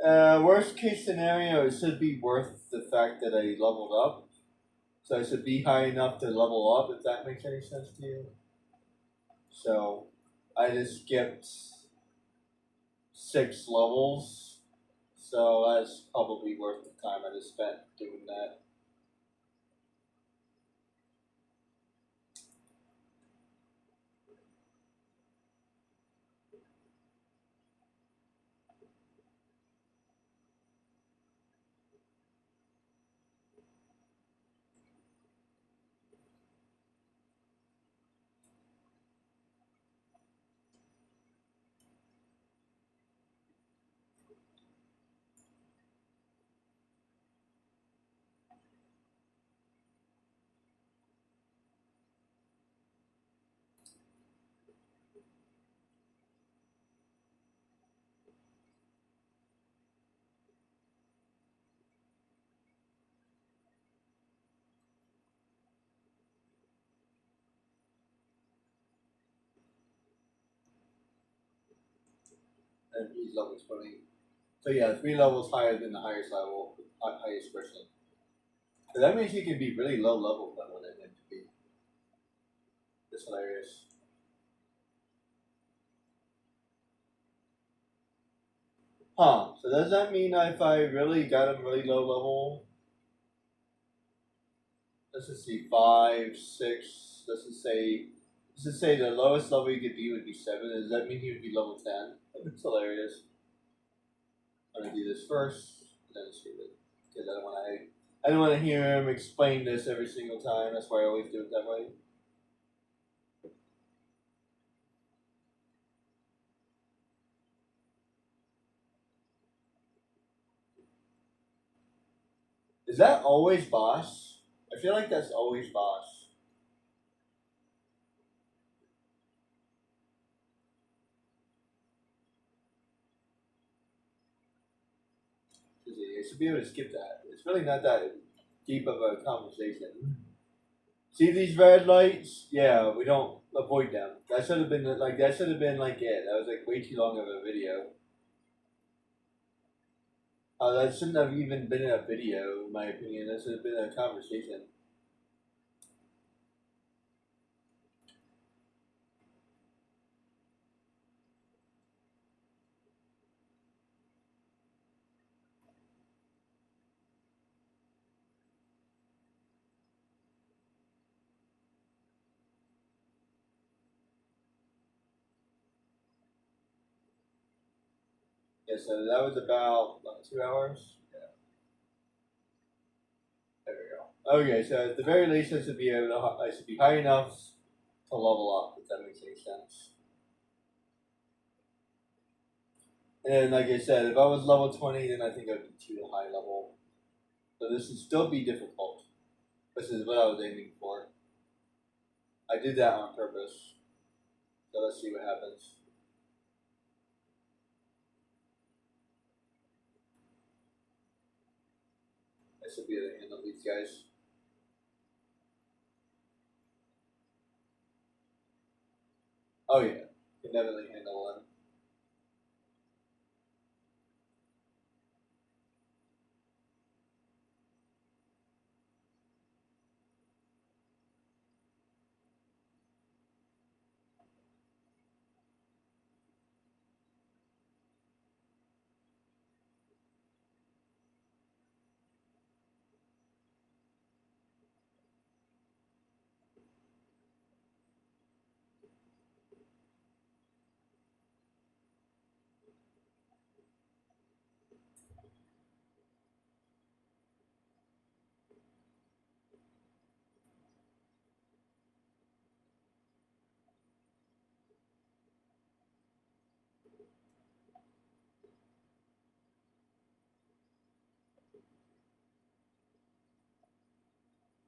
Worst case scenario, it should be worth the fact that I leveled up. So I should be high enough to level up, if that makes any sense to you. So I just skipped 6 levels. So that's probably worth the time I just spent doing that. And he's level 20. So yeah, 3 levels higher than the highest level, highest person. So that means he can be really low level than what I meant to be. That's hilarious. Huh. So does that mean if I really got him really low level, let's just see, 5, 6, let's just say the lowest level you could be would be 7. Does that mean he would be level 10? That's hilarious. I'm gonna do this first, and then save it. Because I don't want to hear him explain this every single time. That's why I always do it that way. Is that always boss? I feel like that's always boss. I should be able to skip that. It's really not that deep of a conversation. See these red lights? Yeah, we don't avoid them. That should have been like that should have been like it. That was like way too long of a video. That shouldn't have even been a video, in my opinion. That should have been a conversation. Yeah, so that was about 2 hours. Yeah, there we go. Okay, so at the very least, I should be high enough to level up. If that makes any sense. And then, like I said, if I was level 20, then I think I'd be too high level. So this would still be difficult. This is what I was aiming for. I did that on purpose. So let's see what happens. I should be able to handle these guys. Oh yeah, can definitely handle them.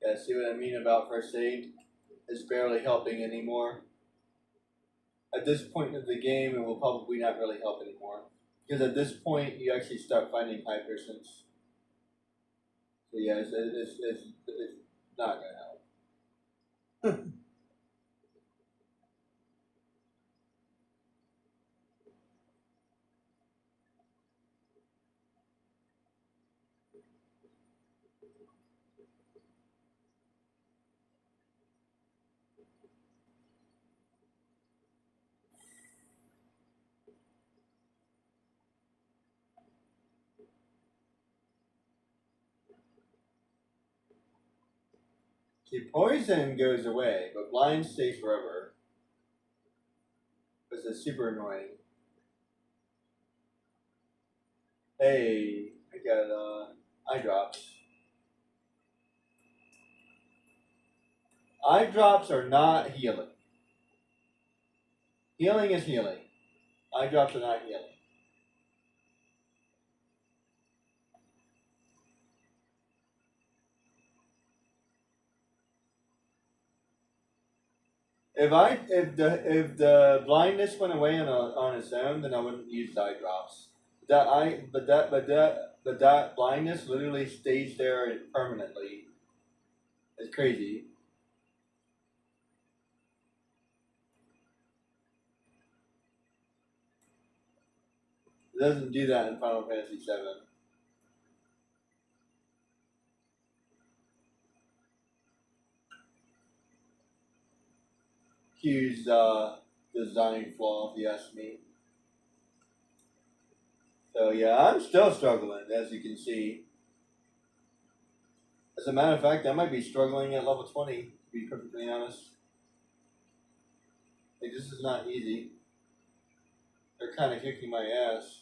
Yeah, see what I mean about first aid? It's barely helping anymore. At this point of the game, it will probably not really help anymore. Because at this point, you actually start finding high persons. So yeah, it's not going to help. See, poison goes away, but blind stays forever. This is super annoying. Hey, I got eye drops. Eye drops are not healing. Healing is healing. Eye drops are not healing. If the blindness went away on its own, then I wouldn't use eye drops. That blindness literally stays there permanently. It's crazy. It doesn't do that in Final Fantasy VII. Huge design flaw, if you ask me. So yeah, I'm still struggling, as you can see. As a matter of fact, I might be struggling at level 20, to be perfectly honest. Like, this is not easy. They're kind of kicking my ass.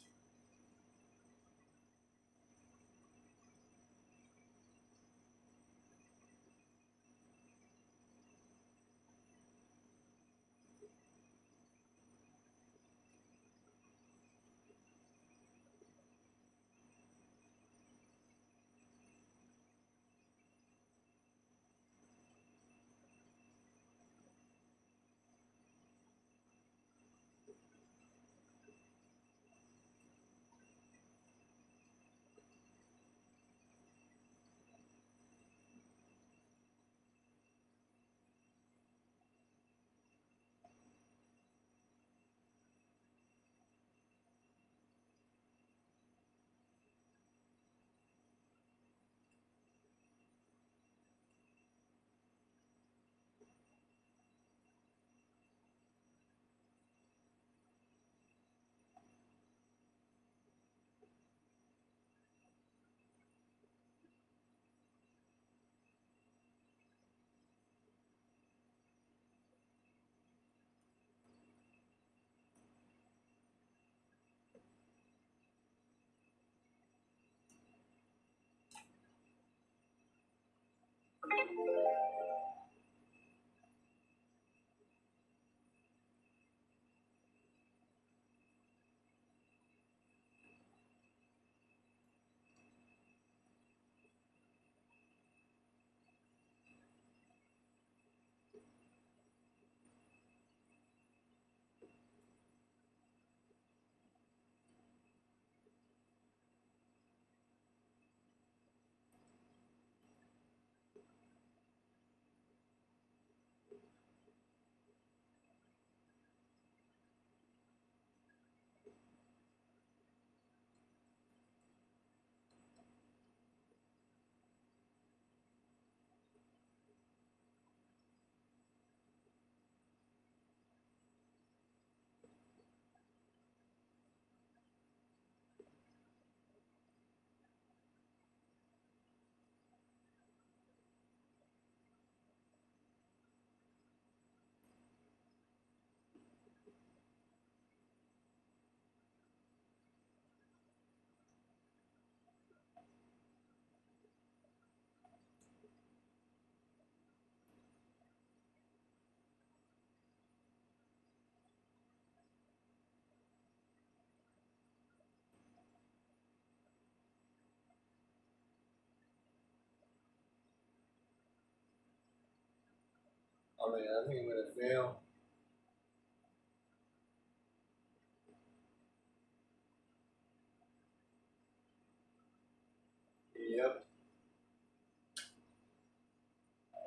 Oh yeah, I think I'm gonna fail. Yep.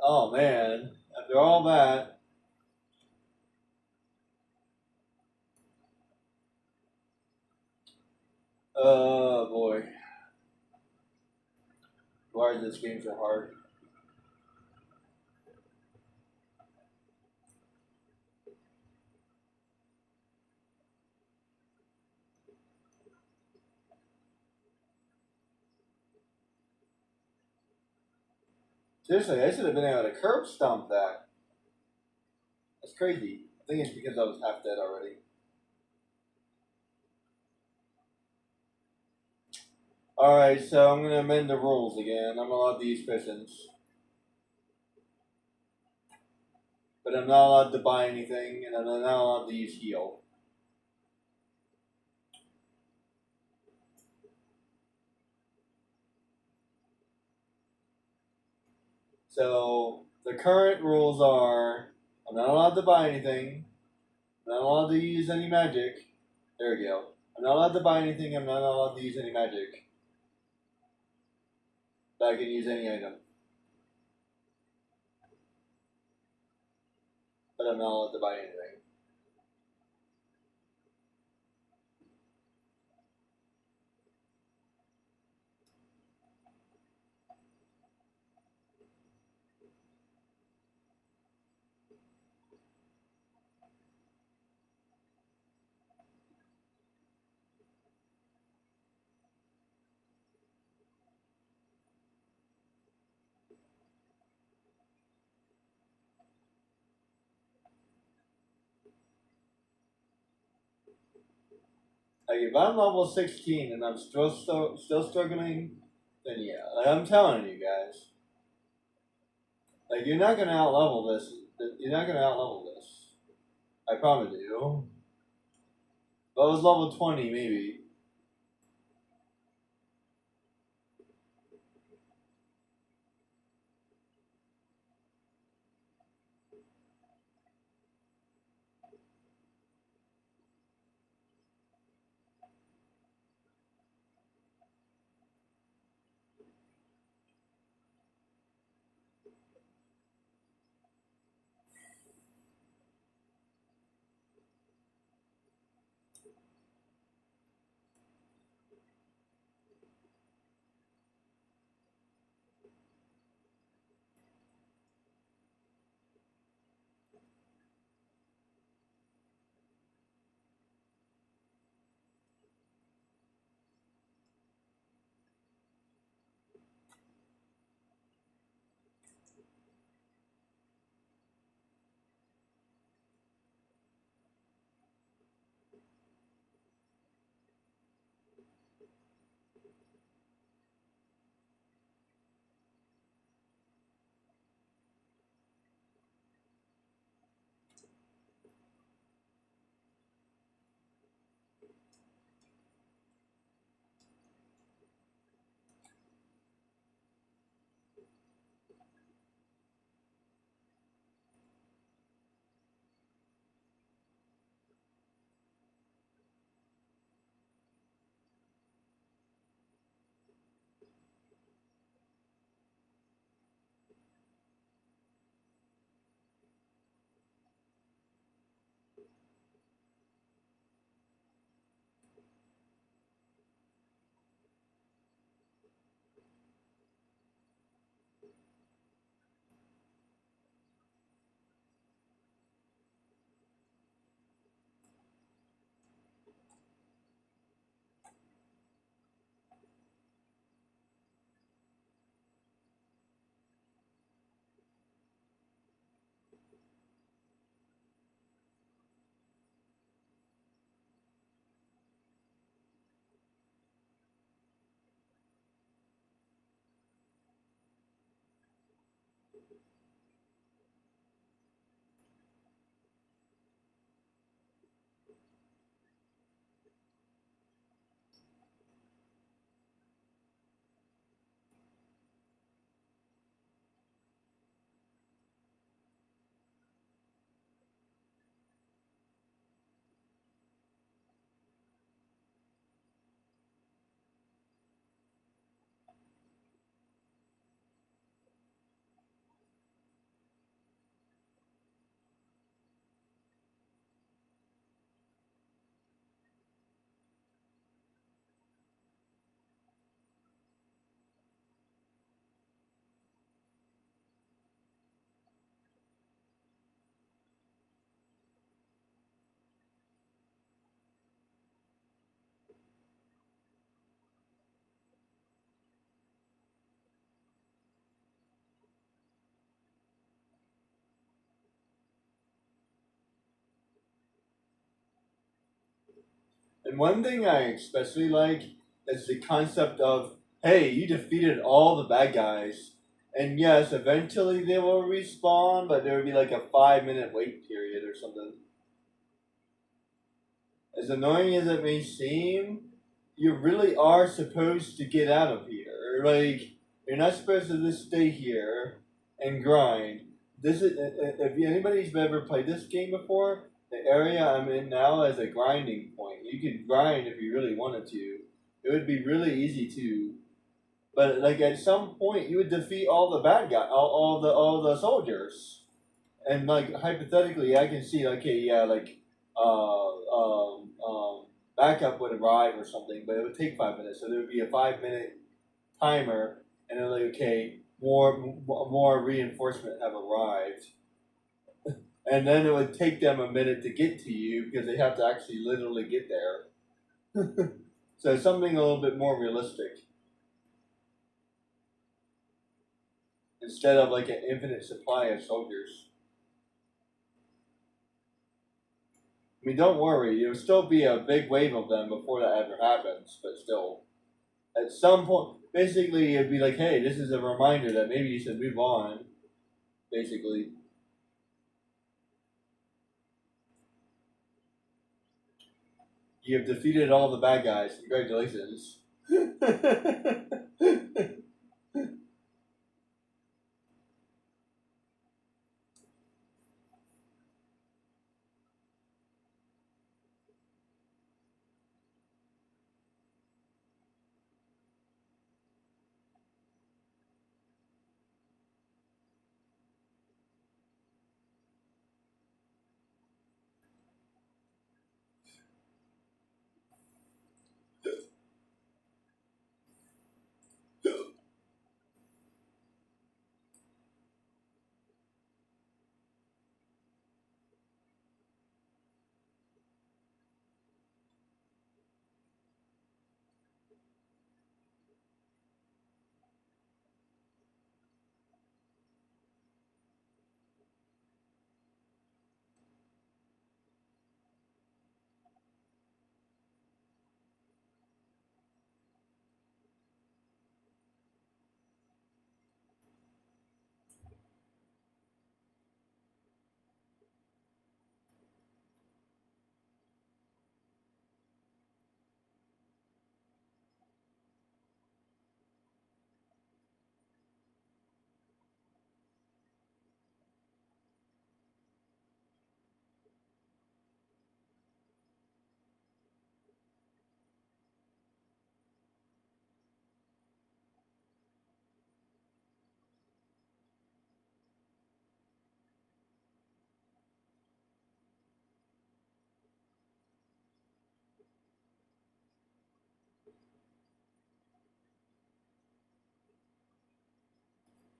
Oh man, after all that, oh boy, why are these games so hard? Seriously, I should have been able to curb stomp that. That's crazy. I think it's because I was half dead already. Alright, so I'm gonna amend the rules again. I'm allowed to use pissions. But I'm not allowed to buy anything, and I'm not allowed to use heal. So the current rules are I'm not allowed to buy anything, I'm not allowed to use any magic. There we go. I'm not allowed to buy anything, I'm not allowed to use any magic. But I can use any item. But I'm not allowed to buy anything. Like if I'm level 16 and I'm still struggling, then yeah. Like I'm telling you guys. Like you're not gonna outlevel this. You're not gonna outlevel this. I promise you. If I was level 20, maybe. And one thing I especially like is the concept of, hey, you defeated all the bad guys. And yes, eventually they will respawn, but there will be like a 5 minute wait period or something. As annoying as it may seem, you really are supposed to get out of here. Like, you're not supposed to just stay here and grind. This is if anybody's ever played this game before, the area I'm in now is a grinding point. You could grind if you really wanted to. It would be really easy to, but like at some point you would defeat all the bad guys, all the soldiers, and like hypothetically, I can see like, okay, yeah, like backup would arrive or something, but it would take 5 minutes, so there would be a 5 minute timer, and then like, okay, more reinforcement have arrived, and then it would take them a minute to get to you because they have to actually literally get there. So something a little bit more realistic instead of like an infinite supply of soldiers. I mean, don't worry, there will still be a big wave of them before that ever happens, but still. At some point, basically, it'd be like, hey, this is a reminder that maybe you should move on, basically. You have defeated all the bad guys. Congratulations.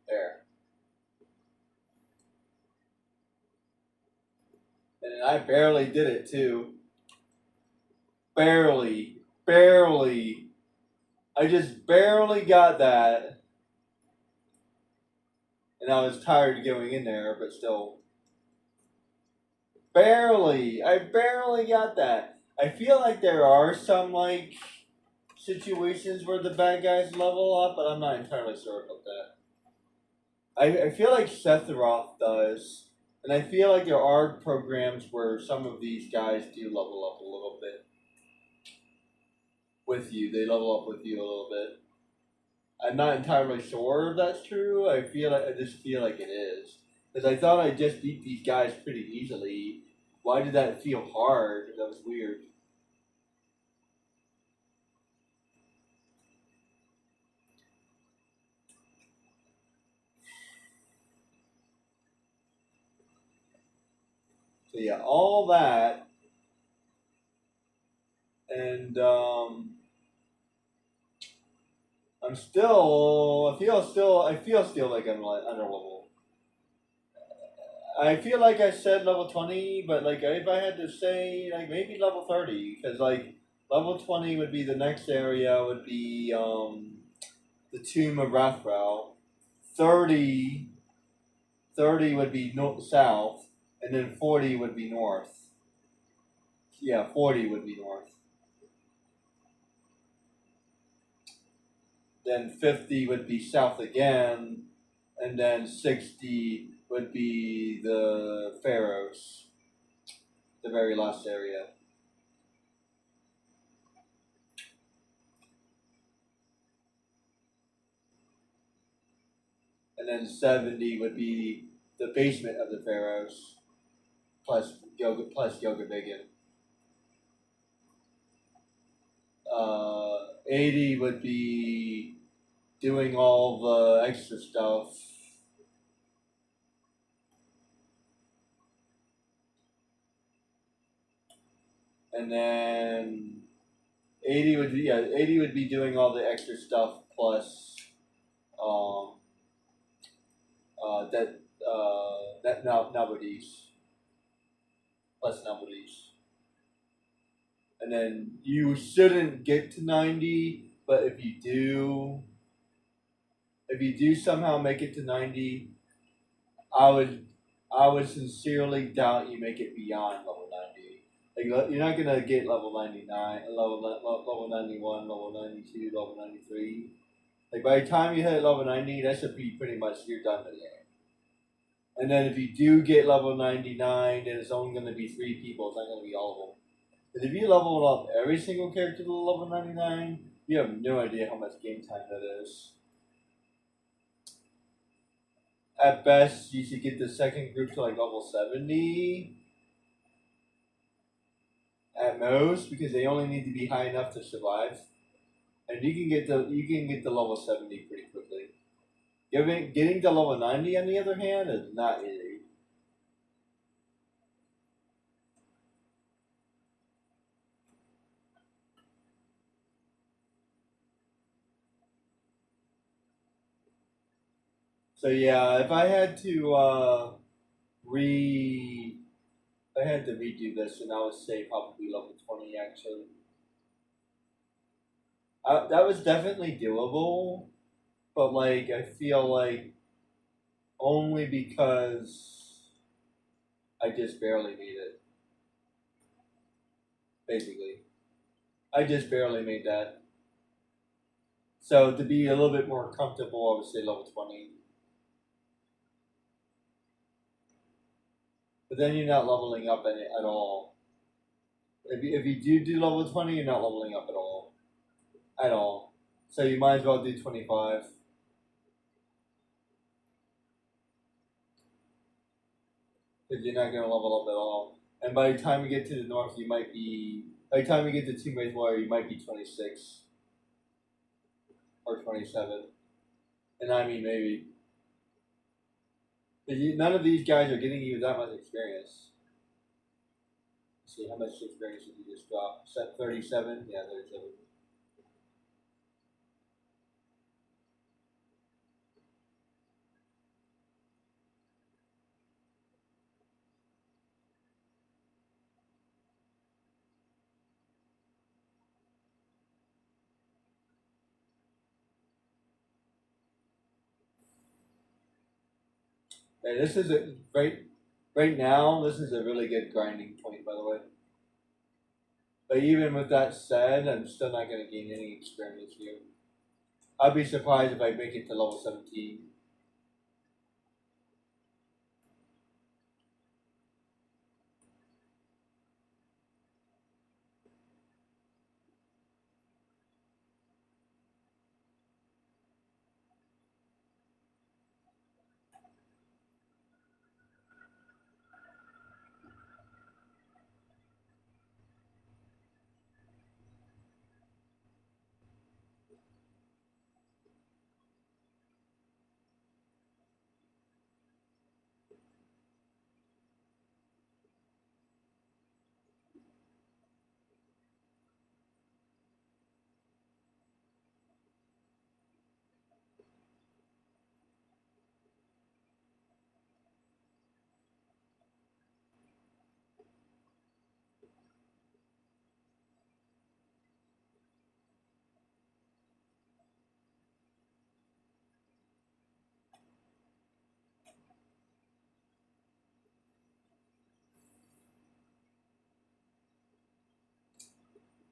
There. And I barely did it, too. Barely. Barely. I just barely got that. And I was tired of going in there, but still. Barely. I barely got that. I feel like there are some, like, situations where the bad guys level up, but I'm not entirely sure about that. I feel like Sephiroth does, and I feel like there are programs where some of these guys do level up a little bit with you. They level up with you a little bit. I'm not entirely sure if that's true. I just feel like it is, because I thought I just beat these guys pretty easily. Why did that feel hard? That was weird. So yeah, all that, and I feel still like I'm like under level. I feel like I said level 20, but like if I had to say, like maybe level 30, because like level 20 would be the next area would be the Tomb of Rathral. 30, 30 would be south, and then 40 would be north. Yeah, 40 would be north. then 50 would be south again, and then 60 would be the Faroes, the very last area. And then 70 would be the basement of the Faroes, plus Yoga Biggin. 80 would be doing all the extra stuff. And then 80 would be doing all the extra stuff plus um that nowadays plus nowadays. And then you shouldn't get to 90, but if you do somehow make it to 90, I would I would sincerely doubt you make it beyond level 90. Like you're not gonna get level 99, level 91, level 92, level 93. Like by the time you hit level 90, that should be pretty much you're done with it. And then if you do get level 99, then it's only going to be 3 people. It's not going to be all of them. Because if you level up every single character to level 99, you have no idea how much game time that is. At best, you should get the second group to like level 70. At most, because they only need to be high enough to survive. And you can get the level 70 pretty quickly. Getting to level 90 on the other hand is not easy. So yeah, if I had to re if I had to redo this, and I would say probably level 20 actually. That was definitely doable, but like I feel like only because I just barely made it. Basically, I just barely made that. So to be a little bit more comfortable, I would say level 20. But then you're not leveling up at all. If you do level 20, you're not leveling up at all. At all. So you might as well do 25. Because you're not going to level up at all. And by the time you get to the north, you might be. By the time you get to Two Ways Warrior, you might be 26 or 27. And I mean, maybe. None of these guys are getting you that much experience. Let's see, how much experience did you just drop? Set 37? Yeah, 37. Hey, this is a right now. This is a really good grinding point, by the way. But even with that said, I'm still not going to gain any experience here. I'd be surprised if I make it to level 17.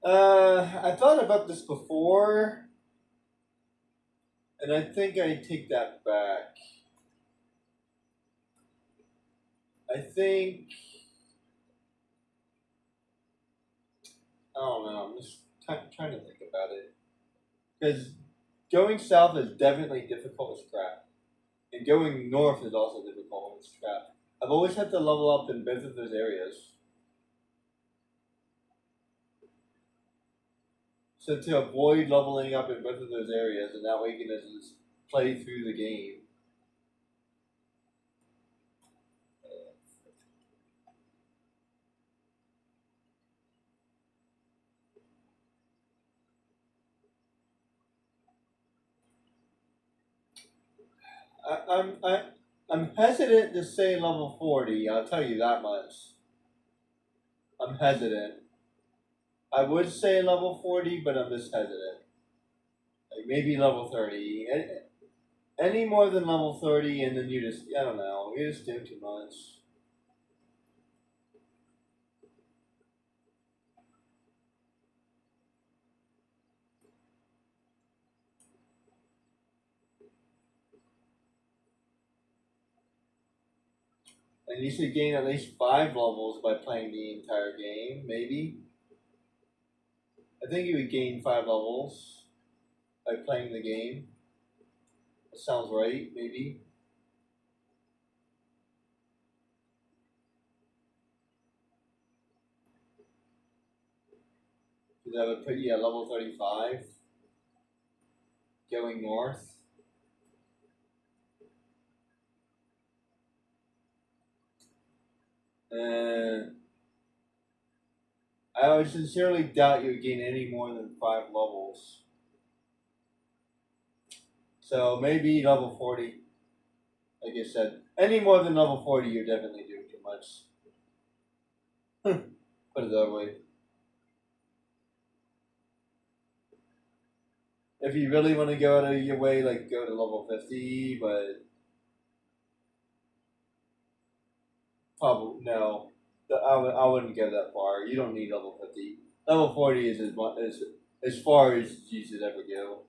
I thought about this before, And I think I take that back. I think I don't know. I'm just trying to think about it because going south is definitely difficult as crap, and going north is also difficult as crap. I've always had to level up in both of those areas. So to avoid leveling up in both of those areas, and that way you can just play through the game. I'm hesitant to say level 40. I'll tell you that much. I'm hesitant. I would say level 40, but I'm just hesitant. Like maybe level 30. Any more than level 30, and then you just I don't know. You just do too much. And you should gain at least 5 levels by playing the entire game. Maybe. I think you would gain 5 levels by playing the game. That sounds right, maybe. Because that would put you at level 35 going north. And I would sincerely doubt you would gain any more than 5 levels. So maybe level 40, like I said. Any more than level 40, you're definitely doing too much. Put it that way. If you really want to go out of your way, like go to level 50, but probably no. I wouldn't go that far. You don't need level 50. Level 40 is as far as you should ever go.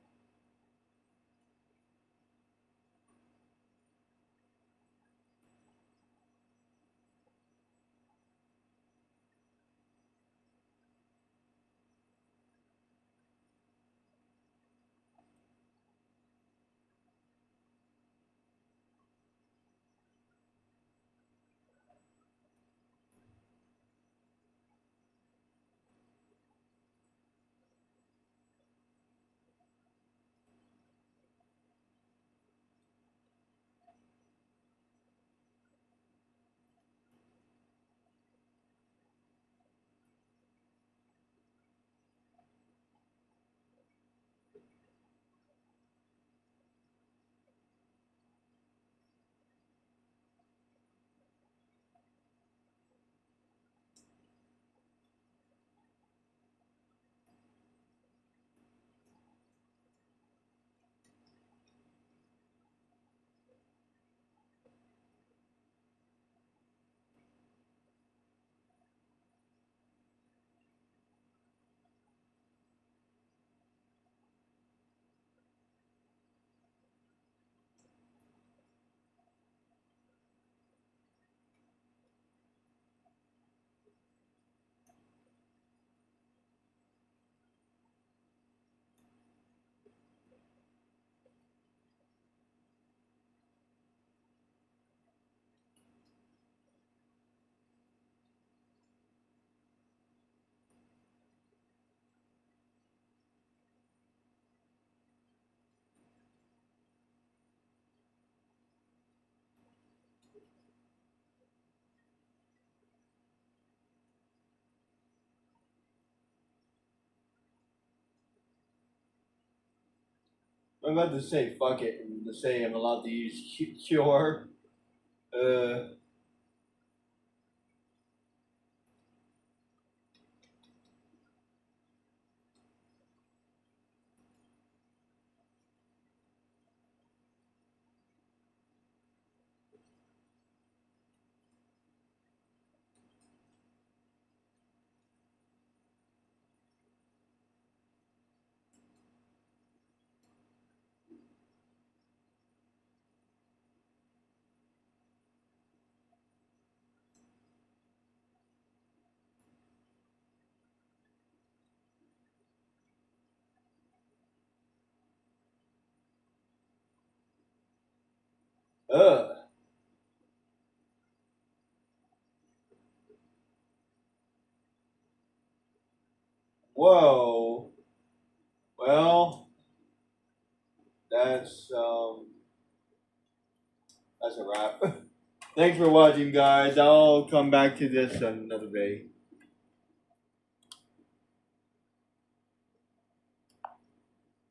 I'm about to say fuck it and to say I'm allowed to use cure. Uh, Ugh. Whoa. Well, that's um, that's a wrap. Thanks for watching, guys. I'll come back to this another day.